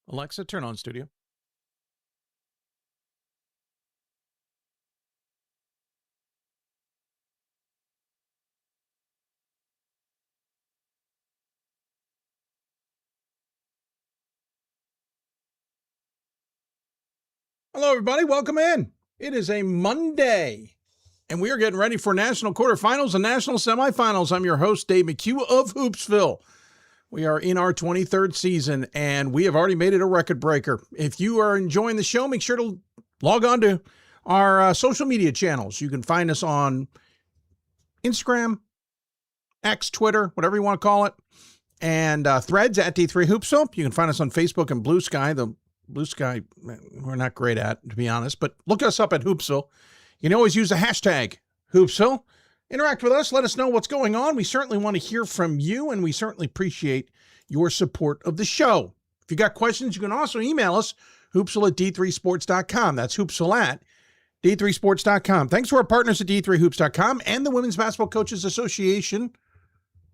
Alexa, turn on studio. Hello, everybody. Welcome in. It is a Monday, and we are getting ready for national quarterfinals and national semifinals. I'm your host, Dave McHugh of Hoopsville. We are in our 23rd season, and we have already made it a record breaker. If you are enjoying the show, make sure to log on to our social media channels. You can find us on Instagram, X, Twitter, whatever you want to call it, and Threads at D3 Hoopsville. You can find us on Facebook and Blue Sky. The Blue Sky, we're not great at, to be honest, but look us up at Hoopsville. You can always use the hashtag Hoopsville. Interact with us. Let us know what's going on. We certainly want to hear from you, and we certainly appreciate your support of the show. If you got questions, you can also email us, hoopsville at d3sports.com. That's hoopsville at d3sports.com. Thanks to our partners at d3hoops.com and the Women's Basketball Coaches Association.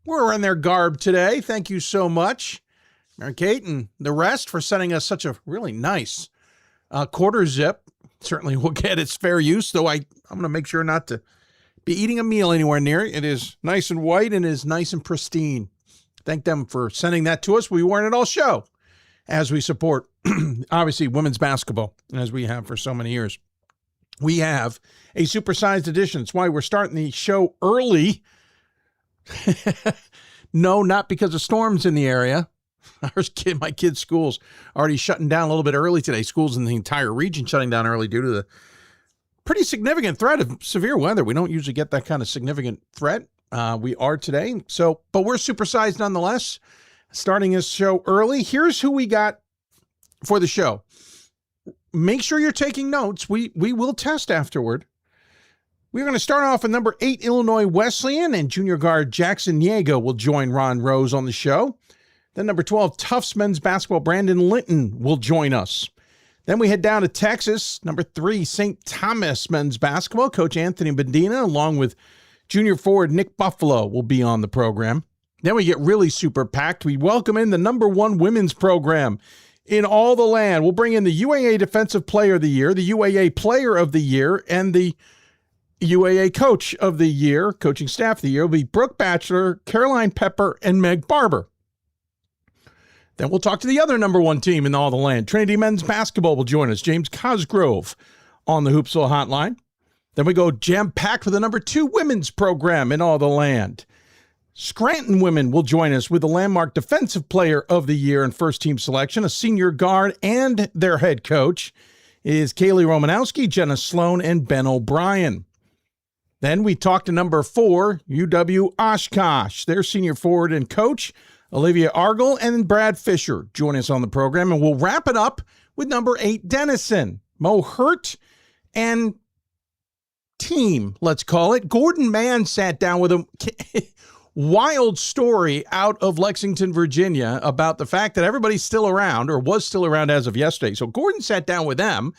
We're wearing their garb today. Thank you so much, Mary Kate and the rest, for sending us such a really nice quarter zip. Certainly will get its fair use, though I'm going to make sure not to be eating a meal anywhere near it. It is nice and white and is nice and pristine. Thank them for sending that to us. We weren't at all show as we support, obviously, women's basketball, as we have for so many years. We have a supersized edition. That's why we're starting the show early. No, not because of storms in the area. My kids' schools already shutting down a little bit early today. Schools in the entire region shutting down early due to the pretty significant threat of severe weather. We don't usually get that kind of significant threat. We are today. But we're supersized nonetheless. Starting this show early. Here's who we got for the show. Make sure you're taking notes. We will test afterward. We're going to start off at number 8, Illinois Wesleyan, and junior guard Jackson Niego will join Ron Rose on the show. Then number 12, Tufts men's basketball, Brandon Linton will join us. Then we head down to Texas. Number 3, St. Thomas men's basketball, Coach Anthony Bedina, along with junior forward Nick Buffalo, will be on the program. Then we get really super packed. We welcome in the number 1 women's program in all the land. We'll bring in the UAA Defensive Player of the Year, the UAA Player of the Year, and the UAA Coach of the Year, coaching staff of the year, will be Brooke Batchelor, Caroline Pepper, and Meg Barber. Then we'll talk to the other number 1 team in all the land. Trinity men's basketball will join us. James Cosgrove on the Hoopsville Hotline. Then we go jam-packed with the number 2 women's program in all the land. Scranton women will join us with the landmark defensive player of the year and first team selection, a senior guard, and their head coach is Kaylee Romanowski, Jenna Sloan, and Ben O'Brien. Then we talk to number 4, UW Oshkosh, their senior forward and coach, Olivia Argel and Brad Fisher join us on the program, and we'll wrap it up with number 8, Denison, Mo Hurt, and team, let's call it. Gordon Mann sat down with him. Wild story out of Lexington, Virginia, about the fact that everybody's still around, or was still around as of yesterday. So Gordon sat down with them.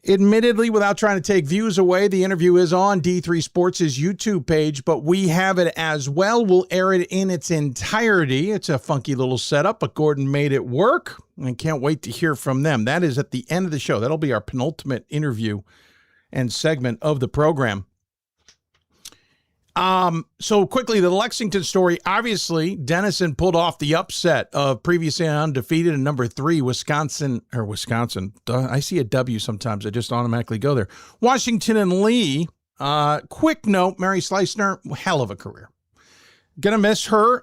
Admittedly, without trying to take views away, the interview is on D3 Sports' YouTube page, but we have it as well. We'll air it in its entirety. It's a funky little setup, but Gordon made it work, and can't wait to hear from them. That is at the end of the show. That'll be our penultimate interview and segment of the program. So quickly, the Lexington story. Obviously, Denison pulled off the upset of previously undefeated and number 3, Wisconsin. I see a W sometimes. I just automatically go there. Washington and Lee. Quick note, Mary Slicner, hell of a career. Gonna miss her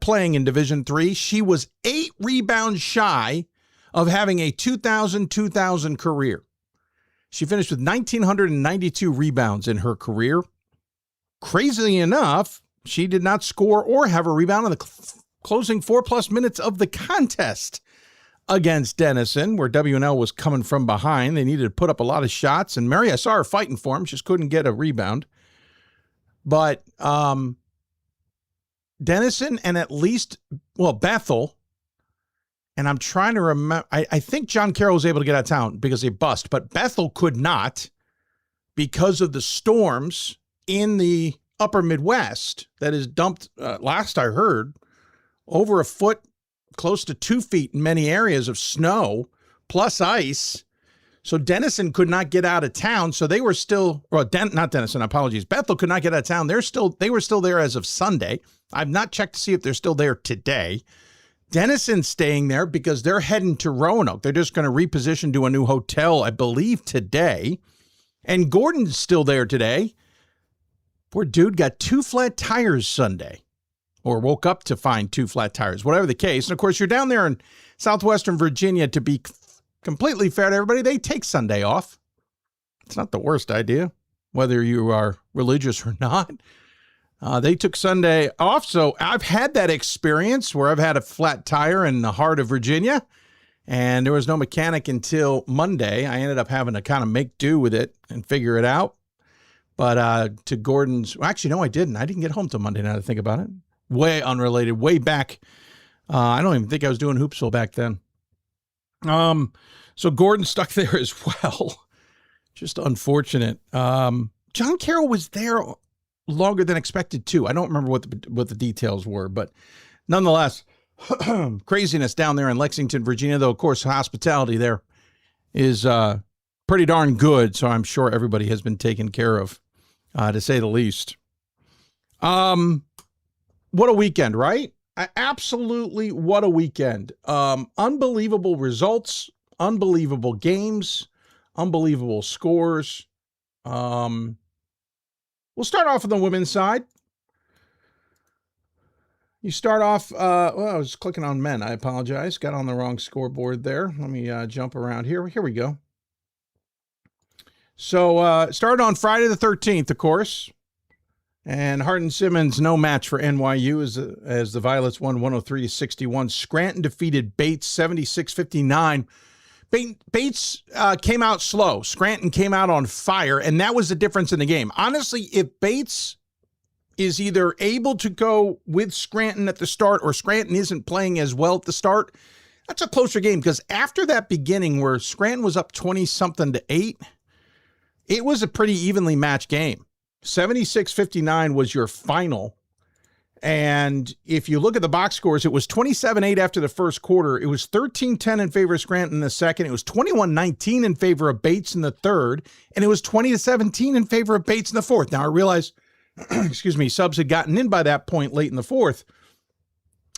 playing in Division III. She was 8 rebounds shy of having a 2,000 career. She finished with 1,992 rebounds in her career. Crazily enough, she did not score or have a rebound in the closing 4+ minutes of the contest against Denison, where W&L was coming from behind. They needed to put up a lot of shots, and Mary, I saw her fighting for him, just couldn't get a rebound. But Denison and Bethel, and I'm trying to remember, I think John Carroll was able to get out of town because they bust, but Bethel could not because of the storms in the upper Midwest that is dumped, last I heard, over a foot close to 2 feet in many areas of snow plus ice. So Denison could not get out of town. So they were still, not Denison, apologies. Bethel could not get out of town. They were still there as of Sunday. I've not checked to see if they're still there today. Denison's staying there because they're heading to Roanoke. They're just going to reposition to a new hotel, I believe, today. And Gordon's still there today. Poor dude got 2 flat tires Sunday, or woke up to find 2 flat tires, whatever the case. And of course, you're down there in southwestern Virginia. To be completely fair to everybody, they take Sunday off. It's not the worst idea, whether you are religious or not. They took Sunday off, so I've had that experience where I've had a flat tire in the heart of Virginia, and there was no mechanic until Monday. I ended up having to kind of make do with it and figure it out. But to Gordon's, well, actually, no, I didn't. I didn't get home till Monday now to think about it. Way unrelated, way back. I don't even think I was doing Hoopsville back then. So Gordon stuck there as well. Just unfortunate. John Carroll was there longer than expected too. I don't remember what the details were, but nonetheless, craziness down there in Lexington, Virginia, though, of course, hospitality there is pretty darn good. So I'm sure everybody has been taken care of, to say the least. What a weekend, right? Absolutely, what a weekend. Unbelievable results, unbelievable games, unbelievable scores. We'll start off on the women's side. You start off, well, I was clicking on men. I apologize. Got on the wrong scoreboard there. Let me jump around here. Here we go. So started on Friday the 13th, of course. And Hardin-Simmons, no match for NYU as the Violets won 103-61. Scranton defeated Bates 76-59. Bates came out slow. Scranton came out on fire, and that was the difference in the game. Honestly, if Bates is either able to go with Scranton at the start or Scranton isn't playing as well at the start, that's a closer game, because after that beginning where Scranton was up 20-something to 8, it was a pretty evenly matched game. 76-59 was your final. And if you look at the box scores, it was 27-8 after the first quarter. It was 13-10 in favor of Scranton in the second. It was 21-19 in favor of Bates in the third. And it was 20-17 in favor of Bates in the fourth. Now, I realize, excuse me, subs had gotten in by that point late in the fourth.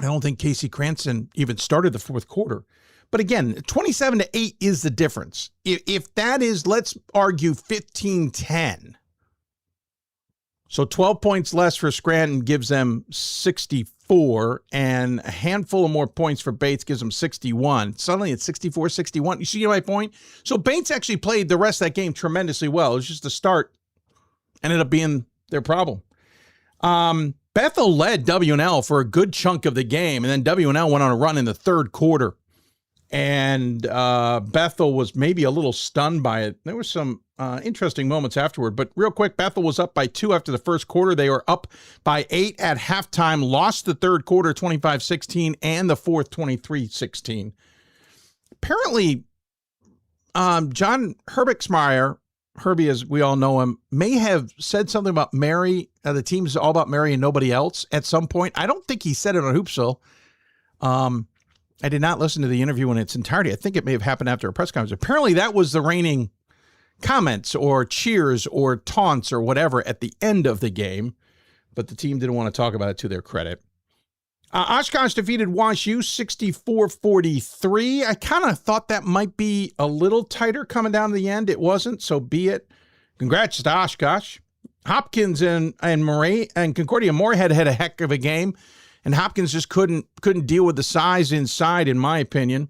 I don't think Casey Cranston even started the fourth quarter. But again, 27-8 is the difference. If that is, let's argue, 15-10. So 12 points less for Scranton gives them 64, and a handful of more points for Bates gives them 61. Suddenly it's 64-61. You see my point? So Bates actually played the rest of that game tremendously well. It was just the start ended up being their problem. Bethel led W&L for a good chunk of the game, and then W&L went on a run in the third quarter. And Bethel was maybe a little stunned by it. There were some interesting moments afterward. But real quick, Bethel was up by 2 after the first quarter. They were up by 8 at halftime, lost the third quarter 25-16 and the fourth 23-16. Apparently, John Herbixmeyer, Herbie as we all know him, may have said something about Mary. The team's all about Mary and nobody else at some point. I don't think he said it on Hoopsville. I did not listen to the interview in its entirety. I think it may have happened after a press conference. Apparently that was the reigning comments or cheers or taunts or whatever at the end of the game, but the team didn't want to talk about it to their credit. Oshkosh defeated WashU 64-43. I kind of thought that might be a little tighter coming down to the end. It wasn't, so be it. Congrats to Oshkosh. Hopkins and Concordia Moorhead had a heck of a game. And Hopkins just couldn't deal with the size inside, in my opinion.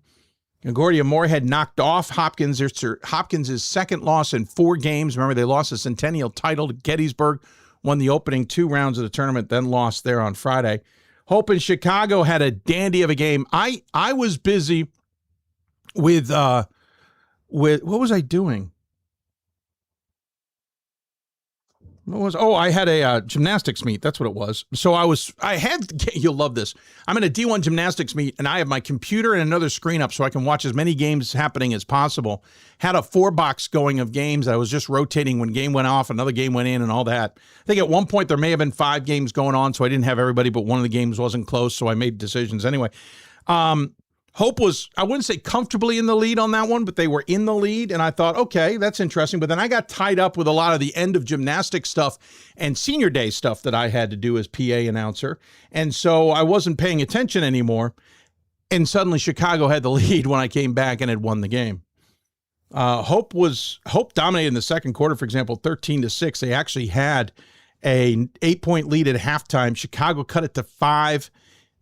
Concordia Moorhead knocked off Hopkins. Hopkins' second loss in 4 games. Remember, they lost the Centennial title to Gettysburg, won the opening 2 rounds of the tournament, then lost there on Friday. Hope in Chicago had a dandy of a game. I was busy with what was I doing? I had a gymnastics meet. That's what it was. So you'll love this. I'm in a D1 gymnastics meet, and I have my computer and another screen up so I can watch as many games happening as possible. Had a 4-box going of games. I was just rotating when game went off, another game went in, and all that. I think at one point there may have been 5 games going on, so I didn't have everybody, but one of the games wasn't close, so I made decisions anyway. Hope was, I wouldn't say comfortably in the lead on that one, but they were in the lead. And I thought, okay, that's interesting. But then I got tied up with a lot of the end of gymnastics stuff and senior day stuff that I had to do as PA announcer. And so I wasn't paying attention anymore. And suddenly Chicago had the lead when I came back and had won the game. Hope dominated in the second quarter, for example, 13-6. They actually had an 8-point lead at halftime. Chicago cut it to 5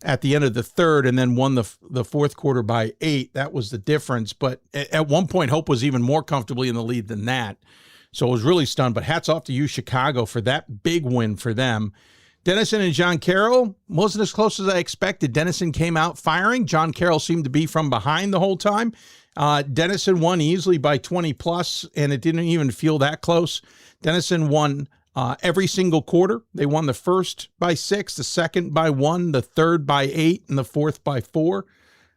at the end of the third and then won the fourth quarter by 8. That was the difference. But at one point, Hope was even more comfortably in the lead than that. So I was really stunned. But hats off to you, Chicago, for that big win for them. Denison and John Carroll wasn't as close as I expected. Denison came out firing. John Carroll seemed to be from behind the whole time. Denison won easily by 20 plus, and it didn't even feel that close. Denison won every single quarter. They won the first by 6, the second by 1, the third by 8, and the fourth by 4.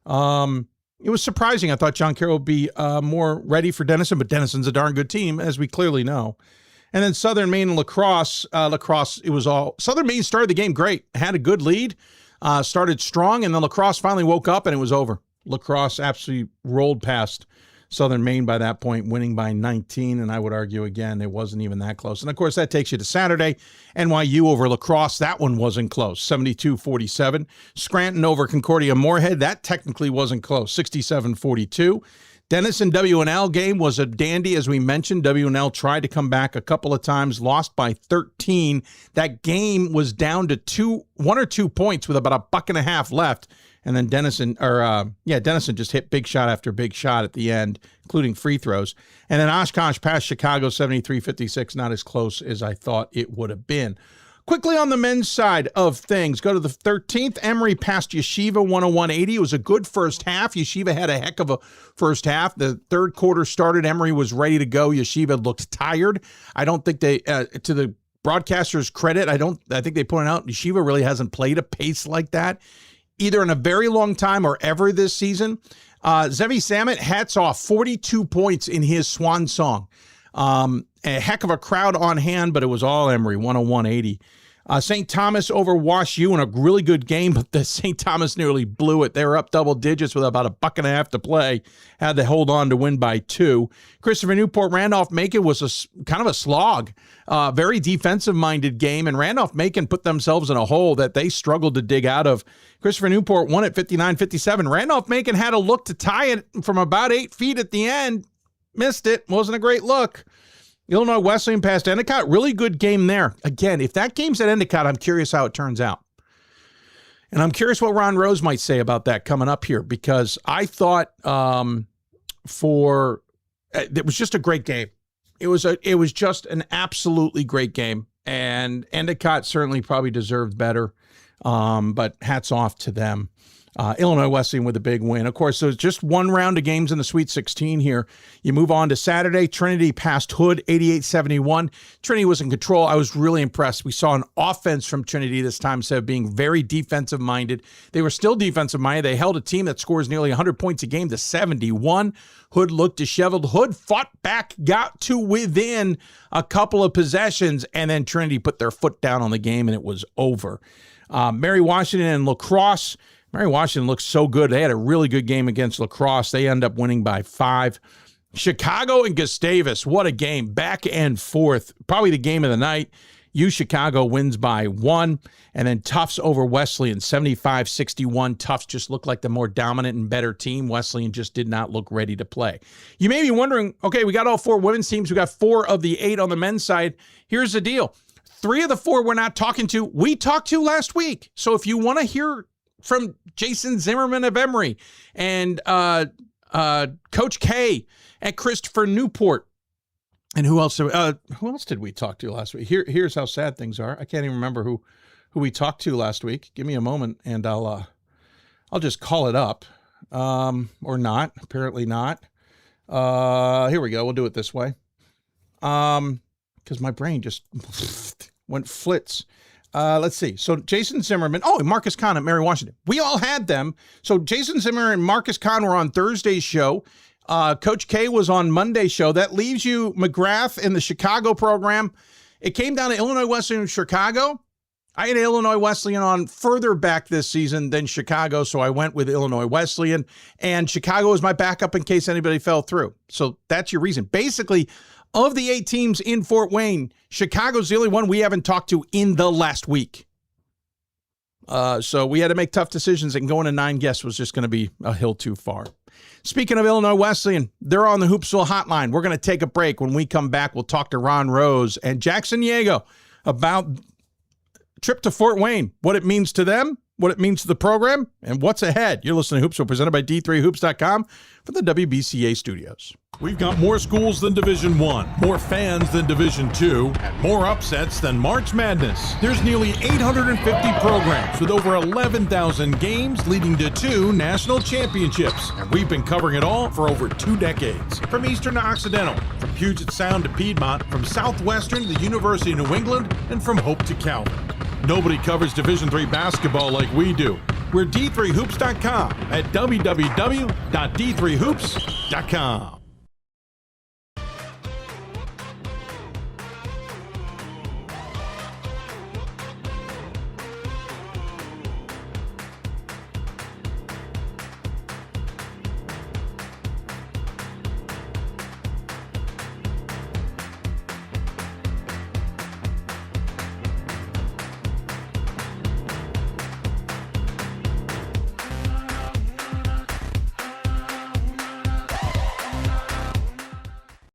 It was surprising. I thought John Carroll would be more ready for Denison, but Denison's a darn good team, as we clearly know. And then Southern Maine and lacrosse. Southern Maine started the game great, had a good lead, started strong, and then lacrosse finally woke up and it was over. Lacrosse absolutely rolled past Southern Maine by that point, winning by 19, and I would argue again it wasn't even that close. And of course that takes you to Saturday. NYU over La Crosse, that one wasn't close, 72-47. Scranton over Concordia Moorhead, that technically wasn't close, 67-42. Denison W&L game was a dandy, as we mentioned. W&L tried to come back a couple of times, lost by 13. That game was down to 1 or 2 points with about $1.50 left. And then Denison just hit big shot after big shot at the end, including free throws. And then Oshkosh passed Chicago 73-56, not as close as I thought it would have been. Quickly on the men's side of things, go to the 13th. Emory passed Yeshiva 101-80. It was a good first half. Yeshiva had a heck of a first half. The third quarter started. Emory was ready to go. Yeshiva looked tired. I don't think they, to the broadcaster's credit, I think they pointed out Yeshiva really hasn't played a pace like that either in a very long time or ever this season. Zevi Samet, hats off, 42 points in his swan song. A heck of a crowd on hand, but it was all Emory, 101-80. St. Thomas over Wash U in a really good game, but the St. Thomas nearly blew it. They were up double digits with about $1.50 to play. Had to hold on to win by 2. Christopher Newport, Randolph-Macon was kind of a slog. Very defensive-minded game, and Randolph-Macon put themselves in a hole that they struggled to dig out of. Christopher Newport won at 59-57. Randolph-Macon had a look to tie it from about 8 feet at the end. Missed it. Wasn't a great look. Illinois Wesleyan passed Endicott. Really good game there. Again, if that game's at Endicott, I'm curious how it turns out. And I'm curious what Ron Rose might say about that coming up here, because I thought it was just a great game. It was just an absolutely great game. And Endicott certainly probably deserved better. But hats off to them. Illinois Wesleyan with a big win. Of course, there's just one round of games in the Sweet 16 here. You move on to Saturday. Trinity passed Hood 88-71. Trinity was in control. I was really impressed. We saw an offense from Trinity this time instead of being very defensive-minded. They were still defensive-minded. They held a team that scores nearly 100 points a game to 71. Hood looked disheveled. Hood fought back, got to within a couple of possessions, and then Trinity put their foot down on the game, and it was over. Mary Washington and La Crosse. Mary Washington looks so good. They had a really good game against La Crosse. They end up winning by 5. Chicago and Gustavus, what a game. Back and forth. Probably the game of the night. Chicago wins by 1. And then Tufts over Wesleyan, 75-61. Tufts just looked like the more dominant and better team. Wesleyan just did not look ready to play. You may be wondering, okay, we got all 4 women's teams. We got 4 of the 8 on the men's side. Here's the deal. 3 of the 4 we're not talking to, we talked to last week. So if you want to hear from Jason Zimmerman of Emory and Coach K at Christopher Newport, and who else did we talk to last week? Here's how sad things are. I can't even remember who we talked to last week. Give me a moment, and I'll just call it up, or not. Apparently not. Here we go. We'll do it this way, because my brain just went flits. Let's see. So Jason Zimmerman. Oh, and Marcus Kahn at Mary Washington. We all had them. So Jason Zimmerman and Marcus Kahn were on Thursday's show. Coach K was on Monday's show. That leaves you McGrath in the Chicago program. It came down to Illinois Wesleyan and Chicago. I had Illinois Wesleyan on further back this season than Chicago, so I went with Illinois Wesleyan, and Chicago was my backup in case anybody fell through. So that's your reason. Basically, of the 8 teams in Fort Wayne, Chicago's the only one we haven't talked to in the last week. So we had to make tough decisions, and going to 9 guests was just going to be a hill too far. Speaking of Illinois Wesleyan, they're on the Hoopsville Hotline. We're going to take a break. When we come back, we'll talk to Ron Rose and Jackson Niego about trip to Fort Wayne, what it means to them, what it means to the program, and what's ahead. You're listening to Hoopsville, presented by D3Hoops.com from the WBCA studios. We've got more schools than Division I, more fans than Division II, and more upsets than March Madness. There's nearly 850 programs with over 11,000 games leading to 2 national championships. And we've been covering it all for over 2 decades. From Eastern to Occidental, from Puget Sound to Piedmont, from Southwestern to the University of New England, and from Hope to Calvin. Nobody covers Division III basketball like we do. We're D3Hoops.com at www.D3Hoops.com.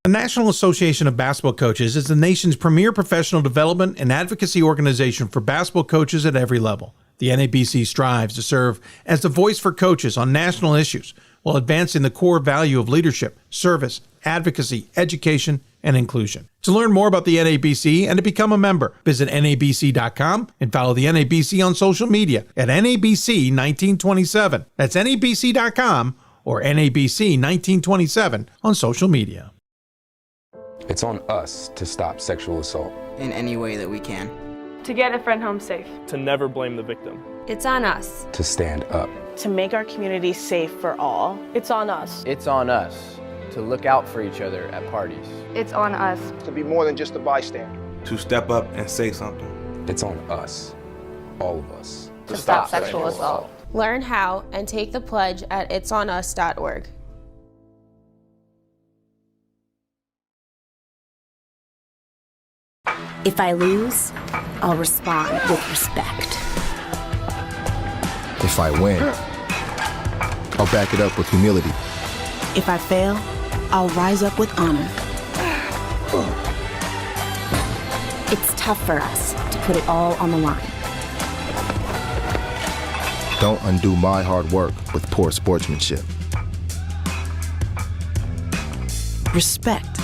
The National Association of Basketball Coaches is the nation's premier professional development and advocacy organization for basketball coaches at every level. The NABC strives to serve as the voice for coaches on national issues while advancing the core value of leadership, service, advocacy, education, and inclusion. To learn more about the NABC and to become a member, visit NABC.com and follow the NABC on social media at NABC 1927. That's NABC.com or NABC 1927 on social media. It's on us to stop sexual assault. In any way that we can. To get a friend home safe. To never blame the victim. It's on us. To stand up. To make our community safe for all. It's on us. It's on us to look out for each other at parties. It's on us. To be more than just a bystander. To step up and say something. It's on us, all of us. To stop sexual assault. Learn how and take the pledge at itsonus.org. If I lose, I'll respond with respect. If I win, I'll back it up with humility. If I fail, I'll rise up with honor. It's tough for us to put it all on the line. Don't undo my hard work with poor sportsmanship. Respect.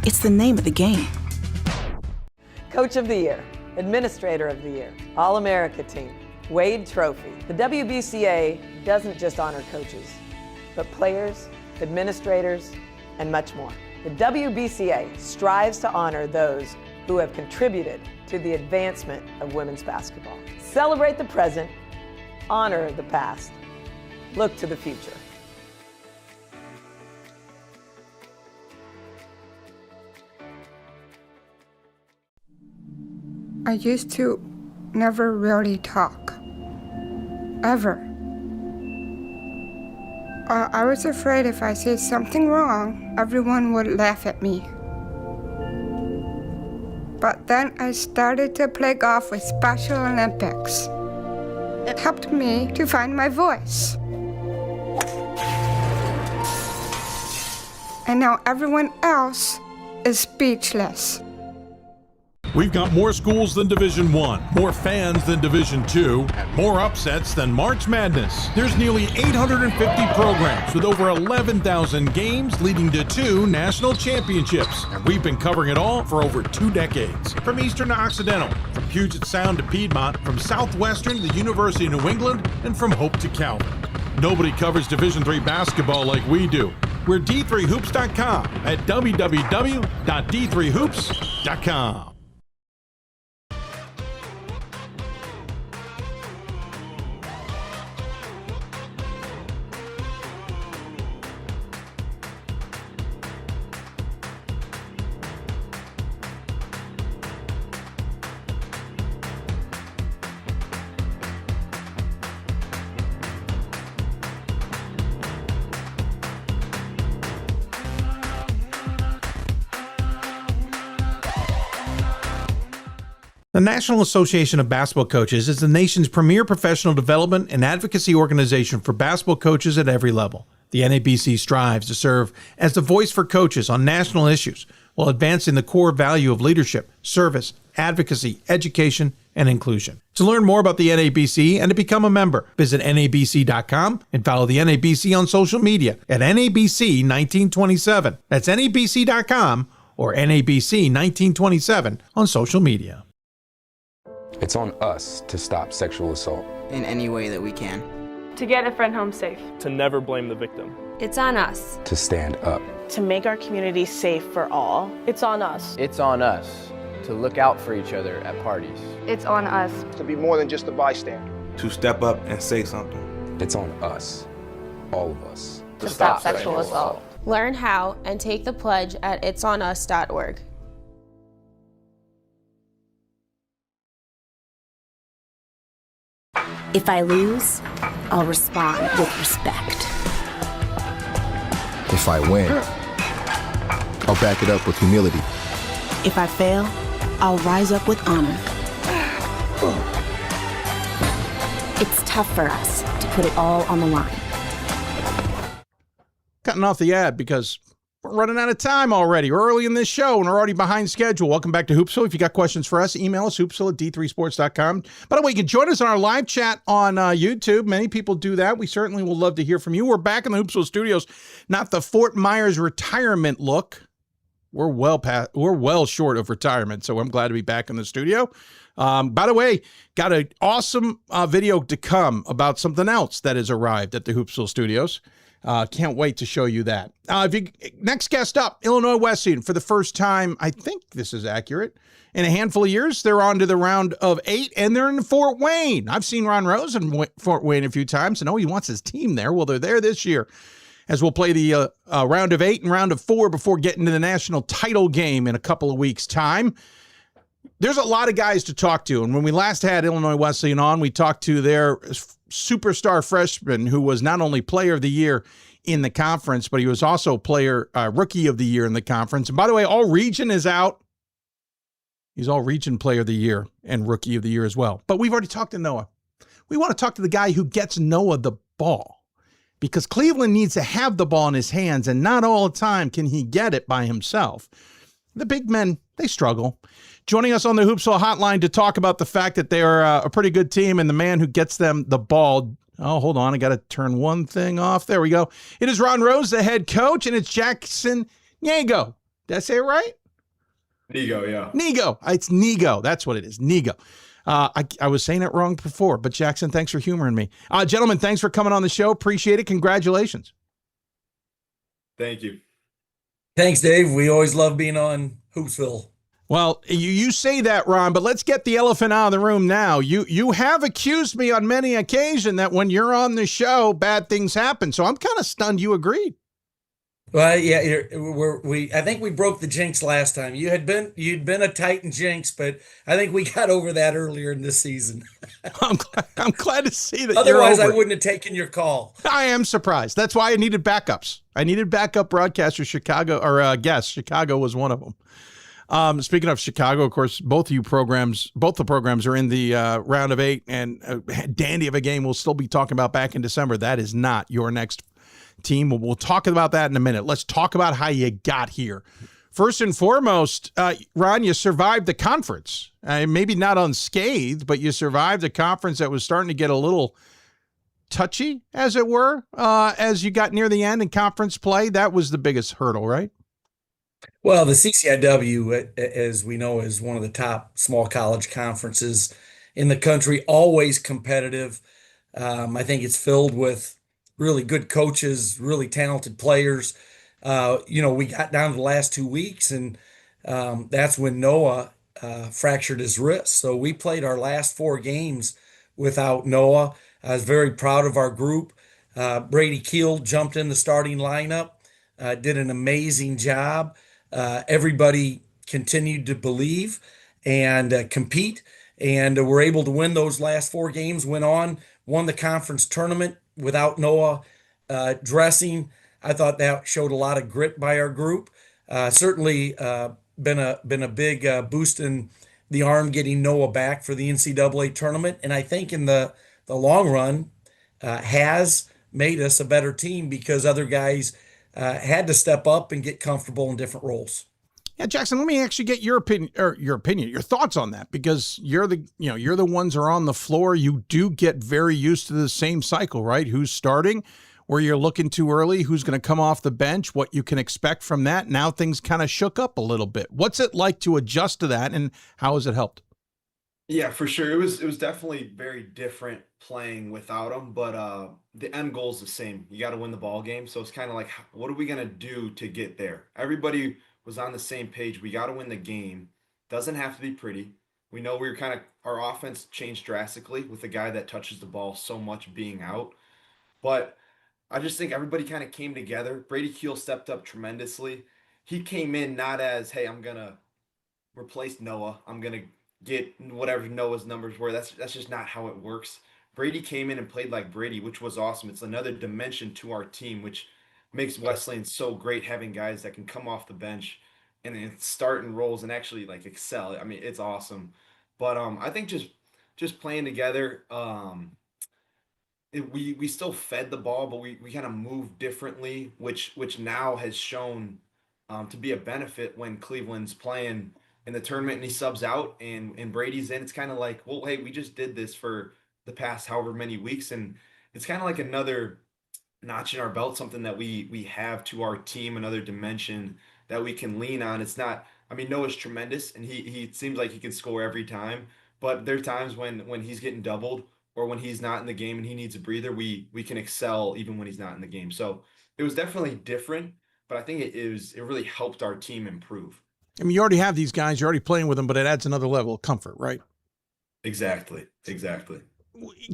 It's the name of the game. Coach of the Year, Administrator of the Year, All-America Team, Wade Trophy. The WBCA doesn't just honor coaches, but players, administrators, and much more. The WBCA strives to honor those who have contributed to the advancement of women's basketball. Celebrate the present, honor the past, look to the future. I used to never really talk, ever. I was afraid if I said something wrong, everyone would laugh at me. But then I started to play golf with Special Olympics. It helped me to find my voice. And now everyone else is speechless. We've got more schools than Division I, more fans than Division II, and more upsets than March Madness. There's nearly 850 programs with over 11,000 games leading to 2 national championships. And we've been covering it all for over 2 decades. From Eastern to Occidental, from Puget Sound to Piedmont, from Southwestern to the University of New England, and from Hope to Calvin. Nobody covers Division III basketball like we do. We're D3Hoops.com at www.D3Hoops.com. The National Association of Basketball Coaches is the nation's premier professional development and advocacy organization for basketball coaches at every level. The NABC strives to serve as the voice for coaches on national issues while advancing the core value of leadership, service, advocacy, education, and inclusion. To learn more about the NABC and to become a member, visit NABC.com and follow the NABC on social media at NABC1927. That's NABC.com or NABC1927 on social media. It's on us to stop sexual assault. In any way that we can. To get a friend home safe. To never blame the victim. It's on us. To stand up. To make our community safe for all. It's on us. It's on us to look out for each other at parties. It's on us. To be more than just a bystander. To step up and say something. It's on us, all of us. To stop sexual assault. Learn how and take the pledge at itsonus.org. If I lose, I'll respond with respect. If I win, I'll back it up with humility. If I fail, I'll rise up with honor. It's tough for us to put it all on the line. Cutting off the ad because we're running out of time already. We're early in this show and we're already behind schedule. Welcome back to Hoopsville. If you got questions for us, email us, hoopsville@d3sports.com. By the way, you can join us on our live chat on YouTube. Many people do that. We certainly will love to hear from you. We're back in the Hoopsville studios, not the Fort Myers retirement look. We're well short of retirement, so I'm glad to be back in the studio. By the way, got an awesome video to come about something else that has arrived at the Hoopsville studios. Can't wait to show you that. Next guest up, Illinois Wesleyan. For the first time, I think this is accurate, in a handful of years, they're on to the round of 8, and they're in Fort Wayne. I've seen Ron Rose in Fort Wayne a few times, and he wants his team there. Well, they're there this year, as we'll play the round of 8 and round of 4 before getting to the national title game in a couple of weeks' time. There's a lot of guys to talk to, and when we last had Illinois Wesleyan on, we talked to their superstar freshman who was not only player of the year in the conference, but he was also rookie of the year in the conference. And by the way, all region is out. He's all region player of the year and rookie of the year as well. But we've already talked to Noah. We want to talk to the guy who gets Noah the ball, because Cleveland needs to have the ball in his hands, and not all the time can he get it by himself. The big men, they struggle. Joining us on the Hoopsville Hotline to talk about the fact that they are a pretty good team and the man who gets them the ball. Oh, hold on. I got to turn one thing off. There we go. It is Ron Rose, the head coach, and it's Jackson Niego. Did I say it right? Niego, yeah. Niego. It's Niego. That's what it is. Niego. I was saying it wrong before, but Jackson, thanks for humoring me. Gentlemen, thanks for coming on the show. Appreciate it. Congratulations. Thank you. Thanks, Dave. We always love being on Hoopsville. Well, you say that, Ron, but let's get the elephant out of the room now. You have accused me on many occasions that when you're on the show, bad things happen. So I'm kind of stunned you agreed. Well, yeah, I think we broke the jinx last time. You'd been a Titan jinx, but I think we got over that earlier in this season. I'm glad to see that. Otherwise, I wouldn't have taken your call. I am surprised. That's why I needed backups. I needed backup broadcasters. Chicago was one of them. Speaking of Chicago, of course, both the programs are in the round of 8, and dandy of a game we'll still be talking about back in December. That is not your next team. We'll talk about that in a minute. Let's talk about how you got here. First and foremost, Ron, you survived the conference. Maybe not unscathed, but you survived a conference that was starting to get a little touchy, as it were, as you got near the end in conference play. That was the biggest hurdle, right? Well, the CCIW, as we know, is one of the top small college conferences in the country, always competitive. I think it's filled with really good coaches, really talented players. We got down to the last 2 weeks, and that's when Noah fractured his wrist. So we played our last 4 games without Noah. I was very proud of our group. Brady Keel jumped in the starting lineup, did an amazing job. Everybody continued to believe and compete, and were able to win those last 4 games, won the conference tournament without Noah dressing. I thought that showed a lot of grit by our group. Certainly been a big boost in the arm getting Noah back for the NCAA tournament. And I think in the long run has made us a better team because other guys had to step up and get comfortable in different roles. Yeah, Jackson, let me actually get your opinion, your thoughts on that, because you're the ones who are on the floor. You do get very used to the same cycle, right? Who's starting, where you're looking too early, who's going to come off the bench, what you can expect from that. Now things kind of shook up a little bit. What's it like to adjust to that, and how has it helped? Yeah, for sure. It was definitely very different playing without him, but the end goal is the same. You got to win the ball game. So it's kind of like, what are we gonna do to get there? Everybody was on the same page. We got to win the game. Doesn't have to be pretty. We know we were kind of our offense changed drastically with the guy that touches the ball so much being out, but I just think everybody kind of came together. Brady Keel stepped up tremendously. He came in not as, hey, I'm gonna replace Noah. I'm gonna get whatever Noah's numbers were. That's just not how it works. Brady came in and played like Brady, which was awesome. It's another dimension to our team, which makes Wesleyan so great, having guys that can come off the bench and start in roles and actually like excel. I mean, it's awesome. But I think just playing together, we still fed the ball, but we kind of moved differently, which now has shown to be a benefit when Cleveland's playing in the tournament and he subs out and Brady's in. It's kind of like, well, hey, we just did this for the past however many weeks, and it's kind of like another notch in our belt, something that we have to our team, another dimension that we can lean on. It's not, I mean, Noah's tremendous and he seems like he can score every time, but there are times when he's getting doubled or when he's not in the game and he needs a breather, we can excel even when he's not in the game. So it was definitely different, but I think it really helped our team improve. I mean, you already have these guys, you're already playing with them, but it adds another level of comfort, right? Exactly.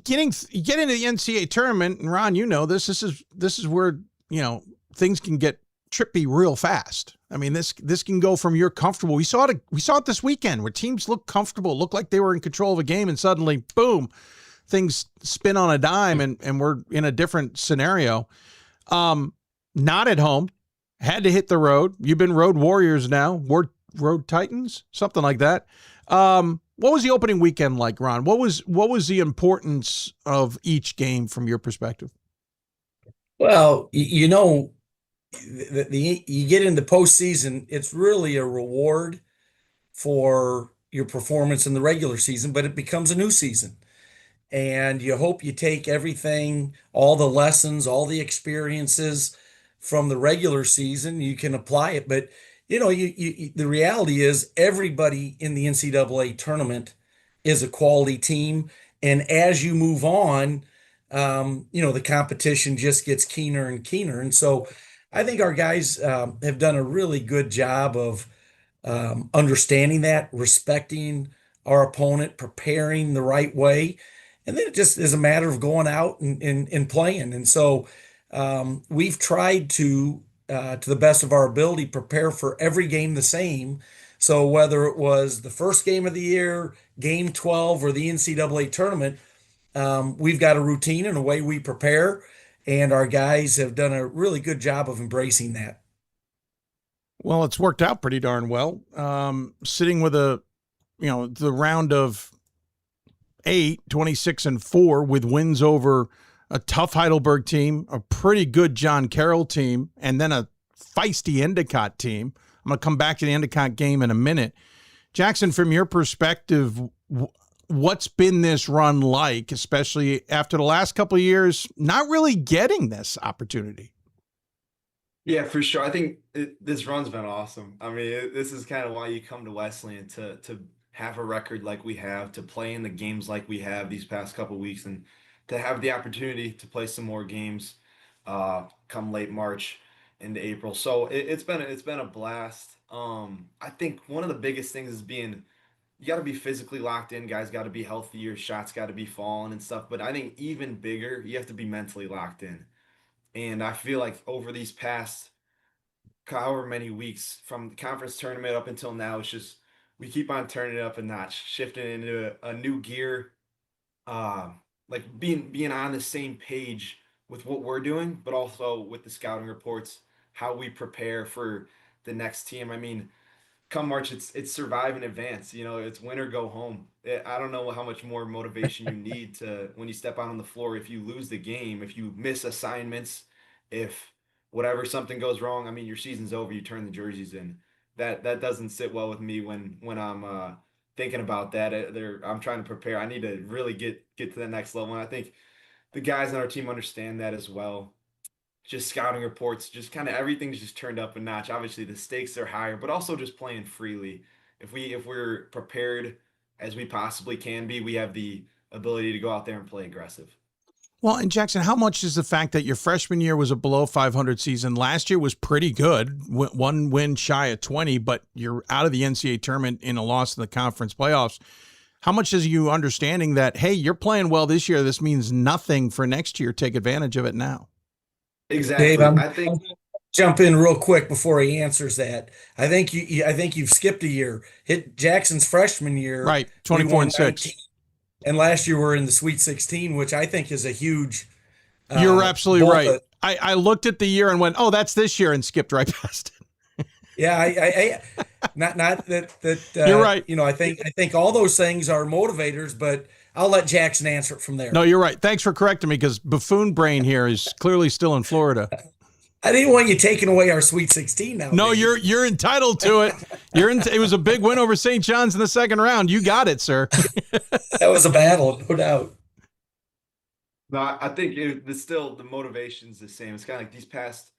Getting into the NCAA tournament, and Ron, you know this is where, things can get trippy real fast. I mean, this can go from you're comfortable. We saw it this weekend where teams looked comfortable, looked like they were in control of a game, and suddenly, boom, things spin on a dime, and we're in a different scenario. Not at home, had to hit the road. You've been road warriors now, road titans, something like that. What was the opening weekend like, Ron? What was the importance of each game from your perspective? Well, you get into postseason, it's really a reward for your performance in the regular season, but it becomes a new season. And you hope you take everything, all the lessons, all the experiences from the regular season, you can apply it. But the reality is everybody in the NCAA tournament is a quality team. And as you move on, the competition just gets keener and keener. And so I think our guys have done a really good job of understanding that, respecting our opponent, preparing the right way. And then it just is a matter of going out and playing. And so we've tried to the best of our ability, prepare for every game the same. So whether it was the first game of the year, game 12, or the NCAA tournament, we've got a routine and a way we prepare, and our guys have done a really good job of embracing that. Well, it's worked out pretty darn well. Sitting with the round of 8, 26-4 with wins over a tough Heidelberg team, a pretty good John Carroll team, and then a feisty Endicott team. I'm going to come back to the Endicott game in a minute. Jackson, from your perspective, what's been this run like, especially after the last couple of years, not really getting this opportunity? Yeah, for sure. I think this run's been awesome. I mean, this is kind of why you come to Wesleyan, to have a record like we have, to play in the games like we have these past couple of weeks, and to have the opportunity to play some more games come late March into April. So it's been a blast. I think one of the biggest things is you got to be physically locked in. Guys got to be healthy. Your shots got to be falling and stuff. But I think even bigger, you have to be mentally locked in. And I feel like over these past however many weeks from the conference tournament up until now, it's just we keep on turning it up a notch, shifting into a new gear. Like being on the same page with what we're doing, but also with the scouting reports, how we prepare for the next team. I mean, come March, it's survive and advance. You know, it's win or go home. I don't know how much more motivation you need to when you step out on the floor. If you lose the game, if you miss assignments, if whatever something goes wrong, I mean, your season's over. You turn the jerseys in. That doesn't sit well with me when I'm thinking about that. I'm trying to prepare. I need to really get to the next level. And I think the guys on our team understand that as well. Just scouting reports, just kind of everything's just turned up a notch. Obviously, the stakes are higher, but also just playing freely. If we're prepared as we possibly can be, we have the ability to go out there and play aggressive. Well, and Jackson, how much is the fact that your freshman year was a below 500 season? Last year was pretty good, one win shy of 20, but you're out of the NCAA tournament in a loss in the conference playoffs. How much is you understanding that, hey, you're playing well this year, this means nothing for next year, take advantage of it now? Exactly. Dave, I think jump in real quick before he answers that. I think you've skipped a year. Hit Jackson's freshman year, right? 24-6, and last year we're in the Sweet 16, which I think is a huge. You're absolutely right. I looked at the year and went, "Oh, that's this year," and skipped right past it. Yeah, I not that. You're right. You know, I think all those things are motivators, but I'll let Jackson answer it from there. No, you're right. Thanks for correcting me, because buffoon brain here is clearly still in Florida. I didn't want you taking away our Sweet 16 now. No, Dave. you're entitled to it. It was a big win over St. John's in the second round. You got it, sir. That was a battle, no doubt. No, I think still the motivation's the same. It's kind of like these past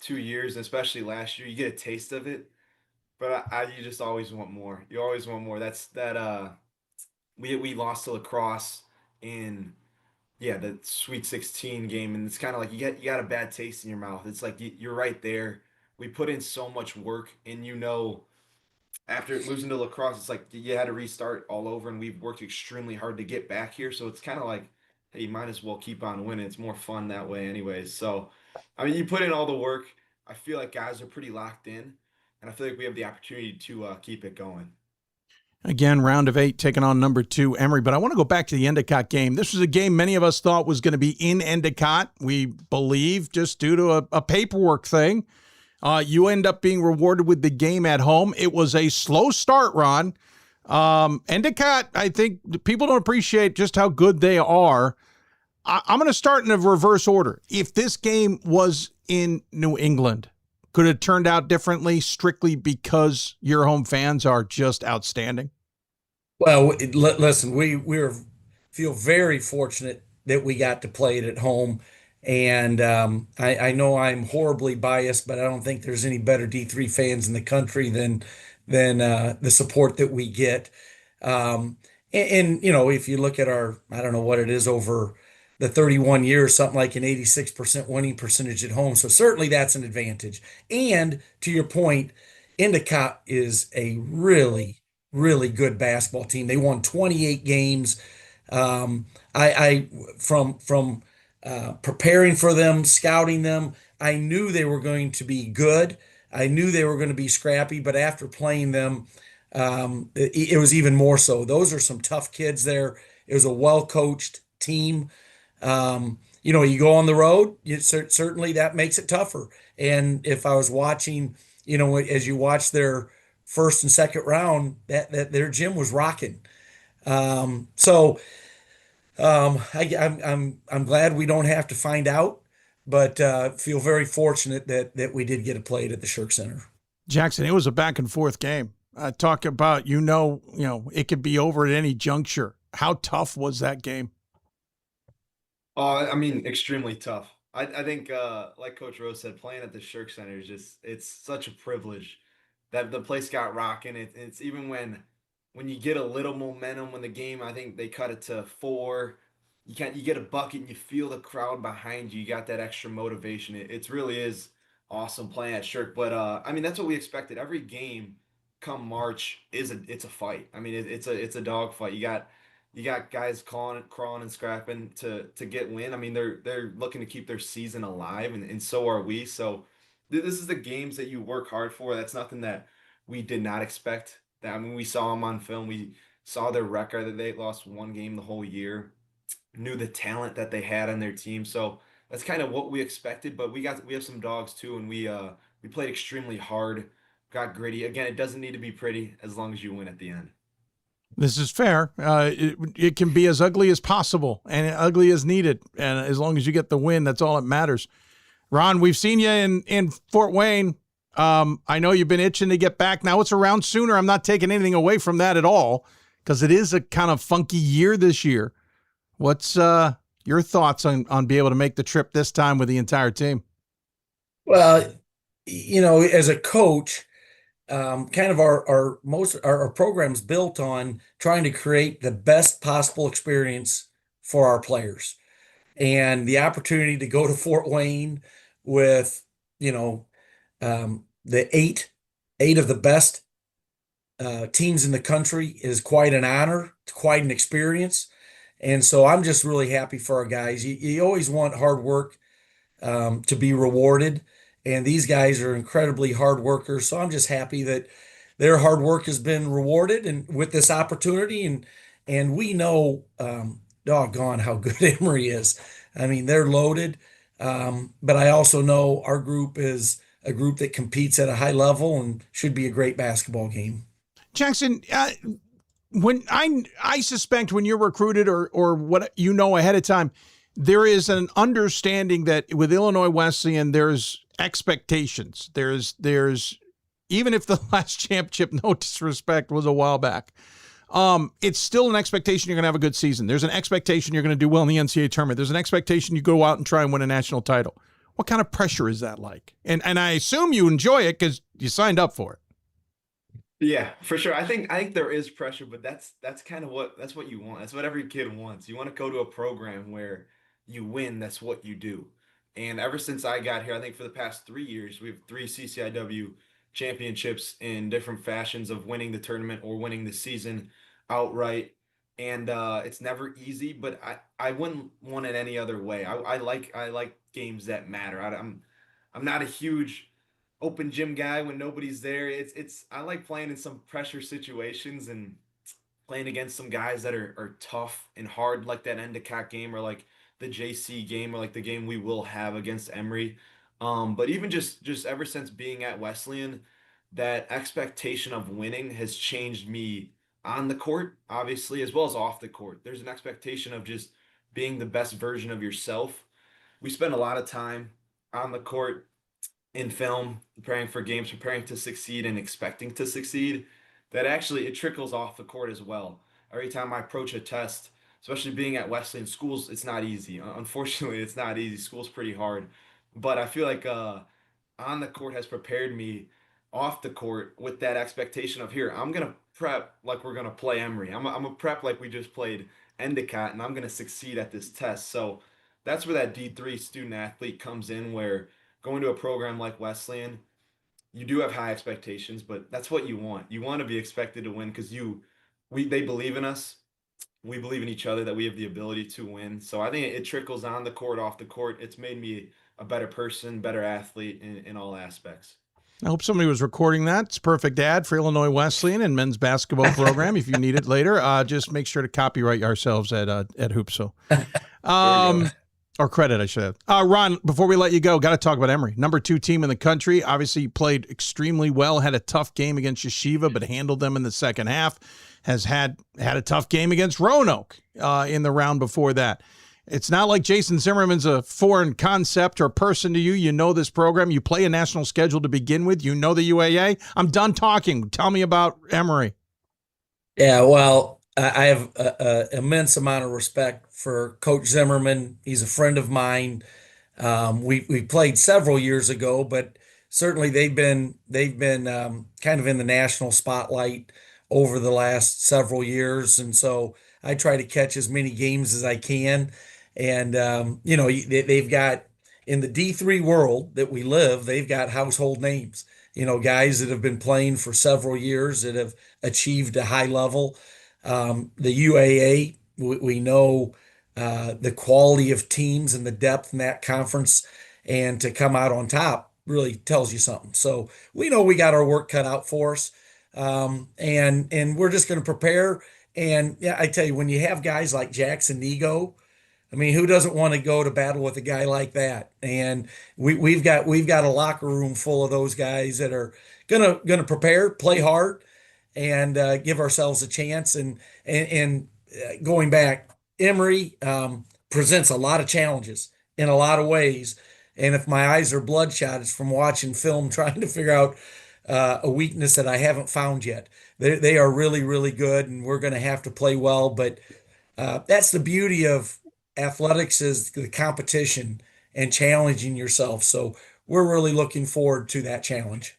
2 years, especially last year, you get a taste of it, but you just always want more. You always want more. We lost to lacrosse in the Sweet 16 game, and it's kind of like you got a bad taste in your mouth. It's like you're right there. We put in so much work, and after losing to lacrosse, it's like you had to restart all over, and we've worked extremely hard to get back here. So it's kind of like, hey, you might as well keep on winning. It's more fun that way anyways. So, I mean, you put in all the work. I feel like guys are pretty locked in, and I feel like we have the opportunity to keep it going. Again, round of 8, taking on number 2, Emory. But I want to go back to the Endicott game. This was a game many of us thought was going to be in Endicott. We believe just due to a paperwork thing. You end up being rewarded with the game at home. It was a slow start, Ron. Endicott, I think people don't appreciate just how good they are. I'm going to start in a reverse order. If this game was in New England, could it turned out differently strictly because your home fans are just outstanding? Well, listen, we feel very fortunate that we got to play it at home. And I know I'm horribly biased, but I don't think there's any better D3 fans in the country than the support that we get. And you know, if you look at I don't know what it is over the 31 years, something like an 86% winning percentage at home. So certainly that's an advantage. And to your point, Endicott is a really, really good basketball team. They won 28 games. From preparing for them, scouting them, I knew they were going to be good. I knew they were going to be scrappy, but after playing them, it was even more so. Those are some tough kids there. It was a well-coached team. You know, you go on the road, certainly that makes it tougher. And if I was watching, you know, as you watch their first and second round, that their gym was rocking. I'm glad we don't have to find out, but feel very fortunate that we did get to play it at the Shirk Center. Jackson, it was a back and forth game. Talk about, you know, it could be over at any juncture. How tough was that game? I mean, extremely tough. I think, like Coach Rose said, playing at the Shirk Center is it's such a privilege that the place got rocking. It's even when you get a little momentum when the game, I think they cut it to 4. You get a bucket and you feel the crowd behind you. You got that extra motivation. It really is awesome playing at Shirk. But I mean, that's what we expected. Every game come March it's a fight. I mean, it's a dog fight. You got guys crawling and scrapping to get win. I mean, they're looking to keep their season alive, and so are we. So this is the games that you work hard for. That's nothing that we did not expect. I mean, we saw them on film. We saw their record that they lost 1 game the whole year. Knew the talent that they had on their team. So that's kind of what we expected. But we have some dogs too, and we played extremely hard. got gritty. Again, it doesn't need to be pretty as long as you win at the end. This is fair. It can be as ugly as possible and ugly as needed. And as long as you get the win, that's all that matters. Ron, we've seen you in Fort Wayne. I know you've been itching to get back. Now it's around sooner. I'm not taking anything away from that at all because it is a kind of funky year this year. What's your thoughts on being able to make the trip this time with the entire team? Well, as a coach, kind of our program's built on trying to create the best possible experience for our players, and the opportunity to go to Fort Wayne with the eight of the best teams in the country is quite an honor, quite an experience, and so I'm just really happy for our guys. You always want hard work to be rewarded. And these guys are incredibly hard workers. So I'm just happy that their hard work has been rewarded and with this opportunity. And we know, doggone how good Emory is. I mean, they're loaded. But I also know our group is a group that competes at a high level and should be a great basketball game. Jackson, when I suspect when you're recruited or what ahead of time, there is an understanding that with Illinois Wesleyan, there's expectations. There's even if the last championship, no disrespect, was a while back, it's still an expectation you're going to have a good season. There's an expectation you're going to do well in the NCAA tournament. There's an expectation you go out and try and win a national title. What kind of pressure is that like? And I assume you enjoy it because you signed up for it. Yeah, for sure. I think there is pressure, but that's kind of what you want. That's what every kid wants. You want to go to a program where you win. That's what you do. And ever since I got here, I think for the past 3 years, we have 3 CCIW championships in different fashions of winning the tournament or winning the season outright. And it's never easy, but I wouldn't want it any other way. I like games that matter. I'm not a huge open gym guy when nobody's there. I like playing in some pressure situations and playing against some guys that are tough and hard, like that Endicott game or like the JC game or like the game we will have against Emory. But even just ever since being at Wesleyan, that expectation of winning has changed me on the court, obviously, as well as off the court. There's an expectation of just being the best version of yourself. We spend a lot of time on the court in film, preparing for games, preparing to succeed and expecting to succeed. That actually, it trickles off the court as well. Every time I approach a test, especially being at Wesleyan schools, it's not easy. Unfortunately, it's not easy. School's pretty hard. But I feel like on the court has prepared me off the court with that expectation of, here, I'm going to prep like we're going to play Emory. I'm going to prep like we just played Endicott, and I'm going to succeed at this test. So that's where that D3 student athlete comes in, where going to a program like Wesleyan, you do have high expectations, but that's what you want. You want to be expected to win because they believe in us. We believe in each other, that we have the ability to win. So I think it trickles on the court, off the court. It's made me a better person, better athlete in all aspects. I hope somebody was recording that. It's a perfect ad for Illinois Wesleyan and men's basketball program. If you need it later, just make sure to copyright ourselves at Hoopsville. Or credit, I should have. Ron, before we let you go, got to talk about Emory. Number 2 team in the country. Obviously, you played extremely well, had a tough game against Yeshiva, but handled them in the second half. Has had a tough game against Roanoke in the round before that. It's not like Jason Zimmerman's a foreign concept or person to you. You know this program. You play a national schedule to begin with. You know the UAA. I'm done talking. Tell me about Emory. Yeah, well, I have an immense amount of respect for Coach Zimmerman. He's a friend of mine. We played several years ago, but certainly they've been kind of in the national spotlight over the last several years, and so I try to catch as many games as I can. And they've got, in the D3 world that we live, they've got household names. Guys that have been playing for several years that have achieved a high level. The UAA, we know the quality of teams and the depth in that conference, and to come out on top really tells you something. So we know we got our work cut out for us, and we're just going to prepare. And yeah, I tell you, when you have guys like Jackson Niego, I mean, who doesn't want to go to battle with a guy like that? And we've got a locker room full of those guys that are gonna prepare, play hard, and give ourselves a chance. And going back, Emory presents a lot of challenges in a lot of ways. And if my eyes are bloodshot, it's from watching film trying to figure out a weakness that I haven't found yet. They are really, really good, and we're going to have to play well. But that's the beauty of athletics, is the competition and challenging yourself. So we're really looking forward to that challenge.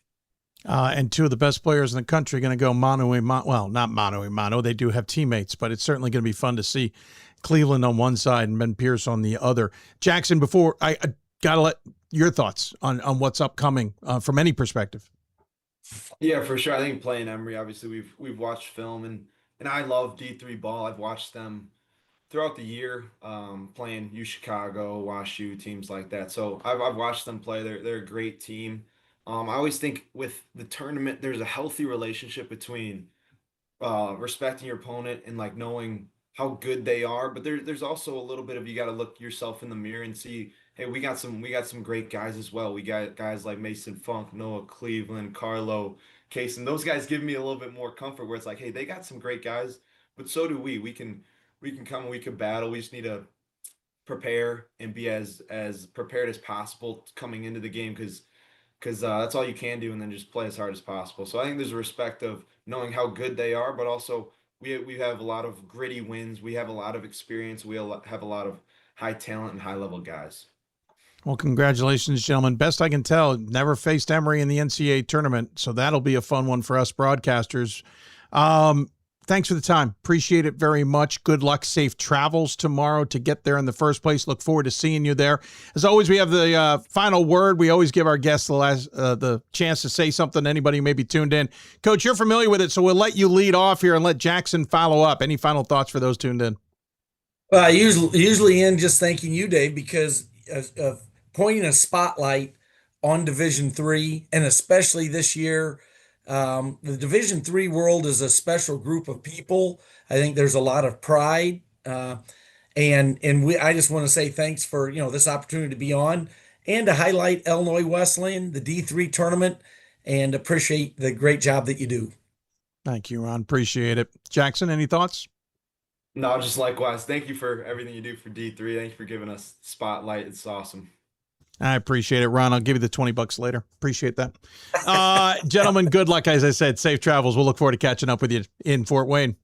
And two of the best players in the country are going to go mano a mano. Well, not mano a mano. They do have teammates, but it's certainly going to be fun to see Cleveland on one side and Ben Pierce on the other. Jackson, before I got to let your thoughts on what's upcoming from any perspective. Yeah, for sure. I think playing Emory, obviously we've watched film, and I love D3 ball. I've watched them throughout the year, playing U Chicago, Wash U, teams like that. So I've watched them play. They're a great team. I always think with the tournament, there's a healthy relationship between respecting your opponent and like knowing how good they are. But there's also a little bit of, you got to look yourself in the mirror and see, hey, we got some great guys as well. We got guys like Mason Funk, Noah Cleveland, Carlo, Case, and those guys give me a little bit more comfort where it's like, hey, they got some great guys, but so do we. We can come and we can battle. We just need to prepare and be as prepared as possible coming into the game, because that's all you can do, and then just play as hard as possible. So I think there's a respect of knowing how good they are, but also we have a lot of gritty wins. We have a lot of experience. We have a lot of high talent and high level guys. Well, congratulations, gentlemen. Best I can tell, never faced Emory in the NCAA tournament, so that'll be a fun one for us broadcasters. Thanks for the time. Appreciate it very much. Good luck. Safe travels tomorrow to get there in the first place. Look forward to seeing you there. As always, we have the final word. We always give our guests the chance to say something. Anybody who may be tuned in. Coach, you're familiar with it, so we'll let you lead off here and let Jackson follow up. Any final thoughts for those tuned in? Well, I usually end just thanking you, Dave, because of pointing a spotlight on Division III, and especially this year. The Division III world is a special group of people. I think there's a lot of pride, and I just want to say thanks for this opportunity to be on and to highlight Illinois Wesleyan, the D3 tournament, and appreciate the great job that you do. Thank you, Ron. Appreciate it. Jackson, any thoughts? No, just likewise. Thank you for everything you do for D3. Thank you for giving us spotlight. It's awesome. I appreciate it, Ron. I'll give you the $20 later. Appreciate that. Gentlemen, good luck. As I said, safe travels. We'll look forward to catching up with you in Fort Wayne.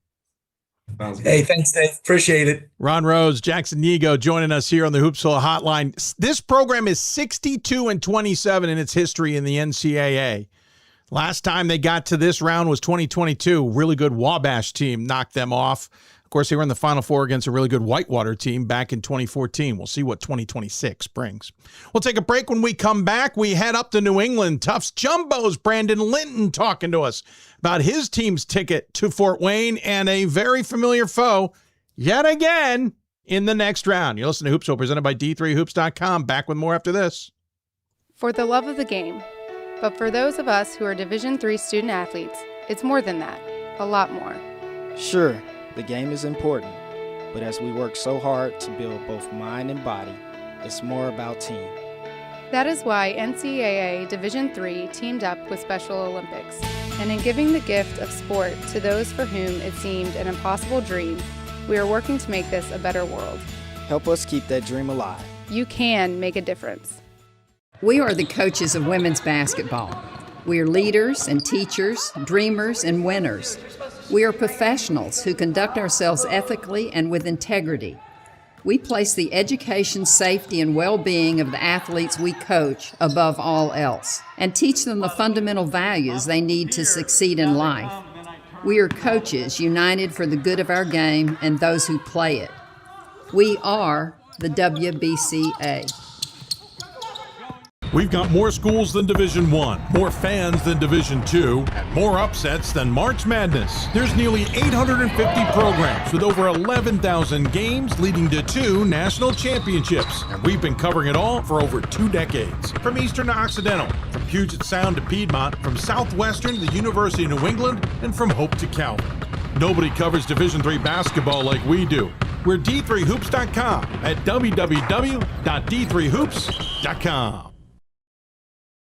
Hey, thanks, Dave. Appreciate it. Ron Rose, Jackson Niego joining us here on the Hoopsville Hotline. This program is 62-27 in its history in the NCAA. Last time they got to this round was 2022. Really good Wabash team knocked them off. Of course, they were in the Final Four against a really good Whitewater team back in 2014. We'll see what 2026 brings. We'll take a break. When we come back, we head up to New England. Tufts Jumbo's Brandon Linton talking to us about his team's ticket to Fort Wayne and a very familiar foe yet again in the next round. You listen to Hoopsville, presented by D3Hoops.com. Back with more after this. For the love of the game. But for those of us who are Division III student athletes, it's more than that. A lot more. Sure. The game is important, but as we work so hard to build both mind and body, it's more about team. That is why NCAA Division III teamed up with Special Olympics, and in giving the gift of sport to those for whom it seemed an impossible dream, we are working to make this a better world. Help us keep that dream alive. You can make a difference. We are the coaches of women's basketball. We are leaders and teachers, dreamers and winners. We are professionals who conduct ourselves ethically and with integrity. We place the education, safety, and well-being of the athletes we coach above all else and teach them the fundamental values they need to succeed in life. We are coaches united for the good of our game and those who play it. We are the WBCA. We've got more schools than Division I, more fans than Division II, and more upsets than March Madness. There's nearly 850 programs with over 11,000 games leading to 2 national championships. And we've been covering it all for over 2 decades. From Eastern to Occidental, from Puget Sound to Piedmont, from Southwestern to the University of New England, and from Hope to Calvin. Nobody covers Division III basketball like we do. We're D3Hoops.com at www.d3hoops.com.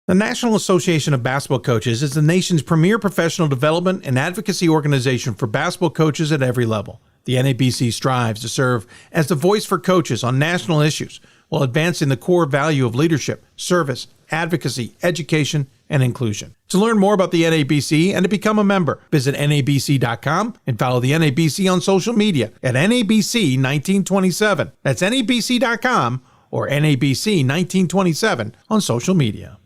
The National Association of Basketball Coaches is the nation's premier professional development and advocacy organization for basketball coaches at every level. The NABC strives to serve as the voice for coaches on national issues while advancing the core value of leadership, service, advocacy, education, and inclusion. To learn more about the NABC and to become a member, visit nabc.com and follow the NABC on social media at NABC1927. That's nabc.com or NABC1927 on social media.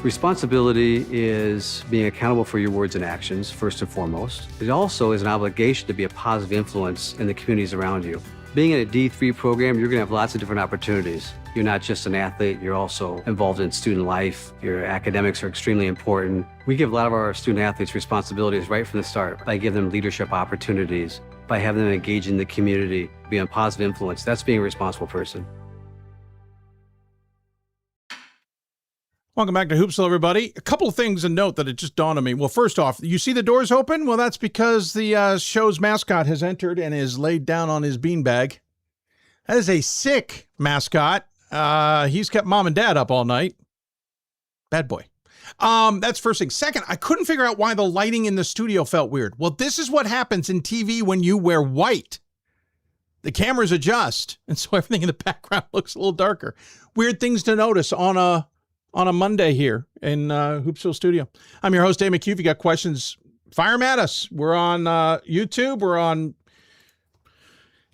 Responsibility is being accountable for your words and actions, first and foremost. It also is an obligation to be a positive influence in the communities around you. Being in a D3 program, you're going to have lots of different opportunities. You're not just an athlete, you're also involved in student life. Your academics are extremely important. We give a lot of our student athletes responsibilities right from the start by giving them leadership opportunities, by having them engage in the community, be a positive influence. That's being a responsible person. Welcome back to Hoopsville, everybody. A couple of things to note that it just dawned on me. Well, first off, you see the doors open? Well, that's because the show's mascot has entered and is laid down on his beanbag. That is a sick mascot. He's kept mom and dad up all night. Bad boy. That's first thing. Second, I couldn't figure out why the lighting in the studio felt weird. Well, this is what happens in TV when you wear white. The cameras adjust, and so everything in the background looks a little darker. Weird things to notice on a Monday here in Hoopsville Studio. I'm your host, Dave McHugh. If you got questions, fire them at us. We're on YouTube. We're on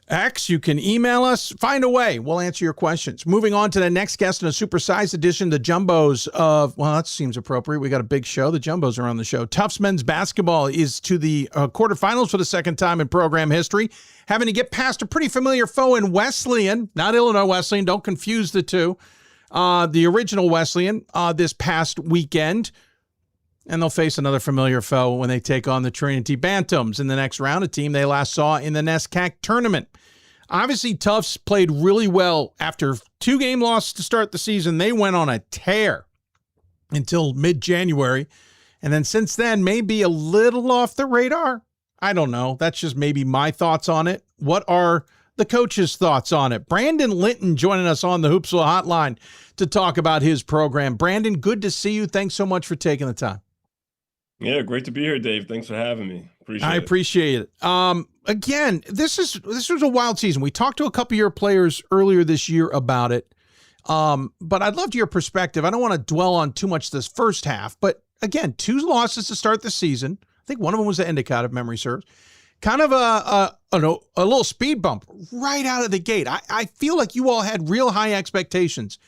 X. You can email us. Find a way. We'll answer your questions. Moving on to the next guest in a supersized edition, the Jumbos of, well, that seems appropriate. We got a big show. The Jumbos are on the show. Tufts men's basketball is to the quarterfinals for the second time in program history, having to get past a pretty familiar foe in Wesleyan, not Illinois Wesleyan. Don't confuse the two. The original Wesleyan this past weekend, and they'll face another familiar foe when they take on the Trinity Bantams in the next round, a team they last saw in the NESCAC tournament. Obviously, Tufts played really well after 2-game loss to start the season. They went on a tear until mid-January, and then since then may be a little off the radar. I don't know. That's just maybe my thoughts on it. What are the coach's thoughts on it? Brandon Linton joining us on the Hoopsville Hotline to talk about his program. Brandon, good to see you. Thanks so much for taking the time. Yeah, great to be here, Dave. Thanks for having me. I appreciate it. Again, this was a wild season. We talked to a couple of your players earlier this year about it, but I'd love your perspective. I don't want to dwell on too much this first half, but again, 2 losses to start the season. I think one of them was the Endicott, if memory serves. Kind of a little speed bump right out of the gate. I feel like you all had real high expectations.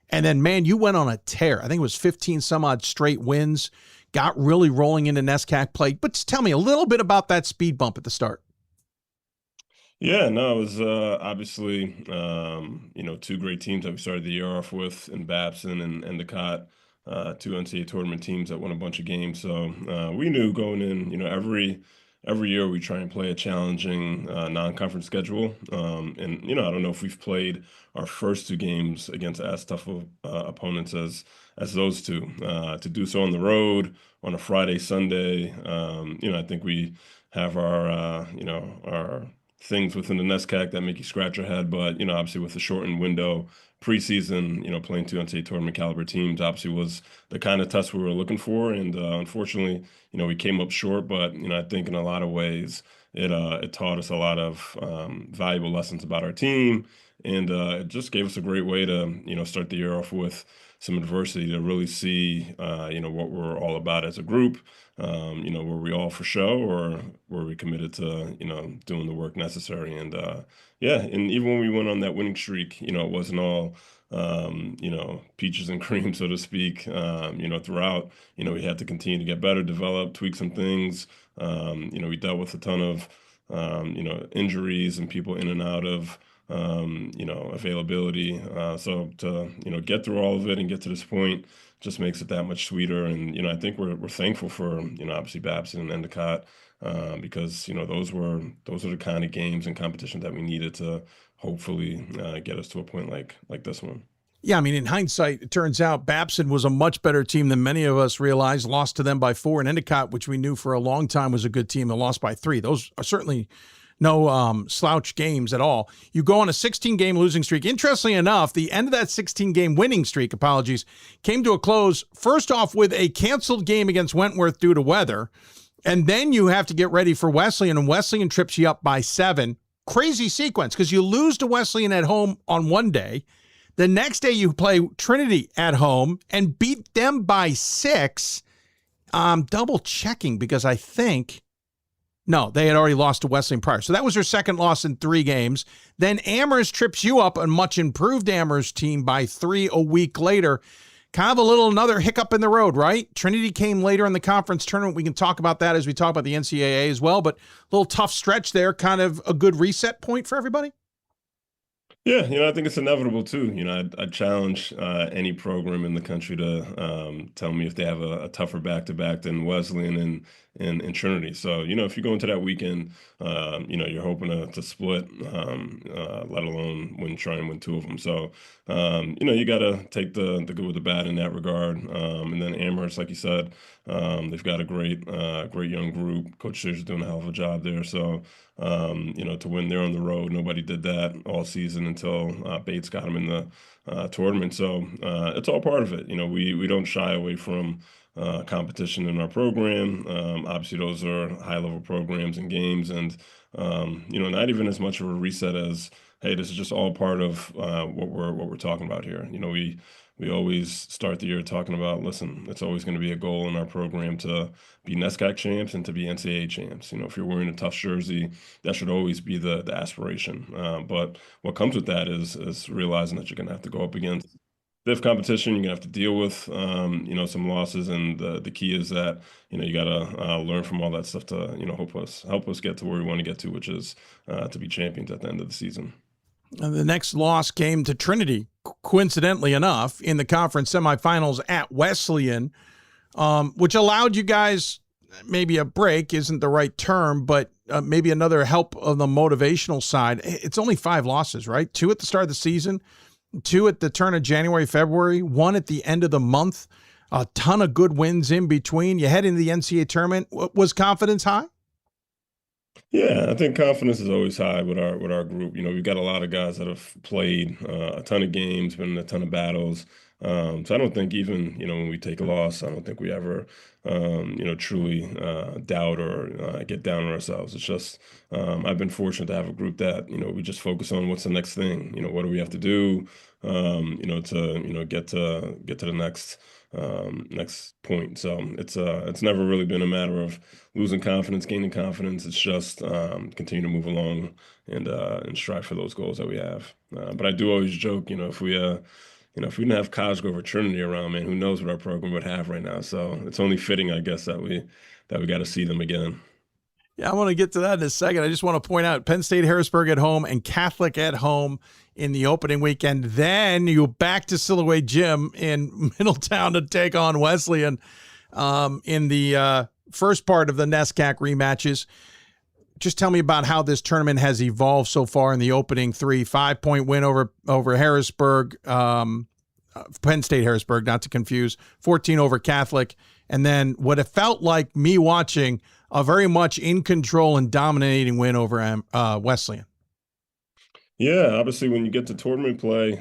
And then, man, you went on a tear. I think it was 15 some odd straight wins, got really rolling into NESCAC play. But just tell me a little bit about that speed bump at the start. Yeah, no, it was obviously, 2 great teams that we started the year off with in Babson and Endicott, 2 NCAA tournament teams that won a bunch of games. So we knew going in, every year we try and play a challenging non-conference schedule. And, I don't know if we've played our first 2 games against as tough of opponents as those 2. To do so on the road on a Friday, Sunday, I think we have our things within the NESCAC that make you scratch your head. But, obviously with the shortened window preseason, playing 2 NCAA tournament caliber teams obviously was the kind of test we were looking for. And unfortunately, we came up short, but, I think in a lot of ways it taught us a lot of valuable lessons about our team. And it just gave us a great way to, start the year off with some adversity to really see, what we're all about as a group. Were we all for show, or were we committed to, doing the work necessary? And and even when we went on that winning streak, it wasn't all, peaches and cream, so to speak. Throughout, we had to continue to get better, develop, tweak some things. We dealt with a ton of, injuries and people in and out of, availability. So to, get through all of it and get to this point just makes it that much sweeter. And, I think we're thankful for, obviously Babson and Endicott, because, those are the kind of games and competition that we needed to hopefully get us to a point like this one. Yeah, I mean, in hindsight, it turns out Babson was a much better team than many of us realized, lost to them by 4, and Endicott, which we knew for a long time was a good team, and lost by 3. Those are certainly no slouch games at all. You go on a 16-game losing streak. Interestingly enough, the end of that 16-game winning streak, came to a close, first off with a canceled game against Wentworth due to weather, and then you have to get ready for Wesleyan, and Wesleyan trips you up by 7. Crazy sequence, because you lose to Wesleyan at home on one day. The next day you play Trinity at home and beat them by 6. Double checking because I think, no, they had already lost to Wesleyan prior. So that was their second loss in 3 games. Then Amherst trips you up, a much improved Amherst team, by 3 a week later. Kind of another hiccup in the road, right? Trinity came later in the conference tournament. We can talk about that as we talk about the NCAA as well, but a little tough stretch there, kind of a good reset point for everybody. Yeah, I think it's inevitable too. I challenge any program in the country to tell me if they have a tougher back-to-back than Wesleyan and Trinity. So, if you go into that weekend, you're hoping to split, let alone try and win 2 of them. So, you got to take the good with the bad in that regard. And then Amherst, like you said, they've got a great young group. Coach Sears is doing a hell of a job there. So, to win there on the road, nobody did that all season until Bates got them in the tournament. So it's all part of it. We don't shy away from competition in our program. Obviously, those are high-level programs and games, and not even as much of a reset as, hey, this is just all part of what we're talking about here. We always start the year talking about, listen, it's always going to be a goal in our program to be NESCAC champs and to be NCAA champs. If you're wearing a Tufts jersey, that should always be the aspiration. But what comes with that is realizing that you're going to have to go up against stiff competition. You're going to have to deal with, some losses. And the key is that, you got to learn from all that stuff to, help us get to where we want to get to, which is to be champions at the end of the season. And the next loss came to Trinity, coincidentally enough, in the conference semifinals at Wesleyan, which allowed you guys maybe a break, isn't the right term, but maybe another help on the motivational side. It's only 5 losses, right? 2 at the start of the season, 2 at the turn of January, February, 1 at the end of the month, a ton of good wins in between. You head into the NCAA tournament. Was confidence high? Yeah, I think confidence is always high with our group. We've got a lot of guys that have played a ton of games, been in a ton of battles. So I don't think even, when we take a loss, I don't think we ever, truly doubt or get down on ourselves. It's just I've been fortunate to have a group that, we just focus on what's the next thing. What do we have to do, to, get to the next point. So it's never really been a matter of losing confidence, gaining confidence. It's just continue to move along and strive for those goals that we have. But I do always joke, if we didn't have Cosgrove or Trinity around, man, who knows what our program would have right now. So it's only fitting, I guess, that we got to see them again. Yeah, I want to get to that in a second. I just want to point out Penn State, Harrisburg at home, and Catholic at home in the opening weekend. Then you back to Silhouette Gym in Middletown to take on Wesleyan in the first part of the NESCAC rematches. Just tell me about how this tournament has evolved so far in the opening 3. 5-point win over Harrisburg, Penn State Harrisburg, not to confuse, 14 over Catholic, and then what it felt like me watching a very much in control and dominating win over Wesleyan. Yeah, obviously, when you get to tournament play,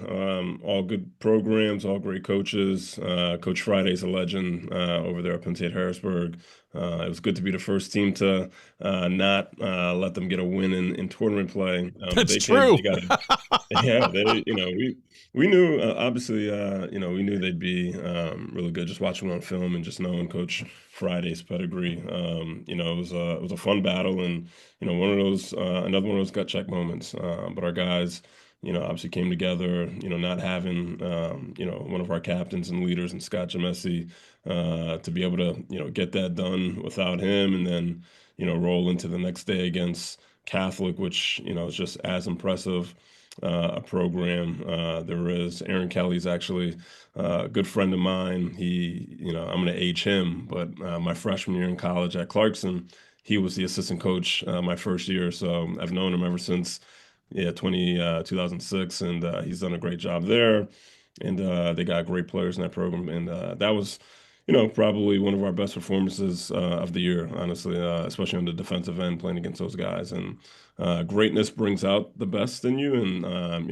all good programs, all great coaches. Coach Friday's a legend over there up in St. Harrisburg. It was good to be the first team to not let them get a win in tournament play. But That's they came, true. they got it. Yeah, we knew obviously we knew they'd be really good just watching on film and just knowing Coach Friday's pedigree. It was a fun battle and one of those another one of those gut check moments. But our guys, obviously came together. Not having one of our captains and leaders and Scott Gemesi to be able to get that done without him, and then roll into the next day against Catholic, which is just as impressive a program there is. Aaron Kelly's actually a good friend of mine. I'm going to age him, but my freshman year in college at Clarkson, he was the assistant coach my first year. So I've known him ever since 2006, and he's done a great job there. And they got great players in that program. And that was, probably one of our best performances of the year, honestly, especially on the defensive end, playing against those guys. And greatness brings out the best in you. And,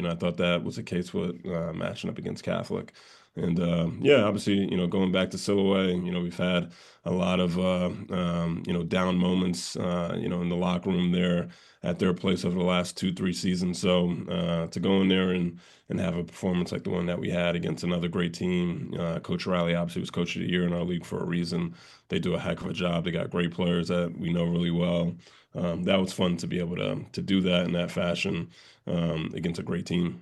I thought that was the case with matching up against Catholic. And obviously, going back to Silhouette, we've had a lot of, down moments, in the locker room there at their place over the last 2-3 seasons. So to go in there and have a performance like the one that we had against another great team, Coach Riley obviously was Coach of the Year in our league for a reason. They do a heck of a job. They got great players that we know really well. That was fun to be able to do that in that fashion against a great team.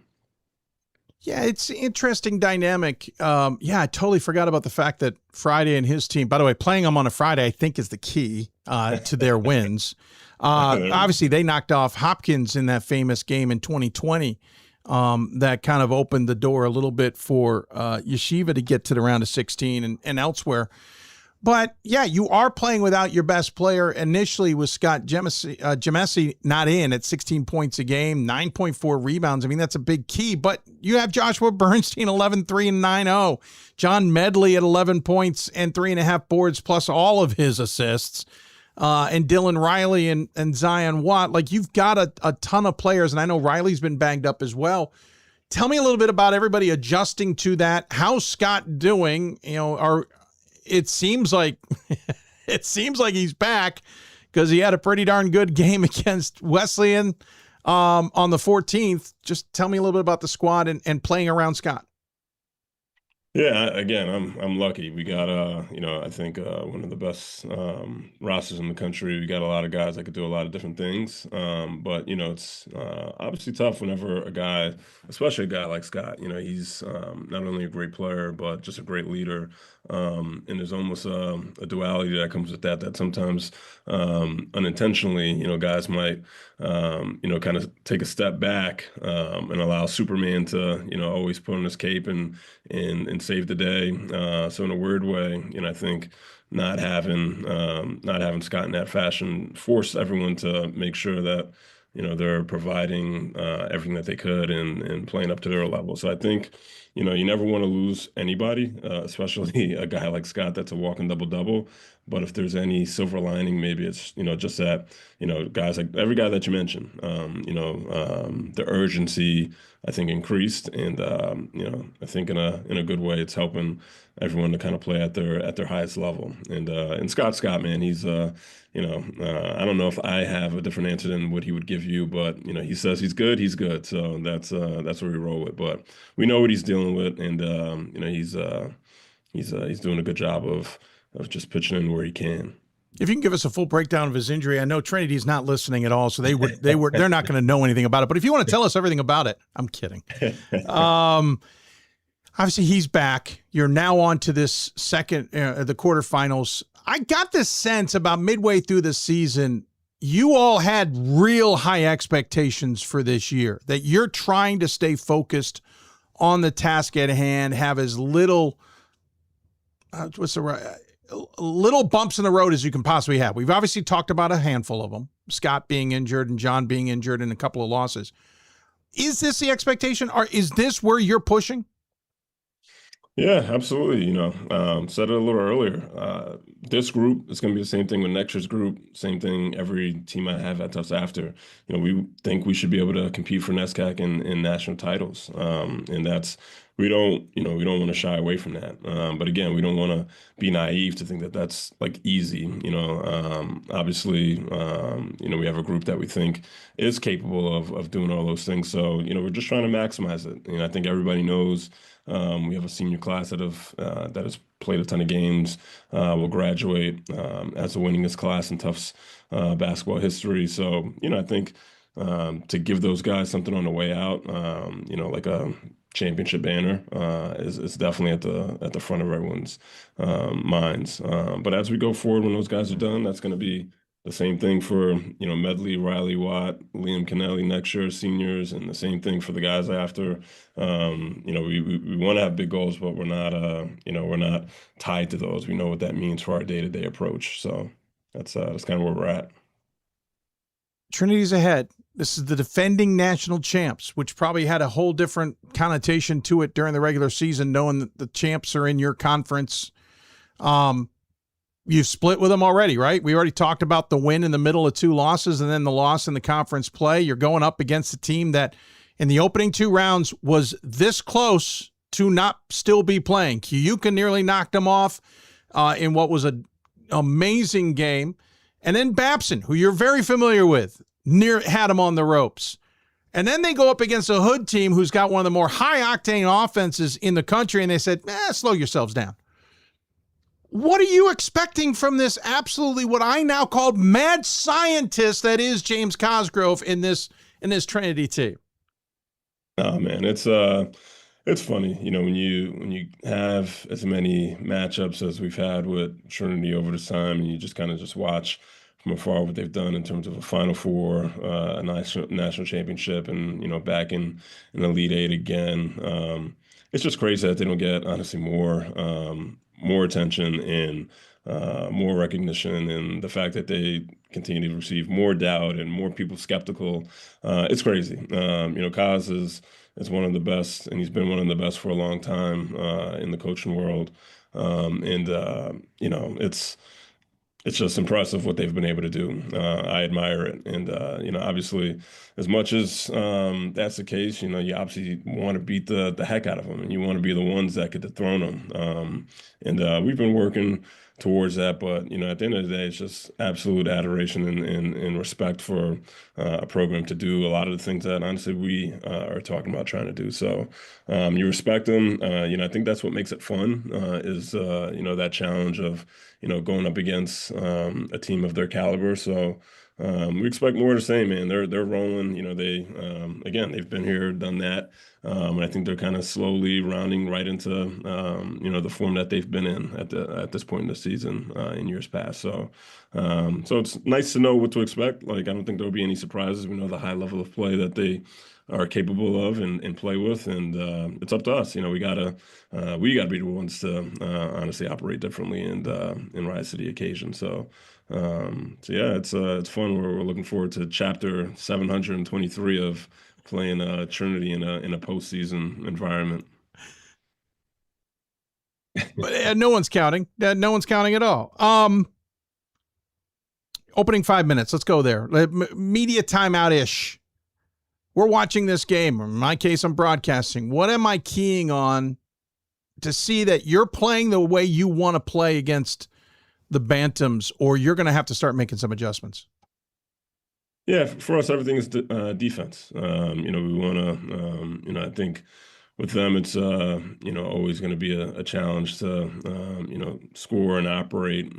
Yeah, it's an interesting dynamic. I totally forgot about the fact that Friday and his team, by the way, playing them on a Friday, I think is the key to their wins. Obviously, they knocked off Hopkins in that famous game in 2020. That kind of opened the door a little bit for Yeshiva to get to the round of 16 and elsewhere. But yeah, you are playing without your best player. Initially with Scott Gemesi not in at 16 points a game, 9.4 rebounds. I mean, that's a big key. But you have Joshua Bernstein, 11-3 and 9-0. John Medley at 11 points and 3.5 boards, plus all of his assists. And Dylan Riley and Zion Watt. Like, you've got a ton of players, and I know Riley's been banged up as well. Tell me a little bit about everybody adjusting to that. How's Scott doing? It seems like he's back because he had a pretty darn good game against Wesleyan on the 14th. Just tell me a little bit about the squad and playing around Scott. Yeah, again, I'm lucky. We got I think one of the best rosters in the country. We got a lot of guys that could do a lot of different things. But it's obviously tough whenever a guy, especially a guy like Scott, he's not only a great player but just a great leader. And there's almost a duality that comes with that sometimes unintentionally, guys might kind of take a step back and allow Superman to always put on his cape and save the day. So in a weird way, I think not having Scott in that fashion forced everyone to make sure that they're providing everything that they could and playing up to their level. So I think you never want to lose anybody, especially a guy like Scott that's a walking double-double. But if there's any silver lining, maybe it's just that guys like every guy that you mentioned, the urgency I think increased, and I think in a good way it's helping everyone to kind of play at their highest level. And Scott, man, he's I don't know if I have a different answer than what he would give you, but he says he's good. So that's where we roll with. But we know what he's dealing with, and he's doing a good job of just pitching in where he can. If you can give us a full breakdown of his injury, I know Trinity's not listening at all, so they're not going to know anything about it. But if you want to tell us everything about it, I'm kidding. Obviously, he's back. You're now on to this second, the quarterfinals. I got this sense about midway through the season, you all had real high expectations for this year, that you're trying to stay focused on the task at hand, have as little little bumps in the road as you can possibly have. We've obviously talked about a handful of them, Scott being injured and John being injured and a couple of losses. Is this the expectation, or is this where you're pushing? Yeah, absolutely. Said it a little earlier. this group, it's going to be the same thing with next year's group. Same thing every team I have at Tufts after. We think we should be able to compete for NESCAC in national titles, and that's we don't want to shy away from that. But again, we don't want to be naive to think that that's like easy. Obviously, we have a group that we think is capable of doing all those things. So we're just trying to maximize it. I think everybody knows. We have a senior class that has played a ton of games. Will graduate as the winningest class in Tufts basketball history. So I think to give those guys something on the way out, like a championship banner, is definitely at the front of everyone's minds. But as we go forward, when those guys are done, that's going to be the same thing for Medley, Riley, Watt, Liam Kennelly next year, seniors, and the same thing for the guys after. We want to have big goals, but we're not tied to those. We know what that means for our day-to-day approach. So that's kind of where we're at. Trinity's ahead. This is the defending national champs, which probably had a whole different connotation to it during the regular season, knowing that the champs are in your conference. You've split with them already, right? We already talked about the win in the middle of 2 losses and then the loss in the conference play. You're going up against a team that in the opening 2 rounds was this close to not still be playing. Cuyuca nearly knocked them off in what was an amazing game. And then Babson, who you're very familiar with, had them on the ropes. And then they go up against a Hood team who's got one of the more high-octane offenses in the country, and they said, slow yourselves down. What are you expecting from this absolutely what I now call mad scientist that is James Cosgrove in this Trinity team? Oh man, it's funny, when you have as many matchups as we've had with Trinity over this time, and you just kind of watch from afar what they've done in terms of a Final Four, a national championship, and back in Elite Eight again. It's just crazy that they don't get honestly more attention and more recognition, and the fact that they continue to receive more doubt and more people skeptical. It's crazy. Kaz is one of the best, and he's been one of the best for a long time in the coaching world. It's just impressive what they've been able to do. I admire it. And, obviously, as much as that's the case, you obviously want to beat the heck out of them, and you want to be the ones that could dethrone them. We've been working towards that. But, at the end of the day, it's just absolute adoration and respect for a program to do a lot of the things that, honestly, we are talking about trying to do. So you respect them. I think that's what makes it fun is, that challenge of, going up against a team of their caliber. So we expect more of the same, man. They're rolling. They've been here, done that. And I think they're kind of slowly rounding right into, the form that they've been in at this point in the season in years past. So it's nice to know what to expect. Like, I don't think there'll be any surprises. We know the high level of play that they are capable of and play with, and it's up to us. We gotta be the ones to honestly operate differently and rise to the occasion. So yeah, it's fun. We're looking forward to chapter 723 of playing Trinity in a postseason environment. But no one's counting. No one's counting at all. Opening 5 minutes. Let's go there. Media timeout-ish. We're watching this game. In my case, I'm broadcasting. What am I keying on to see that you're playing the way you want to play against the Bantams, or you're going to have to start making some adjustments? Yeah, for us, everything is defense. We want to, I think with them, it's, always going to be a challenge to, score and operate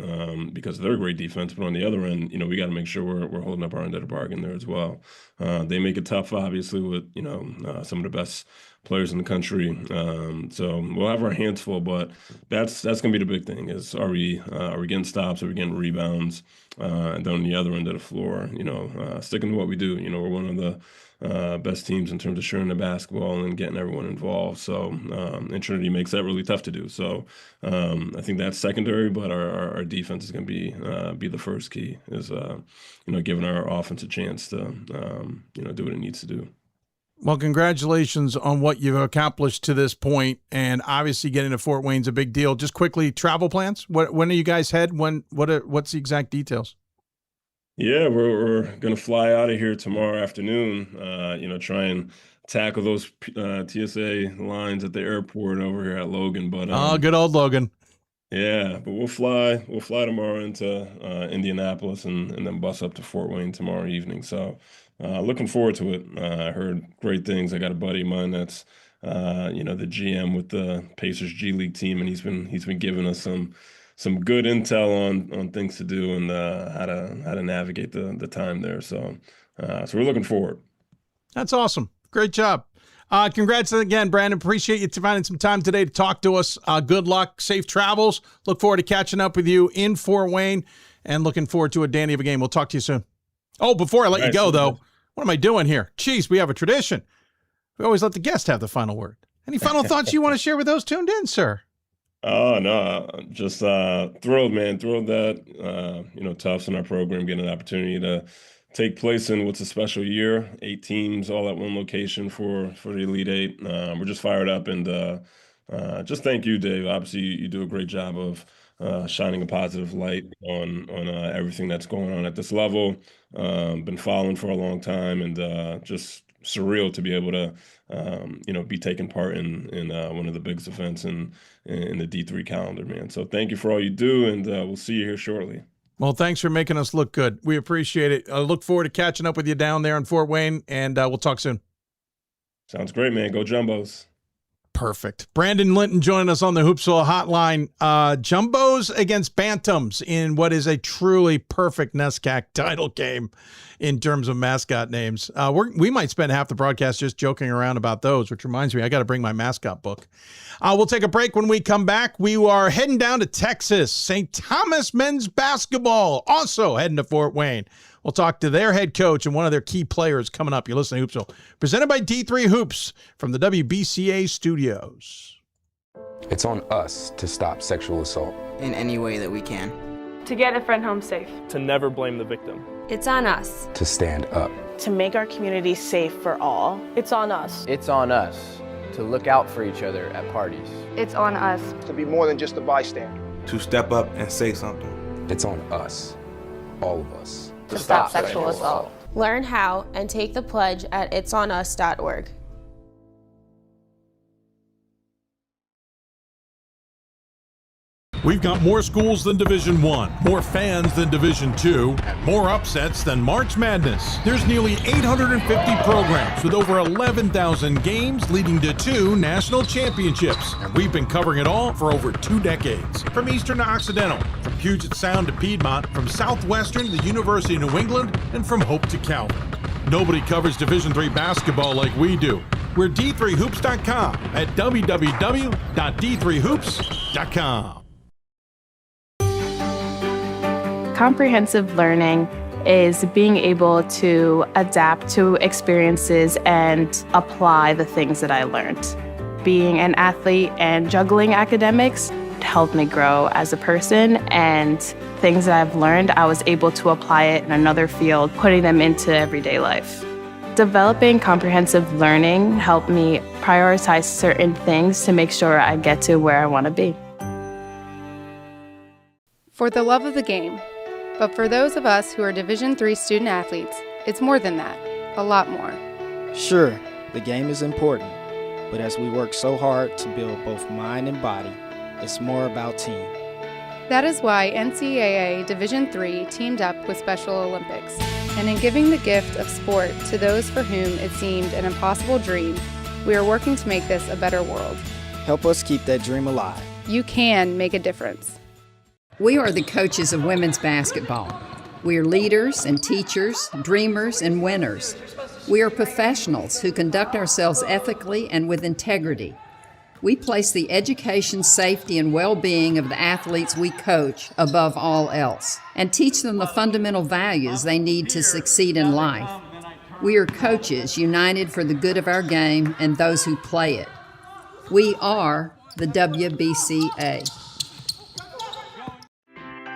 because they're a great defense. But on the other end, we got to make sure we're holding up our end of the bargain there as well. They make it tough, obviously, with, some of the best players in the country. So we'll have our hands full, but that's going to be the big thing is, are we getting stops? Are we getting rebounds? And then on the other end of the floor, sticking to what we do. We're one of the best teams in terms of sharing the basketball and getting everyone involved. So, and Trinity makes that really tough to do. So, I think that's secondary, but our defense is going to be the first key is, giving our offense a chance to, do what it needs to do. Well, congratulations on what you've accomplished to this point, and obviously getting to Fort Wayne's a big deal. Just quickly, travel plans. When are you guys head? What's the exact details? Yeah, we're gonna fly out of here tomorrow afternoon. Try and tackle those TSA lines at the airport over here at Logan. But good old Logan. yeah, but we'll fly tomorrow into Indianapolis and then bus up to Fort Wayne tomorrow evening. So looking forward to it. I heard great things. I got a buddy of mine that's the GM with the Pacers G League team, and he's been giving us some good intel on things to do and how to navigate the time there. So we're looking forward. That's awesome. Great job. Congrats again, Brandon. Appreciate you finding some time today to talk to us. Good luck, safe travels. Look forward to catching up with you in Fort Wayne, and looking forward to a dandy of a game. We'll talk to you soon. Oh, before I let you go, though, what am I doing here? Jeez, we have a tradition. We always let the guest have the final word. Any final thoughts you want to share with those tuned in, sir? Oh, no, just thrilled, man. Thrilled that, Tufts in our program getting an opportunity to take place in what's a special year. 8 teams all at one location for the Elite Eight. We're just fired up, and just thank you, Dave. Obviously, you do a great job of shining a positive light on everything that's going on at this level. Been following for a long time, and just surreal to be able to be taking part in one of the biggest events in the D3 calendar, man. So thank you for all you do, and we'll see you here shortly. Well, thanks for making us look good. We appreciate it. I look forward to catching up with you down there in Fort Wayne, and we'll talk soon. Sounds great, man. Go Jumbos. Perfect. Brandon Linton joining us on the Hoopsville Hotline. Jumbos against Bantams in what is a truly perfect NESCAC title game in terms of mascot names. We might spend half the broadcast just joking around about those, which reminds me, I got to bring my mascot book. We'll take a break. When we come back, we are heading down to Texas. St. Thomas men's basketball also heading to Fort Wayne. We'll talk to their head coach and one of their key players coming up. You're listening to Hoopsville, presented by D3 Hoops from the WBCA studios. It's on us to stop sexual assault in any way that we can. To get a friend home safe. To never blame the victim. It's on us. to stand up. To make our community safe for all. It's on us. It's on us to look out for each other at parties. It's on us. To be more than just a bystander. To step up and say something. It's on us, all of us. To stop sexual assault. Learn how and take the pledge at itsonus.org. We've got more schools than Division I, more fans than Division II, and more upsets than March Madness. There's nearly 850 programs with over 11,000 games leading to 2 national championships. And we've been covering it all for over 2 decades. From Eastern to Occidental, from Puget Sound to Piedmont, from Southwestern to the University of New England, and from Hope to Calvin. Nobody covers Division III basketball like we do. We're D3Hoops.com at www.d3hoops.com. Comprehensive learning is being able to adapt to experiences and apply the things that I learned. Being an athlete and juggling academics helped me grow as a person, and things that I've learned, I was able to apply it in another field, putting them into everyday life. Developing comprehensive learning helped me prioritize certain things to make sure I get to where I want to be. For the love of the game. But for those of us who are Division III student athletes, it's more than that, a lot more. Sure, the game is important, but as we work so hard to build both mind and body, it's more about team. That is why NCAA Division III teamed up with Special Olympics, and in giving the gift of sport to those for whom it seemed an impossible dream, we are working to make this a better world. Help us keep that dream alive. You can make a difference. We are the coaches of women's basketball. We are leaders and teachers, dreamers and winners. We are professionals who conduct ourselves ethically and with integrity. We place the education, safety, and well-being of the athletes we coach above all else, and teach them the fundamental values they need to succeed in life. We are coaches united for the good of our game and those who play it. We are the WBCA.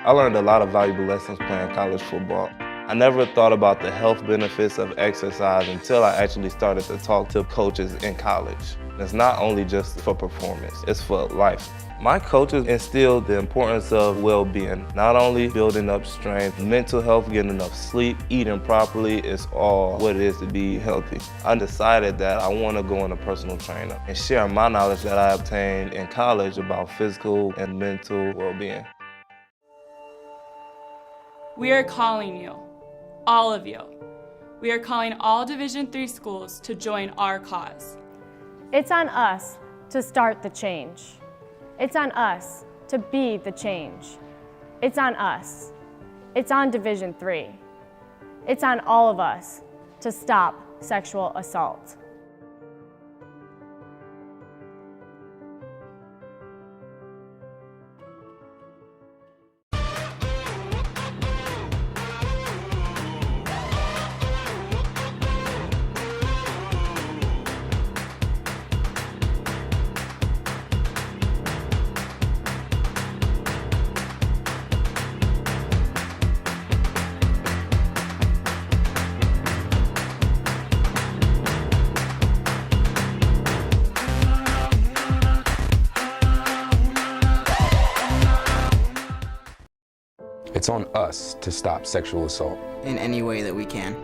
I learned a lot of valuable lessons playing college football. I never thought about the health benefits of exercise until I actually started to talk to coaches in college. It's not only just for performance, it's for life. My coaches instilled the importance of well-being, not only building up strength, mental health, getting enough sleep, eating properly is all what it is to be healthy. I decided that I want to go into personal trainer and share my knowledge that I obtained in college about physical and mental well-being. We are calling you, all of you. We are calling all Division III schools to join our cause. It's on us to start the change. It's on us to be the change. It's on us. It's on Division III. It's on all of us to stop sexual assault. It's on us to stop sexual assault. In any way that we can.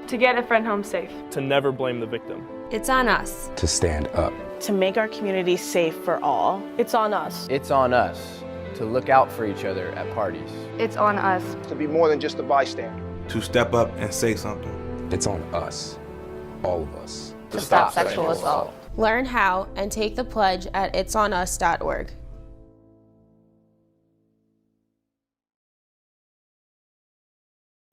To get a friend home safe. To never blame the victim. It's on us. To stand up. To make our community safe for all. It's on us. It's on us to look out for each other at parties. It's on us. To be more than just a bystander. To step up and say something. It's on us, all of us. To stop sexual assault. Learn how and take the pledge at itsonus.org.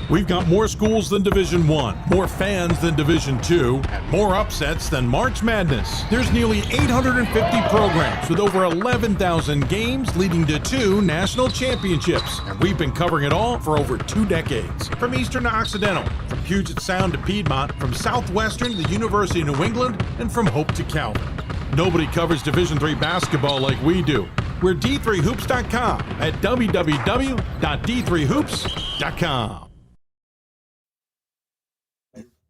We've got more schools than Division I, more fans than Division II, and more upsets than March Madness. There's nearly 850 programs with over 11,000 games leading to 2 national championships. And we've been covering it all for over 2 decades. From Eastern to Occidental, from Puget Sound to Piedmont, from Southwestern to the University of New England, and from Hope to Calvin. Nobody covers Division III basketball like we do. We're D3Hoops.com at www.d3hoops.com.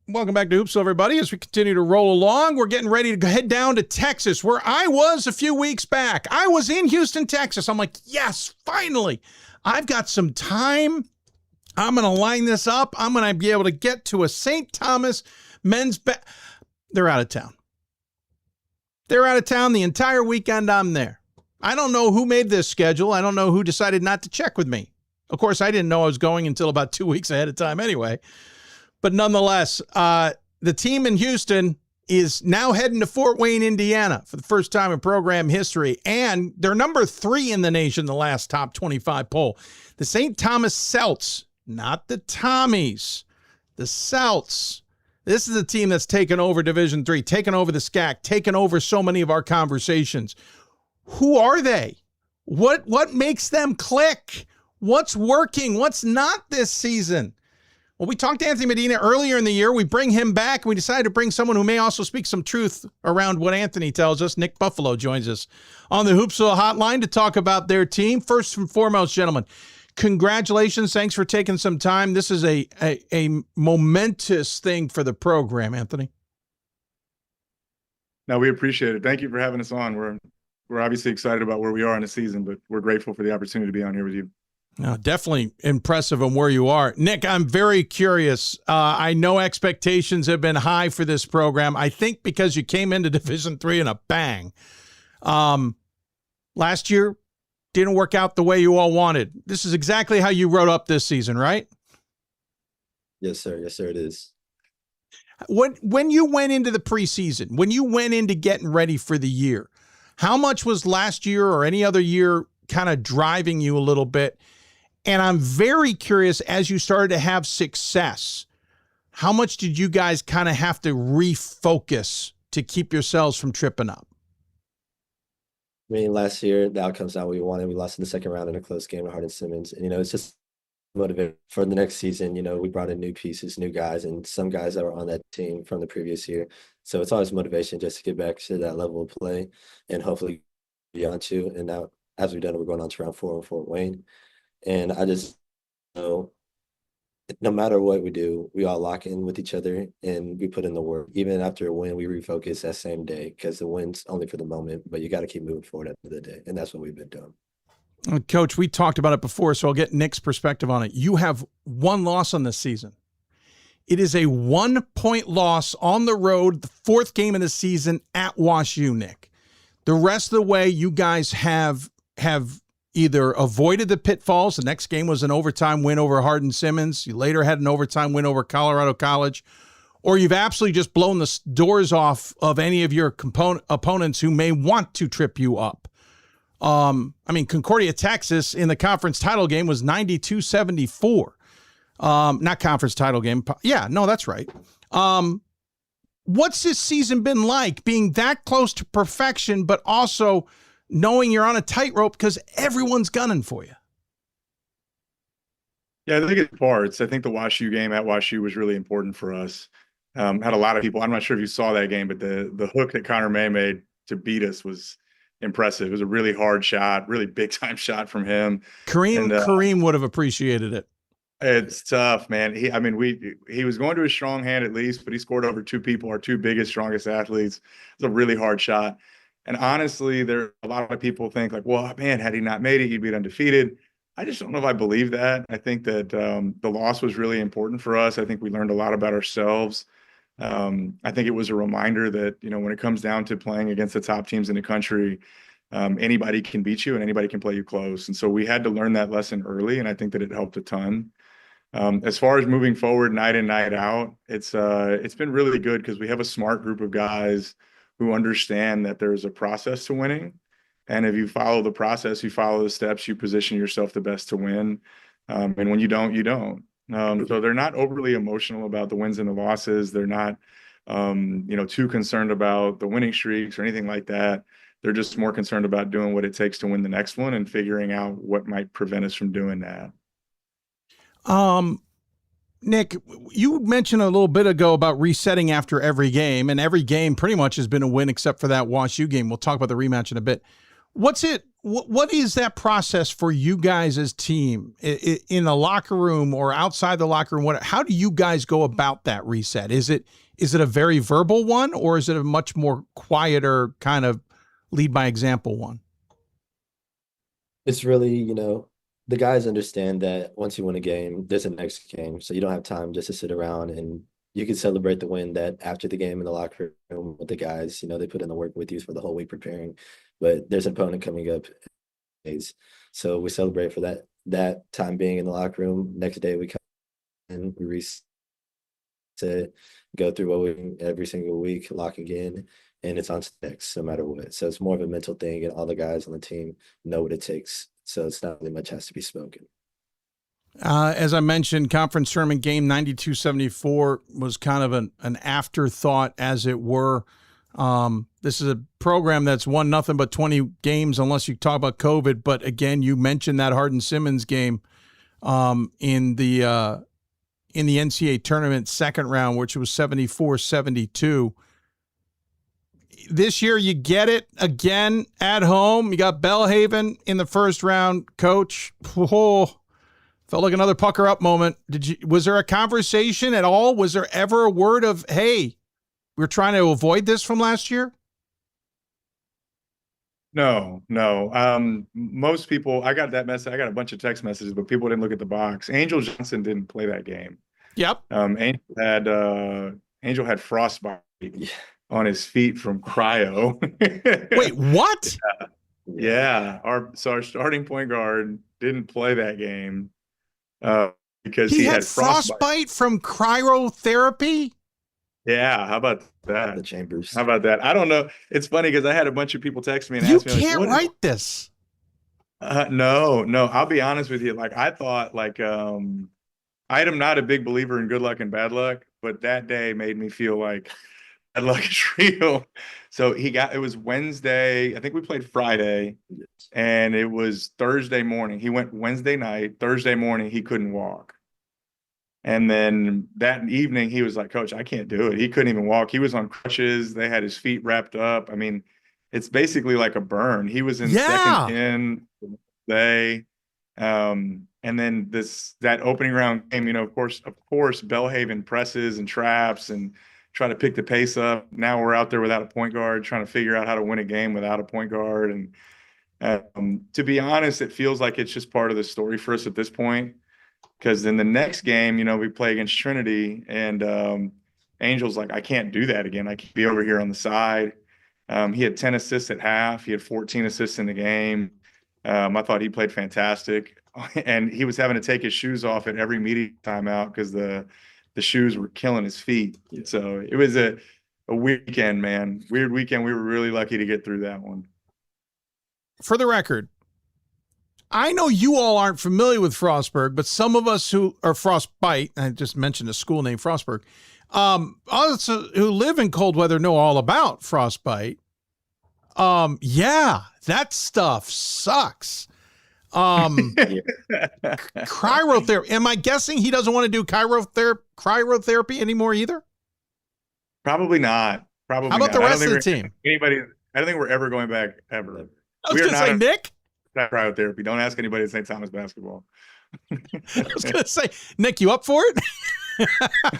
Welcome back to Hoopsville, everybody. As we continue to roll along, we're getting ready to head down to Texas, where I was a few weeks back. I was in Houston, Texas. I'm like, yes, finally. I've got some time. I'm going to line this up. I'm going to be able to get to a St. Thomas men's They're out of town. They're out of town the entire weekend I'm there. I don't know who made this schedule. I don't know who decided not to check with me. Of course, I didn't know I was going until about 2 weeks ahead of time anyway. But nonetheless, the team in Houston is now heading to Fort Wayne, Indiana for the first time in program history. And they're number 3 in the nation, the last top 25 poll. The St. Thomas Celts, not the Tommies, the Celts. This is a team that's taken over Division III, taken over the SCAC, taken over so many of our conversations. Who are they? What makes them click? What's working? What's not this season? Well, we talked to Anthony Medina earlier in the year. We bring him back. We decided to bring someone who may also speak some truth around what Anthony tells us. Nick Buffalo joins us on the Hoopsville Hotline to talk about their team. First and foremost, gentlemen, congratulations. Thanks for taking some time. This is a momentous thing for the program, Anthony. No, we appreciate it. Thank you for having us on. We're obviously excited about where we are in the season, but we're grateful for the opportunity to be on here with you. No, definitely impressive on where you are. Nick, I'm very curious. I know expectations have been high for this program. I think because you came into Division III in a bang. Last year didn't work out the way you all wanted. This is exactly how you wrote up this season, right? Yes, sir. Yes, sir, it is. When you went into the preseason, when you went into getting ready for the year, how much was last year or any other year kind of driving you a little bit? And I'm very curious, as you started to have success, how much did you guys kind of have to refocus to keep yourselves from tripping up? I mean, last year, the outcome's not what we wanted. We lost in the second round in a close game to Hardin-Simmons. And, it's just motivated for the next season. We brought in new pieces, new guys, and some guys that were on that team from the previous year. So it's always motivation just to get back to that level of play and hopefully beyond you. And now, as we've done, we're going on to round 4 in Fort Wayne. And I just know no matter what we do, we all lock in with each other and we put in the work. Even after a win, we refocus that same day because the win's only for the moment, but you got to keep moving forward at the end of the day. And that's what we've been doing. Coach, we talked about it before, so I'll get Nick's perspective on it. You have one loss on this season. It is a 1-point loss on the road, the 4th game of the season at WashU, Nick. The rest of the way, you guys have either avoided the pitfalls. The next game was an overtime win over Hardin-Simmons. You later had an overtime win over Colorado College. Or you've absolutely just blown the doors off of any of your opponents who may want to trip you up. Concordia, Texas in the conference title game was 92-74. Not conference title game. Yeah, no, that's right. What's this season been like, being that close to perfection, but also knowing you're on a tightrope because everyone's gunning for you? Yeah, I think it's parts. I think the WashU game at WashU was really important for us. Had a lot of people. I'm not sure if you saw that game, but the hook that Connor May made to beat us was impressive. It was a really hard shot, really big time shot from him. Kareem would have appreciated it. It's tough, man. He was going to a strong hand at least, but he scored over 2 people, our 2 biggest, strongest athletes. It's a really hard shot. And honestly, there a lot of people think like, well, man, had he not made it, he'd be undefeated. I just don't know if I believe that. I think that the loss was really important for us. I think we learned a lot about ourselves. I think it was a reminder that, when it comes down to playing against the top teams in the country, anybody can beat you and anybody can play you close. And so we had to learn that lesson early, and I think that it helped a ton. As far as moving forward night in, night out, it's been really good because we have a smart group of guys who understand that there's a process to winning. And if you follow the process, you follow the steps, you position yourself the best to win. And when you don't, you don't. So they're not overly emotional about the wins and the losses. They're not, too concerned about the winning streaks or anything like that. They're just more concerned about doing what it takes to win the next one and figuring out what might prevent us from doing that. Nick, you mentioned a little bit ago about resetting after every game, and every game pretty much has been a win except for that WashU game. We'll talk about the rematch in a bit. What is that process for you guys as team in the locker room or outside the locker room? How do you guys go about that reset? Is it a very verbal one, or is it a much more quieter kind of lead by example one? It's really, the guys understand that once you win a game, there's a next game. So you don't have time just to sit around, and you can celebrate the win that after the game in the locker room with the guys. They put in the work with you for the whole week preparing, but there's an opponent coming up. So we celebrate for that time being in the locker room. Next day we come in, we reset, go through what we every single week, lock again, and it's on to next no matter what. So it's more of a mental thing, and all the guys on the team know what it takes. So it's not really much has to be spoken. As I mentioned, conference tournament game 92-74 was kind of an afterthought, as it were. This is a program that's won nothing but 20 games, unless you talk about COVID. But again, you mentioned that Hardin-Simmons game in the NCAA tournament second round, which was 74-72. This year, you get it again at home. You got Belhaven in the first round. Coach, felt like another pucker up moment. Was there a conversation at all? Was there ever a word of, hey, we're trying to avoid this from last year? No. Most people, I got that message. I got a bunch of text messages, but people didn't look at the box. Angel Johnson didn't play that game. Yep. Angel had frostbite on his feet from cryo. Wait, what? Yeah. Our starting point guard didn't play that game because he had had frostbite from cryotherapy. Yeah, how about that? The chambers. How about that? I don't know. It's funny because I had a bunch of people text me and you ask me, can't write this. No. I'll be honest with you. Like, I thought, I am not a big believer in good luck and bad luck, but that day made me feel like bad luck is real. So it was Wednesday. I think we played Friday, and it was Thursday morning. He went Wednesday night. Thursday morning, he couldn't walk. And then that evening, he was like, Coach, I can't do it. He couldn't even walk. He was on crutches. They had his feet wrapped up. I mean, it's basically like a burn. He was in second pin the day. And then that opening round game, of course, Belhaven presses and traps and try to pick the pace up. Now we're out there without a point guard, trying to figure out how to win a game without a point guard. And to be honest, it feels like it's just part of the story for us at this point. Because in the next game, we play against Trinity, and Angel's like, I can't do that again. I can't be over here on the side. He had 10 assists at half. He had 14 assists in the game. I thought he played fantastic. And he was having to take his shoes off at every media timeout because the shoes were killing his feet. Yeah. So it was a weekend, man. Weird weekend. We were really lucky to get through that one. For the record, I know you all aren't familiar with Frostburg, but some of us who are Frostbite, I just mentioned a school named Frostburg, us who live in cold weather know all about frostbite. Yeah, that stuff sucks. Cryotherapy. Am I guessing he doesn't want to do cryotherapy anymore either? Probably not. Probably. How about not. the rest of the team? I don't think we're ever going back ever. I was going to say, Nick? Cryotherapy. Don't ask anybody at St. Thomas basketball. I was going to say, Nick, you up for it?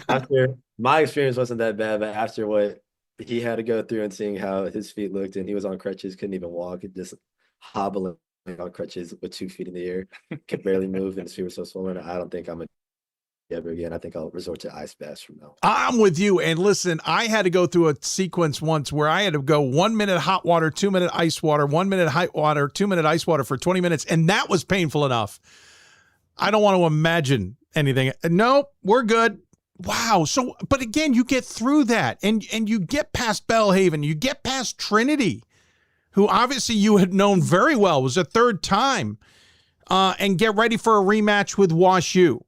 After my experience wasn't that bad, but after what he had to go through and seeing how his feet looked, and he was on crutches, couldn't even walk, just hobbling on crutches with 2 feet in the air, could barely move, and his feet were so swollen. I don't think I'm going to ever again. I think I'll resort to ice baths from now. I'm with you. And listen, I had to go through a sequence once where I had to go 1 minute hot water, 2 minute ice water, 1 minute hot water, 2 minute ice water for 20 minutes. And that was painful enough. I don't want to imagine anything. No, we're good. Wow. So, but again, you get through that and you get past Belhaven, you get past Trinity, who obviously you had known very well, was a third time, and get ready for a rematch with WashU.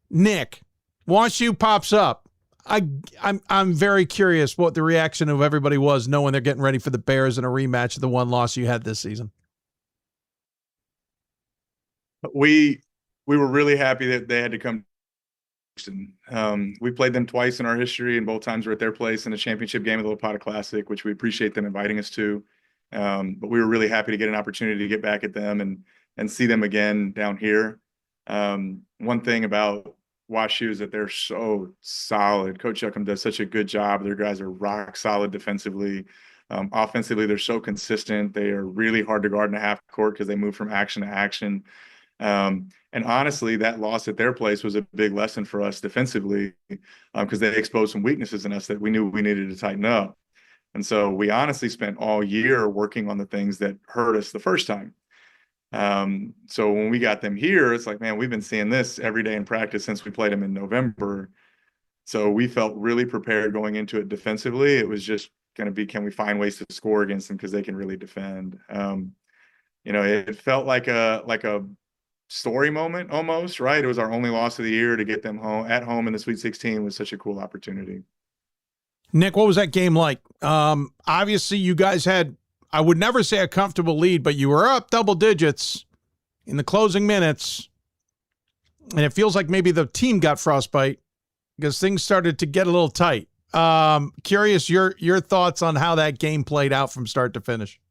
Nick, WashU pops up. I'm very curious what the reaction of everybody was knowing they're getting ready for the Bears in a rematch of the one loss you had this season. We were really happy that they had to come. We played them twice in our history, and both times we're at their place in a championship game of the Lapata Classic, which we appreciate them inviting us to. But we were really happy to get an opportunity to get back at them and see them again down here. One thing about WashU is that they're so solid. Coach Yuckham does such a good job. Their guys are rock solid defensively. Offensively, they're so consistent. They are really hard to guard in a half court because they move from action to action. And honestly, that loss at their place was a big lesson for us defensively because they exposed some weaknesses in us that we knew we needed to tighten up. And so we honestly spent all year working on the things that hurt us the first time. So when we got them here, it's like, man, we've been seeing this every day in practice since we played them in November. So we felt really prepared going into it defensively. It was just going to be, can we find ways to score against them because they can really defend. It felt like a story moment almost, right? It was our only loss of the year. To get them at home in the Sweet 16 was such a cool opportunity. Nick, what was that game like? Obviously, you guys had, I would never say a comfortable lead, but you were up double digits in the closing minutes. And it feels like maybe the team got frostbite because things started to get a little tight. Curious your thoughts on how that game played out from start to finish.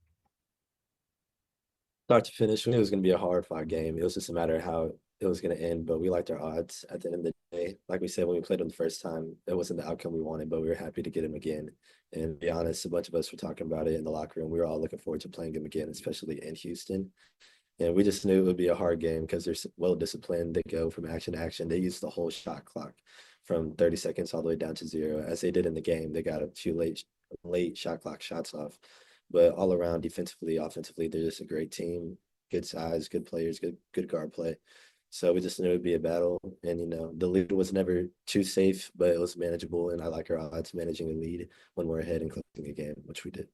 Start to finish, it was going to be a hard-fought game. It was just a matter of how it was going to end, but we liked our odds at the end of the day. Like we said, when we played them the first time, it wasn't the outcome we wanted, but we were happy to get him again. And to be honest, a bunch of us were talking about it in the locker room. We were all looking forward to playing them again, especially in Houston. And we just knew it would be a hard game because they're well-disciplined. They go from action to action. They use the whole shot clock from 30 seconds all the way down to 0. As they did in the game, they got a few late shot clock shots off. But all around, defensively, offensively, they're just a great team. Good size, good players, good guard play. So we just knew it would be a battle. And, the lead was never too safe, but it was manageable. And I like our odds managing a lead when we're ahead and closing a game, which we did.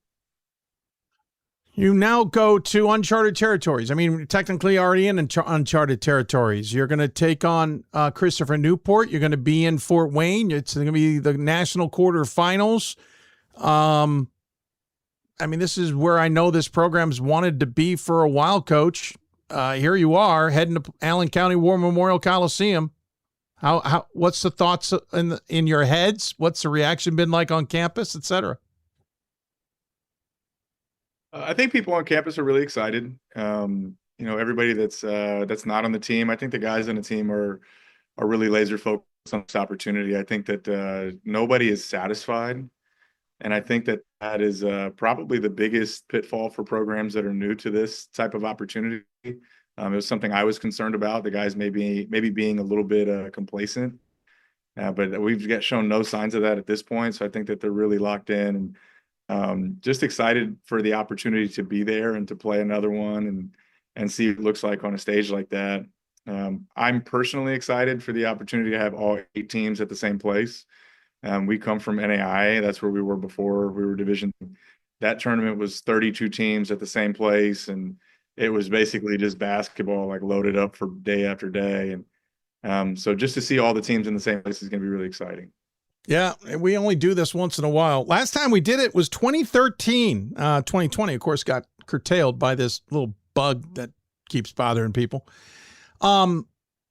You now go to uncharted territories. I mean, technically already in uncharted territories. You're going to take on Christopher Newport. You're going to be in Fort Wayne. It's going to be the national quarterfinals. This is where I know this program's wanted to be for a while, Coach. Here you are heading to Allen County War Memorial Coliseum. What's the thoughts in your heads? What's the reaction been like on campus, et cetera? I think people on campus are really excited. everybody that's not on the team. I think the guys on the team are really laser focused on this opportunity. I think that nobody is satisfied. And I think that is probably the biggest pitfall for programs that are new to this type of opportunity. It was something I was concerned about. The guys maybe being a little bit complacent, but we've shown no signs of that at this point. So I think that they're really locked in, and just excited for the opportunity to be there and to play another one and see what it looks like on a stage like that. I'm personally excited for the opportunity to have all 8 teams at the same place. We come from NAIA. That's where we were before we were division. That tournament was 32 teams at the same place. And it was basically just basketball, like loaded up for day after day. And so just to see all the teams in the same place is going to be really exciting. Yeah. We only do this once in a while. Last time we did it was 2013. 2020, of course, got curtailed by this little bug that keeps bothering people.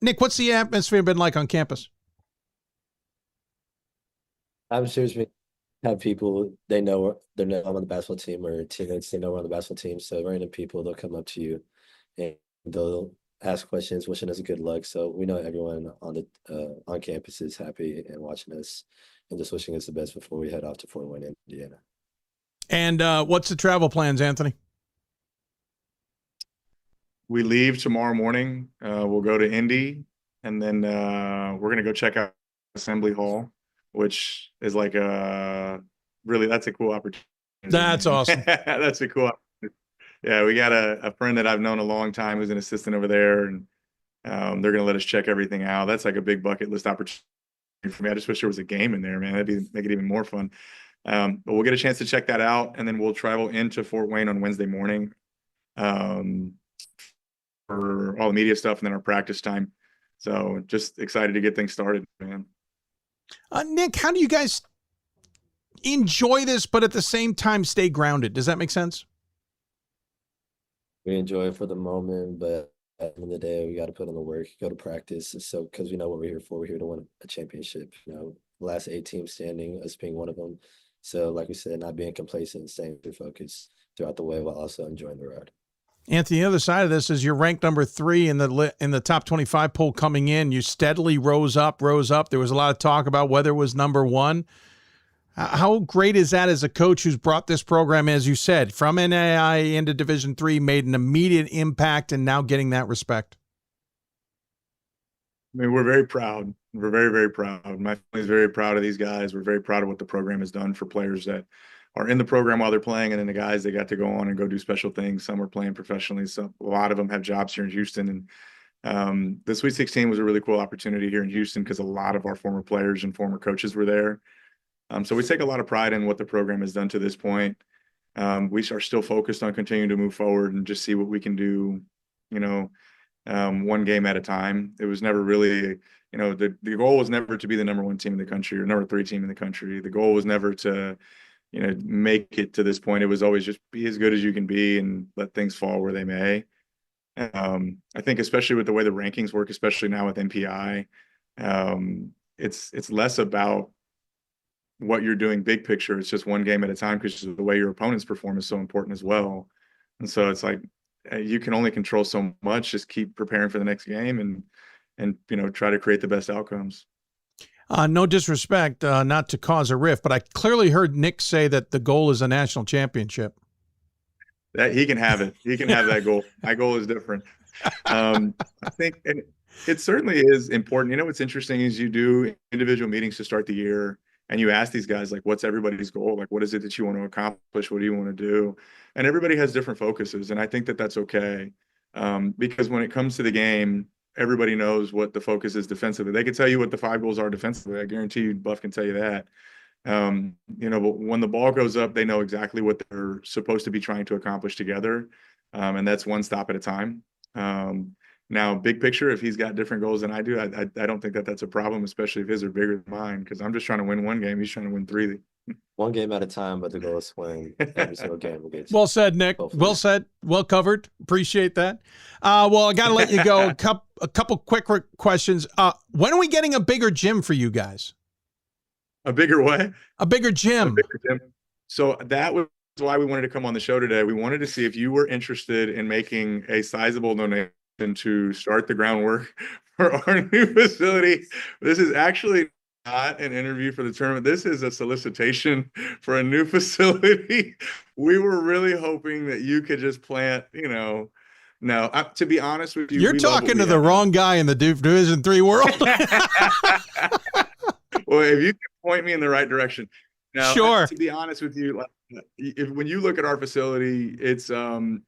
Nick, what's the atmosphere been like on campus? I'm sure we have people, they know I'm on the basketball team, or teammates, they know we're on the basketball team. So random people, they'll come up to you and they'll ask questions, wishing us good luck. So we know everyone on campus is happy and watching us and just wishing us the best before we head off to Fort Wayne, Indiana. And what's the travel plans, Anthony? We leave tomorrow morning. We'll go to Indy, and then we're going to go check out Assembly Hall, which is like that's a cool opportunity. That's awesome. That's a cool opportunity. Yeah, we got a friend that I've known a long time who's an assistant over there, and they're going to let us check everything out. That's like a big bucket list opportunity for me. I just wish there was a game in there, man. That'd make it even more fun. But we'll get a chance to check that out, and then we'll travel into Fort Wayne on Wednesday morning for all the media stuff, and then our practice time. So just excited to get things started, man. Nick, how do you guys enjoy this, but at the same time stay grounded? Does that make sense? We enjoy it for the moment, but at the end of the day, we got to put in the work, go to practice. So, because we know what we're here for. We're here to win a championship. The last 8 teams standing, us being one of them. So, like we said, not being complacent and staying focused throughout the way while also enjoying the ride. Anthony, the other side of this is you're ranked number 3 in the top 25 poll coming in. You steadily rose up. There was a lot of talk about whether it was number 1. How great is that as a coach who's brought this program, as you said, from NAIA into Division III, made an immediate impact, and now getting that respect? I mean, we're very proud. We're very, very proud. My family's very proud of these guys. We're very proud of what the program has done for players that are in the program while they're playing, and then the guys that got to go on and go do special things. Some are playing professionally, so a lot of them have jobs here in Houston. And the Sweet 16 was a really cool opportunity here in Houston because a lot of our former players and former coaches were there. So we take a lot of pride in what the program has done to this point. We are still focused on continuing to move forward and just see what we can do, one game at a time. It was never really, the goal was never to be the number 1 team in the country or number 3 team in the country. The goal was never to, make it to this point. It was always just be as good as you can be and let things fall where they may. I think especially with the way the rankings work, especially now with MPI, it's less about what you're doing big picture. It's just one game at a time because the way your opponents perform is so important as well. And so it's like you can only control so much. Just keep preparing for the next game and try to create the best outcomes. No disrespect, not to cause a rift, but I clearly heard Nick say that the goal is a national championship. That he can have it. He can have that goal. My goal is different. I think, and it certainly is important. What's interesting is you do individual meetings to start the year, and you ask these guys, like, what's everybody's goal? Like, what is it that you want to accomplish? What do you want to do? And everybody has different focuses. And I think that that's okay. Because when it comes to the game, everybody knows what the focus is defensively. They can tell you what the 5 goals are defensively. I guarantee you Buff can tell you that. But when the ball goes up, they know exactly what they're supposed to be trying to accomplish together. And that's one stop at a time. Now, big picture, if he's got different goals than I do, I don't think that that's a problem, especially if his are bigger than mine, because I'm just trying to win 1 game. He's trying to win 3. One game at a time, but the goal is to win every single game. Well said, Nick. Hopefully. Well said. Well covered. Appreciate that. Well, I got to let you go. A couple quick questions. When are we getting a bigger gym for you guys? A bigger what? A bigger gym. A bigger gym. So that would why we wanted to come on the show today. We wanted to see if you were interested in making a sizable donation to start the groundwork for our new facility. This is actually not an interview for the tournament. This is a solicitation for a new facility. We were really hoping that you could just plant, no, to be honest with you, you're talking to the wrong guy in the Division III world. Well, if you can point me in the right direction. Now, sure. To be honest with you, when you look at our facility, it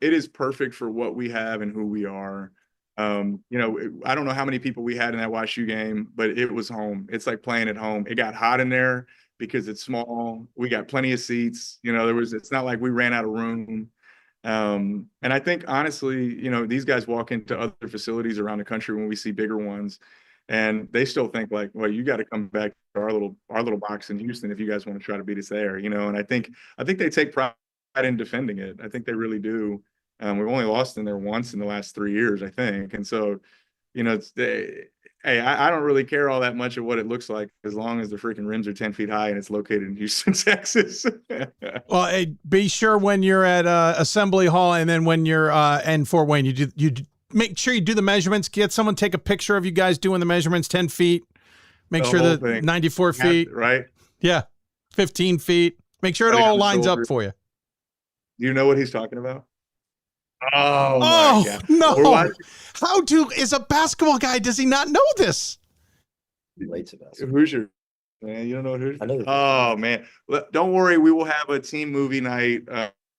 is perfect for what we have and who we are. I don't know how many people we had in that WashU game, but it was home. It's like playing at home. It got hot in there because it's small. We got plenty of seats. It's not like we ran out of room. And I think honestly, these guys walk into other facilities around the country when we see bigger ones, and they still think like, well, you got to come back to our little box in Houston if you guys want to try to beat us there, and I think they take pride in defending it. I think they really do. We've only lost in there once in the last 3 years, I think. And so, I don't really care all that much of what it looks like as long as the freaking rims are 10 feet high and it's located in Houston, Texas. Well, hey, be sure when you're at Assembly Hall and then when you're in Fort Wayne, you make sure you do the measurements. Get someone take a picture of you guys doing the measurements, 10 feet. Make sure that 94 feet. Right? Yeah, 15 feet. Make sure it all lines up for you. Do you know what he's talking about? Oh my God. No. Is a basketball guy, does he not know this? Relates to basketball. Hoosier. Man, you don't know what Hoosier? I know. Oh man. Don't worry, we will have a team movie night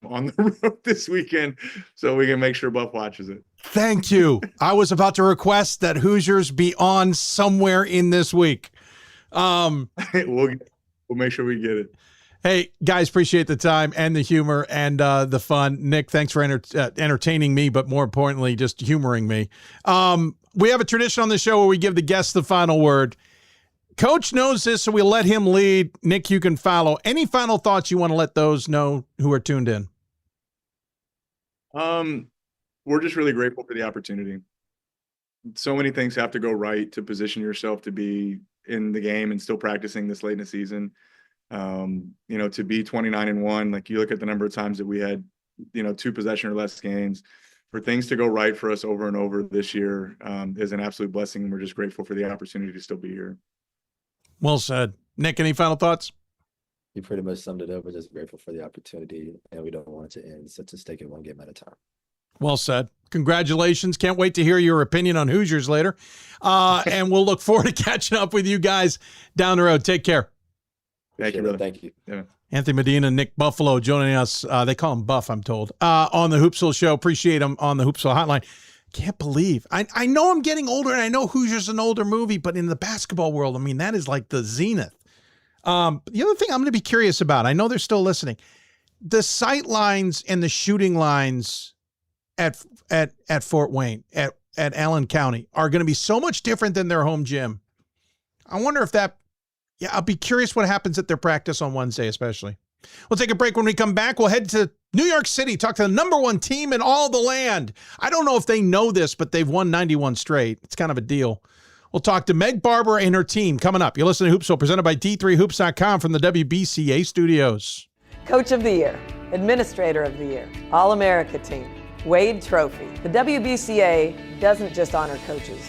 on the road this weekend so we can make sure Buff watches it. Thank you. I was about to request that Hoosiers be on somewhere in this week. We'll make sure we get it. Hey, guys, appreciate the time and the humor and the fun. Nick, thanks for entertaining me, but more importantly, just humoring me. We have a tradition on the show where we give the guests the final word. Coach knows this, so we'll let him lead. Nick, you can follow. Any final thoughts you want to let those know who are tuned in? We're just really grateful for the opportunity. So many things have to go right to position yourself to be in the game and still practicing this late in the season. To be 29-1, like you look at the number of times that we had, 2 possession or less games, for things to go right for us over and over this year is an absolute blessing. And we're just grateful for the opportunity to still be here. Well said. Nick, any final thoughts? You pretty much summed it up. We're just grateful for the opportunity and we don't want it to end. So just take it one game at a time. Well said. Congratulations. Can't wait to hear your opinion on Hoosiers later. And we'll look forward to catching up with you guys down the road. Take care. Thank you, brother. Thank you. Yeah. Anthony Medina, Nick Buffalo joining us. They call him Buff, I'm told, on the Hoopsville Show. Appreciate him on the Hoopsville Hotline. Can't believe. I know I'm getting older, and I know Hoosiers an older movie, but in the basketball world, I mean, that is like the zenith. The other thing I'm going to be curious about, I know they're still listening, the sight lines and the shooting lines at Fort Wayne, at Allen County, are going to be so much different than their home gym. I wonder if that... Yeah, I'll be curious what happens at their practice on Wednesday, especially. We'll take a break. When we come back, we'll head to New York City, talk to the #1 team in all the land. I don't know if they know this, but they've won 91 straight. It's kind of a deal. We'll talk to Meg Barber and her team coming up. You're listening to Hoopsville, presented by D3Hoops.com from the WBCA studios. Coach of the Year, Administrator of the Year, All-America Team, Wade Trophy. The WBCA doesn't just honor coaches,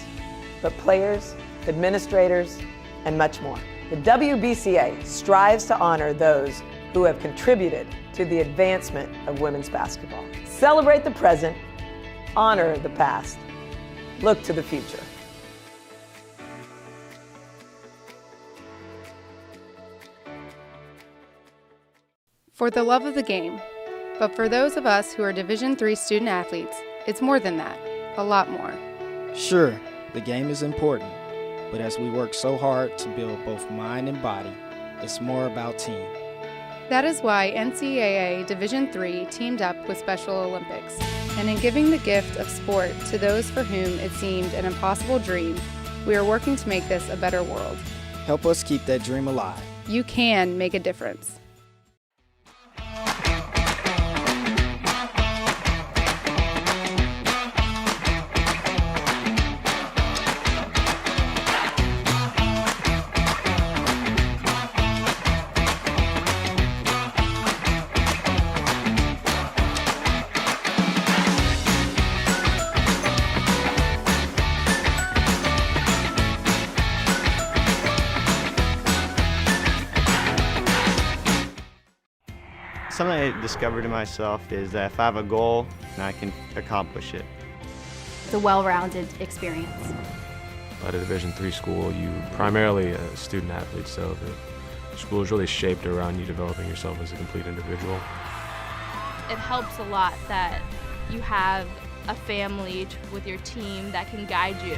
but players, administrators, and much more. The WBCA strives to honor those who have contributed to the advancement of women's basketball. Celebrate the present, honor the past, look to the future. For the love of the game, but for those of us who are Division III student athletes, it's more than that, a lot more. Sure, the game is important. But as we work so hard to build both mind and body, it's more about team. That is why NCAA Division III teamed up with Special Olympics. And in giving the gift of sport to those for whom it seemed an impossible dream, we are working to make this a better world. Help us keep that dream alive. You can make a difference. Something I discovered in myself is that if I have a goal, then I can accomplish it. It's a well-rounded experience. At a Division III school, you primarily a student athlete, so the school is really shaped around you developing yourself as a complete individual. It helps a lot that you have a family with your team that can guide you.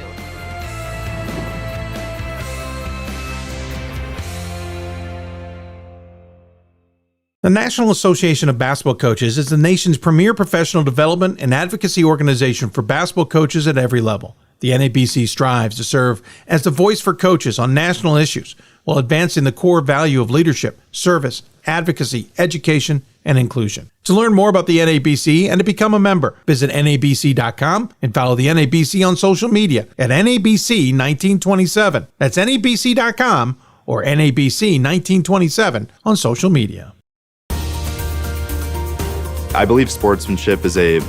The National Association of Basketball Coaches is the nation's premier professional development and advocacy organization for basketball coaches at every level. The NABC strives to serve as the voice for coaches on national issues while advancing the core value of leadership, service, advocacy, education, and inclusion. To learn more about the NABC and to become a member, visit NABC.com and follow the NABC on social media at NABC 1927. That's NABC.com or NABC 1927 on social media. I believe sportsmanship is a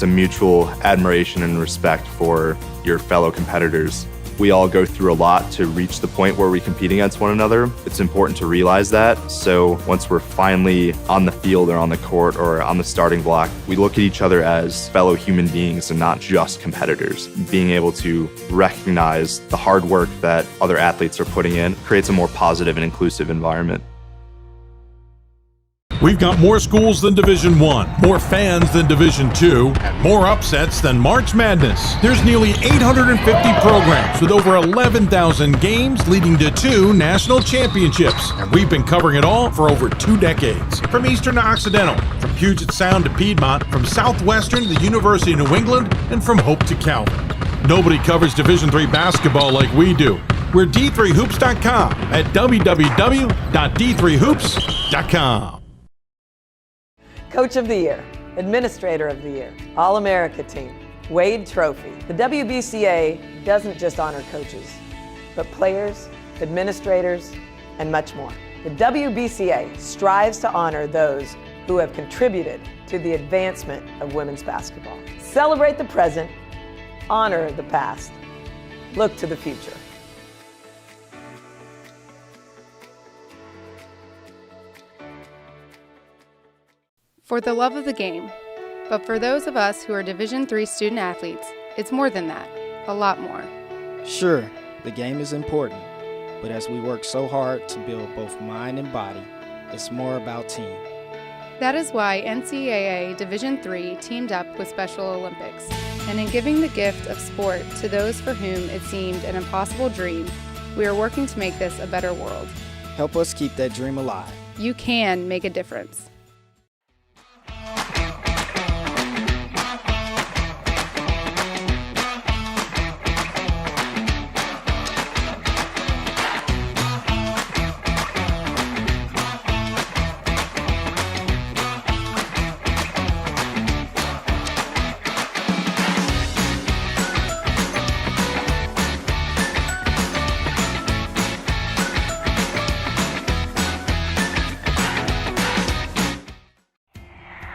mutual admiration and respect for your fellow competitors. We all go through a lot to reach the point where we compete against one another. It's important to realize that. So once we're finally on the field or on the court or on the starting block, we look at each other as fellow human beings and not just competitors. Being able to recognize the hard work that other athletes are putting in creates a more positive and inclusive environment. We've got more schools than Division I, more fans than Division II, and more upsets than March Madness. There's nearly 850 programs with over 11,000 games leading to 2 national championships. And we've been covering it all for over 2 decades. From Eastern to Occidental, from Puget Sound to Piedmont, from Southwestern to the University of New England, and from Hope to Calvin. Nobody covers Division III basketball like we do. We're D3Hoops.com at www.D3Hoops.com. Coach of the Year, Administrator of the Year, All-America Team, Wade Trophy. The WBCA doesn't just honor coaches, but players, administrators, and much more. The WBCA strives to honor those who have contributed to the advancement of women's basketball. Celebrate the present, honor the past, look to the future. For the love of the game. But for those of us who are Division III student athletes, it's more than that, a lot more. Sure, the game is important, but as we work so hard to build both mind and body, it's more about team. That is why NCAA Division III teamed up with Special Olympics. And in giving the gift of sport to those for whom it seemed an impossible dream, we are working to make this a better world. Help us keep that dream alive. You can make a difference.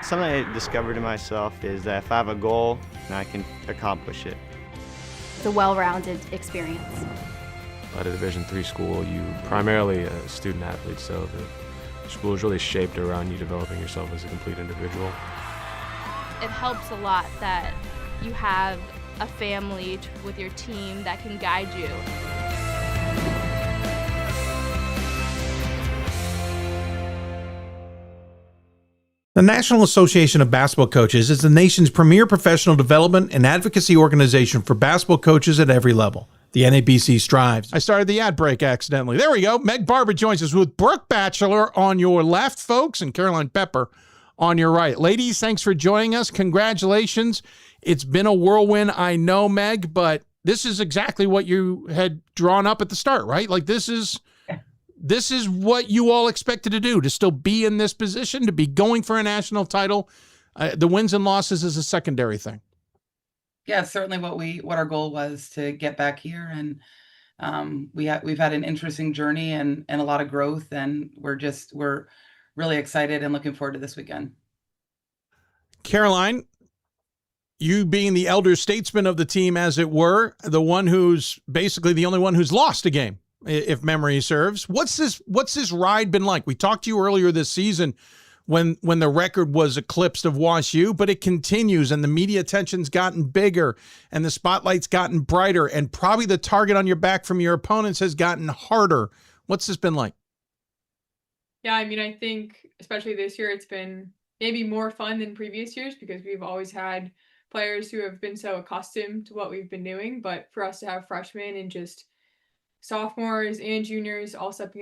Something I discovered in myself is that if I have a goal, then I can accomplish it. It's a well-rounded experience. At a Division III school, you primarily a student athlete, so the school is really shaped around you developing yourself as a complete individual. It helps a lot that you have a family with your team that can guide you. The National Association of Basketball Coaches is the nation's premier professional development and advocacy organization for basketball coaches at every level. The NABC strives. I started the ad break accidentally. There we go. Meg Barber joins us with Brooke Batchelor on your left, folks, and Caroline Pepper on your right. Ladies, thanks for joining us. Congratulations. It's been a whirlwind, I know, Meg, but this is exactly what you had drawn up at the start, right? Like this is what you all expected to do, to still be in this position, to be going for a national title. The wins and losses is a secondary thing. Yeah, it's certainly what our goal was, to get back here, and we've had an interesting journey and a lot of growth, and we're really excited and looking forward to this weekend. Caroline, you being the elder statesman of the team, as it were, the one who's basically the only one who's lost a game, if memory serves. What's this ride been like? We talked to you earlier this season when the record was eclipsed of Wash U, but it continues, and the media attention's gotten bigger, and the spotlight's gotten brighter, and probably the target on your back from your opponents has gotten harder. What's this been like? Yeah, I mean, I think especially this year, it's been maybe more fun than previous years because we've always had players who have been so accustomed to what we've been doing. But for us to have freshmen and just sophomores and juniors all stepping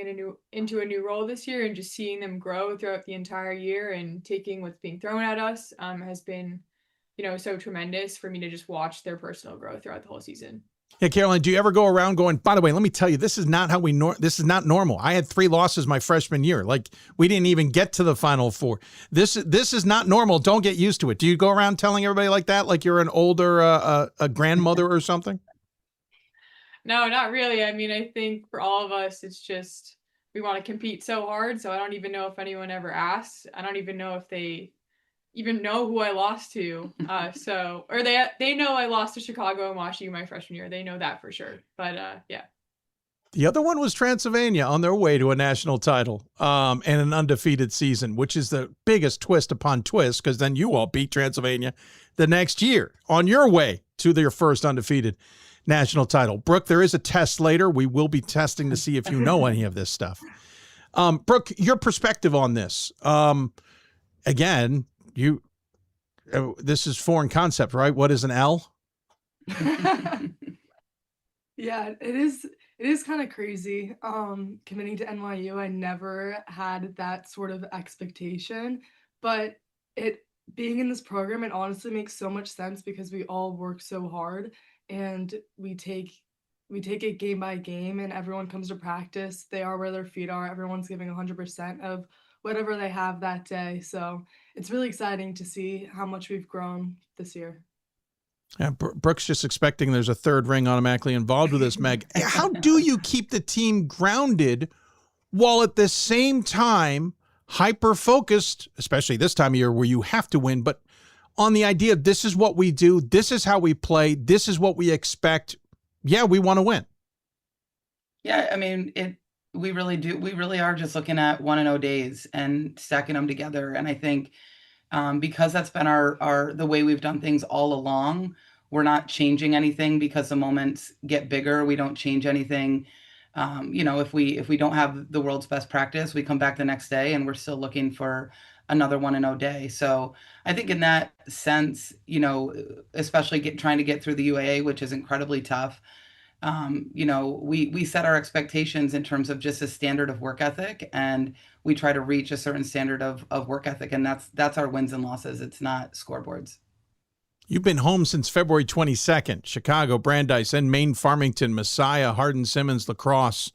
into a new role this year and just seeing them grow throughout the entire year and taking what's being thrown at us has been, so tremendous for me to just watch their personal growth throughout the whole season. Yeah, Caroline, do you ever go around going, by the way, let me tell you, this is not how this is not normal. I had 3 losses my freshman year. Like, we didn't even get to the Final Four. This is not normal. Don't get used to it. Do you go around telling everybody like that, like you're an older a grandmother or something? No, not really. I mean, I think for all of us, it's just we want to compete so hard. So I don't even know if anyone ever asks. I don't even know if they even know who I lost to. Or they know I lost to Chicago and Wash U my freshman year. They know that for sure. But yeah. The other one was Transylvania on their way to a national title and an undefeated season, which is the biggest twist upon twist, because then you all beat Transylvania the next year on your way to their first undefeated national title. Brooke, there is a test later. We will be testing to see if you know any of this stuff. Brooke, your perspective on this. Again, this is foreign concept, right? What is an L? Yeah, it is kind of crazy. Committing to NYU, I never had that sort of expectation, but being in this program, it honestly makes so much sense because we all work so hard and we take it game by game, and everyone comes to practice. They are where their feet are. Everyone's giving 100% of whatever they have that day. So it's really exciting to see how much we've grown this year. Yeah, Brooke's just expecting there's a third ring automatically involved with this, Meg. How do you keep the team grounded while at the same time hyper-focused, especially this time of year where you have to win, but on the idea of this is what we do, this is how we play, this is what we expect. Yeah, we want to win. Yeah, I mean, we really do. We really are just looking at 1-0 days and stacking them together. And I think because that's been the way we've done things all along, we're not changing anything because the moments get bigger. We don't change anything. If we don't have the world's best practice, we come back the next day and we're still looking for another 1-0 day. So I think in that sense, especially trying to get through the UAA, which is incredibly tough. We set our expectations in terms of just a standard of work ethic, and we try to reach a certain standard of work ethic, and that's our wins and losses. It's not scoreboards. You've been home since February 22nd, Chicago, Brandeis, and Maine, Farmington, Messiah, Hardin-Simmons, La Crosse.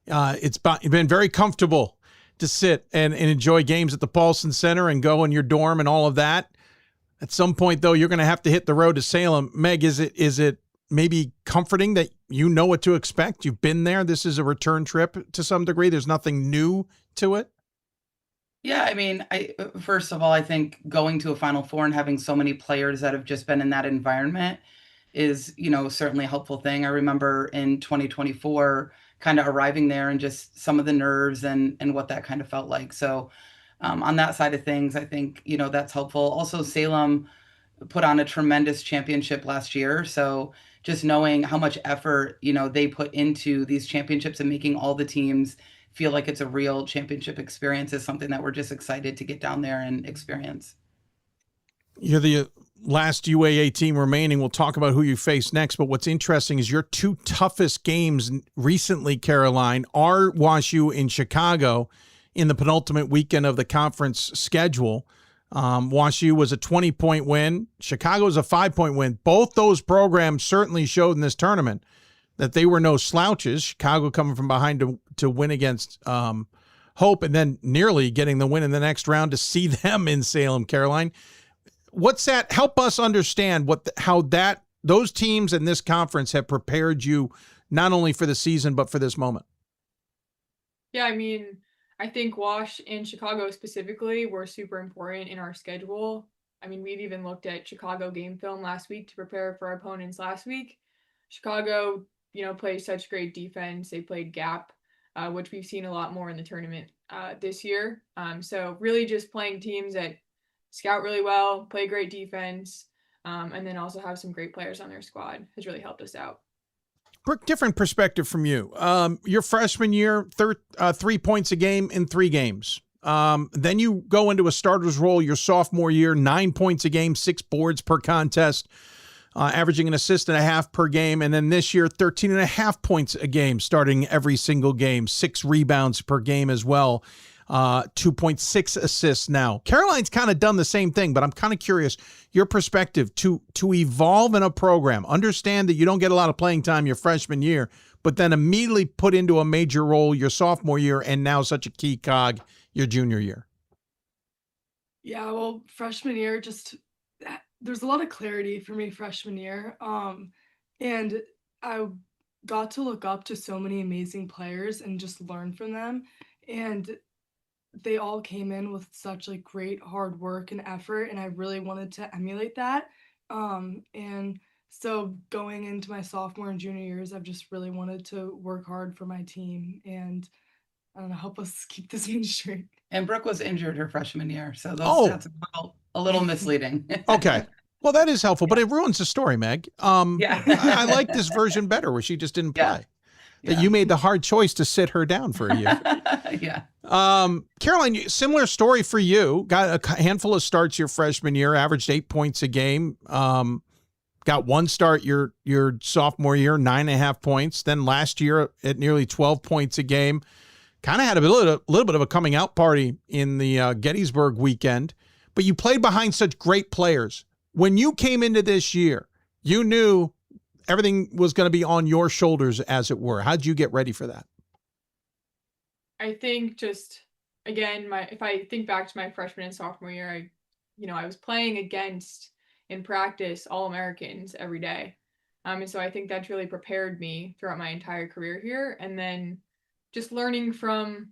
It's been very comfortable to sit and enjoy games at the Paulson Center and go in your dorm and all of that. At some point, though, you're going to have to hit the road to Salem. Meg, is it maybe comforting that you know what to expect? You've been there. This is a return trip to some degree. There's nothing new to it. Yeah, I mean, first of all, I think going to a Final Four and having so many players that have just been in that environment is, certainly a helpful thing. I remember in 2024 kind of arriving there and just some of the nerves and what that kind of felt like. So on that side of things, I think, that's helpful. Also, Salem put on a tremendous championship last year. So just knowing how much effort, they put into these championships and making all the teams feel like it's a real championship experience is something that we're just excited to get down there and experience. You're the last UAA team remaining. We'll talk about who you face next, but what's interesting is your 2 toughest games recently, Caroline, are WashU in Chicago in the penultimate weekend of the conference schedule. WashU was a 20-point win. Chicago was a 5-point win. Both those programs certainly showed in this tournament that they were no slouches. Chicago coming from behind to win against Hope, and then nearly getting the win in the next round to see them in Salem, Caroline. What's that? Help us understand how those teams in this conference have prepared you not only for the season but for this moment. Yeah, I mean, I think Wash and Chicago specifically were super important in our schedule. I mean, we've even looked at Chicago game film last week to prepare for our opponents last week. Chicago, played such great defense. They played gap which we've seen a lot more in the tournament this year. So really just playing teams that scout really well, play great defense, and then also have some great players on their squad has really helped us out. Brooke, different perspective from you. Your freshman year, 3 points a game in 3 games. Then you go into a starter's role your sophomore year, 9 points a game, 6 boards per contest, averaging an assist and a half per game. And then this year, 13.5 points a game, starting every single game, 6 rebounds per game as well. 2.6 assists now. Caroline's kind of done the same thing, but I'm kind of curious your perspective to evolve in a program. Understand that you don't get a lot of playing time your freshman year, but then immediately put into a major role your sophomore year and now such a key cog your junior year. Yeah, well, freshman year, there's a lot of clarity for me freshman year. And I got to look up to so many amazing players and just learn from them. And they all came in with such great hard work and effort, and I really wanted to emulate that. And so going into my sophomore and junior years, I've just really wanted to work hard for my team and I don't know, help us keep this in streak. And Brooke was injured her freshman year, so those stats are a little misleading. Okay. Well, that is helpful, but it ruins the story, Meg. Yeah. I like this version better where she just didn't play. That you made the hard choice to sit her down for a year. Yeah. Caroline, similar story for you. Got a handful of starts your freshman year, averaged 8 points a game. Got one start your sophomore year, 9.5 points. Then last year at nearly 12 points a game. Kind of had a little bit of a coming out party in the Gettysburg weekend. But you played behind such great players. When you came into this year, you knew everything was going to be on your shoulders, as it were. How'd you get ready for that? I think just, again, if I think back to my freshman and sophomore year, I was playing against, in practice, All-Americans every day. And so I think that's really prepared me throughout my entire career here. And then just learning from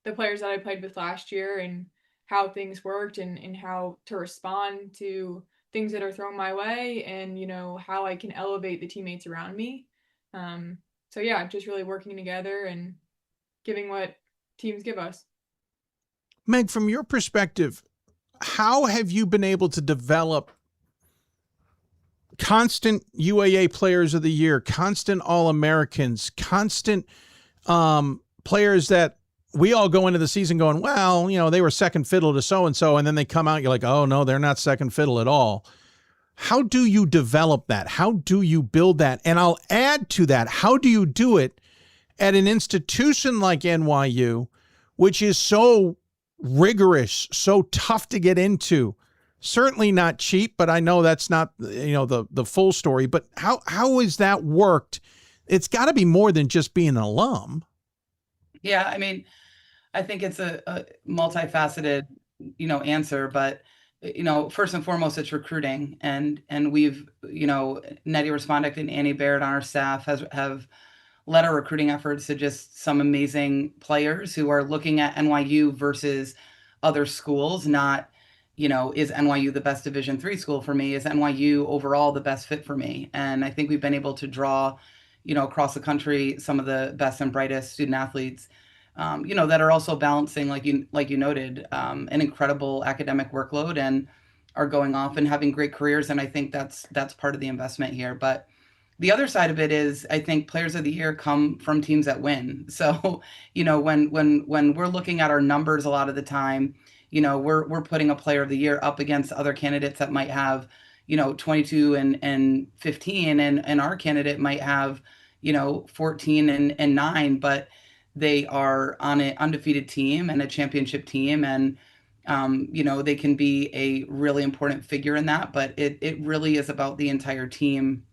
the players that I played with last year and how things worked and how to respond to things that are thrown my way and, how I can elevate the teammates around me. So yeah, just really working together and giving what teams give us. Meg, from your perspective, how have you been able to develop constant UAA players of the year, constant All-Americans, constant players that we all go into the season going, well, they were second fiddle to so-and-so, and then they come out, you're like, oh, no, they're not second fiddle at all. How do you develop that? How do you build that? And I'll add to that, how do you do it at an institution like NYU, which is so rigorous, so tough to get into? Certainly not cheap, but I know that's not, the full story. But how has that worked? It's got to be more than just being an alum. Yeah, I think it's a multifaceted, answer, but first and foremost, it's recruiting, and we've, Nettie Respondic and Annie Baird on our staff have led our recruiting efforts to just some amazing players who are looking at NYU versus other schools, not, is NYU the best Division III school for me? Is NYU overall the best fit for me? And I think we've been able to draw, across the country, some of the best and brightest student athletes, that are also balancing, like you noted, an incredible academic workload and are going off and having great careers. And I think that's part of the investment here. But the other side of it is, I think players of the year come from teams that win. So, when we're looking at our numbers a lot of the time, we're putting a player of the year up against other candidates that might have, 22 and 15, and our candidate might have, 14 and 9, but they are on an undefeated team and a championship team. And, they can be a really important figure in that, but it really is about the entire team,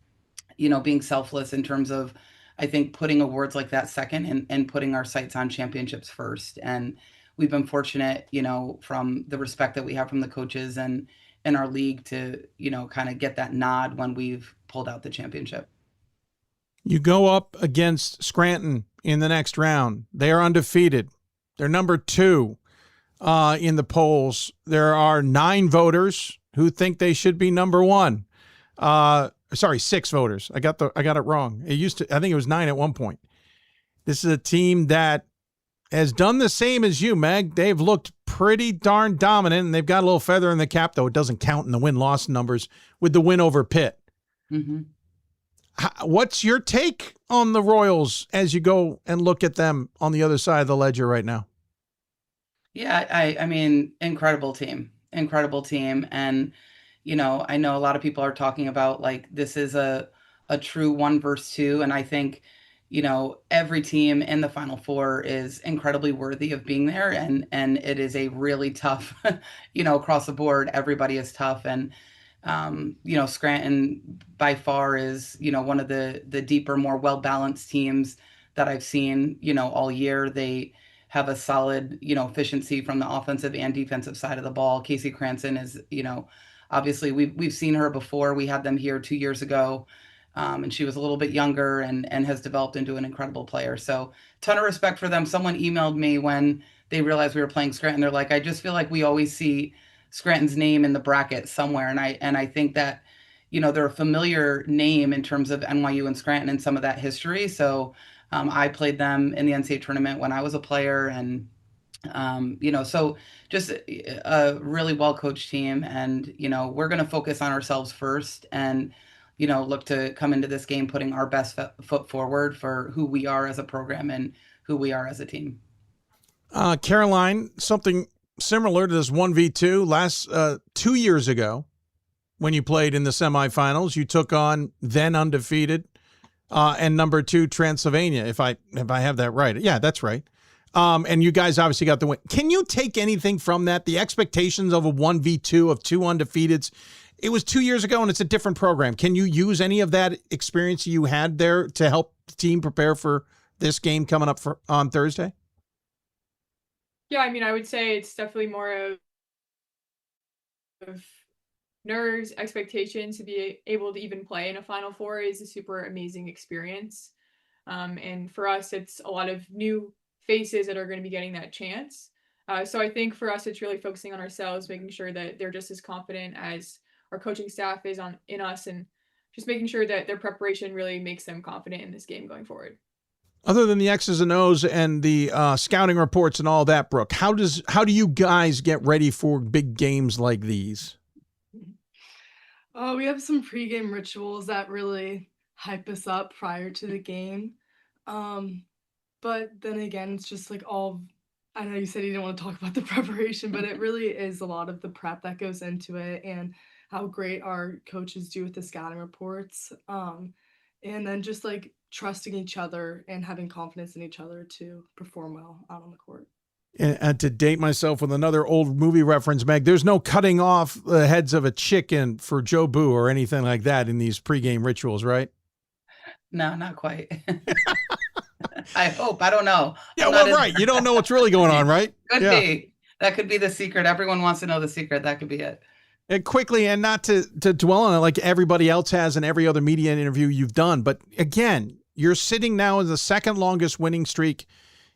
being selfless in terms of, I think, putting awards like that second and putting our sights on championships first. And we've been fortunate, from the respect that we have from the coaches and in our league to, kind of get that nod when we've pulled out the championship. You go up against Scranton in the next round. They are undefeated. They're number 2 in the polls. There are 9 voters who think they should be number 1. 6 voters. I got it wrong. I think it was 9 at one point. This is a team that has done the same as you, Meg. They've looked pretty darn dominant, and they've got a little feather in the cap, though it doesn't count in the win-loss numbers with the win over Pitt. Mm-hmm. What's your take on the Royals as you go and look at them on the other side of the ledger right now? Yeah, I mean, incredible team. And, you know, I know a lot of people are talking about like this is a true 1 versus 2. And I think, you know, every team in the Final Four is incredibly worthy of being there. And it is a really tough, you know, across the board, everybody is tough. And, you know, Scranton by far is, you know, one of the deeper, more well-balanced teams that I've seen, you know, all year. They have a solid, you know, efficiency from the offensive and defensive side of the ball. Casey Cranston is, you know, obviously we've seen her before. We had them here 2 years ago. And she was a little bit younger and has developed into an incredible player. So ton of respect for them. Someone emailed me when they realized we were playing Scranton. They're like, I just feel like we always see Scranton's name in the bracket somewhere. And I think that, you know, they're a familiar name in terms of NYU and Scranton and some of that history. So I played them in the NCAA tournament when I was a player. And, you know, so just a really well-coached team. And, you know, we're going to focus on ourselves first and, you know, look to come into this game putting our best foot forward for who we are as a program and who we are as a team. Caroline, something similar to this 1v2 last 2 years ago when you played in the semifinals. You took on then undefeated and number 2 Transylvania, if I have that right. Yeah, that's right. And you guys obviously got the win. Can you take anything from that? The expectations of a 1v2 of 2 undefeateds. It was 2 years ago, and it's a different program. Can you use any of that experience you had there to help the team prepare for this game coming up on Thursday? Yeah, I mean, I would say it's definitely more of nerves, expectations. To be able to even play in a Final Four is a super amazing experience. And for us, it's a lot of new faces that are going to be getting that chance. So I think for us, it's really focusing on ourselves, making sure that they're just as confident as our coaching staff is in us, and just making sure that their preparation really makes them confident in this game going forward. Other than the X's and O's and the scouting reports and all that, Brooke, how do you guys get ready for big games like these? We have some pregame rituals that really hype us up prior to the game. But then again, it's just like I know you said you didn't want to talk about the preparation, but it really is a lot of the prep that goes into it and how great our coaches do with the scouting reports. And then just like trusting each other and having confidence in each other to perform well out on the court. And to date myself with another old movie reference, Meg, there's no cutting off the heads of a chicken for Joe Boo or anything like that in these pregame rituals, right? No, not quite. I hope. I don't know. Yeah, well, right. You don't know what's really going on, right? Could be. That could be the secret. Everyone wants to know the secret. That could be it. And quickly, and not to dwell on it like everybody else has in every other media interview you've done, but again, you're sitting now in the second longest winning streak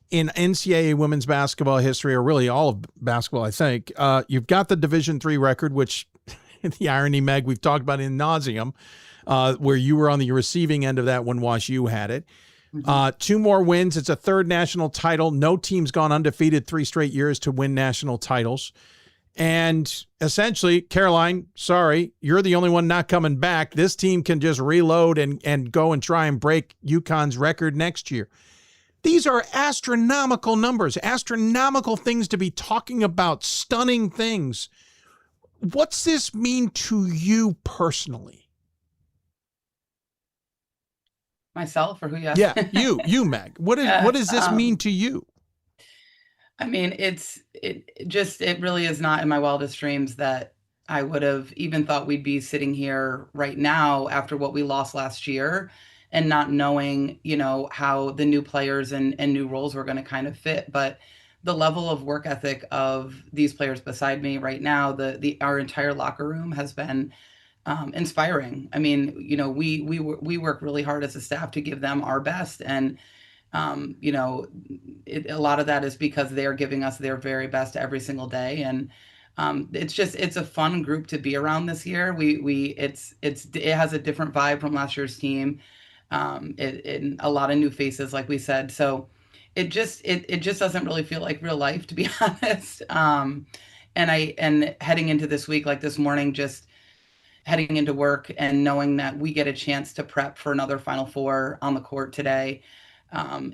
in NCAA women's basketball history, or really all of basketball, I think. You've got the Division III record, which the irony, Meg, we've talked about in nauseum, where you were on the receiving end of that when Wash U had it. 2 more wins. It's a 3rd national title. No team's gone undefeated 3 straight years to win national titles. And essentially, Caroline, sorry, you're the only one not coming back. This team can just reload and go and try and break UConn's record next year. These are astronomical numbers, astronomical things to be talking about, stunning things. What's this mean to you personally? Myself, or who you asked? Yeah, you, Meg. What does this mean to you? I mean, it really is not in my wildest dreams that I would have even thought we'd be sitting here right now after what we lost last year and not knowing, you know, how the new players and new roles were going to kind of fit. But the level of work ethic of these players beside me right now, our entire locker room has been inspiring. I mean, you know, we work really hard as a staff to give them our best, and you know, a lot of that is because they are giving us their very best every single day, and it's a fun group to be around this year. It has a different vibe from last year's team, and a lot of new faces, like we said. So it just doesn't really feel like real life, to be honest. And heading into this week, like this morning, just heading into work and knowing that we get a chance to prep for another Final Four on the court today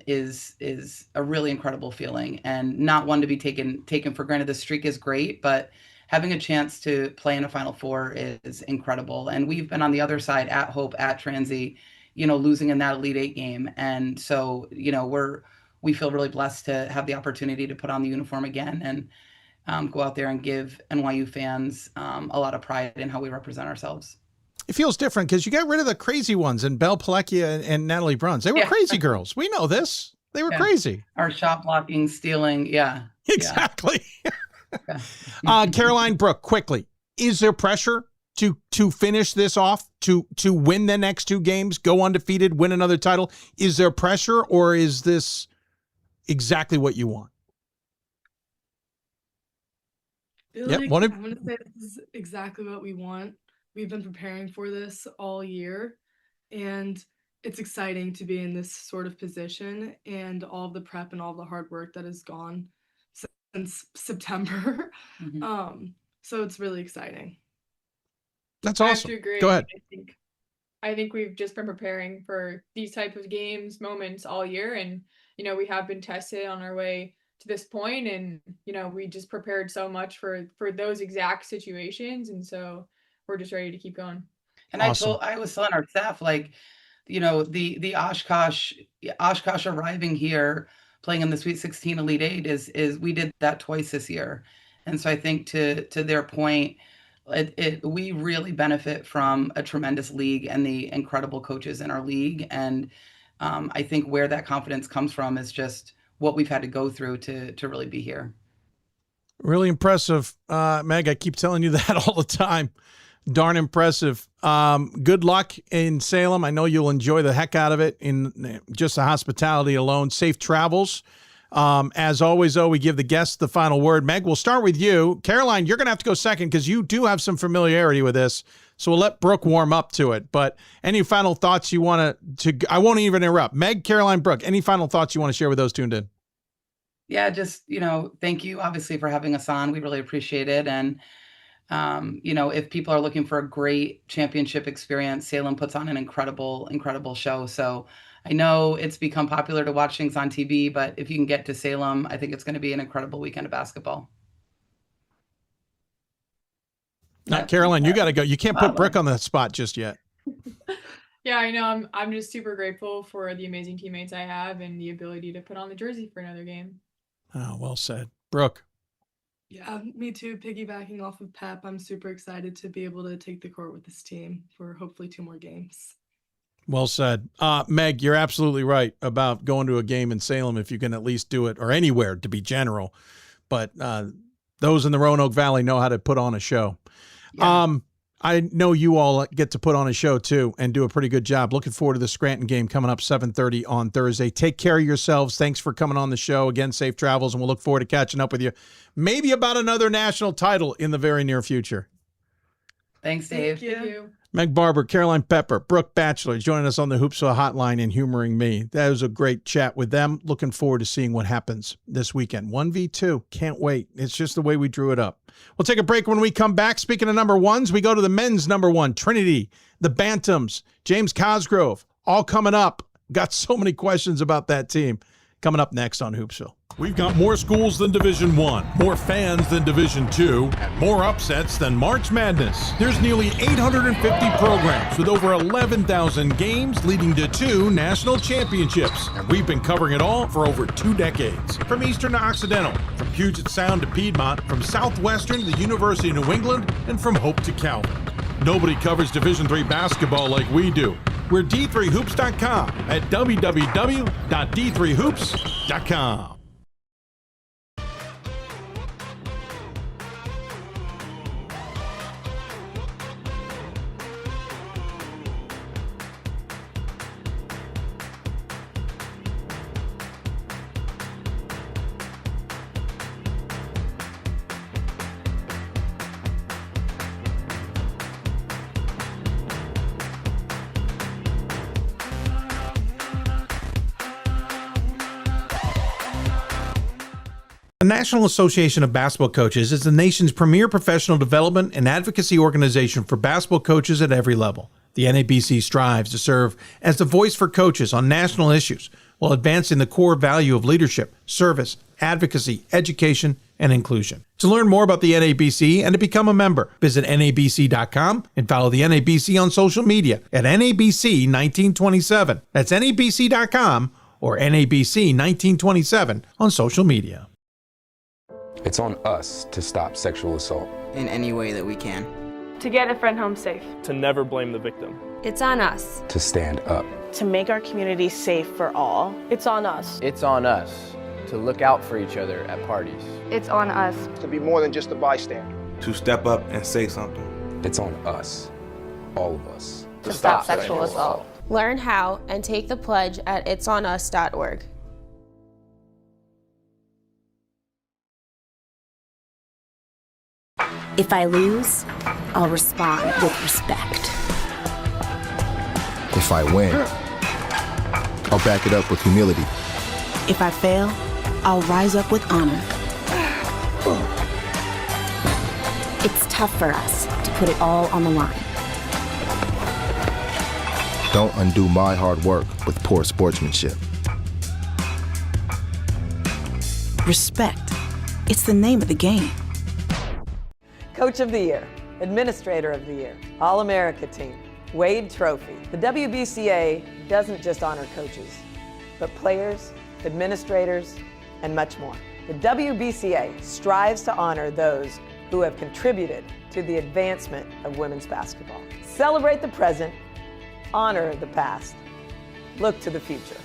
is a really incredible feeling, and not one to be taken for granted. The streak is great, but having a chance to play in a Final Four is incredible. And we've been on the other side at Hope, at Transy, losing in that Elite Eight game. And so, we feel really blessed to have the opportunity to put on the uniform again and go out there and give NYU fans a lot of pride in how we represent ourselves. It feels different because you got rid of the crazy ones and Belle Palecchia and Natalie Bruns. They were crazy girls. We know this. They were crazy. Our shot blocking, stealing. Yeah. Exactly. Caroline, Brooke, quickly, is there pressure to finish this off, to win the next 2 games, go undefeated, win another title? Is there pressure, or is this exactly what you want? I'm going to say this is exactly what we want. We've been preparing for this all year, and it's exciting to be in this sort of position, and all of the prep and all of the hard work that has gone since September. So it's really exciting. That's I have awesome. to agree. Go ahead. I think we've just been preparing for these type of games, moments all year, and we have been tested on our way to this point, and we just prepared so much for those exact situations, and so we're just ready to keep going. And awesome. I was telling our staff, like, the Oshkosh arriving here, playing in the Sweet 16 Elite Eight is we did that twice this year. And so I think to their point, we really benefit from a tremendous league and the incredible coaches in our league. And I think where that confidence comes from is just what we've had to go through to really be here. Really impressive. Meg, I keep telling you that all the time. Darn impressive. Good luck in Salem. I know you'll enjoy the heck out of it in just the hospitality alone. Safe travels. As always, though, we give the guests the final word. Meg, we'll start with you. Caroline, you're going to have to go second because you do have some familiarity with this. So we'll let Brooke warm up to it. But any final thoughts you want to I won't even interrupt. Meg, Caroline, Brooke, any final thoughts you want to share with those tuned in? Yeah, just, thank you, obviously, for having us on. We really appreciate it. And, if people are looking for a great championship experience, Salem puts on an incredible, incredible show. So I know it's become popular to watch things on TV, but if you can get to Salem, I think it's going to be an incredible weekend of basketball. Not Caroline, you got to go. You can't put Brooke on the spot just yet. Yeah, I know. I'm just super grateful for the amazing teammates I have and the ability to put on the jersey for another game. Oh, well said. Brooke. Yeah, me too. Piggybacking off of Pep, I'm super excited to be able to take the court with this team for hopefully 2 more games. Well said. Meg, you're absolutely right about going to a game in Salem if you can at least do it, or anywhere to be general. But those in the Roanoke Valley know how to put on a show. Yeah. I know you all get to put on a show too and do a pretty good job. Looking forward to the Scranton game coming up 7:30 on Thursday. Take care of yourselves. Thanks for coming on the show. Again, safe travels, and we'll look forward to catching up with you maybe about another national title in the very near future. Thanks, Dave. Thank you. Meg Barber, Caroline Pepper, Brooke Batchelor joining us on the Hoopsville Hotline and humoring me. That was a great chat with them. Looking forward to seeing what happens this weekend. 1v2. Can't wait. It's just the way we drew it up. We'll take a break. When we come back. Speaking of number ones, we go to the men's number one, Trinity, the Bantams, James Cosgrove, all coming up. Got so many questions about that team. Coming up next on Hoopsville. We've got more schools than Division I, more fans than Division II, and more upsets than March Madness. There's nearly 850 programs with over 11,000 games leading to 2 national championships. And we've been covering it all for over 2 decades. From Eastern to Occidental, from Puget Sound to Piedmont, from Southwestern to the University of New England, and from Hope to Calvin. Nobody covers Division III basketball like we do. We're D3Hoops.com at www.D3Hoops.com. The National Association of Basketball Coaches is the nation's premier professional development and advocacy organization for basketball coaches at every level. The NABC strives to serve as the voice for coaches on national issues while advancing the core value of leadership, service, advocacy, education, and inclusion. To learn more about the NABC and to become a member, visit nabc.com and follow the NABC on social media at NABC 1927. That's nabc.com or NABC 1927 on social media. It's on us to stop sexual assault in any way that we can. To get a friend home safe. To never blame the victim. It's on us. to stand up. To make our community safe for all. It's on us. It's on us to look out for each other at parties. It's on us. To be more than just a bystander. To step up and say something. It's on us, all of us. To stop sexual assault. Learn how and take the pledge at itsonus.org. If I lose, I'll respond with respect. If I win, I'll back it up with humility. If I fail, I'll rise up with honor. It's tough for us to put it all on the line. Don't undo my hard work with poor sportsmanship. Respect. It's the name of the game. Coach of the Year, Administrator of the Year, All-America Team, Wade Trophy. The WBCA doesn't just honor coaches, but players, administrators, and much more. The WBCA strives to honor those who have contributed to the advancement of women's basketball. Celebrate the present, honor the past, look to the future.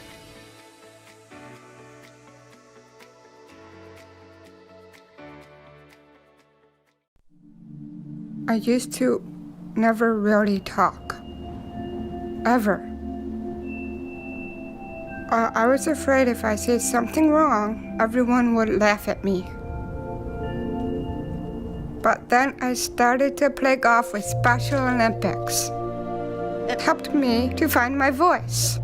I used to never really talk, ever. I was afraid if I said something wrong, everyone would laugh at me. But then I started to play golf with Special Olympics. It helped me to find my voice.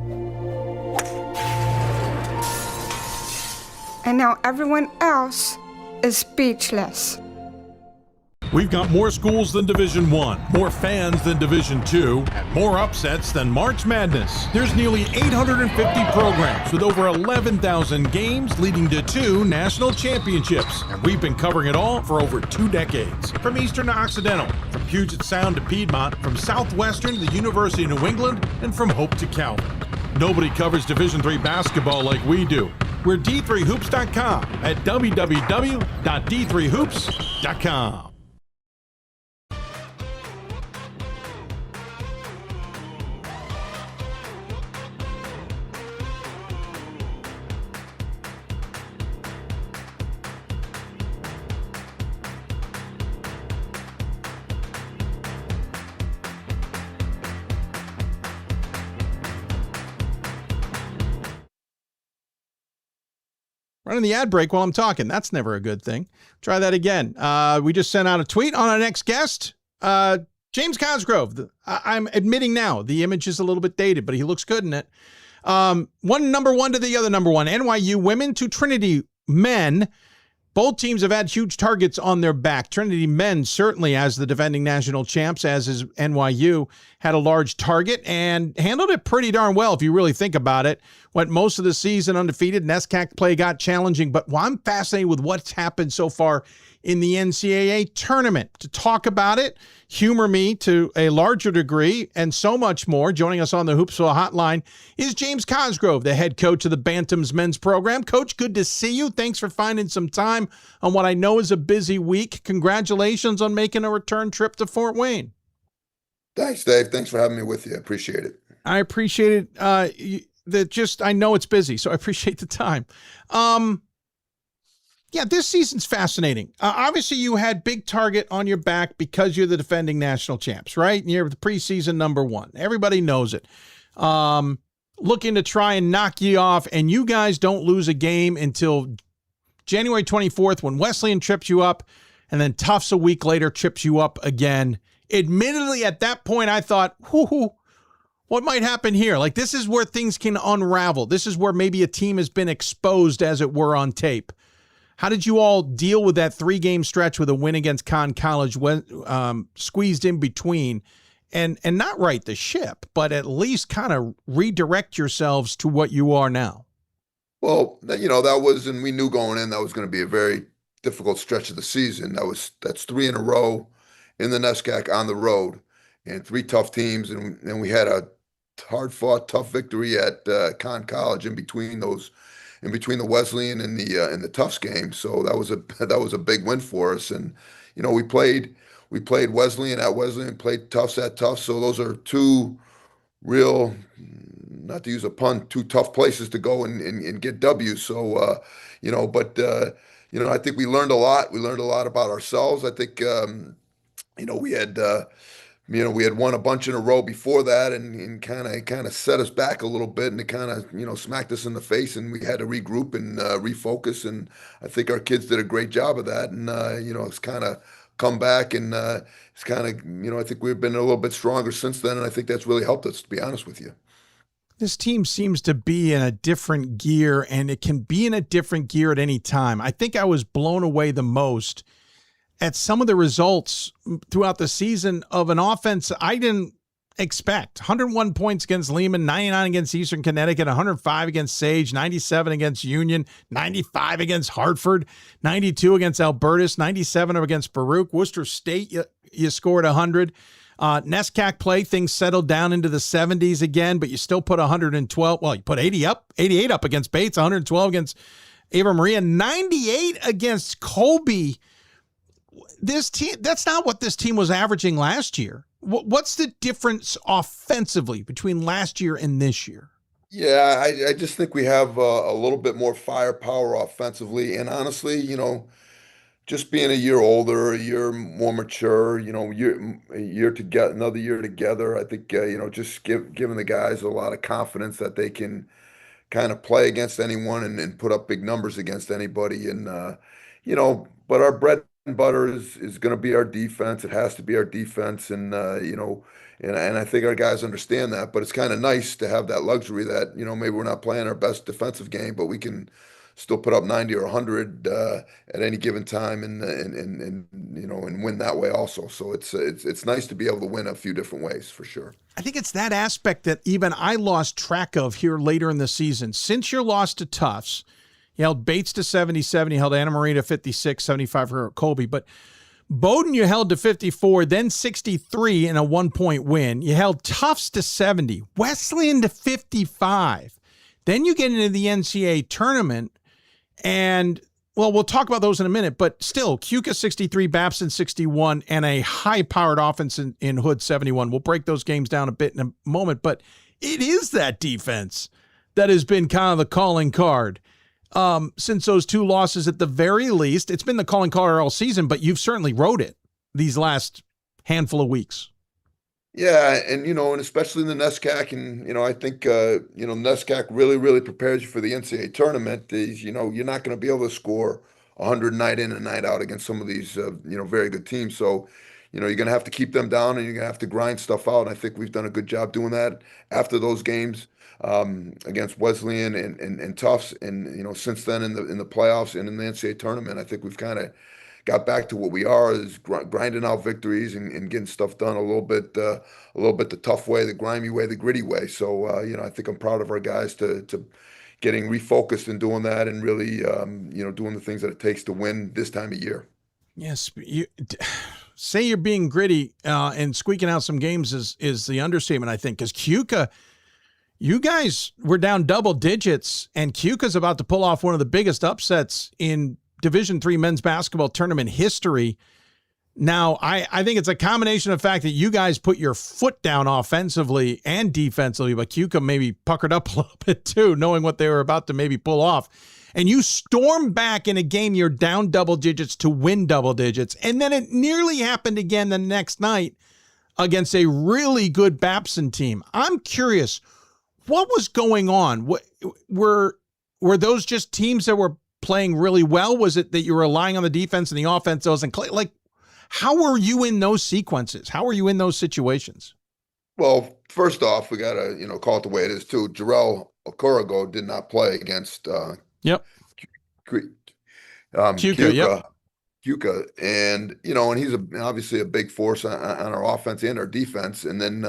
And now everyone else is speechless. We've got more schools than Division I, more fans than Division II, and more upsets than March Madness. There's nearly 850 programs with over 11,000 games leading to 2 national championships. And we've been covering it all for over 2 decades. From Eastern to Occidental, from Puget Sound to Piedmont, from Southwestern to the University of New England, and from Hope to Calvin. Nobody covers Division III basketball like we do. We're D3Hoops.com at www.D3Hoops.com. Running the ad break while I'm talking. That's never a good thing. Try that again. We just sent out a tweet on our next guest, James Cosgrove. I'm admitting now the image is a little bit dated, but he looks good in it. One number one to the other number one. NYU women to Trinity men. Both teams have had huge targets on their back. Trinity men, certainly as the defending national champs, as is NYU, had a large target and handled it pretty darn well if you really think about it. Went most of the season undefeated. NESCAC play got challenging, but I'm fascinated with what's happened so far in the NCAA tournament. To talk about it, humor me to a larger degree, and so much more. Joining us on the Hoopsville Hotline is James Cosgrove, the head coach of the Bantams men's program. Coach, good to see you. Thanks for finding some time on what I know is a busy week. Congratulations on making a return trip to Fort Wayne. Thanks, Dave. Thanks for having me with you. I appreciate it. I appreciate it. I know it's busy, so I appreciate the time. Yeah, this season's fascinating. Obviously, you had big target on your back because you're the defending national champs, right? And you're the preseason number one. Everybody knows it. Looking to try and knock you off, and you guys don't lose a game until January 24th when Wesleyan trips you up, and then Tufts a week later trips you up again. Admittedly, at that point, I thought, what might happen here? Like, this is where things can unravel. This is where maybe a team has been exposed, as it were, on tape. How did you all deal with that 3-game stretch with a win against Conn College, squeezed in between, and not right the ship, but at least kind of redirect yourselves to what you are now? Well, that was, and we knew going in that was going to be a very difficult stretch of the season. That's 3 in a row in the NESCAC on the road, and 3 tough teams, and we had a hard-fought, tough victory at Conn College in between the Wesleyan and the Tufts game. So that was a big win for us. And we played Wesleyan at Wesleyan, played Tufts at Tufts. So those are 2 real, not to use a pun, 2 tough places to go and get W's. So I think we learned a lot. We learned a lot about ourselves. I think we had won a bunch in a row before that, and kind of set us back a little bit, and it kind of smacked us in the face, and we had to regroup and refocus. And I think our kids did a great job of that. And it's kind of come back, and it's kind of I think we've been a little bit stronger since then, and I think that's really helped us, to be honest with you. This team seems to be in a different gear, and it can be in a different gear at any time. I think I was blown away the most at some of the results throughout the season of an offense I didn't expect. 101 points against Lehman, 99 against Eastern Connecticut, 105 against Sage, 97 against Union, 95 against Hartford, 92 against Albertus, 97 against Baruch. Worcester State, you scored 100. NESCAC play, things settled down into the 70s again, but you still put 112. Well, you put 88 up against Bates, 112 against Ava Maria, 98 against Colby. This team, that's not what this team was averaging last year. What's the difference offensively between last year and this year? Yeah, I just think we have a little bit more firepower offensively. And honestly, just being a year older, a year more mature, another year together, I think, just giving the guys a lot of confidence that they can kind of play against anyone and put up big numbers against anybody. And, but our bread and butter is going to be our defense. It has to be our defense. And, and I think our guys understand that, but it's kind of nice to have that luxury that, maybe we're not playing our best defensive game, but we can still put up 90 or 100 at any given time and win that way also. So it's nice to be able to win a few different ways for sure. I think it's that aspect that even I lost track of here later in the season. Since your loss to Tufts, you held Bates to 77, you held Anna Maria to 56, 75 for Colby, but Bowdoin you held to 54, then 63 in a 1-point win. You held Tufts to 70, Wesleyan to 55. Then you get into the NCAA tournament, and, well, we'll talk about those in a minute, but still, Keuka 63, Babson 61, and a high-powered offense in Hood 71. We'll break those games down a bit in a moment, but it is that defense that has been kind of the calling card. Since those 2 losses at the very least. It's been the calling card all season, but you've certainly rode it these last handful of weeks. Yeah, and and especially in the NESCAC, and I think NESCAC really, really prepares you for the NCAA tournament. You're not going to be able to score 100 night in and night out against some of these very good teams. So you're going to have to keep them down, and you're going to have to grind stuff out. And I think we've done a good job doing that after those games against Wesleyan and Tufts, and since then in the playoffs and in the NCAA tournament, I think we've kind of got back to what we are, is grinding out victories and getting stuff done a little bit the tough way, the grimy way, the gritty way. So I think I'm proud of our guys to getting refocused and doing that, and really doing the things that it takes to win this time of year. Yes, you say you're being gritty and squeaking out some games is the understatement, I think, because Keuka, you guys were down double digits, and Keuka's about to pull off one of the biggest upsets in Division III men's basketball tournament history. Now, I think it's a combination of the fact that you guys put your foot down offensively and defensively, but Keuka maybe puckered up a little bit too, knowing what they were about to maybe pull off. And you storm back in a game you're down double digits to win double digits. And then it nearly happened again the next night against a really good Babson team. I'm curious, what was going on? Were those just teams that were playing really well? Was it that you were relying on the defense and the offense wasn't like, how were you in those sequences? How were you in those situations? Well, first off, we got to, call it the way it is too. Jarrell Okorogo did not play against Cuca, and and he's obviously a big force on our offense and our defense. And then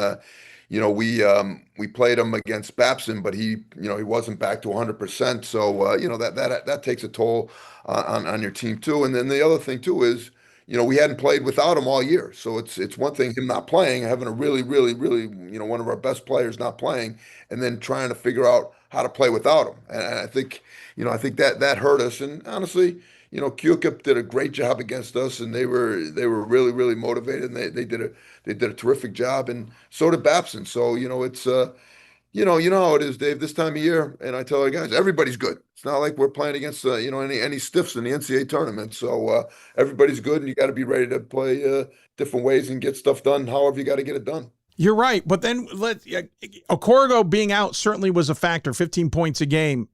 we played him against Babson, but he wasn't back to 100%. So that takes a toll on your team too. And then the other thing too is we hadn't played without him all year. So it's one thing him not playing, having a really one of our best players not playing, and then trying to figure out how to play without him. And I think that hurt us. And honestly, Cuca did a great job against us, and they were really motivated, and they did a terrific job, and so did Babson. So it's you know how it is, Dave. This time of year, and I tell our guys, everybody's good. It's not like we're playing against any stiffs in the NCAA tournament. So everybody's good, and you got to be ready to play different ways and get stuff done. However, you got to get it done. You're right, but then Okorogo being out certainly was a factor. 15 points a game.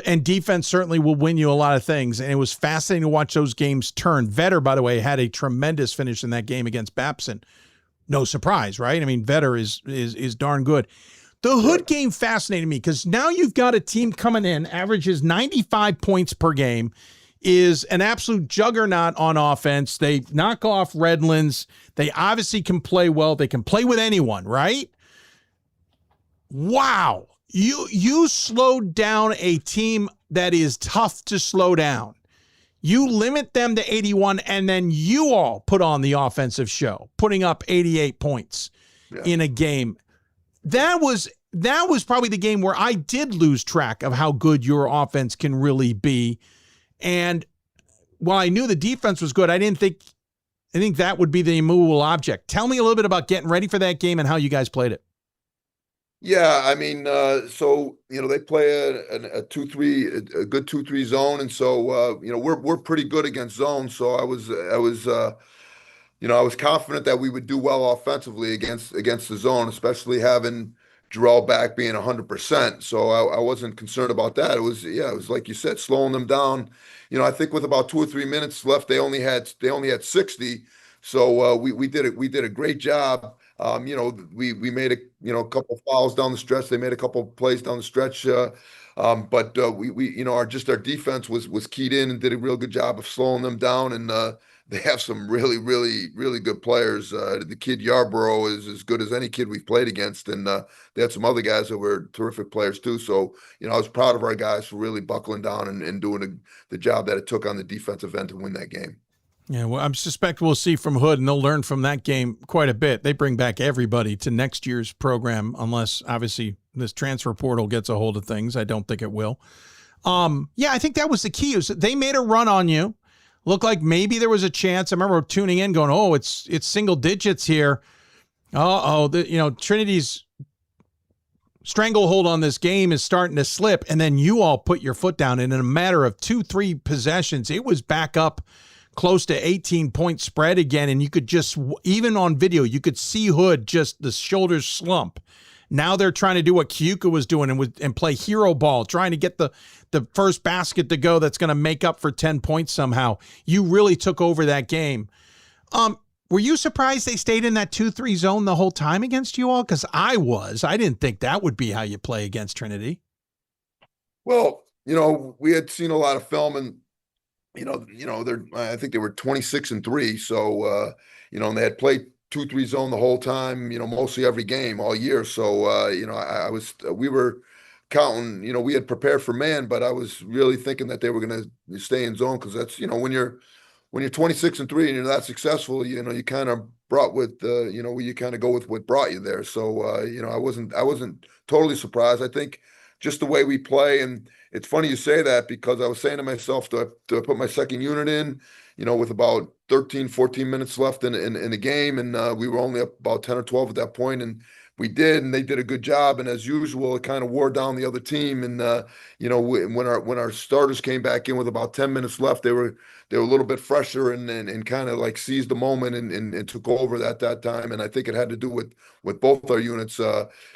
And defense certainly will win you a lot of things. And it was fascinating to watch those games turn. Vetter, by the way, had a tremendous finish in that game against Babson. No surprise, right? I mean, Vetter is darn good. The Hood game fascinated me because now you've got a team coming in, averages 95 points per game, is an absolute juggernaut on offense. They knock off Redlands. They obviously can play well. They can play with anyone, right? Wow. You slowed down a team that is tough to slow down. You limit them to 81, and then you all put on the offensive show, putting up 88 points in a game. That was probably the game where I did lose track of how good your offense can really be. And while I knew the defense was good, I think that would be the immovable object. Tell me a little bit about getting ready for that game and how you guys played it. Yeah, I mean, so they play a 2-3, a good 2-3 zone, and so we're pretty good against zone. So I was confident that we would do well offensively against the zone, especially having Jarrell back being 100%. So I wasn't concerned about that. It was like you said, slowing them down. I think with about 2 or 3 minutes left, they only had 60. So we did a great job. We made a couple fouls down the stretch. They made a couple plays down the stretch. But our defense was keyed in and did a real good job of slowing them down. And they have some really good players. The kid Yarborough is as good as any kid we've played against. And they had some other guys that were terrific players too. So, I was proud of our guys for really buckling down and doing the job that it took on the defensive end to win that game. Yeah, well, I suspect we'll see from Hood, and they'll learn from that game quite a bit. They bring back everybody to next year's program, unless, obviously, this transfer portal gets a hold of things. I don't think it will. I think that was the key. Is they made a run on you. Looked like maybe there was a chance. I remember tuning in going, oh, it's single digits here. Trinity's stranglehold on this game is starting to slip, and then you all put your foot down, and in a matter of 2-3 possessions, it was back up close to 18-point spread again, and you could just, even on video, you could see Hood just the shoulders slump. Now they're trying to do what Kyuka was doing and play hero ball, trying to get the first basket to go that's going to make up for 10 points somehow. You really took over that game. Were you surprised they stayed in that 2-3 zone the whole time against you all? Because I was. I didn't think that would be how you play against Trinity. Well, we had seen a lot of film, and I think they were 26-3. So, and they had played 2-3 zone the whole time, mostly every game all year. So, we were counting, we had prepared for man, but I was really thinking that they were going to stay in zone. Cause that's, when you're 26-3 and you're that successful, you kind of brought with, you kind of go with what brought you there. So, I wasn't totally surprised. I think just the way we play, and it's funny you say that because I was saying to myself, do I put my second unit in, with about 13, 14 minutes left in the game. And we were only up about 10 or 12 at that point. And we did, and they did a good job. And as usual, it kind of wore down the other team. And, when our starters came back in with about 10 minutes left, they were a little bit fresher and kind of like seized the moment and took over at that time. And I think it had to do with both our units,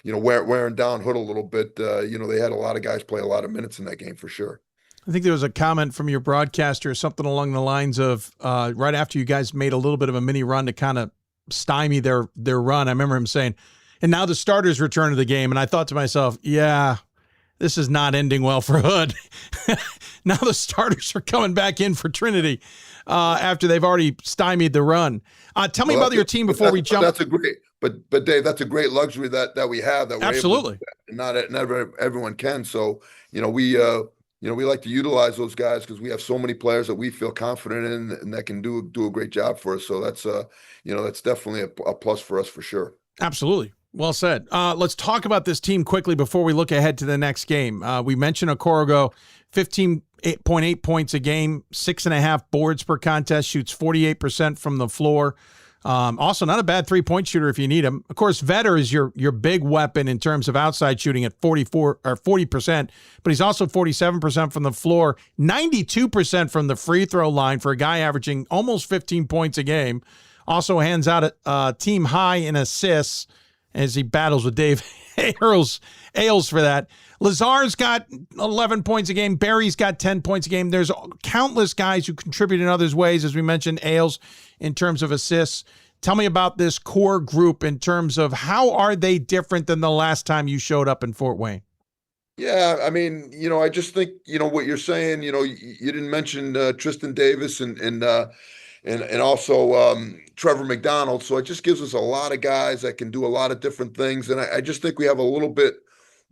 wearing down Hood a little bit. They had a lot of guys play a lot of minutes in that game for sure. I think there was a comment from your broadcaster, something along the lines of right after you guys made a little bit of a mini run to kind of stymie their run. I remember him saying, and now the starters return to the game. And I thought to myself, yeah, this is not ending well for Hood. Now the starters are coming back in for Trinity after they've already stymied the run. Tell me about your team before we jump. That's a great, but Dave, that's a great luxury that we have. That we're absolutely able to, not everyone can. So we like to utilize those guys because we have so many players that we feel confident in and that can do a great job for us. So that's that's definitely a plus for us for sure. Absolutely. Well said. Let's talk about this team quickly before we look ahead to the next game. We mentioned Okorogo, 15.8 points a game, 6.5 boards per contest, shoots 48% from the floor. Also, not a bad three-point shooter if you need him. Of course, Vetter is your big weapon in terms of outside shooting at 40%, but he's also 47% from the floor, 92% from the free throw line for a guy averaging almost 15 points a game. Also hands out a team high in assists as he battles with Dave Ailes for that. Lazar's got 11 points a game. Barry's got 10 points a game. There's countless guys who contribute in other ways, as we mentioned, Ailes in terms of assists. Tell me about this core group in terms of how are they different than the last time you showed up in Fort Wayne? Yeah, I mean, I just think, what you're saying, you didn't mention Tristan Davis and also Trevor McDonald. So it just gives us a lot of guys that can do a lot of different things. And I just think we have a little bit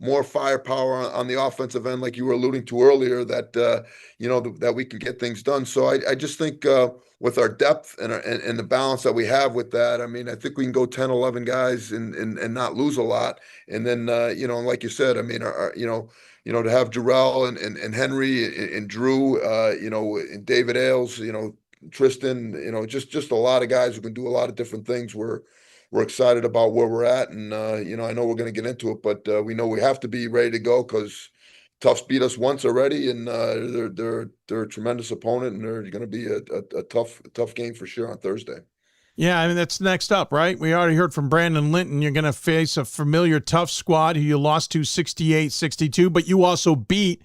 more firepower on the offensive end, like you were alluding to earlier, that that we can get things done. So I just think with our depth and the balance that we have with that, I mean, I think we can go 10, 11 guys and not lose a lot. And then like you said, I mean, to have Jarrell and Henry and Drew, and David Ailes, Tristan, just a lot of guys who can do a lot of different things. We're excited about where we're at, and I know we're going to get into it, but we know we have to be ready to go because Tufts beat us once already, and they're a tremendous opponent, and they're going to be a tough game for sure on Thursday. Yeah, I mean, that's next up, right? We already heard from Brandon Linton. You're going to face a familiar Tufts squad who you lost to 68-62, but you also beat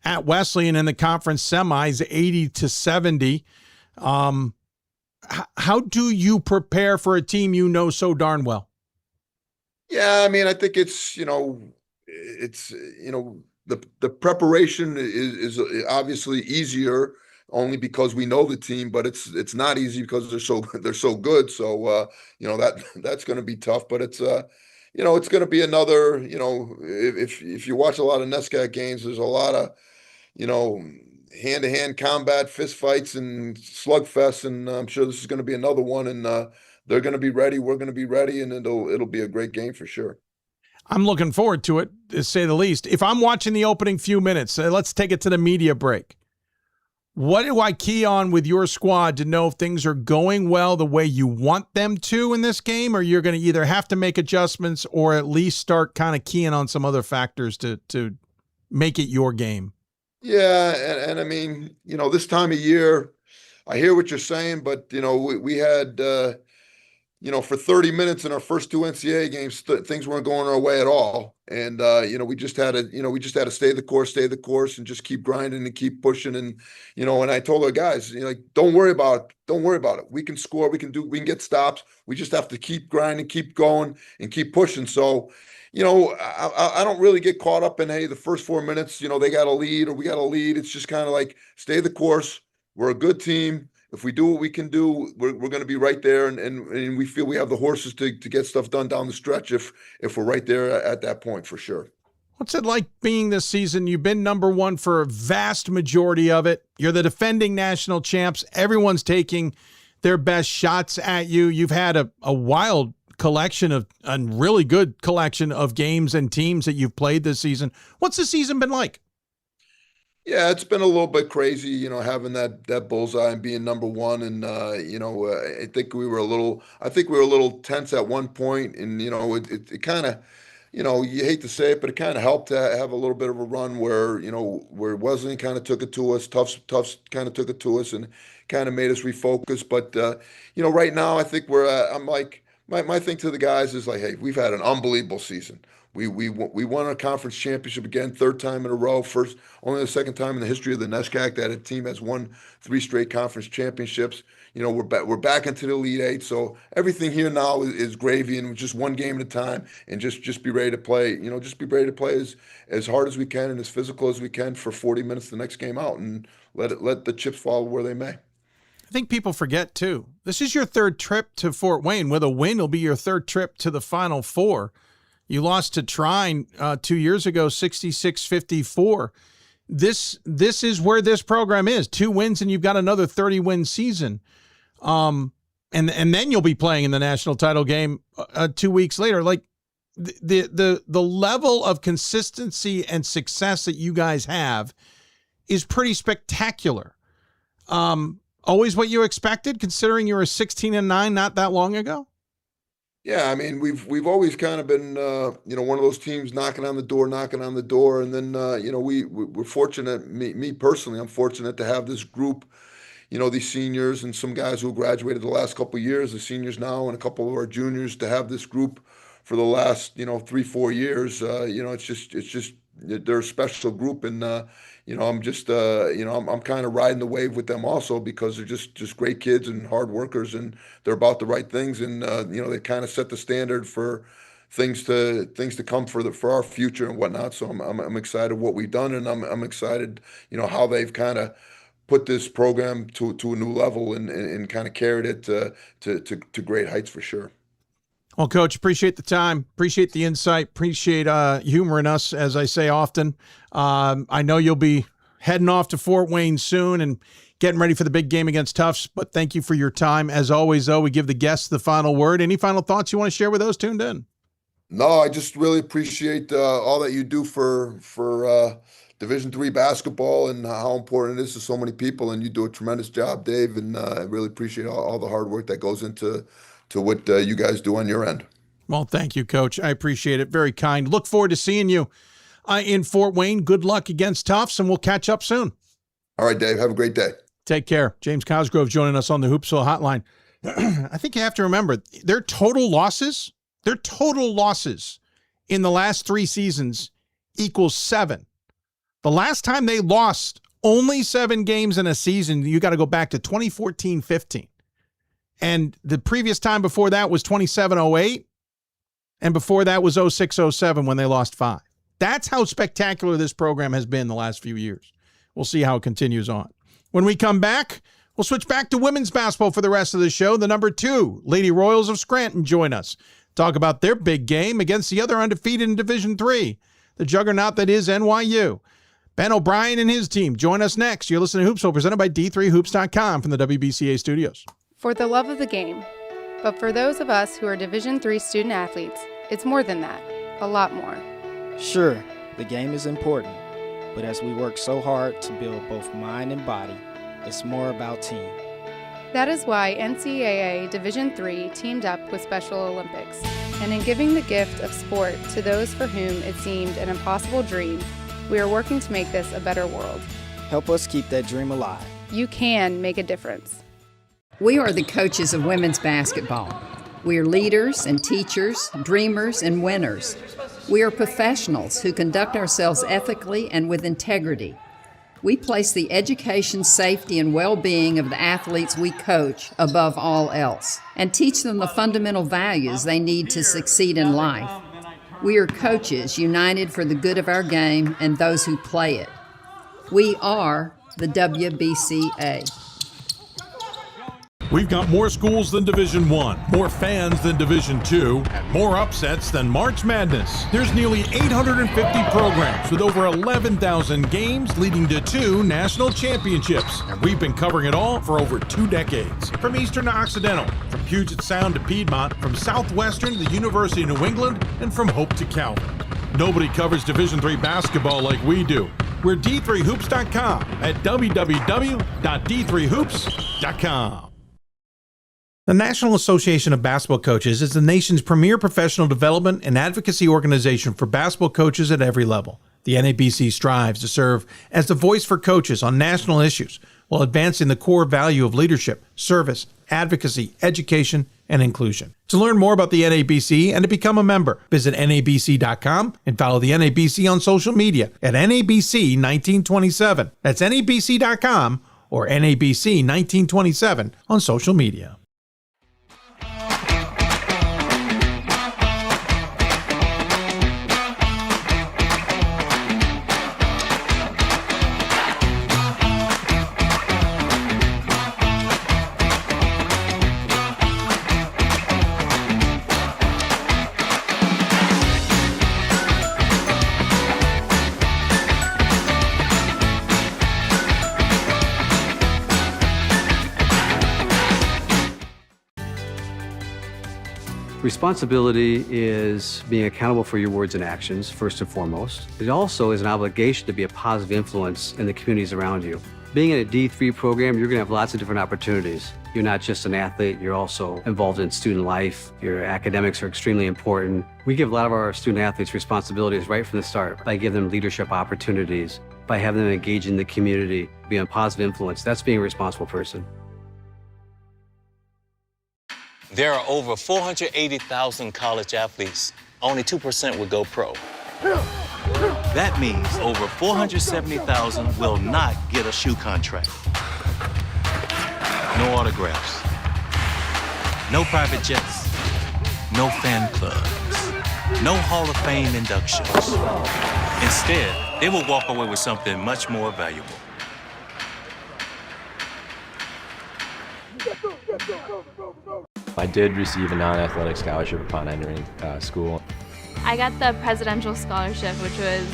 at Wesleyan in the conference semis 80-70. How do you prepare for a team you know so darn well? Yeah, I mean, I think it's the preparation is obviously easier only because we know the team, but it's not easy because they're so good. So that's going to be tough, but it's it's going to be another, if you watch a lot of NESCAC games, there's a lot of hand-to-hand combat, fist fights, and slugfests, and I'm sure this is going to be another one. And they're going to be ready. We're going to be ready, and it'll be a great game for sure. I'm looking forward to it, to say the least. If I'm watching the opening few minutes, let's take it to the media break. What do I key on with your squad to know if things are going well the way you want them to in this game, or you're going to either have to make adjustments or at least start kind of keying on some other factors to make it your game? Yeah, and I mean, this time of year, I hear what you're saying, but we had for 30 minutes in our first two NCAA games, things weren't going our way at all, and we just had to stay the course, and just keep grinding and keep pushing, and and I told our guys, don't worry about it. We can score, we can get stops. We just have to keep grinding, keep going, and keep pushing. So. I don't really get caught up in, hey, the first 4 minutes, they got a lead or we got a lead. It's just kind of like, stay the course. We're a good team. If we do what we can do, we're going to be right there. And we feel we have the horses to get stuff done down the stretch if we're right there at that point, for sure. What's it like being this season? You've been number one for a vast majority of it. You're the defending national champs. Everyone's taking their best shots at you. You've had a wild collection of a really good collection of games and teams that you've played this season. What's the season been like? Yeah, it's been a little bit crazy, having that bullseye and being number one. And I think we were a little tense at one point, and it kind of, you hate to say it, but it kind of helped to have a little bit of a run where Wesleyan kind of took it to us, Tufts kind of took it to us, and kind of made us refocus. But right now I think I'm like. My thing to the guys is like, hey, we've had an unbelievable season. We won a conference championship again, third time in a row. Only the second time in the history of the NESCAC that a team has won 3 straight conference championships. We're back into the Elite Eight. So everything here now is gravy, and just one game at a time, and just be ready to play. Just be ready to play as hard as we can and as physical as we can for 40 minutes the next game out, and let the chips fall where they may. I think people forget too. This is your 3rd trip to Fort Wayne. With a win, it'll be your 3rd trip to the Final Four. You lost to Trine 2 years ago, 66-54. This is where this program is. 2 wins and you've got another 30-win season. And then you'll be playing in the national title game 2 weeks later. Like the level of consistency and success that you guys have is pretty spectacular. Always what you expected, considering you were 16-9 not that long ago? Yeah, I mean, we've always kind of been, one of those teams knocking on the door, and then, we're fortunate. Me personally, I'm fortunate to have this group, these seniors and some guys who graduated the last couple of years, the seniors now, and a couple of our juniors, to have this group for the last, 3-4 years. It's just they're a special group, and I'm just I'm kind of riding the wave with them also, because they're just great kids and hard workers, and they're about the right things, and they kind of set the standard for things to come for our future and whatnot. So I'm excited what we've done, and I'm excited how they've kind of put this program to a new level and kind of carried it to great heights for sure. Well, Coach, appreciate the time, appreciate the insight, appreciate humoring us, as I say often. I know you'll be heading off to Fort Wayne soon and getting ready for the big game against Tufts, but thank you for your time. As always, though, we give the guests the final word. Any final thoughts you want to share with those tuned in? No, I just really appreciate all that you do for Division III basketball, and how important it is to so many people, and you do a tremendous job, Dave, and I really appreciate all the hard work that goes into what you guys do on your end. Well, thank you, Coach. I appreciate it. Very kind. Look forward to seeing you in Fort Wayne. Good luck against Tufts, and we'll catch up soon. All right, Dave. Have a great day. Take care. James Cosgrove joining us on the Hoopsville Hotline. I think you have to remember, their total losses in the last 3 seasons equals 7. The last time they lost only 7 games in a season, you got to go back to 2014-15. And the previous time before that was 27-08. And before that was 06-07 when they lost 5. That's how spectacular this program has been the last few years. We'll see how it continues on. When we come back, we'll switch back to women's basketball for the rest of the show. The number 2 Lady Royals of Scranton join us. Talk about their big game against the other undefeated in Division III, the juggernaut that is NYU. Ben O'Brien and his team join us next. You're listening to Hoopsville, presented by D3Hoops.com from the WBCA studios. For the love of the game. But for those of us who are Division III student athletes, it's more than that. A lot more. Sure, the game is important. But as we work so hard to build both mind and body, it's more about team. That is why NCAA Division III teamed up with Special Olympics. And in giving the gift of sport to those for whom it seemed an impossible dream, we are working to make this a better world. Help us keep that dream alive. You can make a difference. We are the coaches of women's basketball. We are leaders and teachers, dreamers and winners. We are professionals who conduct ourselves ethically and with integrity. We place the education, safety, and well-being of the athletes we coach above all else, and teach them the fundamental values they need to succeed in life. We are coaches united for the good of our game and those who play it. We are the WBCA. We've got more schools than Division I, more fans than Division II, and more upsets than March Madness. There's nearly 850 programs with over 11,000 games leading to 2 national championships. And we've been covering it all for over 2 decades. From Eastern to Occidental, from Puget Sound to Piedmont, from Southwestern to the University of New England, and from Hope to Calvin. Nobody covers Division III basketball like we do. We're D3Hoops.com at www.D3Hoops.com. The National Association of Basketball Coaches is the nation's premier professional development and advocacy organization for basketball coaches at every level. The NABC strives to serve as the voice for coaches on national issues while advancing the core value of leadership, service, advocacy, education, and inclusion. To learn more about the NABC and to become a member, visit nabc.com and follow the NABC on social media at NABC1927. That's nabc.com or NABC1927 on social media. Responsibility is being accountable for your words and actions, first and foremost. It also is an obligation to be a positive influence in the communities around you. Being in a D3 program, you're going to have lots of different opportunities. You're not just an athlete, you're also involved in student life. Your academics are extremely important. We give a lot of our student athletes responsibilities right from the start by giving them leadership opportunities, by having them engage in the community, be a positive influence. That's being a responsible person. There are over 480,000 college athletes. Only 2% will go pro. That means over 470,000 will not get a shoe contract. No autographs. No private jets. No fan clubs. No Hall of Fame inductions. Instead, they will walk away with something much more valuable. I did receive a non-athletic scholarship upon entering school. I got the presidential scholarship, which was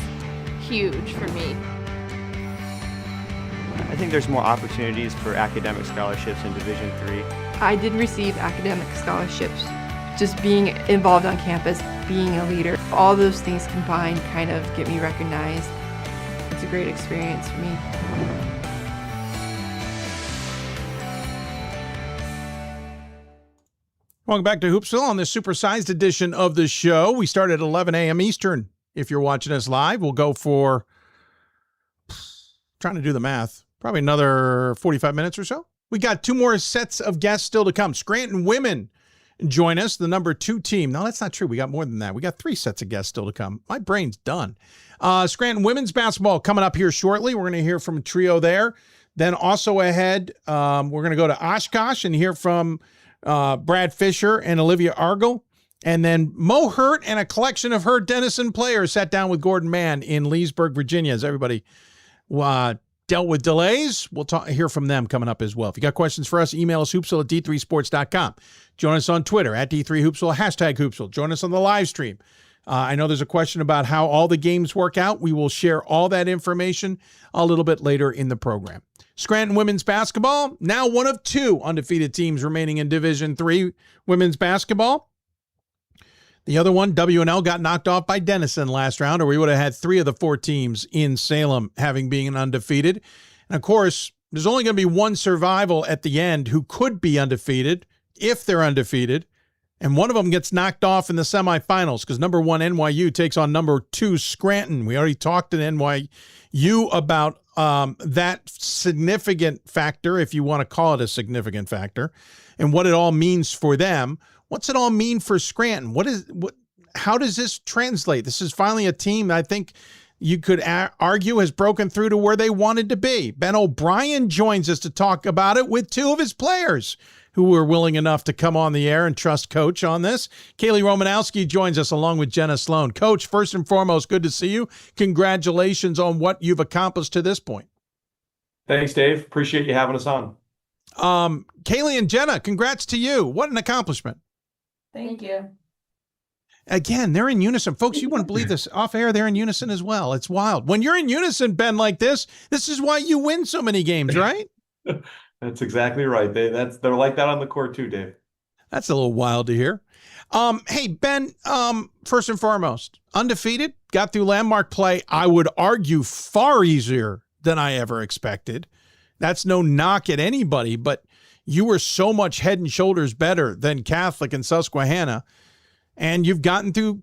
huge for me. I think there's more opportunities for academic scholarships in Division III. I did receive academic scholarships. Just being involved on campus, being a leader, all those things combined kind of get me recognized. It's a great experience for me. Welcome back to Hoopsville on this supersized edition of the show. We start at 11 a.m. Eastern. If you're watching us live, we'll go for, trying to do the math, probably another 45 minutes or so. We got two more sets of guests still to come. Scranton women join us, the number 2 team. No, that's not true. We got more than that. We got 3 sets of guests still to come. My brain's done. Scranton women's basketball coming up here shortly. We're going to hear from a trio there. Then also ahead, we're going to go to Oshkosh and hear from Brad Fisher and Olivia Argel. And then Mo Hurt and a collection of Hurt Denison players sat down with Gordon Mann in Leesburg, Virginia, as everybody dealt with delays. We'll hear from them coming up as well. If you got questions for us, email us hoopsville at d3sports.com. Join us on Twitter at D3Hoopsville, hashtag Hoopsville. Join us on the live stream. I know there's a question about how all the games work out. We will share all that information a little bit later in the program. Scranton women's basketball, now one of 2 undefeated teams remaining in Division III women's basketball. The other one, W&L, got knocked off by Denison last round, or we would have had 3 of the 4 teams in Salem having been undefeated. And, of course, there's only going to be one survival at the end who could be undefeated if they're undefeated. And one of them gets knocked off in the semifinals because number 1 NYU takes on number 2 Scranton. We already talked to NYU about that significant factor, if you want to call it a significant factor, and what it all means for them. What's it all mean for Scranton? How does this translate? This is finally a team that I think you could argue has broken through to where they wanted to be. Ben O'Brien joins us to talk about it with 2 of his players who were willing enough to come on the air and trust Coach on this. Kaylee Romanowski joins us along with Jenna Sloan. Coach, first and foremost, good to see you. Congratulations on what you've accomplished to this point. Thanks, Dave. Appreciate you having us on. Kaylee and Jenna, congrats to you. What an accomplishment. Thank you. Again, they're in unison. Folks, you wouldn't believe this. Off air, they're in unison as well. It's wild. When you're in unison, Ben, like this is why you win so many games, right? That's exactly right. They're like that on the court too, Dave. That's a little wild to hear. Hey, Ben, first and foremost, undefeated, got through landmark play, I would argue far easier than I ever expected. That's no knock at anybody, but you were so much head and shoulders better than Catholic and Susquehanna, and you've gotten through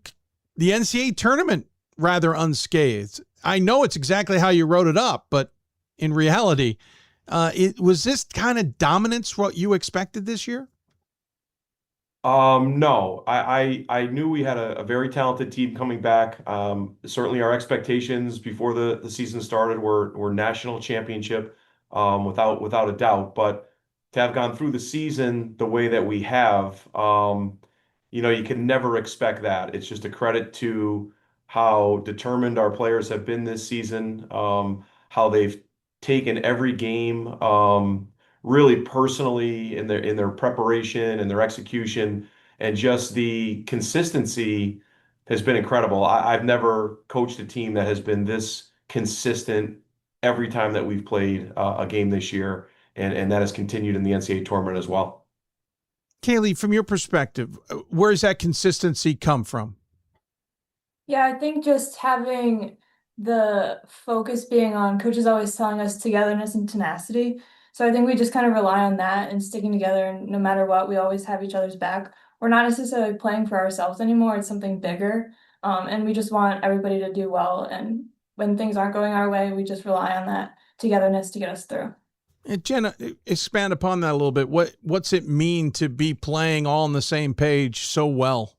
the NCAA tournament rather unscathed. I know it's exactly how you wrote it up, but in reality, – was this kind of dominance what you expected this year? No, I knew we had a very talented team coming back. Certainly our expectations before the season started were national championship, without a doubt. But to have gone through the season the way that we have, you can never expect that. It's just a credit to how determined our players have been this season, how they've taken every game, really personally in their preparation and their execution, and just the consistency has been incredible. I've never coached a team that has been this consistent every time that we've played a game this year, and that has continued in the NCAA tournament as well. Kaylee, from your perspective, where does that consistency come from? Yeah, I think just having the focus being on coaches always telling us togetherness and tenacity. So I think we just kind of rely on that and sticking together, and no matter what, we always have each other's back. We're not necessarily playing for ourselves anymore, it's something bigger. And we just want everybody to do well. And when things aren't going our way, we just rely on that togetherness to get us through. And Jenna, expand upon that a little bit. What's it mean to be playing all on the same page so well?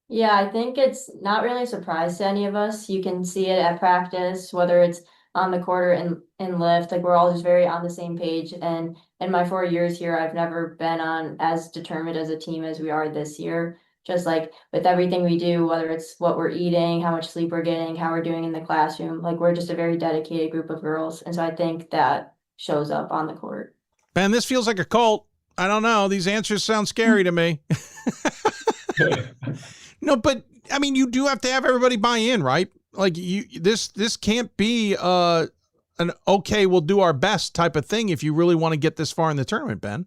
Yeah, I think it's not really a surprise to any of us. You can see it at practice, whether it's on the court or in lift. Like, we're all just very on the same page. And in my 4 years here, I've never been on as determined as a team as we are this year. Just like with everything we do, whether it's what we're eating, how much sleep we're getting, how we're doing in the classroom, like, we're just a very dedicated group of girls. And so I think that shows up on the court. Ben, this feels like a cult. I don't know. These answers sound scary to me. No, but I mean, you do have to have everybody buy in, right? Like, this can't be an okay, we'll do our best type of thing if you really want to get this far in the tournament, Ben.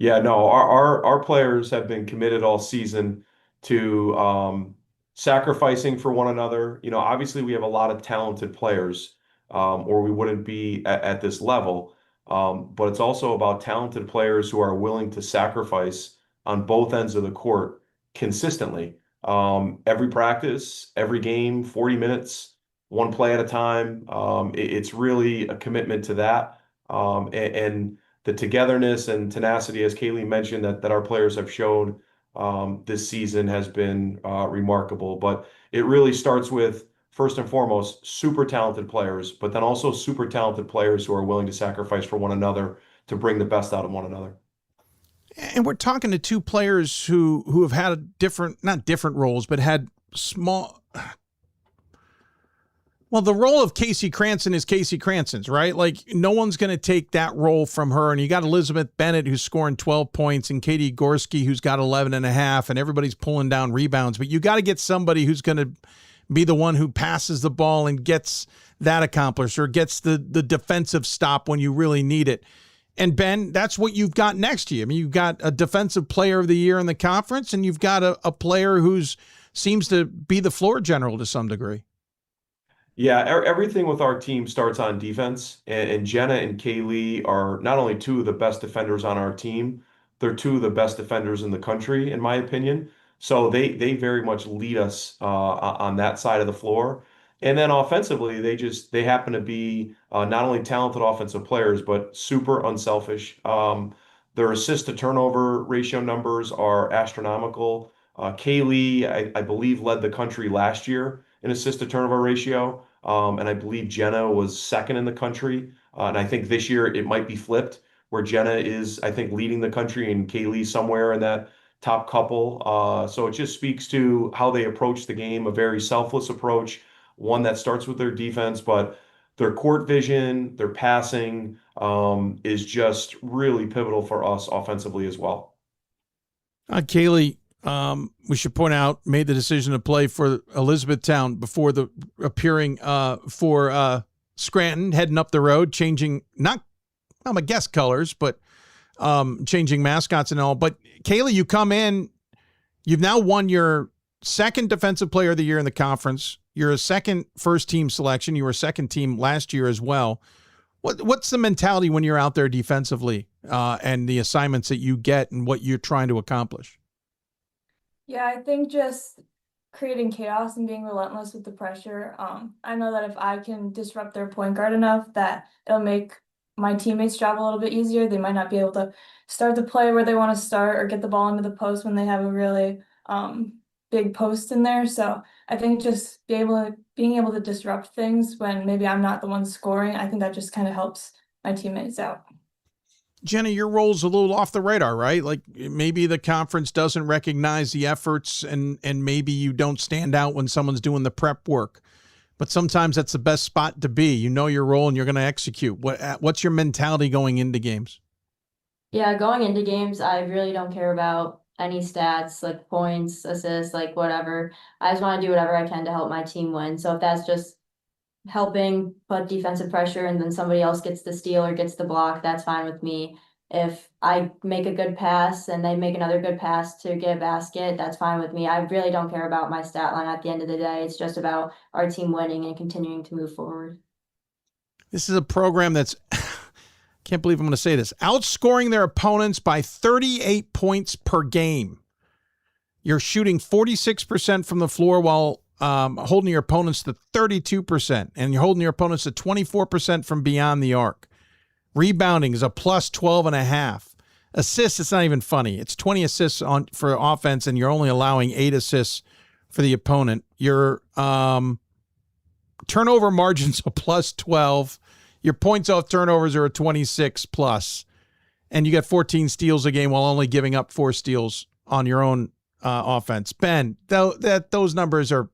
Yeah, no, our players have been committed all season to sacrificing for one another. Obviously we have a lot of talented players, or we wouldn't be at this level. But it's also about talented players who are willing to sacrifice on both ends of the court consistently. Every practice, every game, 40 minutes, one play at a time. It's really a commitment to that. And the togetherness and tenacity, as Kaylee mentioned, that our players have shown this season has been remarkable. But it really starts with, first and foremost, super talented players, but then also super talented players who are willing to sacrifice for one another to bring the best out of one another. And we're talking to two players who have had not different roles, but had small. Well, the role of Casey Cranston is Casey Cranston's, right? Like, no one's going to take that role from her. And you got Elizabeth Bennett, who's scoring 12 points, and Katie Gorski, who's got 11.5, and everybody's pulling down rebounds. But you got to get somebody who's going to be the one who passes the ball and gets that accomplished, or gets the defensive stop when you really need it. And Ben, that's what you've got next to you. I mean, you've got a defensive player of the year in the conference, and you've got a player who's seems to be the floor general to some degree. Yeah, everything with our team starts on defense, and Jenna and Kaylee are not only two of the best defenders on our team, they're two of the best defenders in the country, in my opinion. So they very much lead us on that side of the floor. And then offensively, they happen to be not only talented offensive players, but super unselfish. Their assist to turnover ratio numbers are astronomical. Kaylee, I believe, led the country last year in assist to turnover ratio. And I believe Jenna was second in the country. And I think this year it might be flipped, where Jenna is, I think, leading the country and Kaylee somewhere in that top couple. So it just speaks to how they approach the game, a very selfless approach, one that starts with their defense, but their court vision, their passing is just really pivotal for us offensively as well. Kaylee, we should point out, made the decision to play for Elizabethtown before the appearing for Scranton, heading up the road, changing I guess colors, but changing mascots and all. But Kaylee, you come in, you've now won your second Defensive Player of the Year in the conference. You're a second first team selection. You were second team last year as well. What's the mentality when you're out there defensively and the assignments that you get and what you're trying to accomplish? Yeah, I think just creating chaos and being relentless with the pressure. I know that if I can disrupt their point guard enough, that it'll make my teammates' job a little bit easier. They might not be able to start the play where they want to start or get the ball into the post when they have a really big post in there. So I think just being able to disrupt things when maybe I'm not the one scoring, I think that just kind of helps my teammates out. Jenna, your role's a little off the radar, right? Like maybe the conference doesn't recognize the efforts and maybe you don't stand out when someone's doing the prep work. But sometimes that's the best spot to be. You know your role and you're going to execute. What's your mentality going into games? Yeah, going into games, I really don't care about any stats, like points, assists, like whatever. I just want to do whatever I can to help my team win. So if that's just helping put defensive pressure and then somebody else gets the steal or gets the block, that's fine with me. If I make a good pass and they make another good pass to get a basket, that's fine with me. I really don't care about my stat line at the end of the day. It's just about our team winning and continuing to move forward. This is a program that's, can't believe I'm going to say this, outscoring their opponents by 38 points per game. You're shooting 46% from the floor while holding your opponents to 32%, and you're holding your opponents to 24% from beyond the arc. Rebounding is a plus 12.5. Assists, it's not even funny. It's 20 assists for offense, and you're only allowing 8 assists for the opponent. Your turnover margin's a plus 12. Your points off turnovers are a 26 plus, and you got 14 steals a game while only giving up 4 steals on your own offense. Ben, those numbers are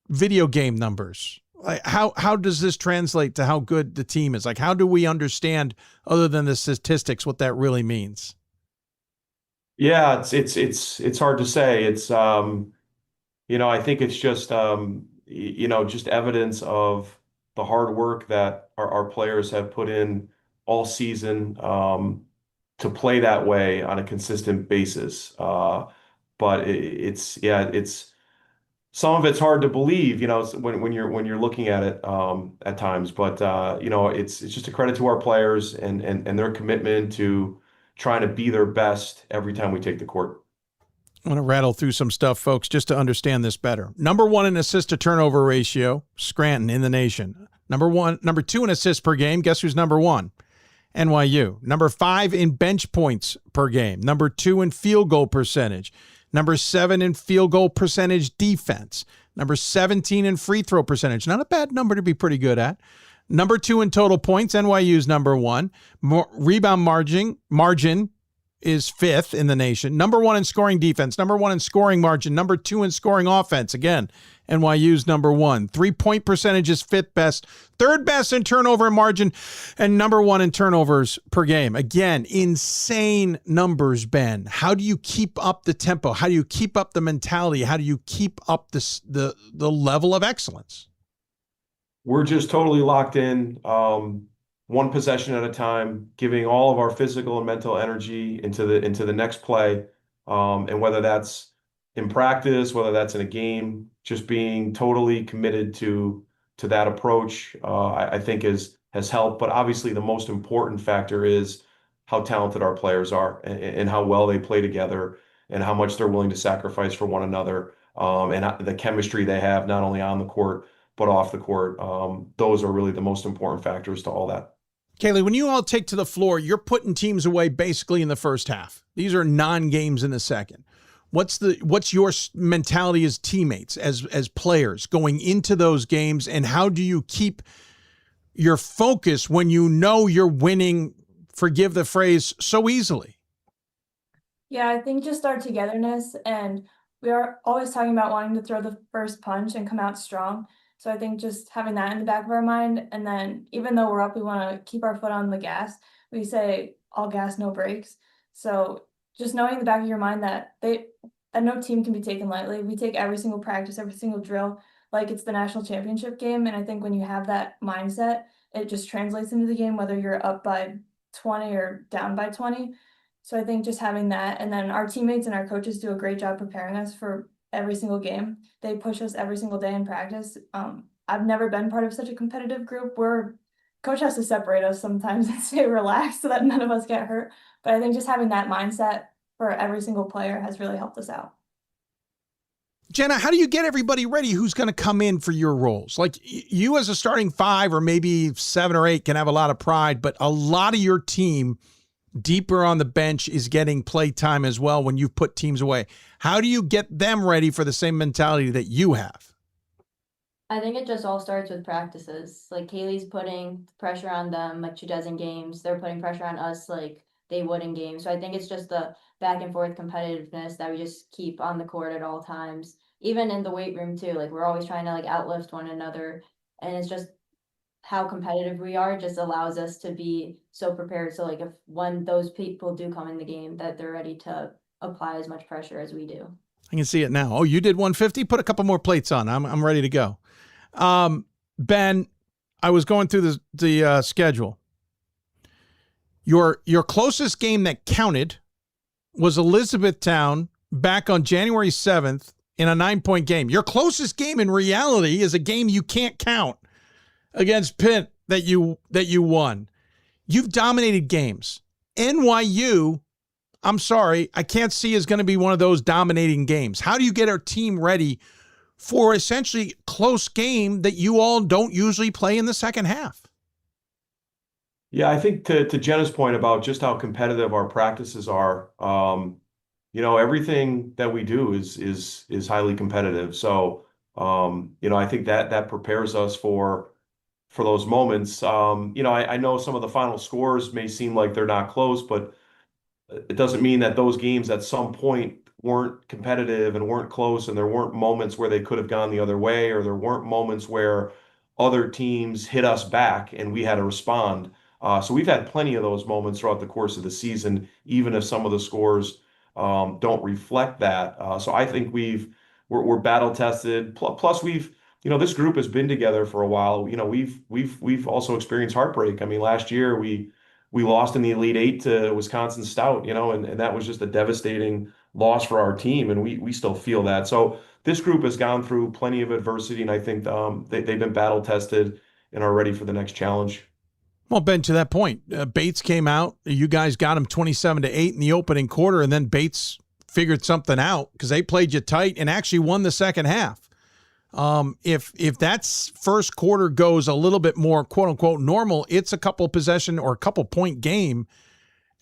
video game numbers. Like how does this translate to how good the team is? Like, how do we understand, other than the statistics, what that really means? Yeah, it's hard to say. It's I think it's just just evidence of the hard work that our players have put in all season to play that way on a consistent basis. But it's some of it's hard to believe, when you're looking at it at times. But it's just a credit to our players and their commitment to trying to be their best every time we take the court. I'm going to rattle through some stuff, folks, just to understand this better. Number 1 in assist to turnover ratio, Scranton in the nation. Number 2 in assists per game. Guess who's number 1? NYU. Number 5 in bench points per game. Number 2 in field goal percentage. Number 7 in field goal percentage defense. Number 17 in free throw percentage. Not a bad number to be pretty good at. Number 2 in total points. NYU's number 1. Rebound margin is 5th in the nation. Number 1 in scoring defense. Number 1 in scoring margin. Number 2 in scoring offense. Again, NYU's number 1. 3-point percentage is 5th best. 3rd best in turnover margin, and number 1 in turnovers per game. Again, insane numbers, Ben. How do you keep up the tempo? How do you keep up the mentality? How do you keep up the level of excellence? We're just totally locked in, one possession at a time, giving all of our physical and mental energy into the next play, and whether that's in practice, whether that's in a game, just being totally committed to that approach, I think has helped. But obviously, the most important factor is how talented our players are and how well they play together and how much they're willing to sacrifice for one another, and the chemistry they have not only on the court but off the court. Those are really the most important factors to all that. Kaylee, when you all take to the floor, you're putting teams away basically in the first half. These are non-games in the second. What's your mentality as teammates, as players going into those games, and how do you keep your focus when you know you're winning, forgive the phrase, so easily? Yeah, I think just our togetherness, and we are always talking about wanting to throw the first punch and come out strong. So I think just having that in the back of our mind, and then even though we're up, we want to keep our foot on the gas. We say all gas, no brakes. So just knowing in the back of your mind that no team can be taken lightly. We take every single practice, every single drill like it's the national championship game. And I think when you have that mindset, it just translates into the game, whether you're up by 20 or down by 20. So I think just having that, and then our teammates and our coaches do a great job preparing us for every single game. They push us every single day in practice. I've never been part of such a competitive group where coach has to separate us sometimes and stay relaxed so that none of us get hurt. But I think just having that mindset for every single player has really helped us out. Jenna, how do you get everybody ready who's going to come in for your roles? Like you as a starting 5 or maybe 7 or 8 can have a lot of pride, but a lot of your team deeper on the bench is getting play time as well when you've put teams away. How do you get them ready for the same mentality that you have? I think it just all starts with practices. Like Kaylee's putting pressure on them like she does in games. They're putting pressure on us like they would in games. So I think it's just the back and forth competitiveness that we just keep on the court at all times. Even in the weight room too. Like we're always trying to like outlift one another. And it's just how competitive we are just allows us to be so prepared. So like if when those people do come in the game that they're ready to apply as much pressure as we do. I can see it now. Oh, you did 150? Put a couple more plates on. I'm ready to go. Ben, I was going through the schedule. Your closest game that counted was Elizabethtown back on January 7th in a 9-point game. Your closest game in reality is a game you can't count against Pitt that you won. You've dominated games. NYU, I'm sorry, I can't see is going to be one of those dominating games. How do you get our team ready for essentially close game that you all don't usually play in the second half? Yeah, I think to Jenna's point about just how competitive our practices are, everything that we do is highly competitive. So, I think that prepares us for those moments. I know some of the final scores may seem like they're not close, but it doesn't mean that those games at some point weren't competitive and weren't close, and there weren't moments where they could have gone the other way, or there weren't moments where other teams hit us back and we had to respond. So we've had plenty of those moments throughout the course of the season, even if some of the scores don't reflect that. So I think we're battle tested. Plus this group has been together for a while. We've also experienced heartbreak. I mean, last year we lost in the Elite Eight to Wisconsin Stout, and that was just a devastating loss for our team, and we still feel that. So this group has gone through plenty of adversity, and I think they've been battle tested and are ready for the next challenge. Well, Ben, to that point, Bates came out. You guys got him 27-8 in the opening quarter, and then Bates figured something out because they played you tight and actually won the second half. If that first quarter goes a little bit more quote unquote normal, it's a couple possession or a couple point game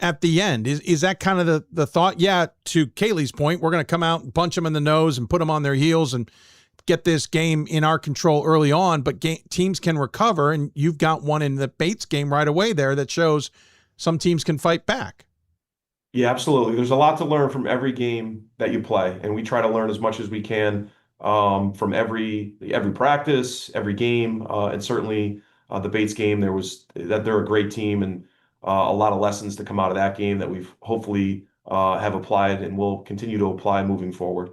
at the end. Is that kind of the thought? Yeah. To Kaylee's point, we're going to come out and punch them in the nose and put them on their heels and get this game in our control early on, but teams can recover. And you've got one in the Bates game right away there that shows some teams can fight back. Yeah, absolutely. There's a lot to learn from every game that you play, and we try to learn as much as we can from every practice, every game, and certainly the Bates game. They're a great team, and a lot of lessons to come out of that game that we've hopefully have applied and will continue to apply moving forward.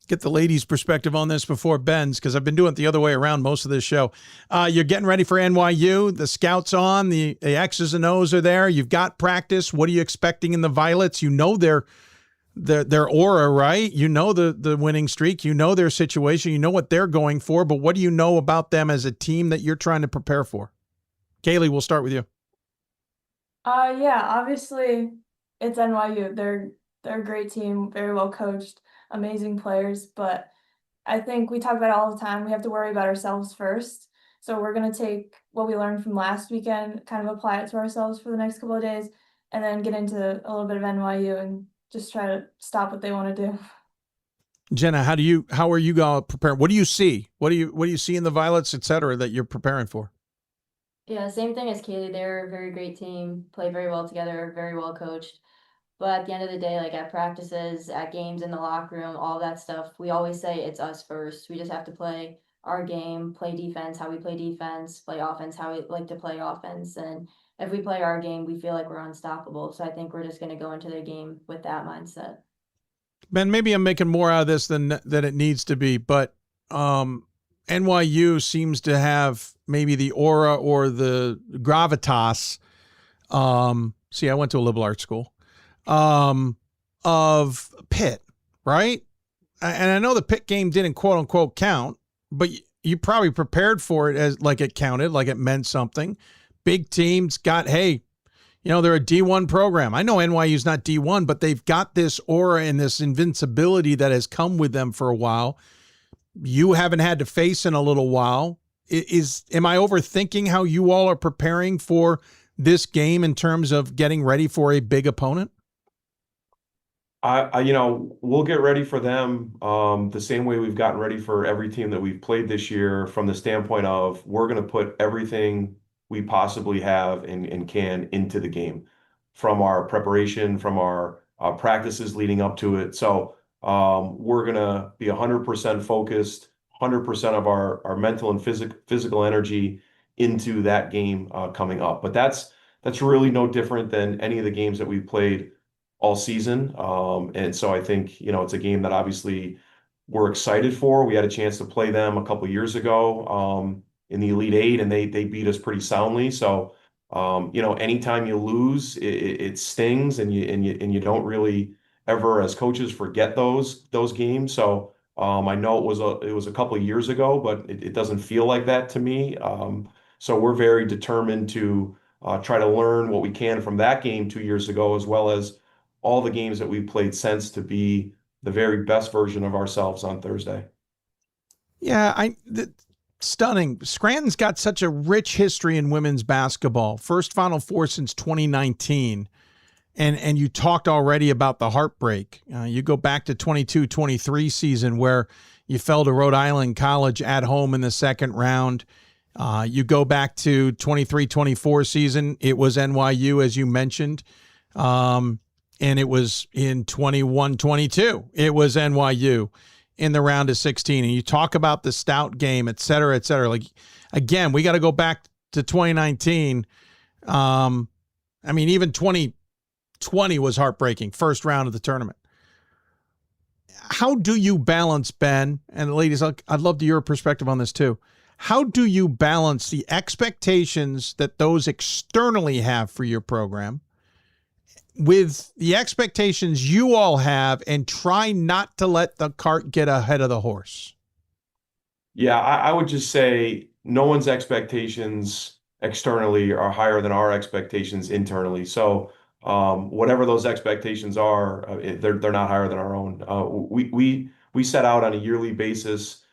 Get the ladies' perspective on this before Ben's, because I've been doing it the other way around most of this show. You're getting ready for NYU. The scouts on, the X's and O's are there. You've got practice. What are you expecting in the Violets? You know their aura, right? You know the winning streak. You know their situation. You know what they're going for. But what do you know about them as a team that you're trying to prepare for? Kaylee, we'll start with you. Yeah, obviously it's NYU. They're a great team, very well coached, amazing players, but I think we talk about it all the time. We have to worry about ourselves first. So we're going to take what we learned from last weekend, kind of apply it to ourselves for the next couple of days, and then get into a little bit of NYU and just try to stop what they want to do. Jenna, how are you going to prepare? What do you see? What do you see in the Violets, et cetera, that you're preparing for? Yeah, same thing as Kaylee. They're a very great team, play very well together, very well coached. But at the end of the day, like at practices, at games, in the locker room, all that stuff, we always say it's us first. We just have to play our game, play defense, how we play defense, play offense, how we like to play offense. And if we play our game, we feel like we're unstoppable. So I think we're just going to go into the game with that mindset. Ben, maybe I'm making more out of this than it needs to be, but NYU seems to have maybe the aura or the gravitas. I went to a liberal arts school. Of Pitt, right? And I know the Pitt game didn't quote unquote count, but you probably prepared for it as like it counted, like it meant something. Big teams got, hey, they're a D1 program. I know NYU's not D1, but they've got this aura and this invincibility that has come with them for a while. you haven't had to face in a little while. Am I overthinking how you all are preparing for this game in terms of getting ready for a big opponent? We'll get ready for them the same way we've gotten ready for every team that we've played this year, from the standpoint of we're going to put everything we possibly have and can into the game, from our preparation, from our practices leading up to it. So we're going to be 100% focused, 100% of our mental and physical energy into that game coming up. But that's really no different than any of the games that we've played all season. And so I think, it's a game that obviously we're excited for. We had a chance to play them a couple years ago in the Elite Eight, and they beat us pretty soundly. So, anytime you lose, it stings, and you don't really ever, as coaches, forget those games. So I know it was a couple of years ago, but it doesn't feel like that to me. So we're very determined to try to learn what we can from that game 2 years ago, as well as all the games that we've played since, to be the very best version of ourselves on Thursday. Yeah, stunning. Scranton's got such a rich history in women's basketball. First Final Four since 2019. And you talked already about the heartbreak. You go back to 22-23 season where you fell to Rhode Island College at home in the second round. You go back to 23-24 season. It was NYU, as you mentioned. And it was in 21-22. It was NYU in the round of 16. And you talk about the stout game, et cetera, et cetera. Like, again, we got to go back to 2019. Even 2020 was heartbreaking, first round of the tournament. How do you balance, Ben, and ladies, I'd love to hear your perspective on this too. How do you balance the expectations that those externally have for your program with the expectations you all have, and try not to let the cart get ahead of the horse? Yeah, I would just say no one's expectations externally are higher than our expectations internally. So whatever those expectations are, they're not higher than our own. We set out on a yearly basis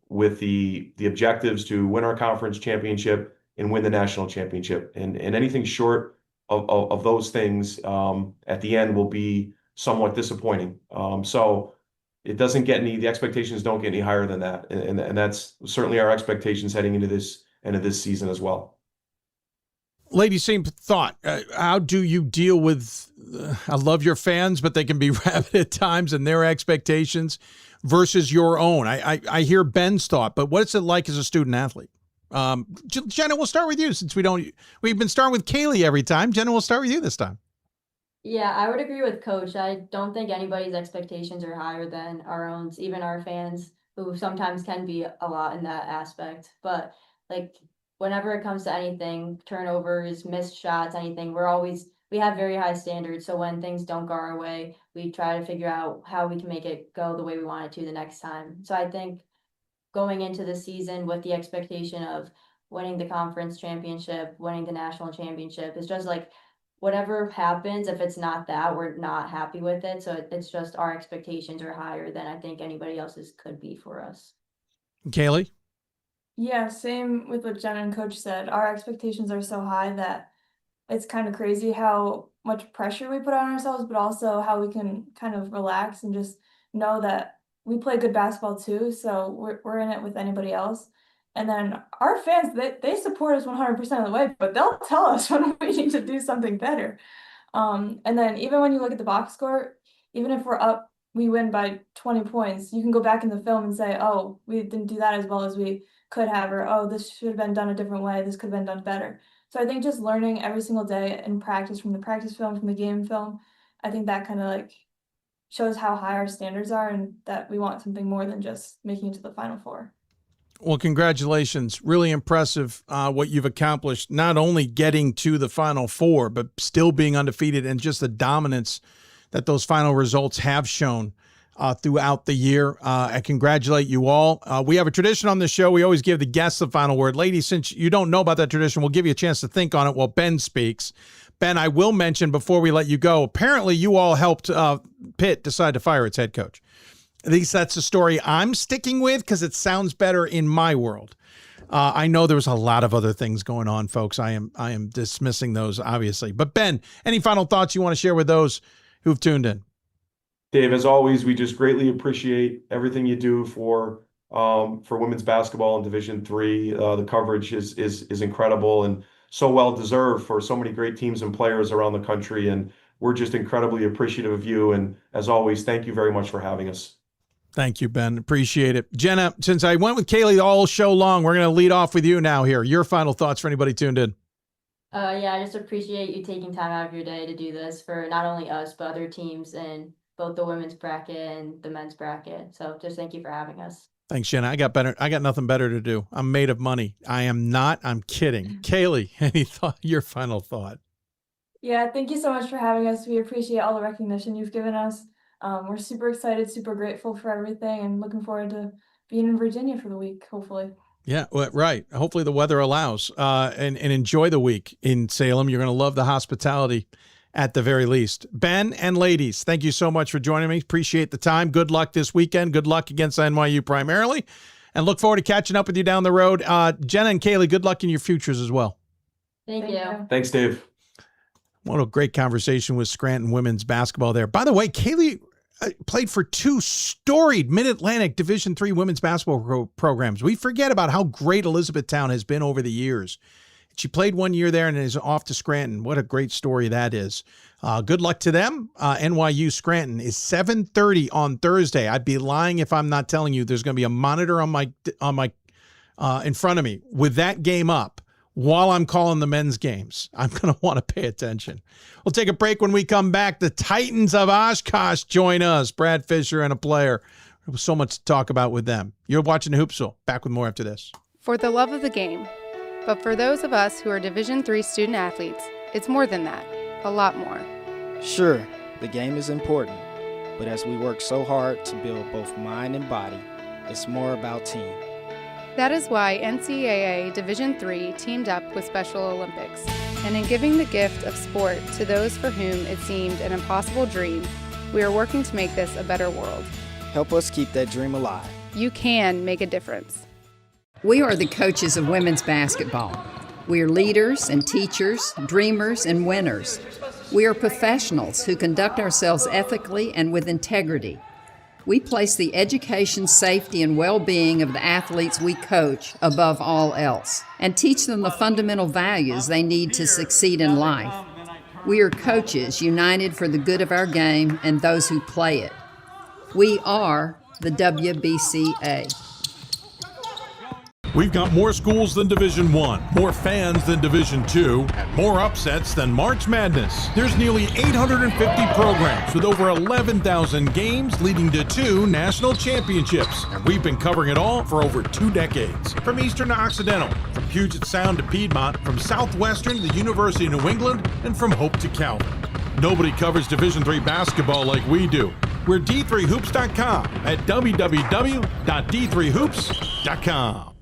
with the objectives to win our conference championship and win the national championship, and anything short of those things at the end will be somewhat disappointing. So it doesn't get the expectations don't get any higher than that. And that's certainly our expectations heading into this season as well. Ladies, same thought. How do you deal with, I love your fans, but they can be rabid at times, and their expectations versus your own? I hear Ben's thought, but what's it like as a student athlete? Jenna, we'll start with you, since we've been starting with Kaylee every time. Jenna, we'll start with you this time. Yeah, I would agree with Coach. I don't think anybody's expectations are higher than our own, even our fans, who sometimes can be a lot in that aspect. But whenever it comes to anything, turnovers, missed shots, anything, we have very high standards. So when things don't go our way, we try to figure out how we can make it go the way we want it to the next time. So I think going into the season with the expectation of winning the conference championship, winning the national championship, is just whatever happens, if it's not that, we're not happy with it. So it's just our expectations are higher than I think anybody else's could be for us. Kaylee? Yeah, same with what Jen and Coach said. Our expectations are so high that it's kind of crazy how much pressure we put on ourselves, but also how we can kind of relax and just know that we play good basketball too. So we're in it with anybody else. And then our fans, they support us 100% of the way, but they'll tell us when we need to do something better. And then even when you look at the box score, even if we're up, we win by 20 points, you can go back in the film and say, oh, we didn't do that as well as we could have, or, oh, this should have been done a different way. This could have been done better. So I think just learning every single day in practice, from the practice film, from the game film, I think that kind of shows how high our standards are, and that we want something more than just making it to the Final Four. Well, congratulations. Really impressive what you've accomplished, not only getting to the Final Four, but still being undefeated, and just the dominance that those final results have shown throughout the year. I congratulate you all. We have a tradition on this show. We always give the guests the final word. Ladies, since you don't know about that tradition, we'll give you a chance to think on it while Ben speaks. Ben, I will mention before we let you go, apparently you all helped Pitt decide to fire its head coach. At least that's the story I'm sticking with because it sounds better in my world. I know there was a lot of other things going on, folks. I am dismissing those, obviously. But Ben, any final thoughts you want to share with those who've tuned in? Dave, as always, we just greatly appreciate everything you do for women's basketball in Division III. The coverage is incredible and so well deserved for so many great teams and players around the country. And we're just incredibly appreciative of you. And as always, thank you very much for having us. Thank you, Ben. Appreciate it. Jenna, since I went with Kaylee all show long, we're going to lead off with you now here. Your final thoughts for anybody tuned in. Yeah, I just appreciate you taking time out of your day to do this for not only us, but other teams in both the women's bracket and the men's bracket. So just thank you for having us. Thanks, Jenna. I got nothing better to do. I'm made of money. I am not. I'm kidding. Kaylee, your final thought? Yeah, thank you so much for having us. We appreciate all the recognition you've given us. We're super excited, super grateful for everything, and looking forward to being in Virginia for the week, hopefully. Yeah, well, right. Hopefully the weather allows. And enjoy the week in Salem. You're going to love the hospitality at the very least. Ben and ladies, thank you so much for joining me. Appreciate the time. Good luck this weekend. Good luck against NYU primarily. And look forward to catching up with you down the road. Jenna and Kaylee, good luck in your futures as well. Thank you. Thanks, Dave. What a great conversation with Scranton women's basketball there. By the way, Kaylee played for two storied Mid-Atlantic Division III women's basketball programs. We forget about how great Elizabethtown has been over the years. She played 1 year there and is off to Scranton. What a great story that is. Good luck to them. NYU Scranton is 7:30 on Thursday. I'd be lying if I'm not telling you there's going to be a monitor on my in front of me with that game up while I'm calling the men's games. I'm going to want to pay attention. We'll take a break. When we come back, the Titans of Oshkosh join us. Brad Fisher and a player. There was so much to talk about with them. You're watching Hoopsville. Back with more after this. For the love of the game. But for those of us who are Division III student athletes, it's more than that. A lot more. Sure, the game is important, but as we work so hard to build both mind and body, it's more about team. That is why NCAA Division III teamed up with Special Olympics. And in giving the gift of sport to those for whom it seemed an impossible dream, we are working to make this a better world. Help us keep that dream alive. You can make a difference. We are the coaches of women's basketball. We are leaders and teachers, dreamers and winners. We are professionals who conduct ourselves ethically and with integrity. We place the education, safety, and well-being of the athletes we coach above all else and teach them the fundamental values they need to succeed in life. We are coaches united for the good of our game and those who play it. We are the WBCA. We've got more schools than Division I, more fans than Division II, and more upsets than March Madness. There's nearly 850 programs with over 11,000 games leading to 2 national championships. And we've been covering it all for over 2 decades. From Eastern to Occidental, from Puget Sound to Piedmont, from Southwestern to the University of New England, and from Hope to Calvin. Nobody covers Division III basketball like we do. We're D3Hoops.com at www.d3hoops.com.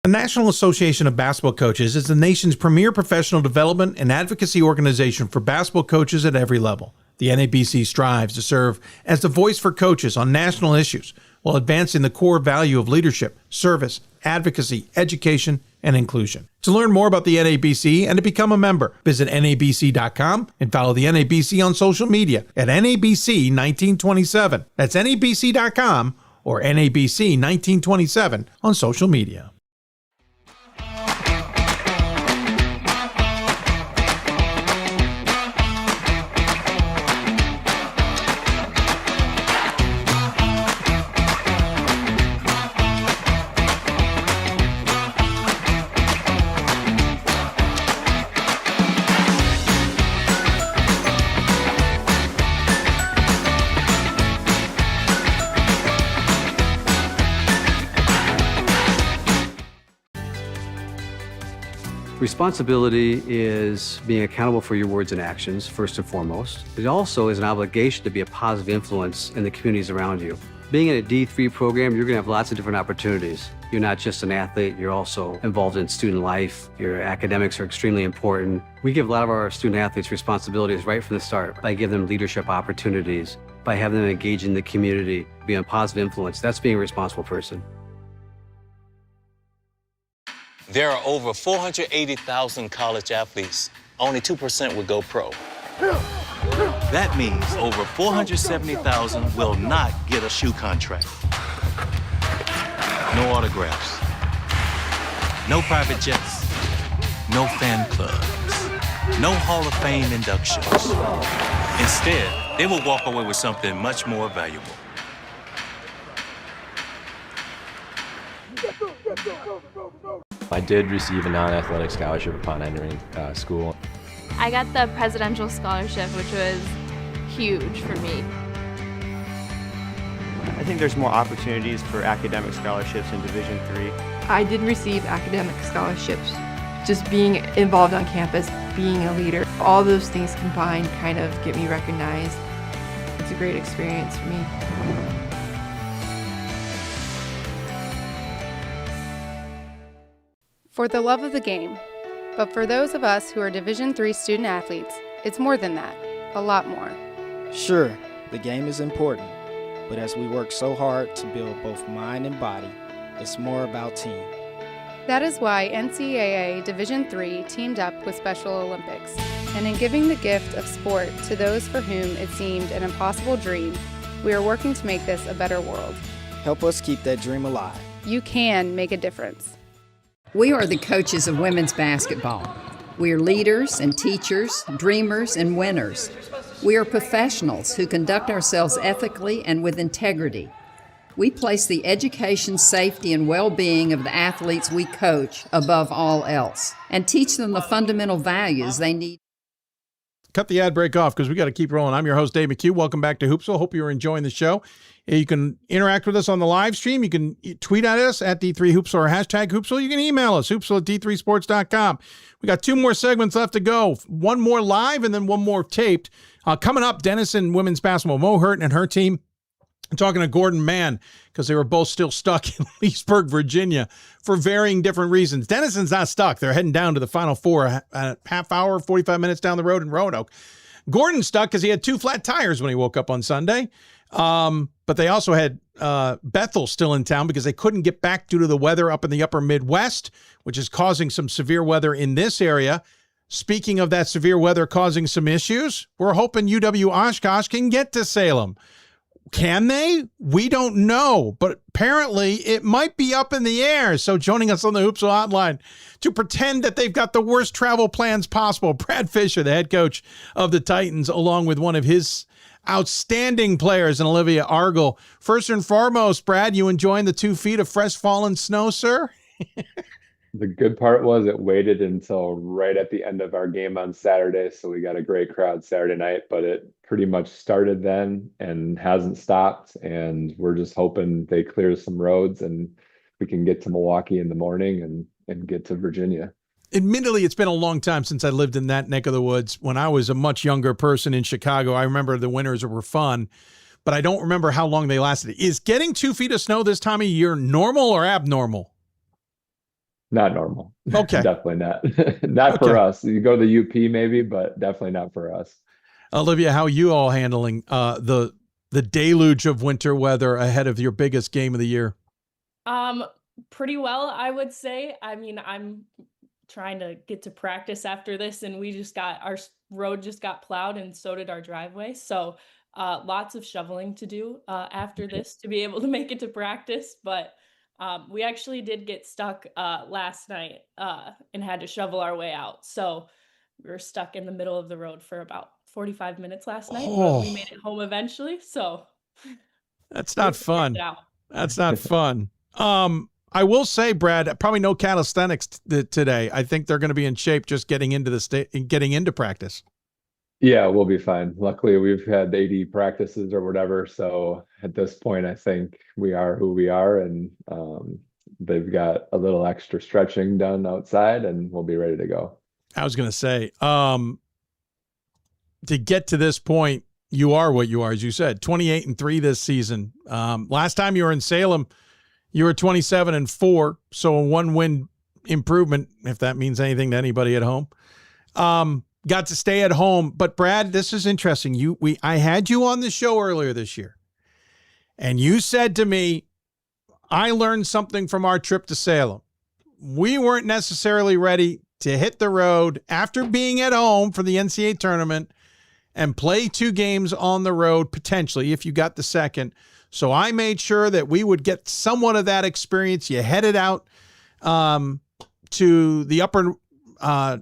The National Association of Basketball Coaches is the nation's premier professional development and advocacy organization for basketball coaches at every level. The NABC strives to serve as the voice for coaches on national issues while advancing the core value of leadership, service, advocacy, education, and inclusion. To learn more about the NABC and to become a member, visit NABC.com and follow the NABC on social media at NABC1927. That's NABC.com or NABC1927 on social media. Responsibility is being accountable for your words and actions, first and foremost. It also is an obligation to be a positive influence in the communities around you. Being in a D3 program, you're going to have lots of different opportunities. You're not just an athlete, you're also involved in student life. Your academics are extremely important. We give a lot of our student athletes responsibilities right from the start by giving them leadership opportunities, by having them engage in the community, be a positive influence. That's being a responsible person. There are over 480,000 college athletes. Only 2% would go pro. That means over 470,000 will not get a shoe contract. No autographs. No private jets. No fan clubs. No Hall of Fame inductions. Instead, they will walk away with something much more valuable. I did receive a non-athletic scholarship upon entering school. I got the presidential scholarship, which was huge for me. I think there's more opportunities for academic scholarships in Division III. I did receive academic scholarships. Just being involved on campus, being a leader, all those things combined kind of get me recognized. It's a great experience for me. For the love of the game. But for those of us who are Division III student athletes, it's more than that, a lot more. Sure, the game is important, but as we work so hard to build both mind and body, it's more about team. That is why NCAA Division III teamed up with Special Olympics. And in giving the gift of sport to those for whom it seemed an impossible dream, we are working to make this a better world. Help us keep that dream alive. You can make a difference. We are the coaches of women's basketball. We are leaders and teachers, dreamers and winners. We are professionals who conduct ourselves ethically and with integrity. We place the education, safety, and well-being of the athletes we coach above all else and teach them the fundamental values they need. Cut the ad break off because we got to keep rolling. I'm your host, Dave McHugh. Welcome back to Hoopsville. Hope you're enjoying the show. You can interact with us on the live stream. You can tweet at us at D3Hoopsville or hashtag Hoopsville. You can email us, hoopsville@d3sports.com. We got 2 more segments left to go. 1 more live and then 1 more taped. Coming up, Denison women's basketball. Mo Hurt and her team. I'm talking to Gordon Mann because they were both still stuck in Leesburg, Virginia for varying different reasons. Denison's not stuck. They're heading down to the Final Four a half hour, 45 minutes down the road in Roanoke. Gordon's stuck because he had 2 flat tires when he woke up on Sunday. But they also had Bethel still in town because they couldn't get back due to the weather up in the upper Midwest, which is causing some severe weather in this area. Speaking of that severe weather causing some issues, we're hoping UW-Oshkosh can get to Salem. Can they? We don't know, but apparently it might be up in the air. So joining us on the Hoopsville Hotline to pretend that they've got the worst travel plans possible, Brad Fisher, the head coach of the Titans, along with one of his outstanding players, and Olivia Argel. First and foremost, Brad, you enjoying the 2 feet of fresh fallen snow, sir? The good part was it waited until right at the end of our game on Saturday, so we got a great crowd Saturday night, but it pretty much started then and hasn't stopped, and we're just hoping they clear some roads and we can get to Milwaukee in the morning and get to Virginia. Admittedly, it's been a long time since I lived in that neck of the woods. When I was a much younger person in Chicago, I remember the winters were fun, but I don't remember how long they lasted. Is getting 2 feet of snow this time of year normal or abnormal? Not normal. Okay. Definitely not. Not for us. You go to the UP maybe, but definitely not for us. Olivia, how are you all handling the deluge of winter weather ahead of your biggest game of the year? Pretty well, I would say. I mean, I'm trying to get to practice after this, and our road just got plowed, and so did our driveway. So lots of shoveling to do after this to be able to make it to practice. But we actually did get stuck last night and had to shovel our way out. So we were stuck in the middle of the road for about 45 minutes last night, but we made it home eventually. So that's not fun. That's not fun. I will say, Brad, probably no calisthenics today. I think they're going to be in shape just getting into practice. Yeah, we'll be fine. Luckily, we've had 80 practices or whatever. So at this point, I think we are who we are, and they've got a little extra stretching done outside, and we'll be ready to go. I was going to say, to get to this point, you are what you are, as you said, 28-3 this season. Last time you were in Salem, you were 27-4, so a 1-win improvement, if that means anything to anybody at home. got to stay at home. But Brad, this is interesting. I had you on the show earlier this year, and you said to me, I learned something from our trip to Salem. We weren't necessarily ready to hit the road after being at home for the NCAA tournament and play 2 games on the road, potentially, if you got the second. So I made sure that we would get somewhat of that experience. You headed out to the upper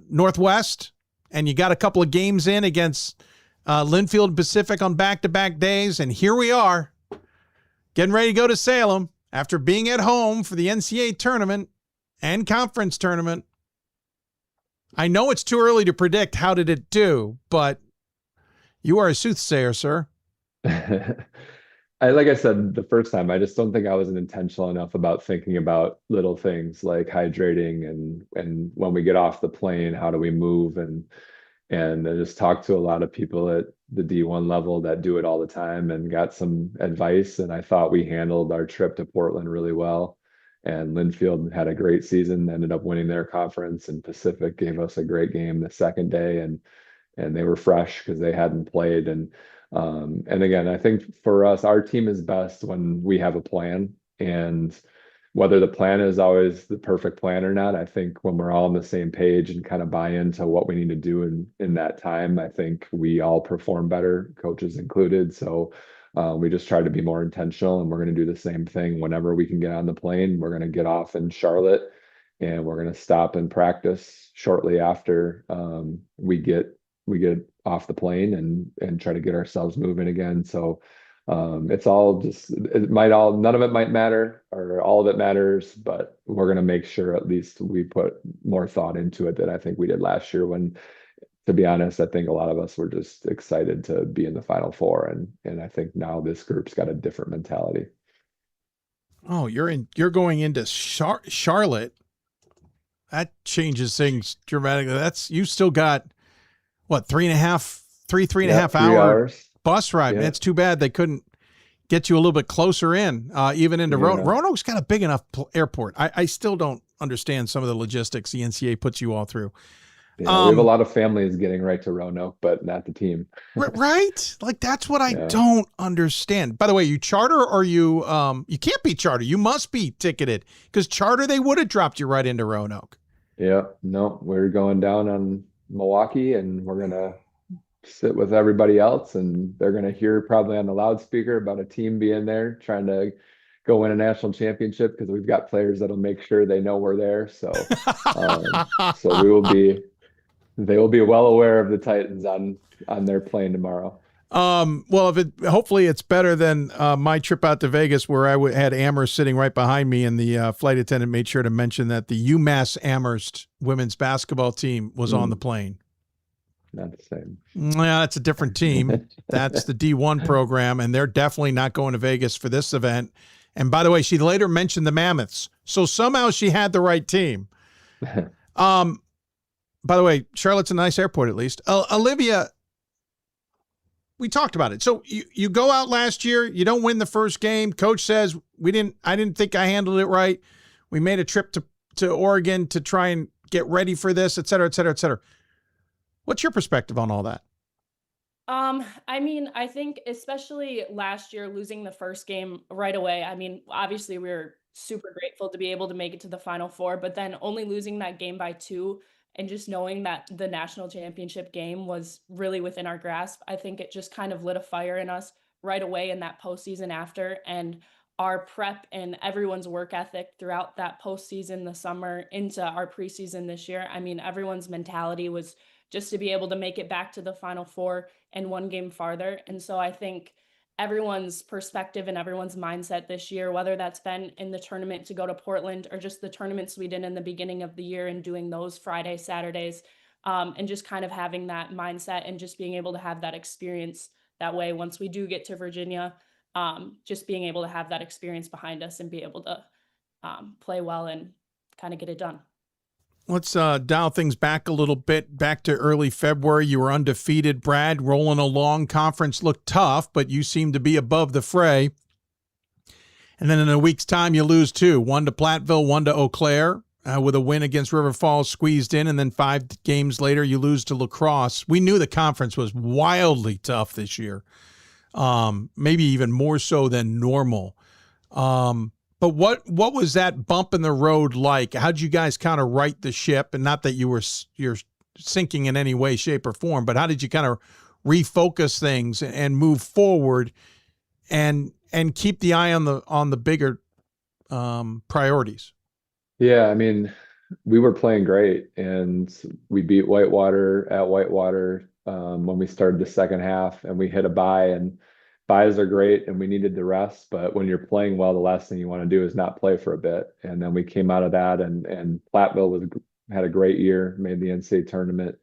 Northwest, and you got a couple of games in against Linfield Pacific on back-to-back days, and here we are, getting ready to go to Salem after being at home for the NCAA tournament and conference tournament. I know it's too early to predict how did it do, but you are a soothsayer, sir. Like I said the first time, I just don't think I wasn't intentional enough about thinking about little things like hydrating and when we get off the plane, how do we move? And I just talked to a lot of people at the D1 level that do it all the time and got some advice. And I thought we handled our trip to Portland really well. And Linfield had a great season, ended up winning their conference, and Pacific gave us a great game the second day. And they were fresh because they hadn't played. And again, I think for us, our team is best when we have a plan, and whether the plan is always the perfect plan or not, I think when we're all on the same page and kind of buy into what we need to do in that time, I think we all perform better, coaches included. So we just try to be more intentional, and we're going to do the same thing whenever we can get on the plane. We're going to get off in Charlotte, and we're going to stop and practice shortly after we get off the plane and try to get ourselves moving again. So it's all just, none of it might matter, or all of it matters, but we're going to make sure at least we put more thought into it than I think we did last year when, to be honest, I think a lot of us were just excited to be in the Final Four. And I think now this group's got a different mentality. Oh, you're going into Charlotte. That changes things dramatically. You still got what, 3.5 hour bus ride. Yeah. That's too bad they couldn't get you a little bit closer in, even into Roanoke's got a big enough airport. I still don't understand some of the logistics the NCAA puts you all through. Yeah, we have a lot of families getting right to Roanoke, but not the team. Right? Like, that's what I don't understand. By the way, you charter, or you can't be charter. You must be ticketed, because charter, they would have dropped you right into Roanoke. Yeah, no, we're going down on Milwaukee, and we're going to sit with everybody else, and they're going to hear probably on the loudspeaker about a team being there trying to go win a national championship, because we've got players that'll make sure they know we're there. So so they will be well aware of the Titans on their plane tomorrow. Well, hopefully it's better than my trip out to Vegas, where I had Amherst sitting right behind me, and the flight attendant made sure to mention that the UMass Amherst women's basketball team was on the plane. Not the same. Yeah, that's a different team. That's the D1 program, and they're definitely not going to Vegas for this event. And by the way, she later mentioned the Mammoths, so somehow she had the right team. By the way, Charlotte's a nice airport, at least. Olivia, we talked about it. So you go out last year, you don't win the first game. Coach says, I didn't think I handled it right. We made a trip to Oregon to try and get ready for this, et cetera, et cetera, et cetera. What's your perspective on all that? I mean, I think especially last year, losing the first game right away. I mean, obviously we were super grateful to be able to make it to the Final Four, but then only losing that game by 2, and just knowing that the national championship game was really within our grasp, I think it just kind of lit a fire in us right away in that postseason after. And our prep and everyone's work ethic throughout that postseason, the summer, into our preseason this year. I mean, everyone's mentality was just to be able to make it back to the Final Four and one game farther. And so I think everyone's perspective and everyone's mindset this year, whether that's been in the tournament to go to Portland or just the tournaments we did in the beginning of the year and doing those Fridays, Saturdays, and just kind of having that mindset and just being able to have that experience that way once we do get to Virginia, just being able to have that experience behind us and be able to play well and kind of get it done. Let's dial things back a little bit, back to early February. You were undefeated, Brad, rolling along. Conference looked tough, but you seemed to be above the fray. And then in a week's time, you lose 2, 1 to Platteville, 1 to Eau Claire. with a win against River Falls squeezed in, and then 5 games later you lose to La Crosse. We knew the conference was wildly tough this year, maybe even more so than normal. But what was that bump in the road like? How'd you guys kind of right the ship? And not that you're sinking in any way, shape, or form, but how did you kind of refocus things and move forward and keep the eye on the bigger priorities? Yeah, I mean, we were playing great, and we beat Whitewater at Whitewater when we started the second half, and we hit a bye. And byes are great, and we needed the rest. But when you're playing well, the last thing you want to do is not play for a bit. And then we came out of that, and Platteville had a great year, made the NCAA tournament,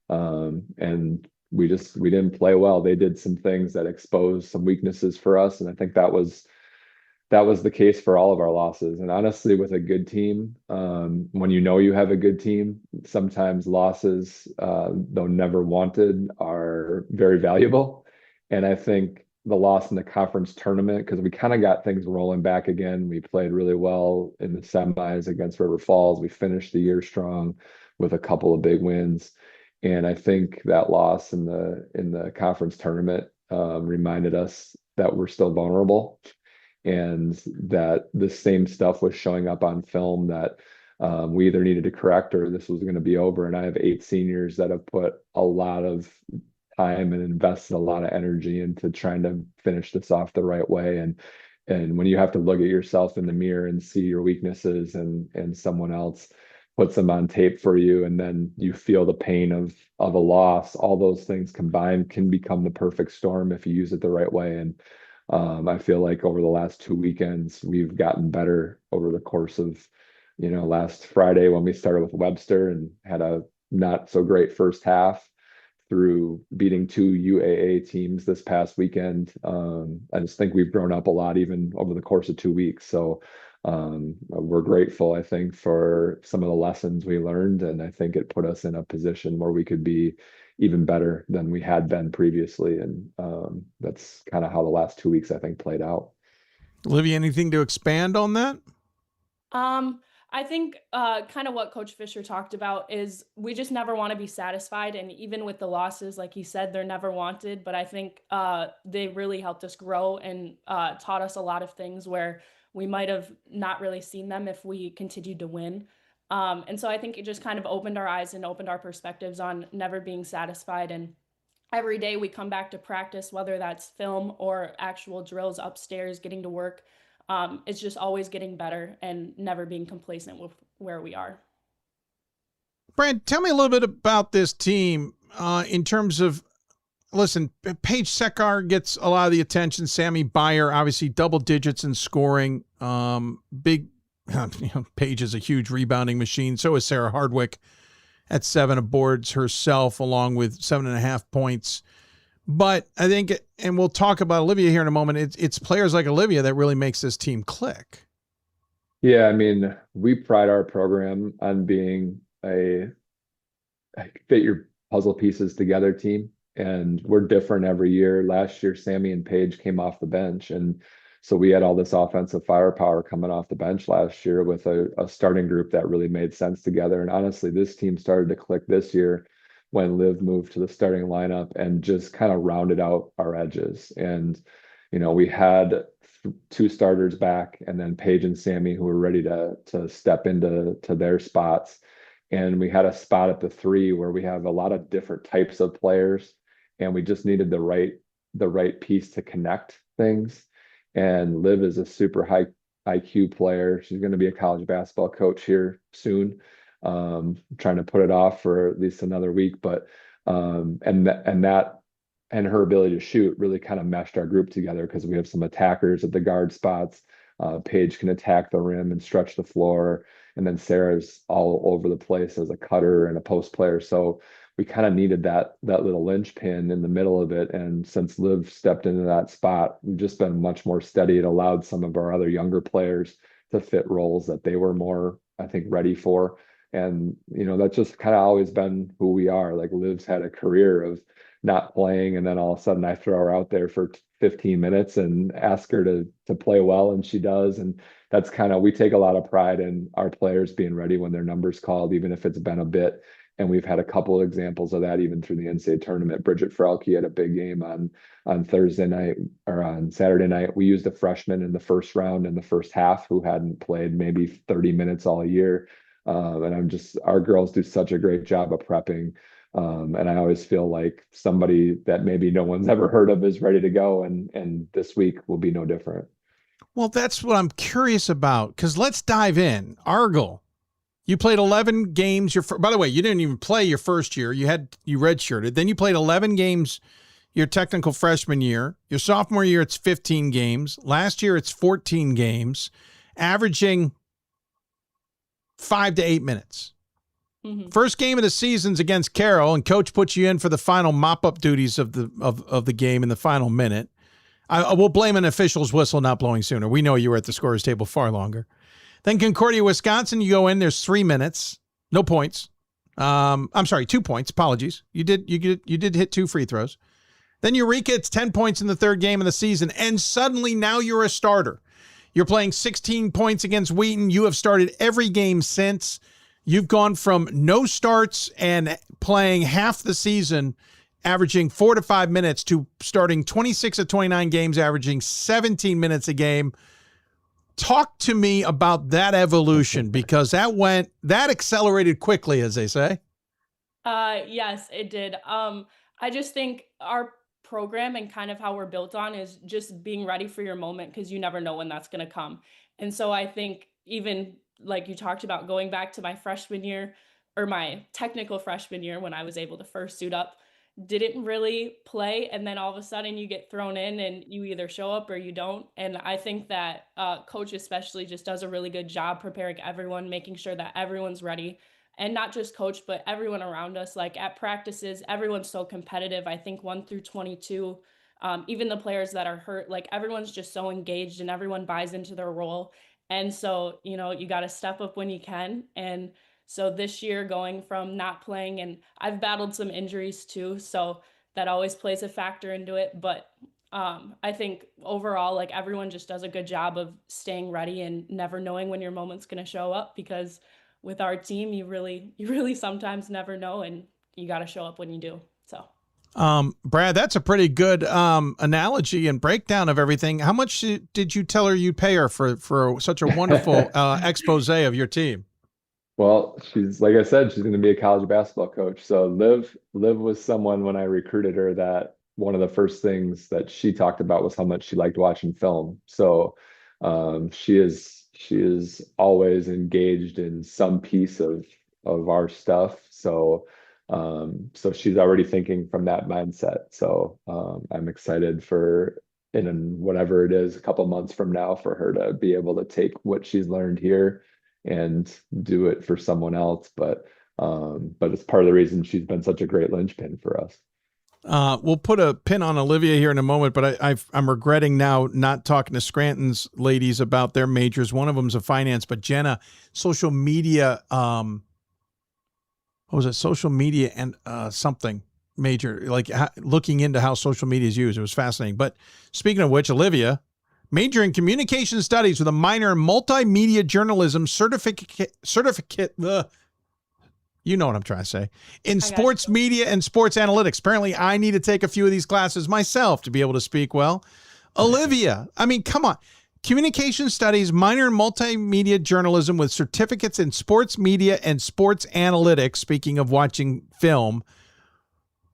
and we didn't play well. They did some things that exposed some weaknesses for us, and I think that was the case for all of our losses. And honestly, with a good team, when you know you have a good team, sometimes losses, though never wanted, are very valuable. And I think the loss in the conference tournament, because we kind of got things rolling back again. We played really well in the semis against River Falls. We finished the year strong with a couple of big wins. And I think that loss in the conference tournament reminded us that we're still vulnerable, and that the same stuff was showing up on film that we either needed to correct or this was going to be over. And I have 8 seniors that have put a lot of time and invested a lot of energy into trying to finish this off the right way. And when you have to look at yourself in the mirror and see your weaknesses, and someone else puts them on tape for you, and then you feel the pain of a loss, all those things combined can become the perfect storm if you use it the right way. And I feel like over the last 2 weekends, we've gotten better over the course of, last Friday when we started with Webster and had a not so great first half, through beating 2 UAA teams this past weekend. I just think we've grown up a lot even over the course of 2 weeks. So we're grateful, I think, for some of the lessons we learned. And I think it put us in a position where we could be even better than we had been previously. And that's kind of how the last 2 weeks, I think, played out. Olivia, anything to expand on that? I think kind of what Coach Fisher talked about is we just never want to be satisfied. And even with the losses, like he said, they're never wanted. But I think they really helped us grow and taught us a lot of things where we might have not really seen them if we continued to win. And so I think it just kind of opened our eyes and opened our perspectives on never being satisfied. And every day we come back to practice, whether that's film or actual drills upstairs, getting to work. It's just always getting better and never being complacent with where we are. Brad, tell me a little bit about this team in terms of, listen, Paige Sekar gets a lot of the attention. Sammy Beyer, obviously double digits in scoring. Paige is a huge rebounding machine. So is Sarah Hardwick at 7 boards herself, along with 7.5 points. But I think, and we'll talk about Olivia here in a moment, it's players like Olivia that really makes this team click. Yeah, I mean, we pride our program on being a fit your puzzle pieces together team, and we're different every year. Last year, Sammy and Paige came off the bench, and so we had all this offensive firepower coming off the bench last year with a starting group that really made sense together. And honestly, this team started to click this year when Liv moved to the starting lineup and just kind of rounded out our edges. And, we had 2 starters back, and then Paige and Sammy who were ready to step into their spots. And we had a spot at the 3 where we have a lot of different types of players, and we just needed the right piece to connect things. And Liv is a super high IQ player. She's going to be a college basketball coach here soon. Trying to put it off for at least another week, but and her ability to shoot really kind of meshed our group together, because we have some attackers at the guard spots. Paige can attack the rim and stretch the floor, and then Sarah's all over the place as a cutter and a post player. So we kind of needed that little linchpin in the middle of it. And since Liv stepped into that spot, we've just been much more steady. It allowed some of our other younger players to fit roles that they were more, I think, ready for. And, that's just kind of always been who we are. Like Liv's had a career of not playing, and then all of a sudden I throw her out there for 15 minutes and ask her to play well, and she does. And that's we take a lot of pride in our players being ready when their number's called, even if it's been a bit. And we've had a couple of examples of that even through the NCAA tournament. Bridget Frelke had a big game on Thursday night, or on Saturday night. We used a freshman in the first round in the first half who hadn't played maybe 30 minutes all year. And our girls do such a great job of prepping. And I always feel like somebody that maybe no one's ever heard of is ready to go. And this week will be no different. Well, that's what I'm curious about, because let's dive in. Argyle, you played 11 games. By the way, you didn't even play your first year. You redshirted. Then you played 11 games your technical freshman year. Your sophomore year, it's 15 games. Last year, it's 14 games, averaging 5 to 8 minutes. Mm-hmm. First game of the season's against Carroll, and coach puts you in for the final mop-up duties of the game in the final minute. I will blame an official's whistle not blowing sooner. We know you were at the scorer's table far longer. Then Concordia, Wisconsin, you go in, there's 3 minutes, no points. I'm sorry, 2 points. Apologies. You did hit 2 free throws. Then Eureka, it's 10 points in the third game of the season, and suddenly now you're a starter. You're playing 16 points against Wheaton. You have started every game since. You've gone from no starts and playing half the season, averaging 4 to 5 minutes, to starting 26 of 29 games, averaging 17 minutes a game. Talk to me about that evolution, because that accelerated quickly, as they say. Yes, it did. I just think our program and kind of how we're built on is just being ready for your moment, because you never know when that's going to come. And so I think even like you talked about, going back to my freshman year, or my technical freshman year, when I was able to first suit up, didn't really play, and then all of a sudden you get thrown in and you either show up or you don't. And I think that coach especially just does a really good job preparing everyone, making sure that everyone's ready, and not just coach, but everyone around us. Like at practices, everyone's so competitive. I think 1 through 22, even the players that are hurt, like everyone's just so engaged and everyone buys into their role. And so, you got to step up when you can. And so this year, going from not playing, and I've battled some injuries too, so that always plays a factor into it. But I think overall, like everyone just does a good job of staying ready and never knowing when your moment's going to show up, because with our team, you really sometimes never know, and you got to show up when you do. So. Brad, that's a pretty good analogy and breakdown of everything. How much did you tell her you'd pay her for such a wonderful expose of your team? Well, like I said, she's going to be a college basketball coach. So Liv was someone, when I recruited her, that one of the first things that she talked about was how much she liked watching film. So she is always engaged in some piece of our stuff. So she's already thinking from that mindset. So I'm excited for, in whatever it is, a couple months from now, for her to be able to take what she's learned here and do it for someone else. But it's part of the reason she's been such a great linchpin for us. We'll put a pin on Olivia here in a moment, but I'm regretting now not talking to Scranton's ladies about their majors. One of them's a finance, but Jenna, social media, what was it? Social media and something major, like looking into how social media is used. It was fascinating. But speaking of which, Olivia, major in communication studies with a minor in multimedia journalism, certificate. You know what I'm trying to say. In sports media and sports analytics. Apparently, I need to take a few of these classes myself to be able to speak well. Olivia, I mean, come on. Communication studies, minor in multimedia journalism with certificates in sports media and sports analytics. Speaking of watching film.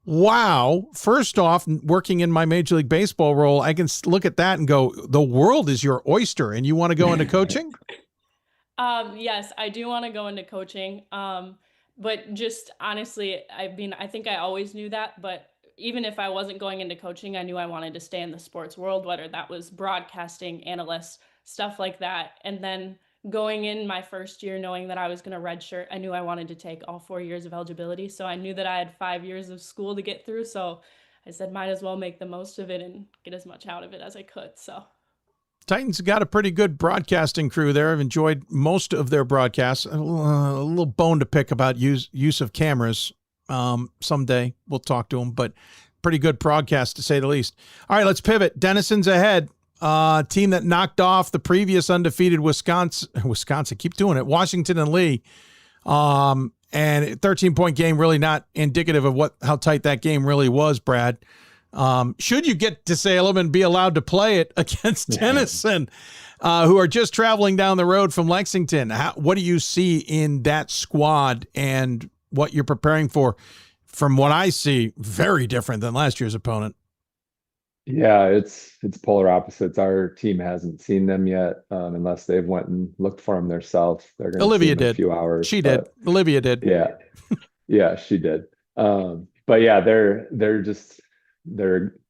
Wow. First off, working in my Major League Baseball role, I can look at that and go, the world is your oyster, and you want to go into coaching? Yes, I do want to go into coaching. But just honestly, I think I always knew that, but even if I wasn't going into coaching, I knew I wanted to stay in the sports world, whether that was broadcasting, analysts, stuff like that. And then going in my first year, knowing that I was going to redshirt, I knew I wanted to take all 4 years of eligibility. So I knew that I had 5 years of school to get through. So I said, might as well make the most of it and get as much out of it as I could. So. Titans got a pretty good broadcasting crew there. I've enjoyed most of their broadcasts. A little bone to pick about use of cameras. Someday we'll talk to them, but pretty good broadcast to say the least. All right, let's pivot. Denison's ahead. Team that knocked off the previous undefeated Wisconsin, keep doing it, Washington and Lee. And a 13-point game, really not indicative of how tight that game really was, Brad. Should you get to Salem and be allowed to play it against Denison, who are just traveling down the road from Lexington? What do you see in that squad and what you're preparing for? From what I see, very different than last year's opponent. Yeah, it's polar opposites. Our team hasn't seen them yet, unless they've went and looked for them themselves. They're going to Olivia see them in did. a few hours. She did. Olivia did. Yeah, yeah, she did. But yeah, they're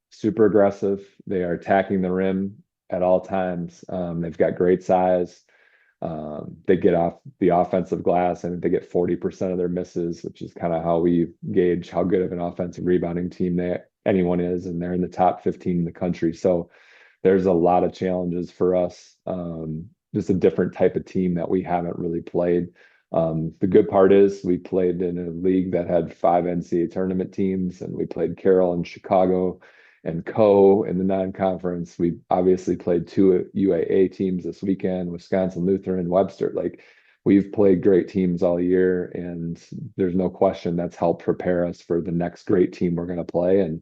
super aggressive. They are attacking the rim at all times. They've got great size. They get off the offensive glass and they get 40% of their misses, which is kind of how we gauge how good of an offensive rebounding team anyone is, and they're in the top 15 in the country. So there's a lot of challenges for us. Just a different type of team that we haven't really played. The good part is we played in a league that had 5 NCAA tournament teams, and we played Carroll and Chicago and Co in the non-conference. We obviously played 2 UAA teams this weekend, Wisconsin Lutheran and Webster. Like, we've played great teams all year, and there's no question that's helped prepare us for the next great team we're going to play. And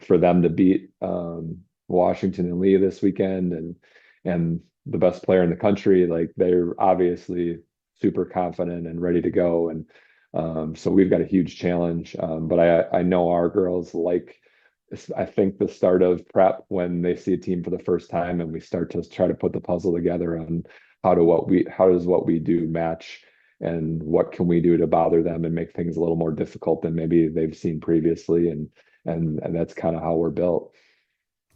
for them to beat Washington and Lee this weekend and the best player in the country, like, they're obviously super confident and ready to go. And so we've got a huge challenge. But I know our girls I think the start of prep when they see a team for the first time and we start to try to put the puzzle together on how does what we do match and what can we do to bother them and make things a little more difficult than maybe they've seen previously. And that's kind of how we're built.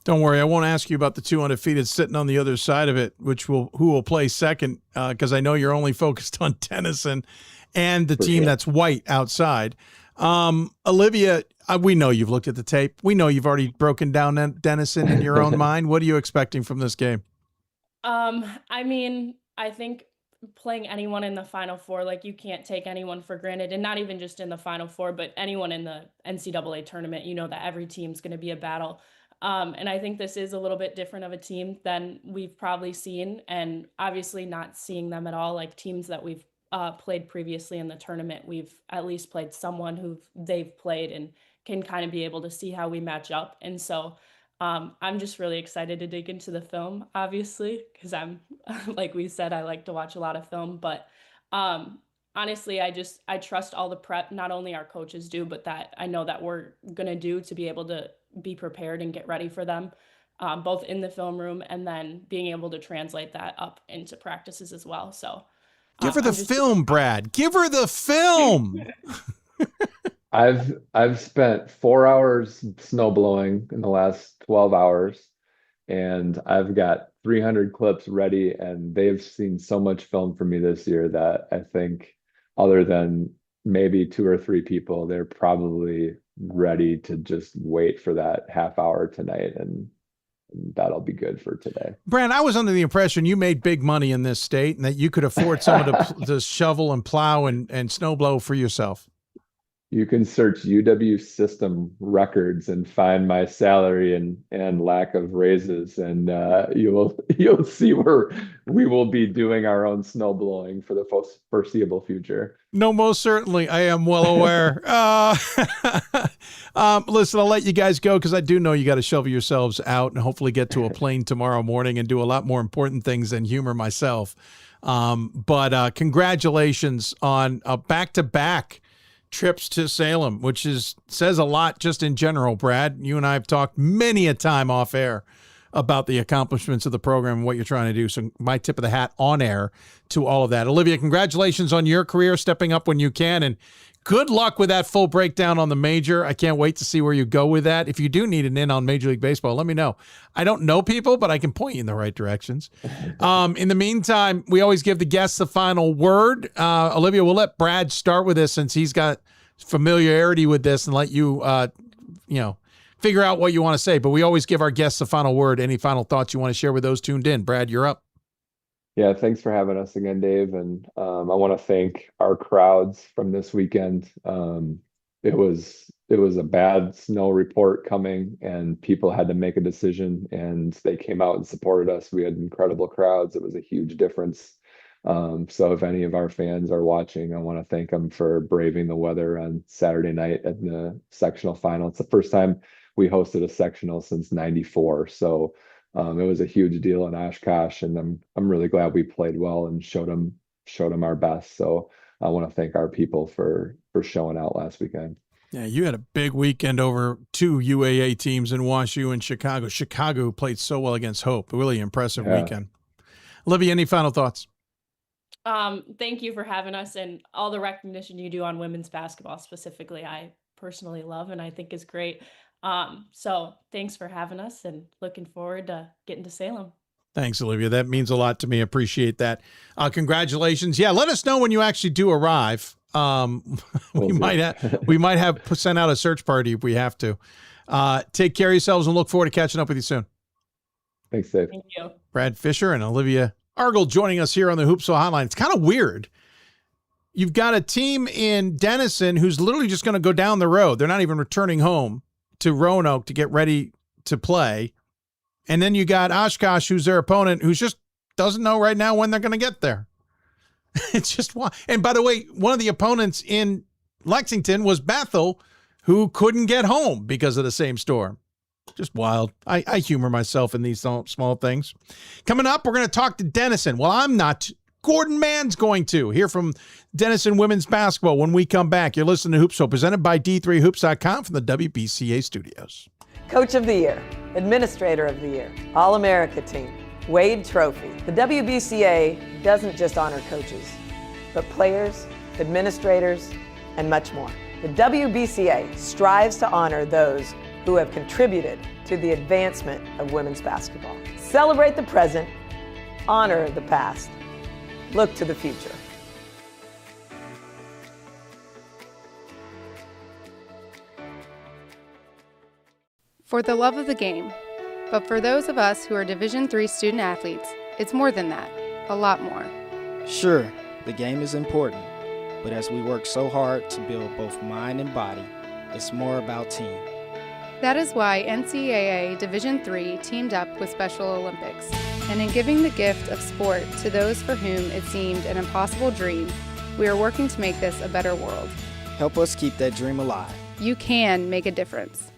Don't worry, I won't ask you about the 2 undefeated sitting on the other side of it, who will play second, because I know you're only focused on Denison and the team that's white outside. Olivia, we know you've looked at the tape. We know you've already broken down Denison in your own mind. What are you expecting from this game? I mean, I think playing anyone in the Final Four, like, you can't take anyone for granted, and not even just in the Final Four, but anyone in the NCAA tournament. You know that every team's going to be a battle. And I think this is a little bit different of a team than we've probably seen, and obviously not seeing them at all. Like, teams that we've played previously in the tournament, we've at least played someone who they've played and can kind of be able to see how we match up. And so I'm just really excited to dig into the film, obviously, because I'm, like we said, I like to watch a lot of film. But honestly, I trust all the prep, not only our coaches do, but that I know that we're going to do to be able to be prepared and get ready for them, both in the film room and then being able to translate that up into practices as well. So give her the film, Brad. Give her the film. I've spent 4 hours snowblowing in the last 12 hours, and I've got 300 clips ready, and they've seen so much film from me this year that I think, other than maybe 2 or 3 people, they're probably ready to just wait for that half hour tonight, and that'll be good for today. Brad, I was under the impression you made big money in this state and that you could afford someone to shovel and plow and snowblow for yourself. You can search UW system records and find my salary and lack of raises, and you'll see where we will be doing our own snow blowing for the foreseeable future. No, most certainly. I am well aware. Listen, I'll let you guys go because I do know you got to shovel yourselves out and hopefully get to a plane tomorrow morning and do a lot more important things than humor myself. But congratulations on a back-to-back trips to Salem, which says a lot just in general, Brad. You and I have talked many a time off air about the accomplishments of the program and what you're trying to do. So my tip of the hat on air to all of that. Olivia, congratulations on your career, stepping up when you can, and good luck with that full breakdown on the major. I can't wait to see where you go with that. If you do need an in on Major League Baseball, let me know. I don't know people, but I can point you in the right directions. In the meantime, we always give the guests the final word. Olivia, we'll let Brad start with this since he's got familiarity with this and let you, figure out what you want to say, but we always give our guests the final word. Any final thoughts you want to share with those tuned in? Brad, you're up. Yeah, thanks for having us again, Dave. And I want to thank our crowds from this weekend. It was a bad snow report coming, and people had to make a decision, and they came out and supported us. We had incredible crowds. It was a huge difference. So if any of our fans are watching, I want to thank them for braving the weather on Saturday night at the sectional final. It's the first time we hosted a sectional since '94. So it was a huge deal in Oshkosh, and I'm really glad we played well and showed them our best. So I want to thank our people for showing out last weekend. Yeah, you had a big weekend over 2 UAA teams in WashU and Chicago. Chicago played so well against Hope. A really impressive weekend. Olivia, any final thoughts? Thank you for having us, and all the recognition you do on women's basketball specifically, I personally love and I think is great. So thanks for having us, and looking forward to getting to Salem. Thanks, Olivia. That means a lot to me. Appreciate that. Congratulations. Yeah, let us know when you actually do arrive. We might have sent out a search party if we have to. Take care of yourselves and look forward to catching up with you soon. Thanks, Dave. Thank you. Brad Fisher and Olivia Argel joining us here on the Hoopsville Hotline. It's kind of weird. You've got a team in Denison who's literally just going to go down the road. They're not even returning home to Roanoke to get ready to play. And then you got Oshkosh, who's their opponent, who just doesn't know right now when they're going to get there. It's just one. And by the way, one of the opponents in Lexington was Bethel, who couldn't get home because of the same storm. Just wild. I humor myself in these small things. Coming up, we're going to talk to Denison. Well, I'm not. Gordon Mann's going to hear from Denison women's basketball when we come back. You're listening to Hoopsville, presented by D3Hoops.com from the WBCA studios. Coach of the Year, Administrator of the Year, All-America Team, Wade Trophy. The WBCA doesn't just honor coaches, but players, administrators, and much more. The WBCA strives to honor those who have contributed to the advancement of women's basketball. Celebrate the present, honor the past, look to the future. For the love of the game. But for those of us who are Division III student athletes, it's more than that, a lot more. Sure, the game is important, but as we work so hard to build both mind and body, it's more about team. That is why NCAA Division III teamed up with Special Olympics. And in giving the gift of sport to those for whom it seemed an impossible dream, we are working to make this a better world. Help us keep that dream alive. You can make a difference.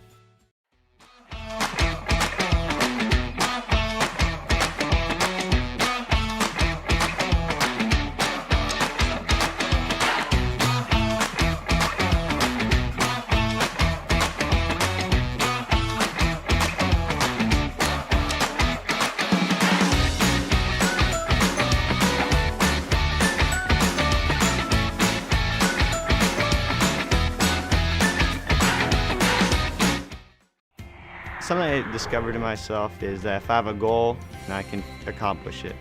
Something I discovered in myself is that if I have a goal, then I can accomplish it.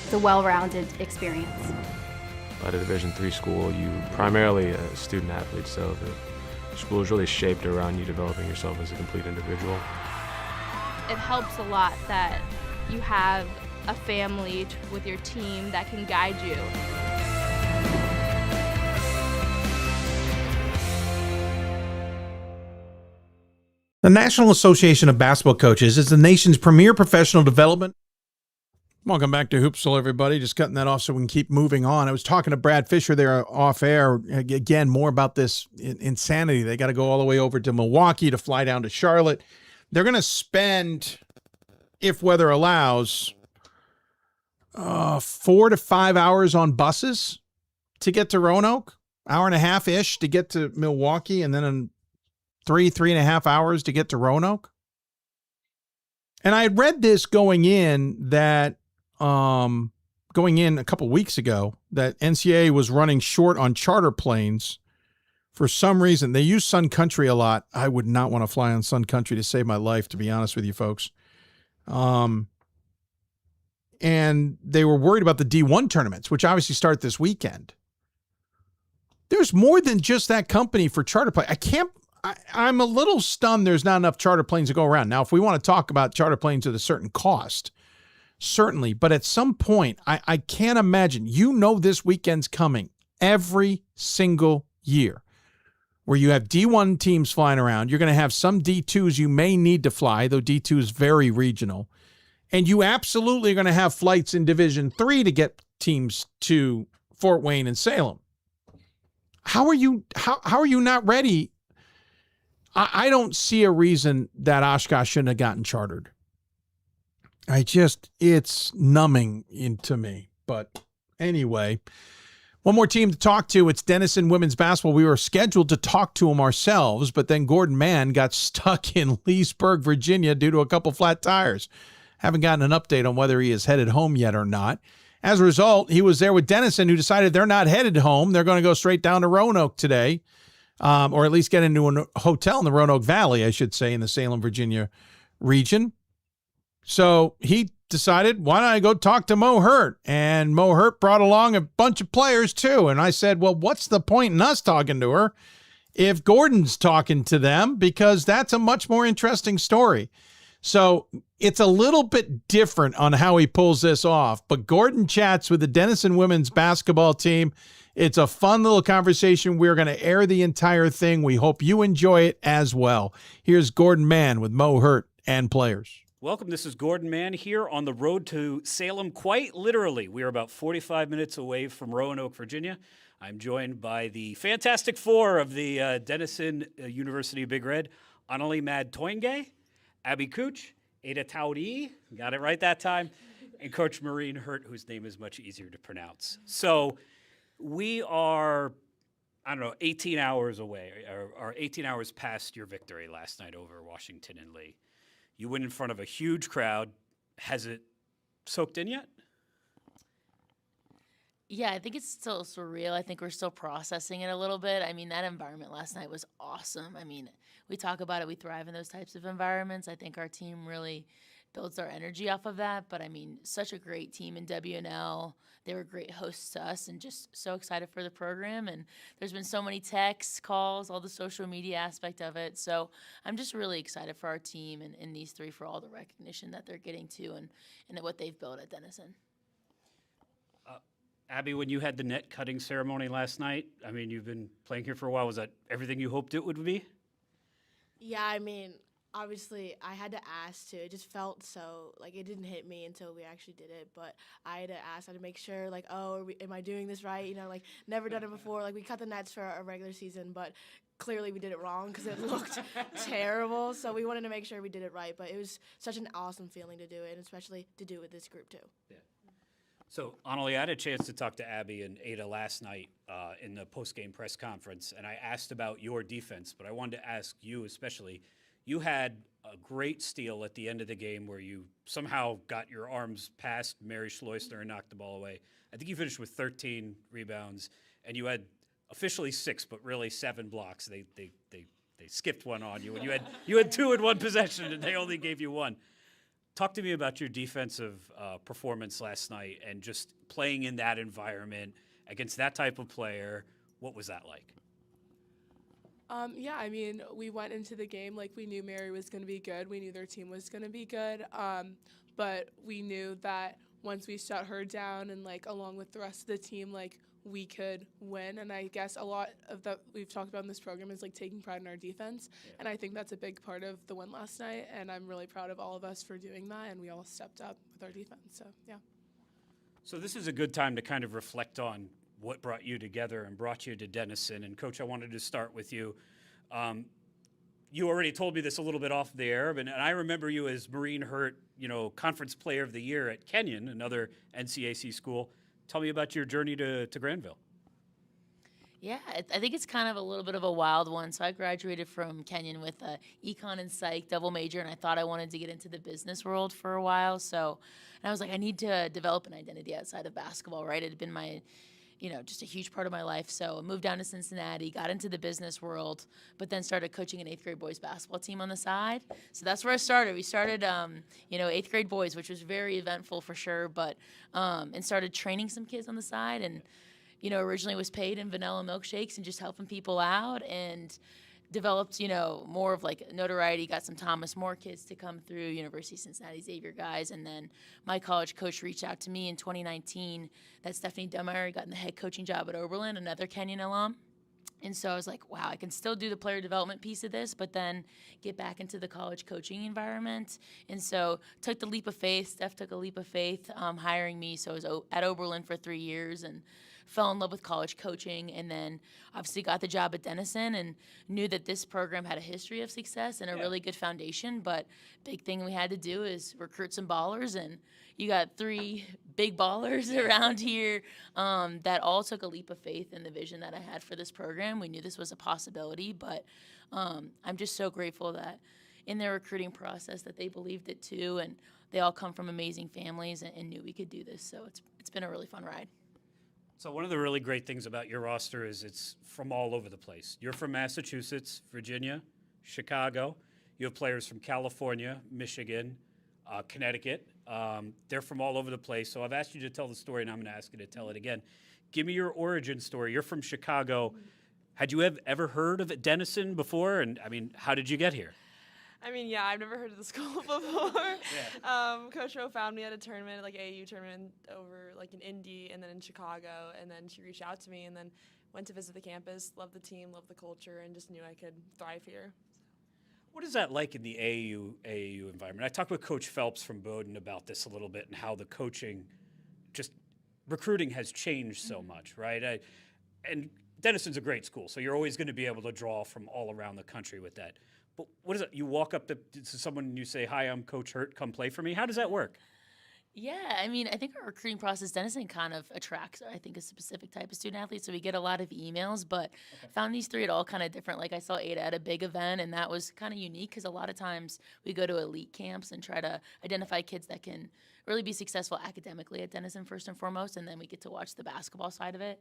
It's a well-rounded experience. At a Division III school, you primarily a student athlete, so the school is really shaped around you developing yourself as a complete individual. It helps a lot that you have a family with your team that can guide you. The National Association of Basketball Coaches is the nation's premier professional development. Welcome back to Hoopsville, everybody. Just cutting that off so we can keep moving on. I was talking to Brad Fisher there off air. Again, more about this insanity. They got to go all the way over to Milwaukee to fly down to Charlotte. They're going to spend, if weather allows, 4 to 5 hours on buses to get to Roanoke. Hour and a half-ish to get to Milwaukee, and then in 3.5 hours to get to Roanoke. And I had read this going in a couple weeks ago that NCAA was running short on charter planes for some reason. They use Sun Country a lot. I would not want to fly on Sun Country to save my life, to be honest with you folks. And they were worried about the D1 tournaments, which obviously start this weekend. There's more than just that company for charter plane. I'm a little stunned there's not enough charter planes to go around. Now, if we want to talk about charter planes at a certain cost, certainly. But at some point, I can't imagine. This weekend's coming every single year where you have D1 teams flying around. You're going to have some D2s you may need to fly, though D2 is very regional. And you absolutely are going to have flights in Division 3 to get teams to Fort Wayne and Salem. How are you not ready? I don't see a reason that Oshkosh shouldn't have gotten chartered. It's numbing into me. But anyway, one more team to talk to. It's Denison women's basketball. We were scheduled to talk to them ourselves, but then Gordon Mann got stuck in Leesburg, Virginia due to a couple flat tires. Haven't gotten an update on whether he is headed home yet or not. As a result, he was there with Denison, who decided they're not headed home. They're going to go straight down to Roanoke today, or at least get into a hotel in the Roanoke Valley, I should say, in the Salem, Virginia region. So he decided, why don't I go talk to Mo Hurt? And Mo Hurt brought along a bunch of players too. And I said, well, what's the point in us talking to her if Gordon's talking to them? Because that's a much more interesting story. So it's a little bit different on how he pulls this off. But Gordon chats with the Denison women's basketball team. It's a fun little conversation. We're going to air the entire thing. We hope you enjoy it as well. Here's Gordon Mann with Mo Hurt and players. Welcome. This is Gordon Mann here on the road to Salem. Quite literally, we are about 45 minutes away from Roanoke, Virginia. I'm joined by the Fantastic Four of the Denison University Big Red: Annalie Mad Toinge, Abby Cooch, Ada Taudi, got it right that time, and Coach Maureen Hurt, whose name is much easier to pronounce. So we are, 18 hours away, or 18 hours past your victory last night over Washington and Lee. You win in front of a huge crowd. Has it soaked in yet? Yeah, I think it's still surreal. I think we're still processing it a little bit. I mean, that environment last night was awesome. I mean, we talk about it. We thrive in those types of environments. I think our team really builds our energy off of that. But, I mean, such a great team in WNL. They were great hosts to us and just so excited for the program. And there's been so many texts, calls, all the social media aspect of it. So I'm just really excited for our team and these three for all the recognition that they're getting to and what they've built at Denison. Abby, when you had the net cutting ceremony last night, I mean, you've been playing here for a while. Was that everything you hoped it would be? Yeah, I mean, obviously, I had to ask too. It just felt so, like, it didn't hit me until we actually did it. But I had to ask, I had to make sure, like, am I doing this right? You know, like, never done it before. Like, we cut the nets for a regular season, but clearly we did it wrong because it looked terrible. So we wanted to make sure we did it right. But it was such an awesome feeling to do it, and especially to do it with this group too. Yeah. So, Annalie, I had a chance to talk to Abby and Ada last night in the post-game press conference, and I asked about your defense, but I wanted to ask you especially. You had a great steal at the end of the game where you somehow got your arms past Mary Schleusner and knocked the ball away. I think you finished with 13 rebounds, and you had officially 6, but really 7 blocks. They skipped one on you, and you had 2 in one possession, and they only gave you 1. Talk to me about your defensive performance last night and just playing in that environment against that type of player. What was that like? Yeah, I mean, we went into the game like we knew Mary was going to be good. We knew their team was going to be good. But we knew that once we shut her down and, like, along with the rest of the team, like, we could win. And I guess a lot of that we've talked about in this program is, like, taking pride in our defense. Yeah. And I think that's a big part of the win last night. And I'm really proud of all of us for doing that. And we all stepped up with our defense. So, yeah. So this is a good time to kind of reflect on what brought you together and brought you to Denison. And, Coach, I wanted to start with you. You already told me this a little bit off the air, and I remember you as Maureen Hurt, Conference Player of the Year at Kenyon, another NCAC school. Tell me about your journey to Granville. Yeah, I think it's kind of a little bit of a wild one. So I graduated from Kenyon with a econ and psych double major, and I thought I wanted to get into the business world for a while. So, and I was like, I need to develop an identity outside of basketball, right? It had been my, just a huge part of my life. So I moved down to Cincinnati, got into the business world, but then started coaching an 8th grade boys basketball team on the side. So that's where I started. We started, 8th grade boys, which was very eventful for sure, but, and started training some kids on the side. And, originally was paid in vanilla milkshakes and just helping people out. And developed, you know, more of like notoriety, got some Thomas More kids to come through, University of Cincinnati Xavier guys. And then my college coach reached out to me in 2019 that Stephanie Dunmeyer got the head coaching job at Oberlin, another Kenyon alum. And so I was like, wow, I can still do the player development piece of this, but then get back into the college coaching environment. And so took the leap of faith. Steph took a leap of faith hiring me. So I was at Oberlin for 3 years and fell in love with college coaching, and then obviously got the job at Denison and knew that this program had a history of success and a really good foundation. But big thing we had to do is recruit some ballers, and you got 3 big ballers around here that all took a leap of faith in the vision that I had for this program. We knew this was a possibility, but I'm just so grateful that in their recruiting process that they believed it too, and they all come from amazing families and knew we could do this. So it's been a really fun ride. So one of the really great things about your roster is it's from all over the place. You're from Massachusetts, Virginia, Chicago. You have players from California, Michigan, Connecticut. They're from all over the place. So I've asked you to tell the story, and I'm going to ask you to tell it again. Give me your origin story. You're from Chicago. Had you ever heard of Denison before? And, I mean, how did you get here? I mean, yeah, I've never heard of the school before. Coach Rowe found me at a tournament, like AAU tournament over like in Indy and then in Chicago, and then she reached out to me and then went to visit the campus, loved the team, loved the culture, and just knew I could thrive here. What is that like in the AAU environment? I talked with Coach Phelps from Bowdoin about this a little bit and how the coaching, just recruiting has changed so much, right? And Denison's a great school, so you're always going to be able to draw from all around the country with that. But what is it? You walk up to someone and you say, "Hi, I'm Coach Hurt. Come play for me." How does that work? Yeah, I mean, I think our recruiting process, Denison kind of attracts, I think, a specific type of student athlete. So we get a lot of emails, but found these 3 at all kind of different. Like I saw Ada at a big event, and that was kind of unique because a lot of times we go to elite camps and try to identify kids that can really be successful academically at Denison first and foremost, and then we get to watch the basketball side of it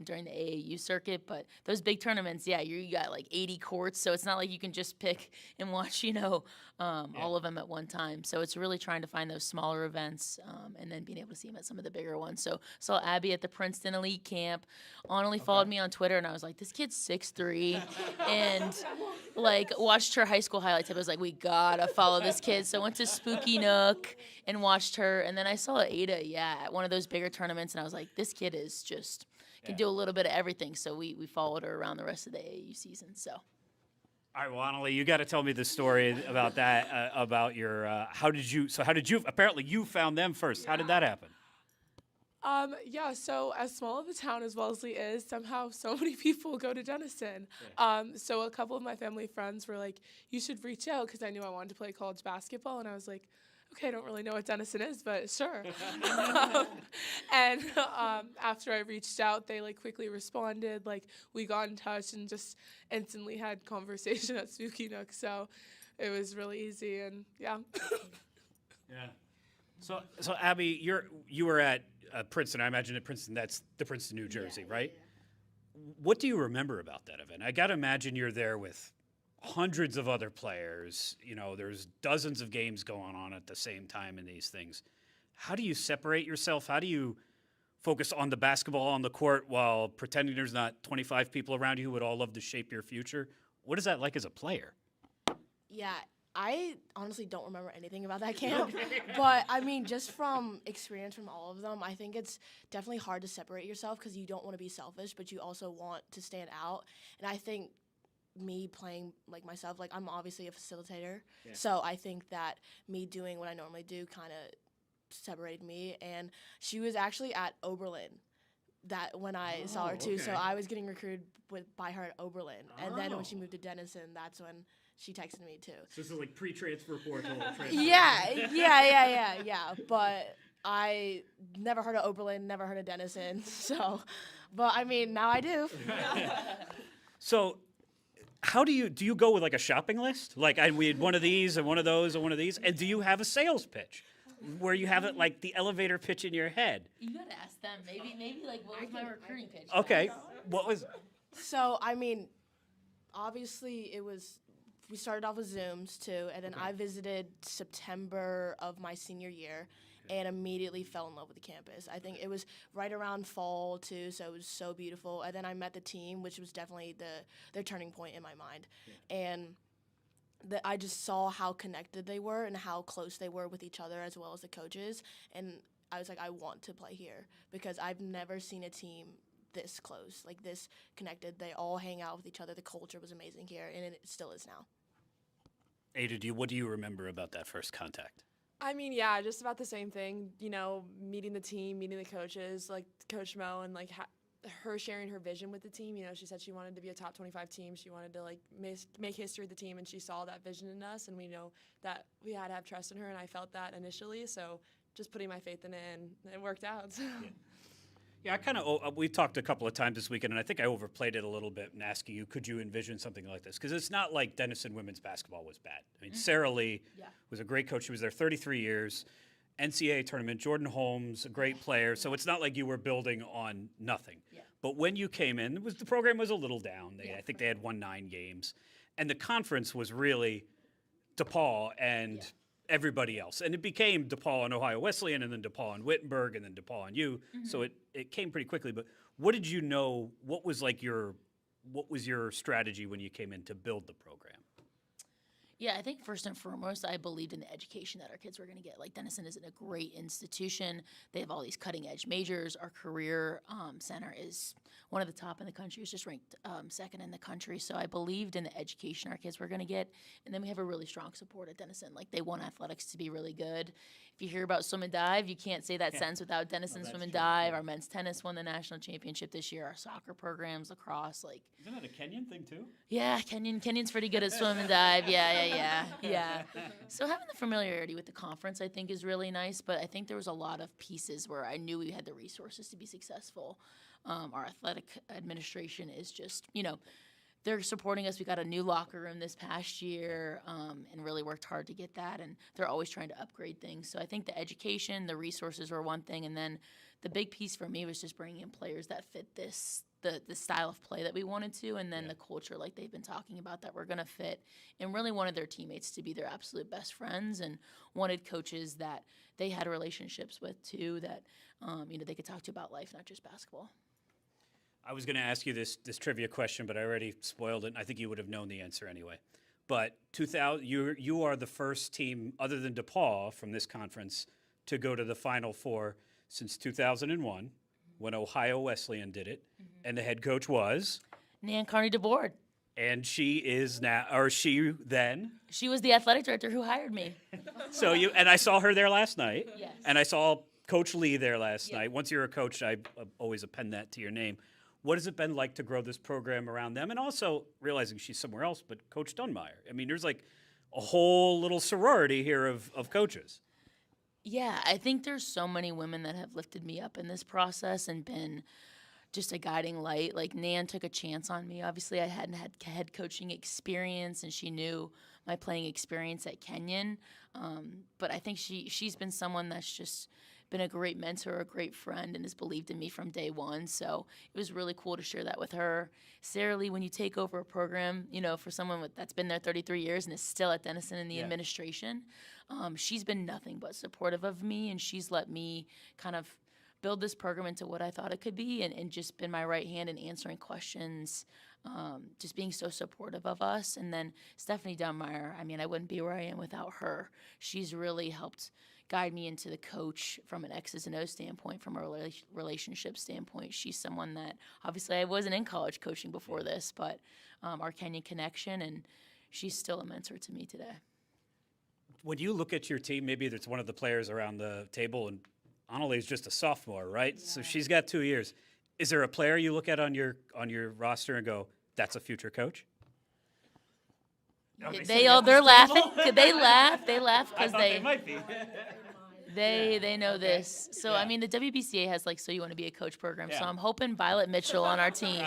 during the AAU circuit. But those big tournaments, yeah, you got like 80 courts, so it's not like you can just pick and watch, all of them at one time. So it's really trying to find those smaller events and then being able to see them at some of the bigger ones. So saw Abby at the Princeton Elite Camp. Only followed me on Twitter, and I was like, this kid's 6'3", and like watched her high school highlight tape. I was like, we gotta follow this kid. So I went to Spooky Nook and watched her, and then I saw Ada, at one of those bigger tournaments, and I was like, this kid is just can do a little bit of everything. So we followed her around the rest of the AAU season. So. All right, well, Annalie, you got to tell me the story about that, about your, how did you, apparently you found them first. How did that happen? Yeah, so as small of a town as Wellesley is, somehow so many people go to Denison. So a couple of my family friends were like, you should reach out, because I knew I wanted to play college basketball, and I was like, okay, I don't really know what Denison is, but sure. And after I reached out, they like quickly responded. Like we got in touch and just instantly had conversation at Spooky Nook. So it was really easy, and yeah. Yeah. So Abby, you were at Princeton. I imagine at Princeton, that's the Princeton, New Jersey, right? Yeah. What do you remember about that event? I got to imagine you're there with hundreds of other players. There's dozens of games going on at the same time in these things. How do you separate yourself? How do you focus on the basketball on the court while pretending there's not 25 people around you who would all love to shape your future? What is that like as a player? Yeah, I honestly don't remember anything about that camp. But, I mean, just from experience from all of them, I think it's definitely hard to separate yourself because you don't want to be selfish, but you also want to stand out. And I think me playing like myself, like I'm obviously a facilitator, so I think that me doing what I normally do kind of separated me. And she was actually at Oberlin that when I saw her too, so I was getting recruited by her at Oberlin, and then when she moved to Denison, that's when she texted me too. So this is like pre-transfer portal. Yeah. But I never heard of Oberlin, never heard of Denison, so. But I mean, now I do. So. How do you go with like a shopping list? Like we had one of these and one of those and one of these, and do you have a sales pitch where you have it like the elevator pitch in your head? You gotta ask them. Maybe like what was my recruiting pitch? Okay, what was? So I mean, obviously we started off with Zooms too, and then I visited September of my senior year, and immediately fell in love with the campus. I think it was right around fall too, so it was so beautiful. And then I met the team, which was definitely their turning point in my mind. And I just saw how connected they were and how close they were with each other as well as the coaches. And I was like, I want to play here because I've never seen a team this close, like this connected. They all hang out with each other. The culture was amazing here, and it still is now. Ada, what do you remember about that first contact? I mean, yeah, just about the same thing. You know, meeting the team, meeting the coaches, like Coach Mo, and like her sharing her vision with the team. You know, she said she wanted to be a top 25 team. She wanted to like make history with the team, and she saw that vision in us. And we know that we had to have trust in her, and I felt that initially. So just putting my faith in it, and it worked out. So. Yeah, we talked a couple of times this weekend, and I think I overplayed it a little bit in asking you, could you envision something like this? Because it's not like Denison women's basketball was bad. I mean, Sarah Lee was a great coach. She was there 33 years. NCAA tournament, Jordan Holmes, a great player. So it's not like you were building on nothing. Yeah. But when you came in, the program was a little down. I think they had won 9 games. And the conference was really DePaul and everybody else. And it became DePaul and Ohio Wesleyan, and then DePaul and Wittenberg, and then DePaul and you. Mm-hmm. So it came pretty quickly. But what did you know? What was your strategy when you came in to build the program? Yeah, I think first and foremost, I believed in the education that our kids were going to get. Like, Denison is a great institution. They have all these cutting-edge majors. Our career center is one of the top in the country. It's just ranked second in the country. So I believed in the education our kids were going to get. And then we have a really strong support at Denison. Like, they want athletics to be really good. If you hear about swim and dive, you can't say that sentence without Denison swim and dive. Our men's tennis won the national championship this year. Our soccer programs, lacrosse, like. Isn't that a Kenyon thing too? Yeah, Kenyon's pretty good at swim and dive. Yeah. So having the familiarity with the conference, I think, is really nice. But I think there was a lot of pieces where I knew we had the resources to be successful. Our athletic administration is just, they're supporting us. We got a new locker room this past year and really worked hard to get that. And they're always trying to upgrade things. So I think the education, the resources were one thing. And then the big piece for me was just bringing in players that fit the style of play that we wanted to, and then the culture like they've been talking about that we're going to fit, and really wanted their teammates to be their absolute best friends, and wanted coaches that they had relationships with too, that they could talk to about life, not just basketball. I was going to ask you this trivia question, but I already spoiled it, and I think you would have known the answer anyway. But you are the first team other than DePaul from this conference to go to the Final Four since 2001. When Ohio Wesleyan did it, and the head coach was? Nan Carney DeBoard. And she is now, or she then? She was the athletic director who hired me. And I saw her there last night. Yes. And I saw Coach Lee there last night. Once you're a coach, I always append that to your name. What has it been like to grow this program around them? And also realizing she's somewhere else, but Coach Dunmeyer. I mean, there's like a whole little sorority here of coaches. Yeah, I think there's so many women that have lifted me up in this process and been just a guiding light. Like, Nan took a chance on me. Obviously, I hadn't had head coaching experience, and she knew my playing experience at Kenyon. But I think she's been someone that's just been a great mentor, a great friend, and has believed in me from day one. So it was really cool to share that with her. Sarah Lee, when you take over a program, for someone that's been there 33 years and is still at Denison in the administration, she's been nothing but supportive of me, and she's let me kind of build this program into what I thought it could be, and just been my right hand in answering questions, just being so supportive of us. And then Stephanie Dunmeyer, I mean, I wouldn't be where I am without her. She's really helped guide me into the coach from an X's and O's standpoint, from a relationship standpoint. She's someone that, obviously, I wasn't in college coaching before this, but our Kenyon connection, and she's still a mentor to me today. When you look at your team, maybe it's one of the players around the table, and Annalie's just a sophomore, right? Yeah. So she's got 2 years. Is there a player you look at on your roster and go, that's a future coach? They're laughing. They laugh because they might be. They know this. So I mean, the WBCA has So You Want to Be a Coach program. So I'm hoping Violet Mitchell on our team.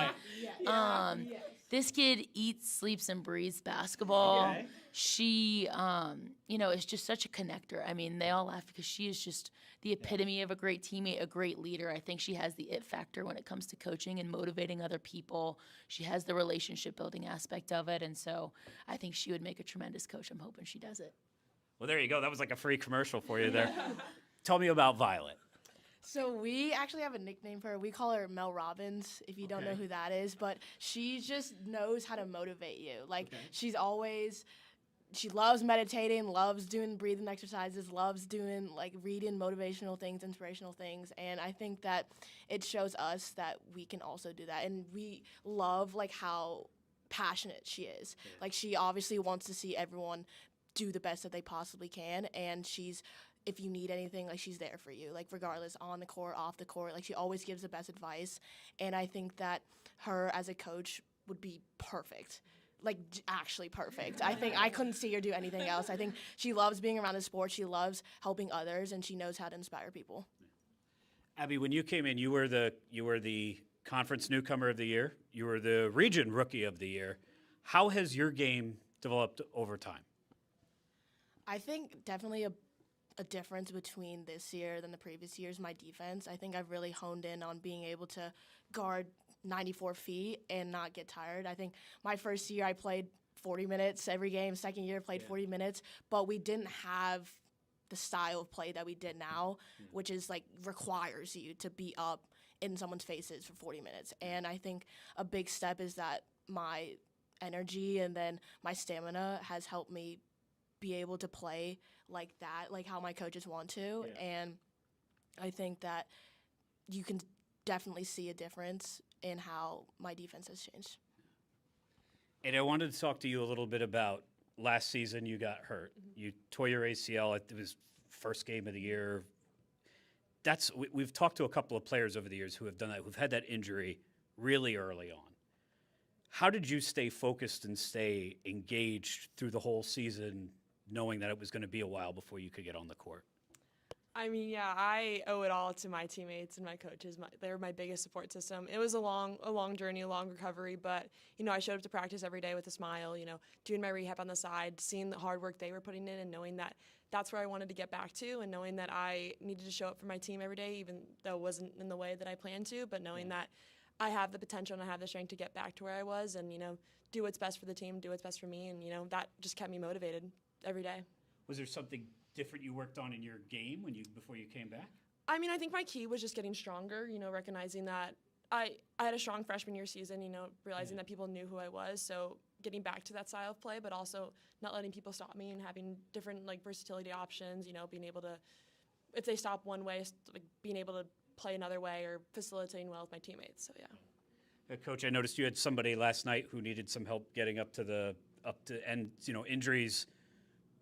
This kid eats, sleeps, and breathes basketball. Okay. She, is just such a connector. I mean, they all laugh because she is just the epitome of a great teammate, a great leader. I think she has the it factor when it comes to coaching and motivating other people. She has the relationship building aspect of it. And so I think she would make a tremendous coach. I'm hoping she does it. Well, there you go. That was like a free commercial for you there. Tell me about Violet. So we actually have a nickname for her. We call her Mel Robbins, if you don't know who that is. But she just knows how to motivate you. Like, she loves meditating, loves doing breathing exercises, loves doing, like, reading motivational things, inspirational things. And I think that it shows us that we can also do that. And we love, like, how passionate she is. Like, she obviously wants to see everyone do the best that they possibly can. And if you need anything, like, she's there for you, like, regardless, on the court, off the court. Like, she always gives the best advice. And I think that her as a coach would be perfect. Like, actually perfect. I think I couldn't see her do anything else. I think she loves being around the sport. She loves helping others, and she knows how to inspire people. Abby, when you came in, you were the conference newcomer of the year. You were the region rookie of the year. How has your game developed over time? I think definitely a difference between this year than the previous years, my defense. I think I've really honed in on being able to guard 94 feet and not get tired. I think my first year I played 40 minutes every game. Second year I played 40 minutes, but we didn't have the style of play that we did now, which is like requires you to be up in someone's faces for 40 minutes. And I think a big step is that my energy and then my stamina has helped me be able to play like that, like how my coaches want to. And I think that you can definitely see a difference in how my defense has changed. And I wanted to talk to you a little bit about last season. You got hurt. You tore your ACL. It was first game of the year. We've talked to a couple of players over the years who have done that, who've had that injury really early on. How did you stay focused and stay engaged through the whole season, knowing that it was going to be a while before you could get on the court? I mean, yeah, I owe it all to my teammates and my coaches. They were my biggest support system. It was a long journey, a long recovery, but, I showed up to practice every day with a smile, doing my rehab on the side, seeing the hard work they were putting in and knowing that that's where I wanted to get back to and knowing that I needed to show up for my team every day, even though it wasn't in the way that I planned to, but knowing that I have the potential and I have the strength to get back to where I was and, do what's best for the team, do what's best for me, and, that just kept me motivated every day. Was there something different you worked on in your game before you came back? I mean, I think my key was just getting stronger, recognizing that I had a strong freshman year season, realizing that people knew who I was. So getting back to that style of play, but also not letting people stop me and having different versatility options, being able to, if they stop one way, being able to play another way or facilitating well with my teammates. So, yeah. Coach, I noticed you had somebody last night who needed some help getting up to and injuries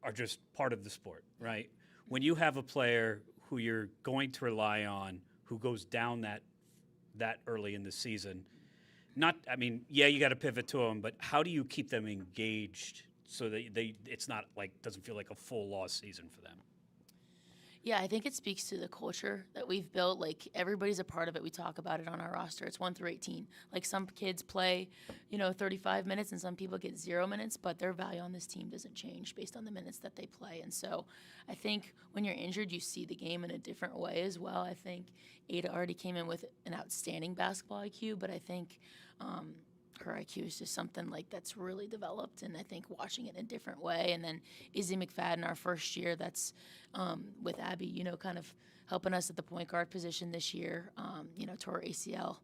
are just part of the sport, right? When you have a player who you're going to rely on who goes down that early in the season, you got to pivot to them, but how do you keep them engaged so that it's not doesn't feel like a full loss season for them? Yeah, I think it speaks to the culture that we've built. Everybody's a part of it. We talk about it on our roster. It's 1 through 18. Some kids play, 35 minutes and some people get 0 minutes, but their value on this team doesn't change based on the minutes that they play. And so I think when you're injured, you see the game in a different way as well. I think Ada already came in with an outstanding basketball IQ, but I think her IQ is just something that's really developed, and I think watching it in a different way. And then Izzy McFadden, our first year, that's with Abby, kind of helping us at the point guard position this year, tore ACL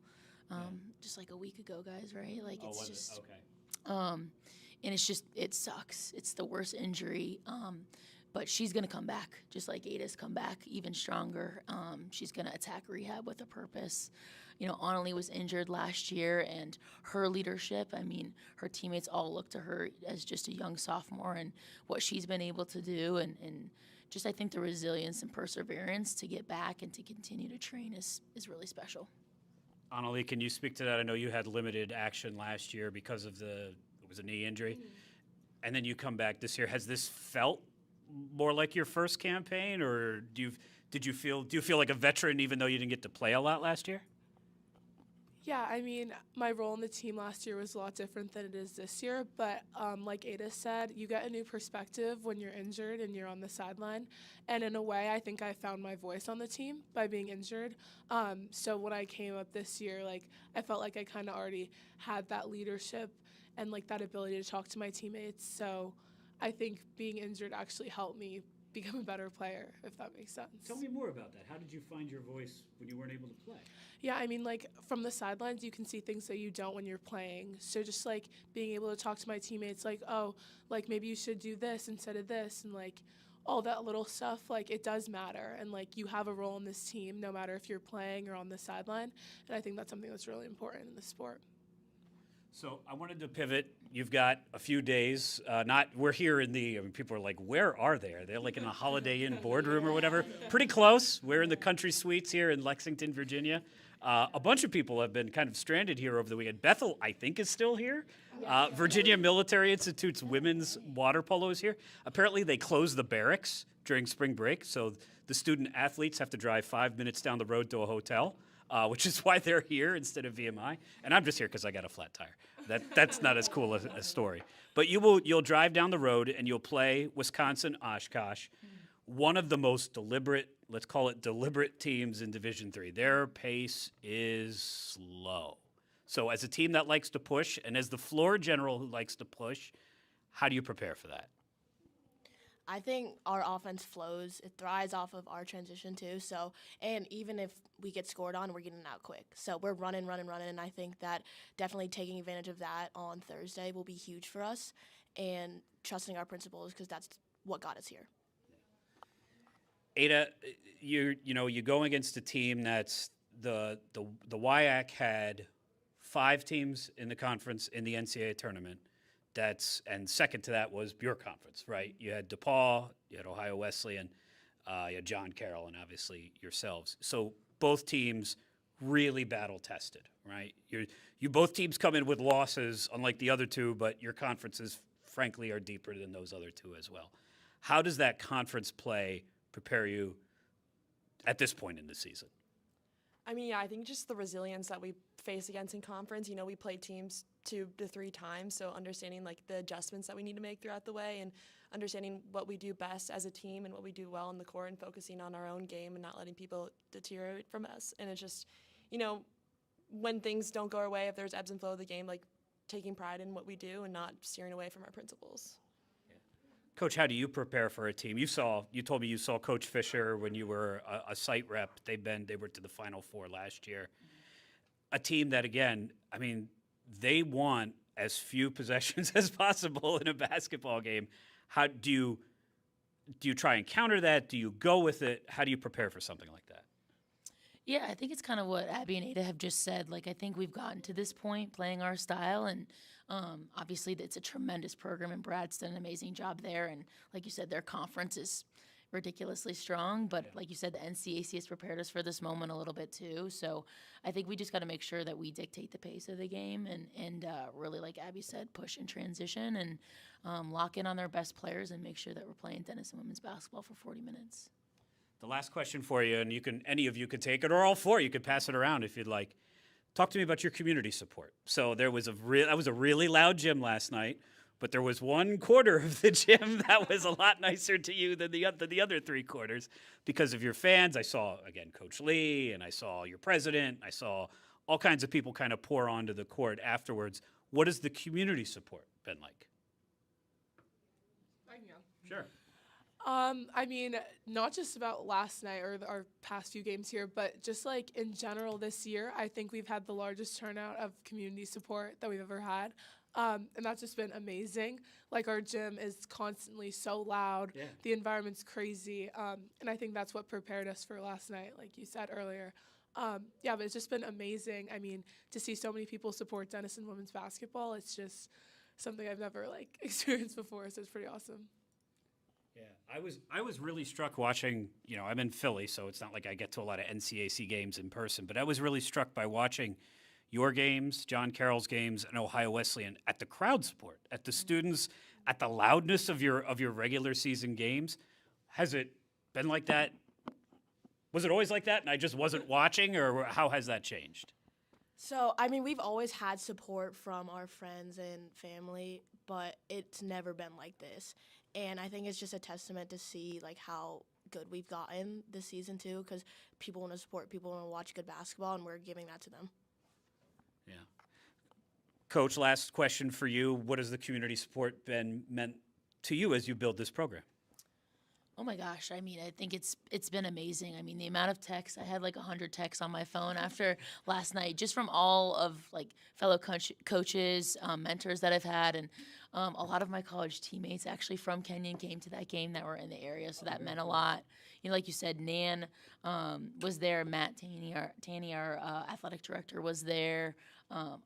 just a week ago, guys, right? It's just okay. And it's just, it sucks. It's the worst injury. But she's going to come back, just like Ada's come back, even stronger. She's going to attack rehab with a purpose. Annalie was injured last year, and her leadership, her teammates all look to her as just a young sophomore and what she's been able to do. And just I think the resilience and perseverance to get back and to continue to train is really special. Annalie, can you speak to that? I know you had limited action last year because of it was a knee injury. Mm-hmm. And then you come back this year. Has this felt more like your first campaign, or do you feel like a veteran even though you didn't get to play a lot last year? Yeah, my role in the team last year was a lot different than it is this year, but like Ada said, you get a new perspective when you're injured and you're on the sideline, and in a way, I think I found my voice on the team by being injured. So when I came up this year, I felt like I kind of already had that leadership and that ability to talk to my teammates, so I think being injured actually helped me become a better player, if that makes sense. Tell me more about that. How did you find your voice when you weren't able to play? Yeah, I mean, like, from the sidelines, you can see things that you don't when you're playing. So just, like, being able to talk to my teammates, like, oh, like, maybe you should do this instead of this, and, like, all that little stuff, like, it does matter. And, like, you have a role in this team no matter if you're playing or on the sideline. And I think that's something that's really important in the sport. So I wanted to pivot. You've got a few days. We're here in the. I mean, people are like, "Where are they? Are they like in a Holiday Inn boardroom or whatever?" Pretty close. We're in the Country Suites here in Lexington, Virginia. A bunch of people have been kind of stranded here over the weekend. Bethel, I think, is still here. Virginia Military Institute's women's water polo is here. Apparently, they closed the barracks during spring break, so the student athletes have to drive 5 minutes down the road to a hotel. Which is why they're here instead of VMI. And I'm just here because I got a flat tire. That's not as cool a story. But you'll drive down the road and you'll play Wisconsin Oshkosh, one of the most deliberate, let's call it deliberate teams in Division III. Their pace is slow. So as a team that likes to push, and as the floor general who likes to push, how do you prepare for that? I think our offense flows. It thrives off of our transition too. So, and even if we get scored on, we're getting out quick. So we're running. And I think that definitely taking advantage of that on Thursday will be huge for us, and trusting our principles because that's what got us here. Ada, you go against a team that's the WIAC had 5 teams in the conference in the NCAA tournament. And second to that was your conference, right? You had DePaul, you had Ohio Wesleyan, you had John Carroll, and obviously yourselves. So both teams really battle tested, right? You both teams come in with losses, unlike the other two, but your conferences, frankly, are deeper than those other two as well. How does that conference play prepare you at this point in the season? I mean, yeah, I think just the resilience that we face against in conference. You know, we played teams 2 to 3 times, so understanding like the adjustments that we need to make throughout the way and understanding what we do best as a team and what we do well in the court and focusing on our own game and not letting people deteriorate from us. And it's just, you know, when things don't go our way, if there's ebbs and flow of the game, like taking pride in what we do and not steering away from our principles. Coach, how do you prepare for a team? You told me you saw Coach Fisher when you were a site rep. They were to the Final Four last year. A team that, again, I mean, they want as few possessions as possible in a basketball game. How do you try and counter that? Do you go with it? How do you prepare for something like that? Yeah, I think it's kind of what Abby and Ada have just said. Like, I think we've gotten to this point playing our style, and obviously it's a tremendous program, and Brad's done an amazing job there. And like you said, their conference is ridiculously strong, but like you said, the NCAC has prepared us for this moment a little bit too. So I think we just got to make sure that we dictate the pace of the game and really, like Abby said, push and transition and lock in on their best players and make sure that we're playing Denison women's basketball for 40 minutes. The last question for you, and any of you could take it, or all 4, you could pass it around if you'd like. Talk to me about your community support. So there was that was a really loud gym last night, but there was 1 quarter of the gym that was a lot nicer to you than the other 3 quarters because of your fans. I saw, again, Coach Lee, and I saw your president. I saw all kinds of people kind of pour onto the court afterwards. What has the community support been like? I can go. Sure. I mean, not just about last night or our past few games here, but just like in general this year, I think we've had the largest turnout of community support that we've ever had. And that's just been amazing. Like, our gym is constantly so loud. Yeah. The environment's crazy. And I think that's what prepared us for last night, like you said earlier. Yeah, but it's just been amazing. I mean, to see so many people support Denison women's basketball, it's just something I've never experienced before. So it's pretty awesome. Yeah, I was really struck watching, I'm in Philly, so it's not like I get to a lot of NCAC games in person, but I was really struck by watching your games, John Carroll's games, and Ohio Wesleyan at the crowd support, at the students, at the loudness of your regular season games. Has it been like that? Was it always like that and I just wasn't watching, or how has that changed? So, I mean, we've always had support from our friends and family, but it's never been like this. And I think it's just a testament to see, how good we've gotten this season, too, because people want to support, people want to watch good basketball, and we're giving that to them. Yeah. Coach, last question for you. What has the community support been meant to you as you build this program? Oh my gosh, I mean, I think it's been amazing. I mean, the amount of texts, I had like 100 texts on my phone after last night, just from all of like fellow coaches, mentors that I've had, and a lot of my college teammates actually from Kenyon came to that game that were in the area, so that meant a lot. You know, like you said, Nan was there, Matt Tanny, our athletic director, was there.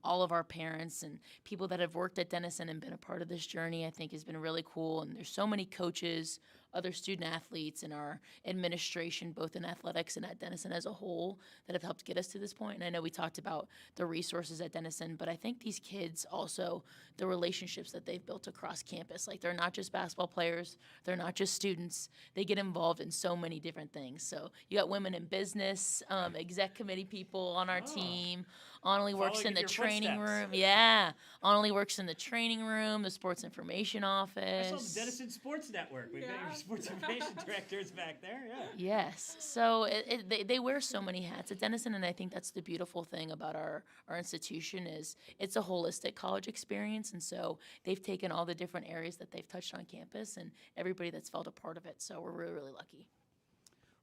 All of our parents and people that have worked at Denison and been a part of this journey, I think, has been really cool. And there's so many coaches, other student athletes, and our administration, both in athletics and at Denison as a whole, that have helped get us to this point. And I know we talked about the resources at Denison, but I think these kids also, the relationships that they've built across campus, like they're not just basketball players, they're not just students, they get involved in so many different things. So you got women in business, exec committee people on our team. Annalie works in the training room. Yeah. Annalie works in the training room, the sports information office. I saw the Denison Sports Network. We've got your sports information directors back there. Yeah. Yes. So they wear so many hats at Denison, and I think that's the beautiful thing about our institution is it's a holistic college experience, and so they've taken all the different areas that they've touched on campus and everybody that's felt a part of it. So we're really, really lucky.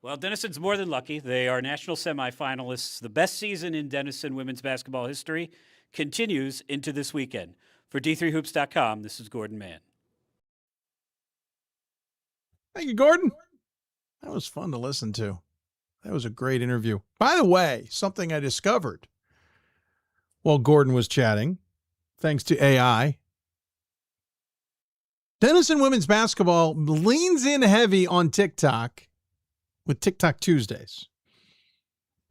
Well, Denison's more than lucky. They are national semifinalists. The best season in Denison women's basketball history continues into this weekend. For D3Hoops.com, this is Gordon Mann. Thank you, Gordon. That was fun to listen to. That was a great interview. By the way, something I discovered while Gordon was chatting, thanks to AI, Denison women's basketball leans in heavy on TikTok with TikTok Tuesdays.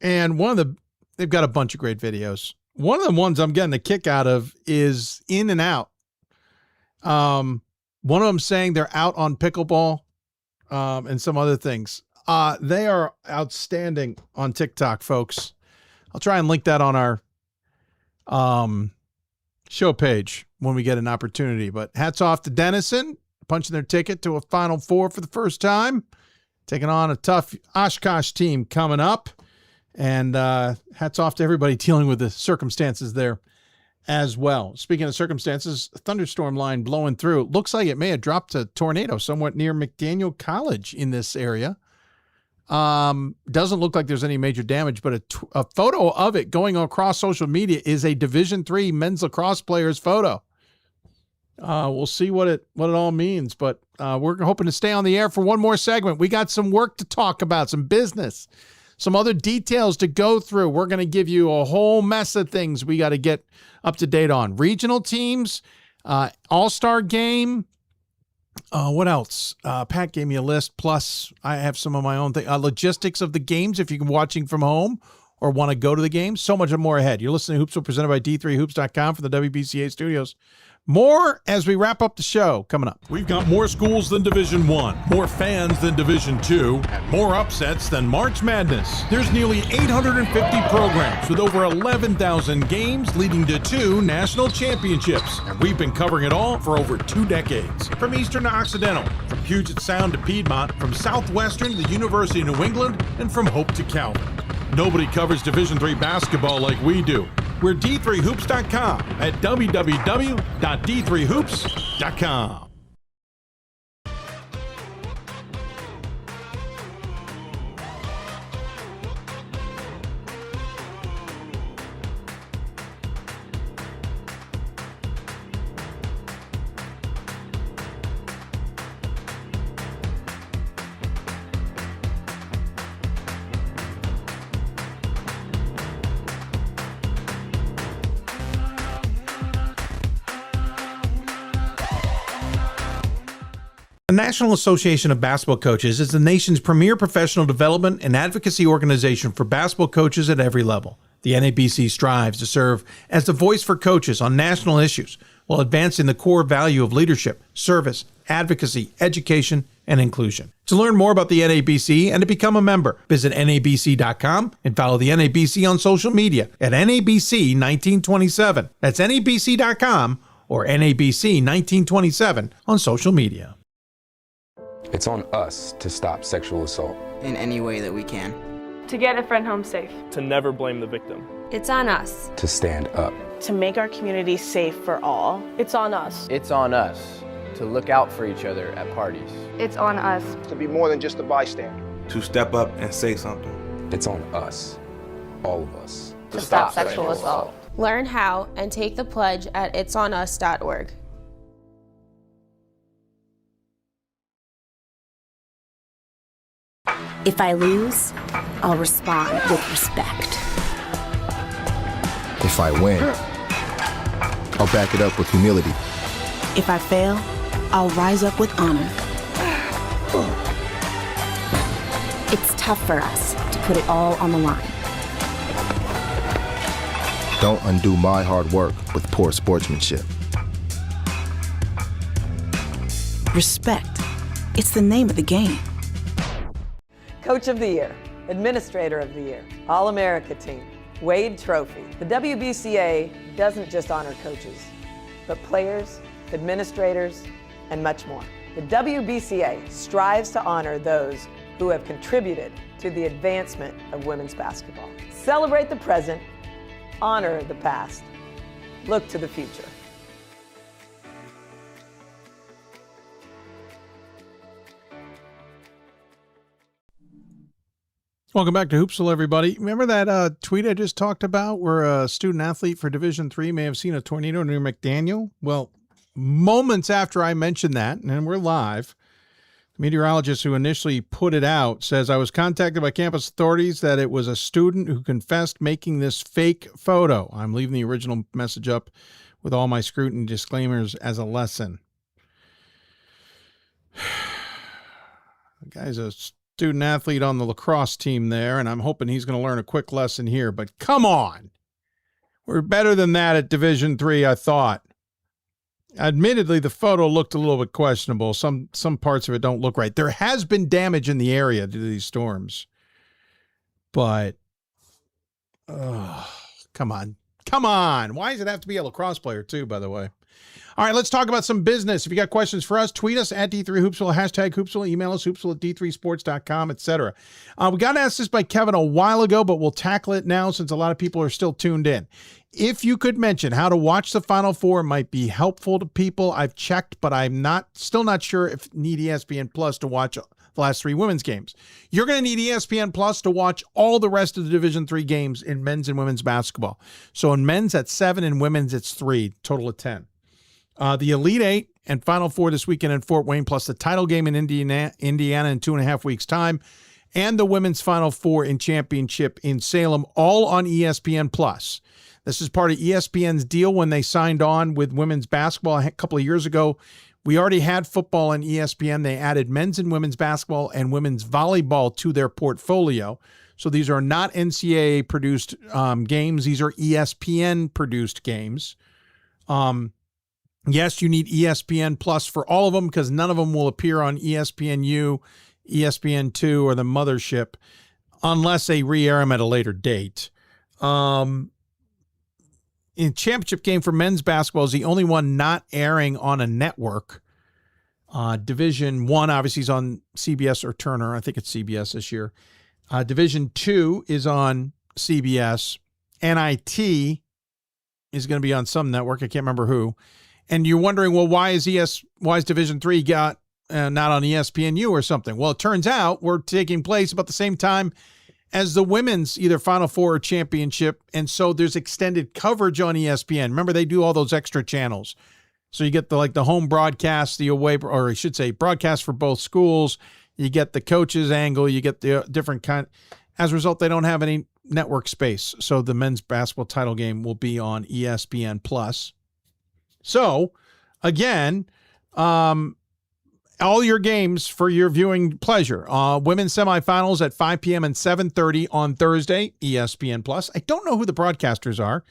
And they've got a bunch of great videos. One of the ones I'm getting a kick out of is In and Out. One of them saying they're out on pickleball and some other things. They are outstanding on TikTok, folks. I'll try and link that on our show page when we get an opportunity. But hats off to Denison, punching their ticket to a Final Four for the first time. Taking on a tough Oshkosh team coming up. And hats off to everybody dealing with the circumstances there as well. Speaking of circumstances, thunderstorm line blowing through. It looks like it may have dropped a tornado somewhat near McDaniel College in this area. Doesn't look like there's any major damage, but a photo of it going across social media is a Division III men's lacrosse player's photo. We'll see what it all means, but we're hoping to stay on the air for one more segment. We got some work to talk about, some business, some other details to go through. We're going to give you a whole mess of things we got to get up to date on. Regional teams, all-star game. What else? Pat gave me a list, plus I have some of my own thing. Logistics of the games if you're watching from home or want to go to the games. So much more ahead. You're listening to Hoopsville, presented by D3Hoops.com from the WBCA studios. More as we wrap up the show coming up. We've got more schools than Division I, more fans than Division II, more upsets than March Madness. There's nearly 850 programs with over 11,000 games leading to 2 national championships. And we've been covering it all for over 2 decades. From Eastern to Occidental, from Puget Sound to Piedmont, from Southwestern to the University of New England, and from Hope to Calvin. Nobody covers Division III basketball like we do. We're D3Hoops.com at www.D3Hoops.com. The National Association of Basketball Coaches is the nation's premier professional development and advocacy organization for basketball coaches at every level. The NABC strives to serve as the voice for coaches on national issues while advancing the core value of leadership, service, advocacy, education, and inclusion. To learn more about the NABC and to become a member, visit NABC.com and follow the NABC on social media at NABC1927. That's NABC.com or NABC1927 on social media. It's on us to stop sexual assault. In any way that we can. To get a friend home safe. To never blame the victim. It's on us. To stand up. To make our community safe for all. It's on us. It's on us. to look out for each other at parties. It's on us. To be more than just a bystander. To step up and say something. It's on us, all of us. To stop sexual assault. Learn how and take the pledge at itsonus.org. If I lose, I'll respond with respect. If I win, I'll back it up with humility. If I fail, I'll rise up with honor. It's tough for us to put it all on the line. Don't undo my hard work with poor sportsmanship. Respect. It's the name of the game. Coach of the Year, Administrator of the Year, All-America Team, Wade Trophy. The WBCA doesn't just honor coaches, but players, administrators, and much more. The WBCA strives to honor those who have contributed to the advancement of women's basketball. Celebrate the present, honor the past, look to the future. Welcome back to Hoopsville, everybody. Remember that tweet I just talked about where a student athlete for Division III may have seen a tornado near McDaniel? Well, moments after I mentioned that, and we're live, the meteorologist who initially put it out says, I was contacted by campus authorities that it was a student who confessed making this fake photo. I'm leaving the original message up with all my scrutiny disclaimers as a lesson. The guy's a student athlete on the lacrosse team there, and I'm hoping he's going to learn a quick lesson here. But come on. We're better than that at Division III, I thought. Admittedly, the photo looked a little bit questionable. Some parts of it don't look right. There has been damage in the area due to these storms. But, come on. Come on. Why does it have to be a lacrosse player, too, by the way? All right, let's talk about some business. If you got questions for us, tweet us at D3Hoopsville, hashtag Hoopsville, email us, hoopsville@d3sports.com, etc. We got asked this by Kevin a while ago, but we'll tackle it now since a lot of people are still tuned in. If you could mention how to watch the Final Four, it might be helpful to people. I've checked, but I'm still not sure if you need ESPN Plus to watch the last three women's games. You're going to need ESPN Plus to watch all the rest of the Division III games in men's and women's basketball. So in men's, it's 7, in women's, it's 3, total of 10. The Elite Eight and Final Four this weekend in Fort Wayne, plus the title game in Indiana in 2.5 weeks' time, and the women's Final Four in championship in Salem, all on ESPN Plus. This is part of ESPN's deal when they signed on with women's basketball a couple of years ago. We already had football on ESPN. They added men's and women's basketball and women's volleyball to their portfolio. So these are not NCAA-produced games. These are ESPN-produced games. Yes, you need ESPN Plus for all of them because none of them will appear on ESPNU, ESPN2, or the mothership unless they re-air them at a later date. In championship game for men's basketball is the only one not airing on a network. Division I obviously is on CBS or Turner. I think it's CBS this year. Division II is on CBS. NIT is going to be on some network. I can't remember who. And you're wondering, well, why is Division III not on ESPNU or something? Well, it turns out we're taking place about the same time as the women's either Final Four or championship, and so there's extended coverage on ESPN. Remember, they do all those extra channels. So you get the home broadcast, the away, or I should say broadcast for both schools. You get the coach's angle. You get the different kind. As a result, they don't have any network space. So the men's basketball title game will be on ESPN Plus. So, again, all your games for your viewing pleasure. Women's semifinals at 5 p.m. and 7:30 on Thursday, ESPN Plus. I don't know who the broadcasters are.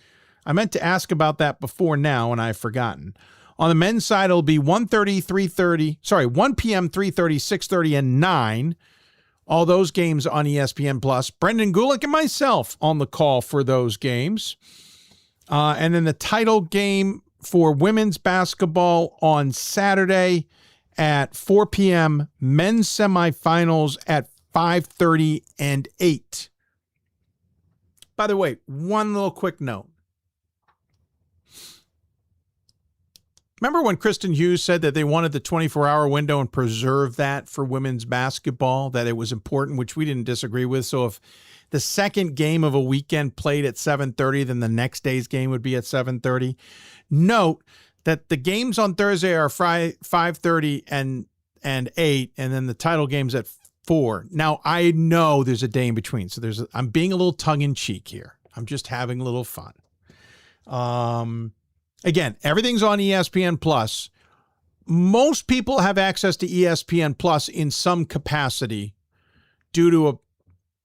I meant to ask about that before now, and I've forgotten. On the men's side, it'll be 1 p.m., 3:30, 6:30, and 9. All those games on ESPN Plus. Brendan Gulick and myself on the call for those games. And then the title game for women's basketball on Saturday at 4 p.m., men's semifinals at 5:30 and 8. By the way, one little quick note. Remember when Kristen Hughes said that they wanted the 24-hour window and preserve that for women's basketball, that it was important, which we didn't disagree with. So if the second game of a weekend played at 7:30, then the next day's game would be at 7:30. Note that the games on Thursday are 5:30 and 8, and then the title game's at 4. Now, I know there's a day in between, so I'm being a little tongue-in-cheek here. I'm just having a little fun. Again, everything's on ESPN Plus. Most people have access to ESPN Plus in some capacity due to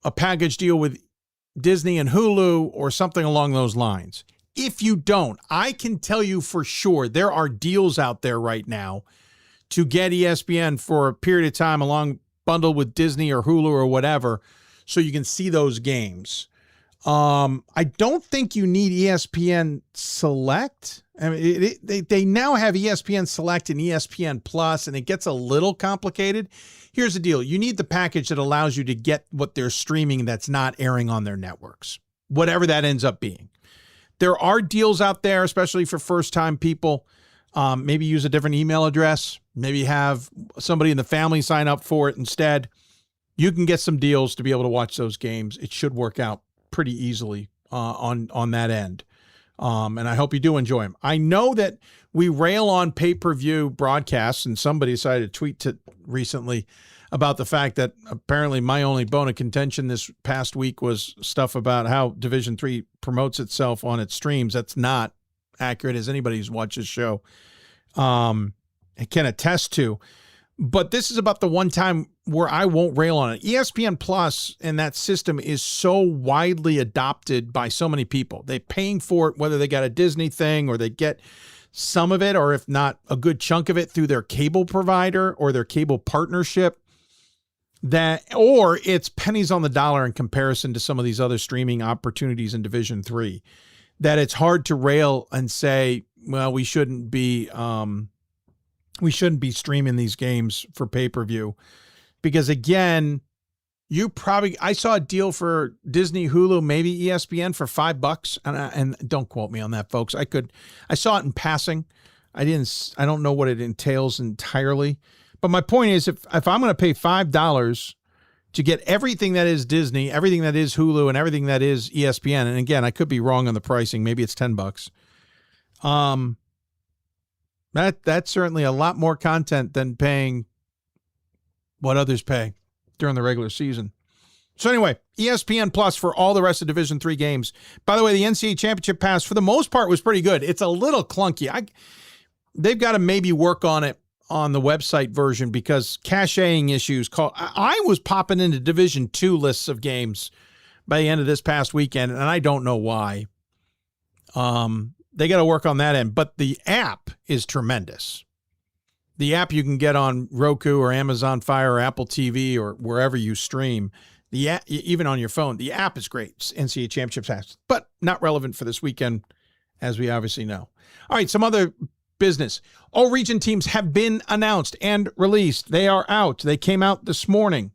a package deal with Disney and Hulu or something along those lines. If you don't, I can tell you for sure there are deals out there right now to get ESPN for a period of time bundled with Disney or Hulu or whatever, so you can see those games. I don't think you need ESPN Select. I mean, they now have ESPN Select and ESPN Plus, and it gets a little complicated. Here's the deal. You need the package that allows you to get what they're streaming that's not airing on their networks, whatever that ends up being. There are deals out there, especially for first-time people. Maybe use a different email address. Maybe have somebody in the family sign up for it instead. You can get some deals to be able to watch those games. It should work out pretty easily on that end. And I hope you do enjoy them. I know that we rail on pay-per-view broadcasts, and somebody decided to tweet recently about the fact that apparently my only bone of contention this past week was stuff about how Division III promotes itself on its streams. That's not accurate, as anybody who's watched this show can attest to. But this is about the one time where I won't rail on it. ESPN Plus and that system is so widely adopted by so many people. They're paying for it, whether they got a Disney thing or they get some of it, or if not a good chunk of it through their cable provider or their cable partnership, or it's pennies on the dollar in comparison to some of these other streaming opportunities in Division III, that it's hard to rail and say, well, we shouldn't be streaming these games for pay-per-view, because again, I saw a deal for Disney, Hulu, maybe ESPN for $5, and don't quote me on that, folks. I saw it in passing. I don't know what it entails entirely, but my point is, if I'm going to pay $5 to get everything that is Disney, everything that is Hulu, and everything that is ESPN, and again, I could be wrong on the pricing. Maybe it's $10. That's certainly a lot more content than paying what others pay during the regular season. So anyway, ESPN Plus for all the rest of Division III games. By the way, the NCAA Championship Pass, for the most part, was pretty good. It's a little clunky. They've got to maybe work on it on the website version, because caching issues. I was popping into Division II lists of games by the end of this past weekend, and I don't know why. They got to work on that end, but the app is tremendous. The app you can get on Roku or Amazon Fire or Apple TV or wherever you stream, the app, even on your phone, the app is great. It's NCAA Championship Pass, but not relevant for this weekend, as we obviously know. All right, some other business. All region teams have been announced and released. They are out. They came out this morning.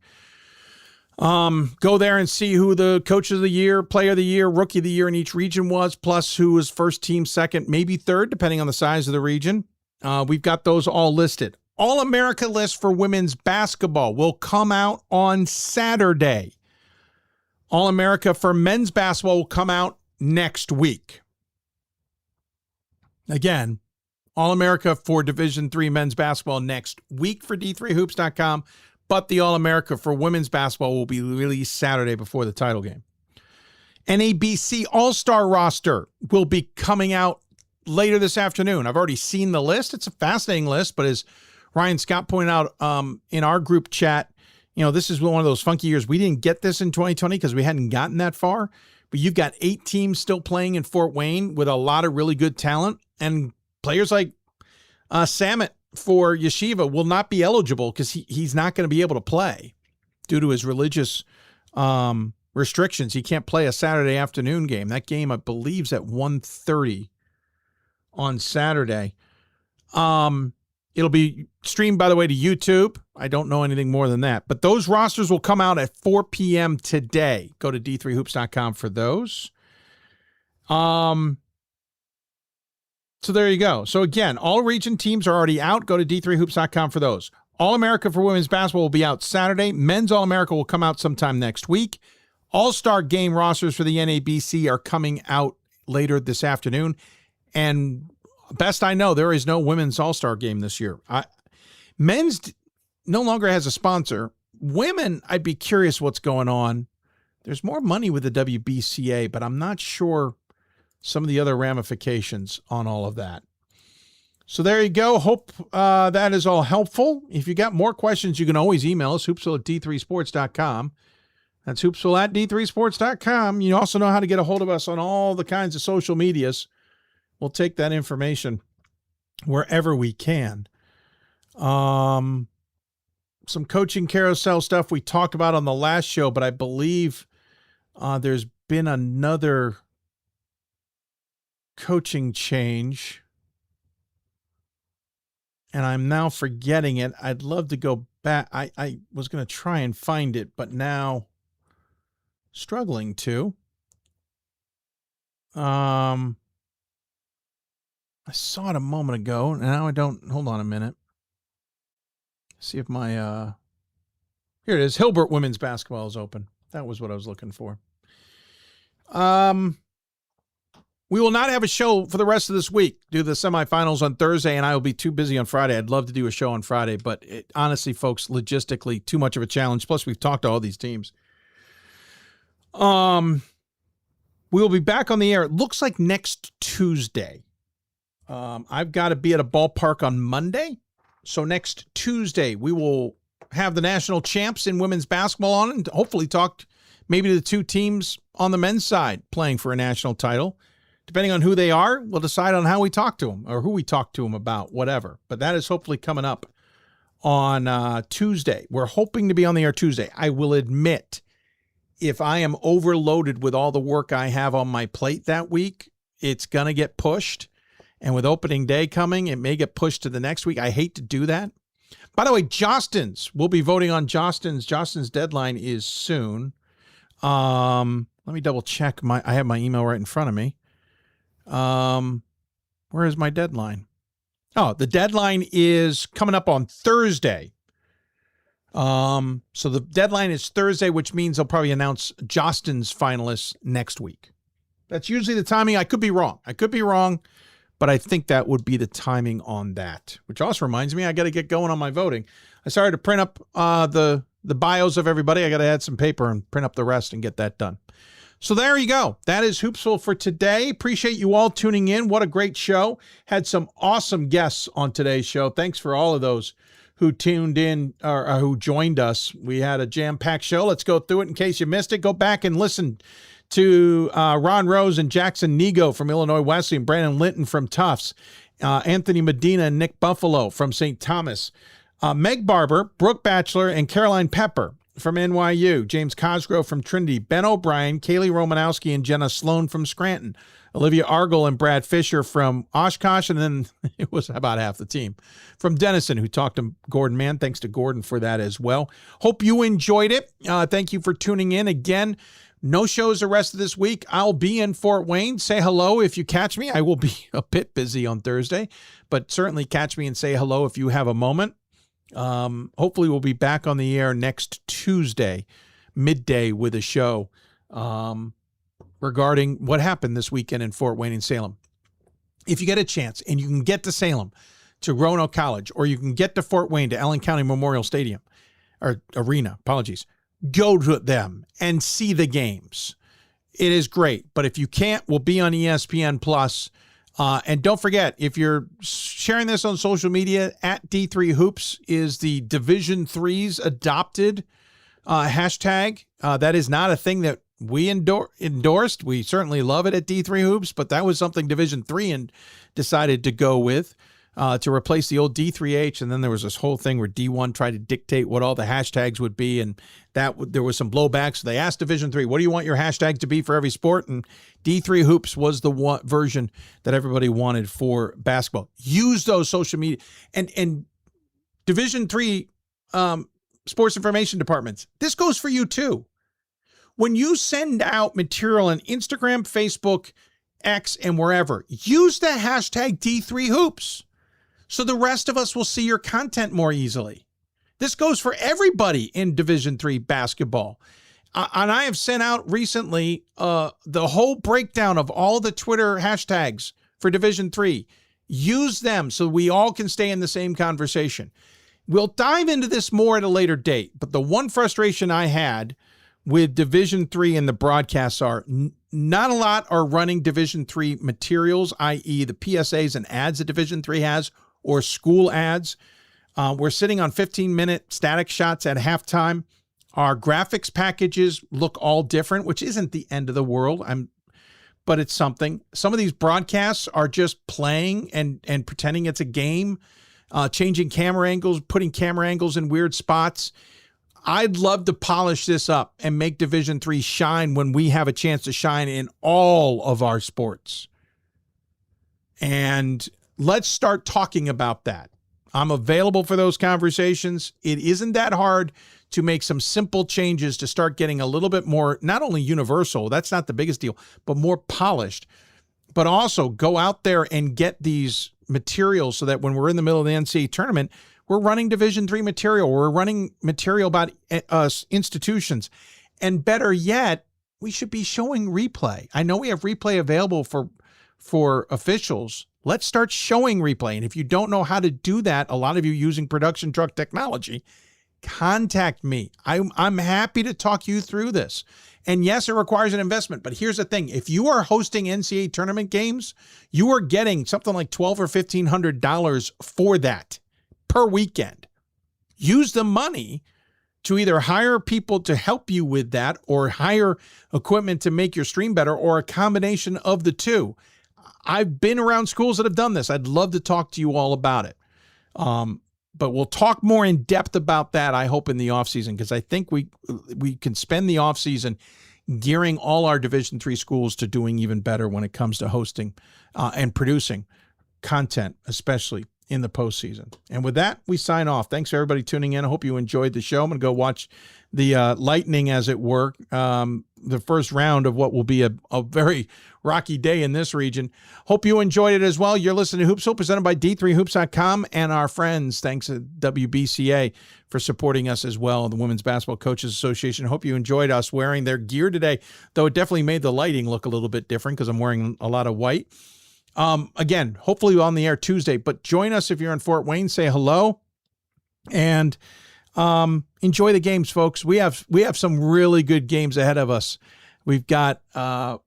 Go there and see who the coach of the year, player of the year, rookie of the year in each region was, plus who was first team, second, maybe third, depending on the size of the region. We've got those all listed. All-America list for women's basketball will come out on Saturday. All-America for men's basketball will come out next week. Again, All-America for Division III men's basketball next week for D3Hoops.com. But the All-America for women's basketball will be released Saturday before the title game. NABC All-Star roster will be coming out later this afternoon. I've already seen the list. It's a fascinating list, but as Ryan Scott pointed out in our group chat, this is one of those funky years. We didn't get this in 2020 because we hadn't gotten that far. But you've got 8 teams still playing in Fort Wayne with a lot of really good talent, and players like Samet for Yeshiva will not be eligible because he's not going to be able to play due to his religious restrictions. He can't play a Saturday afternoon game. That game, I believe, is at 1:30 on Saturday. It'll be streamed, by the way, to YouTube. I don't know anything more than that. But those rosters will come out at 4 p.m. today. Go to D3Hoops.com for those. So there you go. So again, all region teams are already out. Go to d3hoops.com for those. All-America for women's basketball will be out Saturday. Men's All-America will come out sometime next week. All-Star game rosters for the NABC are coming out later this afternoon. And best I know, there is no women's All-Star game this year. Men's no longer has a sponsor. Women, I'd be curious what's going on. There's more money with the WBCA, but I'm not sure some of the other ramifications on all of that. So there you go. Hope that is all helpful. If you got more questions, you can always email us, hoopsville@d3sports.com. That's hoopsville@d3sports.com. You also know how to get a hold of us on all the kinds of social medias. We'll take that information wherever we can. Some coaching carousel stuff we talked about on the last show, but I believe there's been another coaching change, and I'm now forgetting it. I'd love to go back. I was going to try and find it, but now struggling to. I saw it a moment ago. Now I don't. Hold on a minute. See if my here it is. Hilbert women's basketball is open. That was what I was looking for. We will not have a show for the rest of this week. Do the semifinals on Thursday, and I will be too busy on Friday. I'd love to do a show on Friday, but honestly, folks, logistically, too much of a challenge. Plus, we've talked to all these teams. We will be back on the air. It looks like next Tuesday. I've got to be at a ballpark on Monday. So next Tuesday, we will have the national champs in women's basketball on and hopefully talk maybe to the two teams on the men's side playing for a national title. Depending on who they are, we'll decide on how we talk to them or who we talk to them about, whatever. But that is hopefully coming up on Tuesday. We're hoping to be on the air Tuesday. I will admit, if I am overloaded with all the work I have on my plate that week, it's going to get pushed. And with opening day coming, it may get pushed to the next week. I hate to do that. By the way, Jostens, we'll be voting on Jostens. Jostens' deadline is soon. Let me double check. I have my email right in front of me. Where is my deadline? Oh, the deadline is coming up on Thursday. So the deadline is Thursday, which means they'll probably announce Jostens finalists next week. That's usually the timing. I could be wrong. But I think that would be the timing on that, which also reminds me, I got to get going on my voting. I started to print up the bios of everybody. I got to add some paper and print up the rest and get that done. So there you go. That is Hoopsville for today. Appreciate you all tuning in. What a great show. Had some awesome guests on today's show. Thanks for all of those who tuned in or who joined us. We had a jam-packed show. Let's go through it in case you missed it. Go back and listen to Ron Rose and Jackson Niego from Illinois Wesleyan, Brandon Linton from Tufts, Anthony Medina and Nick Buffalo from St. Thomas, Meg Barber, Brooke Batchelor, and Caroline Pepper from NYU, James Cosgrove from Trinity, Ben O'Brien, Kaylee Romanowski, and Jenna Sloan from Scranton, Olivia Argel and Brad Fisher from Oshkosh, and then it was about half the team from Denison who talked to Gordon Mann. Thanks to Gordon for that as well. Hope you enjoyed it. Thank you for tuning in. Again, no shows the rest of this week. I'll be in Fort Wayne. Say hello if you catch me. I will be a bit busy on Thursday, but certainly catch me and say hello if you have a moment. Hopefully we'll be back on the air next Tuesday, midday, with a show regarding what happened this weekend in Fort Wayne and Salem. If you get a chance and you can get to Salem, to Roanoke College, or you can get to Fort Wayne, to Allen County Memorial Stadium, or Arena, go to them and see the games. It is great. But if you can't, we'll be on ESPN Plus. And don't forget, if you're sharing this on social media, at D3Hoops is the Division III's adopted hashtag. That is not a thing that we endorsed. We certainly love it at D3Hoops, but that was something Division III and decided to go with to replace the old D3H. And then there was this whole thing where D1 tried to dictate what all the hashtags would be, and that there was some blowback. So they asked Division III, what do you want your hashtag to be for every sport? And D3Hoops was the one version that everybody wanted for basketball. Use those social media and Division III sports information departments. This goes for you too. When you send out material on Instagram, Facebook, X, and wherever. Use the hashtag D3Hoops so the rest of us will see your content more easily. This goes for everybody in Division III basketball. And I have sent out recently the whole breakdown of all the Twitter hashtags for Division III. Use them so we all can stay in the same conversation. We'll dive into this more at a later date, but the one frustration I had with Division III and the broadcasts are not a lot are running Division III materials, i.e. the PSAs and ads that Division III has, or school ads. We're sitting on 15-minute static shots at halftime. Our graphics packages look all different, which isn't the end of the world. But it's something. Some of these broadcasts are just playing and pretending it's a game, changing camera angles, putting camera angles in weird spots. I'd love to polish this up and make Division III shine when we have a chance to shine in all of our sports. And let's start talking about that. I'm available for those conversations. It isn't that hard to make some simple changes to start getting a little bit more, not only universal, that's not the biggest deal, but more polished, but also go out there and get these materials so that when we're in the middle of the NCAA tournament, we're running Division III material. We're running material about institutions. And better yet, we should be showing replay. I know we have replay available for officials. Let's start showing replay. And if you don't know how to do that, a lot of you using production truck technology, contact me. I'm happy to talk you through this. And yes, it requires an investment, but here's the thing. If you are hosting NCAA tournament games, you are getting something like $1,200 or $1,500 for that per weekend. Use the money to either hire people to help you with that or hire equipment to make your stream better or a combination of the two. I've been around schools that have done this. I'd love to talk to you all about it. But we'll talk more in depth about that, I hope, in the offseason, because I think we can spend the offseason gearing all our Division III schools to doing even better when it comes to hosting and producing content, especially in the postseason. And with that, we sign off. Thanks for everybody tuning in. I hope you enjoyed the show. I'm going to go watch the Lightning, as it were, the first round of what will be a very rocky day in this region. Hope you enjoyed it as well. You're listening to Hoopsville, presented by D3Hoops.com and our friends. Thanks to WBCA for supporting us as well, the Women's Basketball Coaches Association. Hope you enjoyed us wearing their gear today, though it definitely made the lighting look a little bit different because I'm wearing a lot of white. Again, hopefully on the air Tuesday, but join us if you're in Fort Wayne. Say hello and enjoy the games, folks. We have some really good games ahead of us. We've got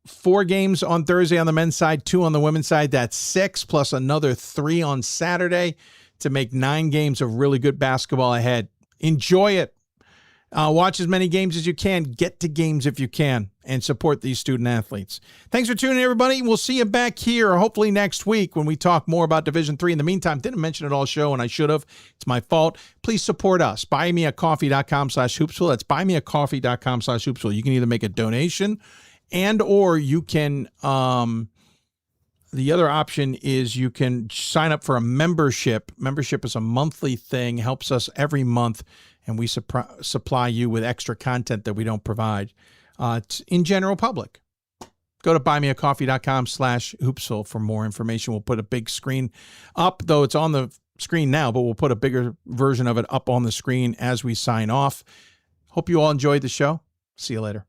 4 games on Thursday on the men's side, 2 on the women's side. That's 6 plus another 3 on Saturday to make 9 games of really good basketball ahead. Enjoy it. Watch as many games as you can. Get to games if you can and support these student athletes. Thanks for tuning in, everybody. We'll see you back here hopefully next week when we talk more about Division III. In the meantime, didn't mention it all show, and I should have. It's my fault. Please support us. BuyMeACoffee.com/Hoopsville. That's BuyMeACoffee.com/Hoopsville. You can either make a donation and or you can the other option is you can sign up for a membership. Membership is a monthly thing, helps us every month, and we supply you with extra content that we don't provide in general public. Go to buymeacoffee.com/Hoopsville for more information. We'll put a big screen up, though it's on the screen now, but we'll put a bigger version of it up on the screen as we sign off. Hope you all enjoyed the show. See you later.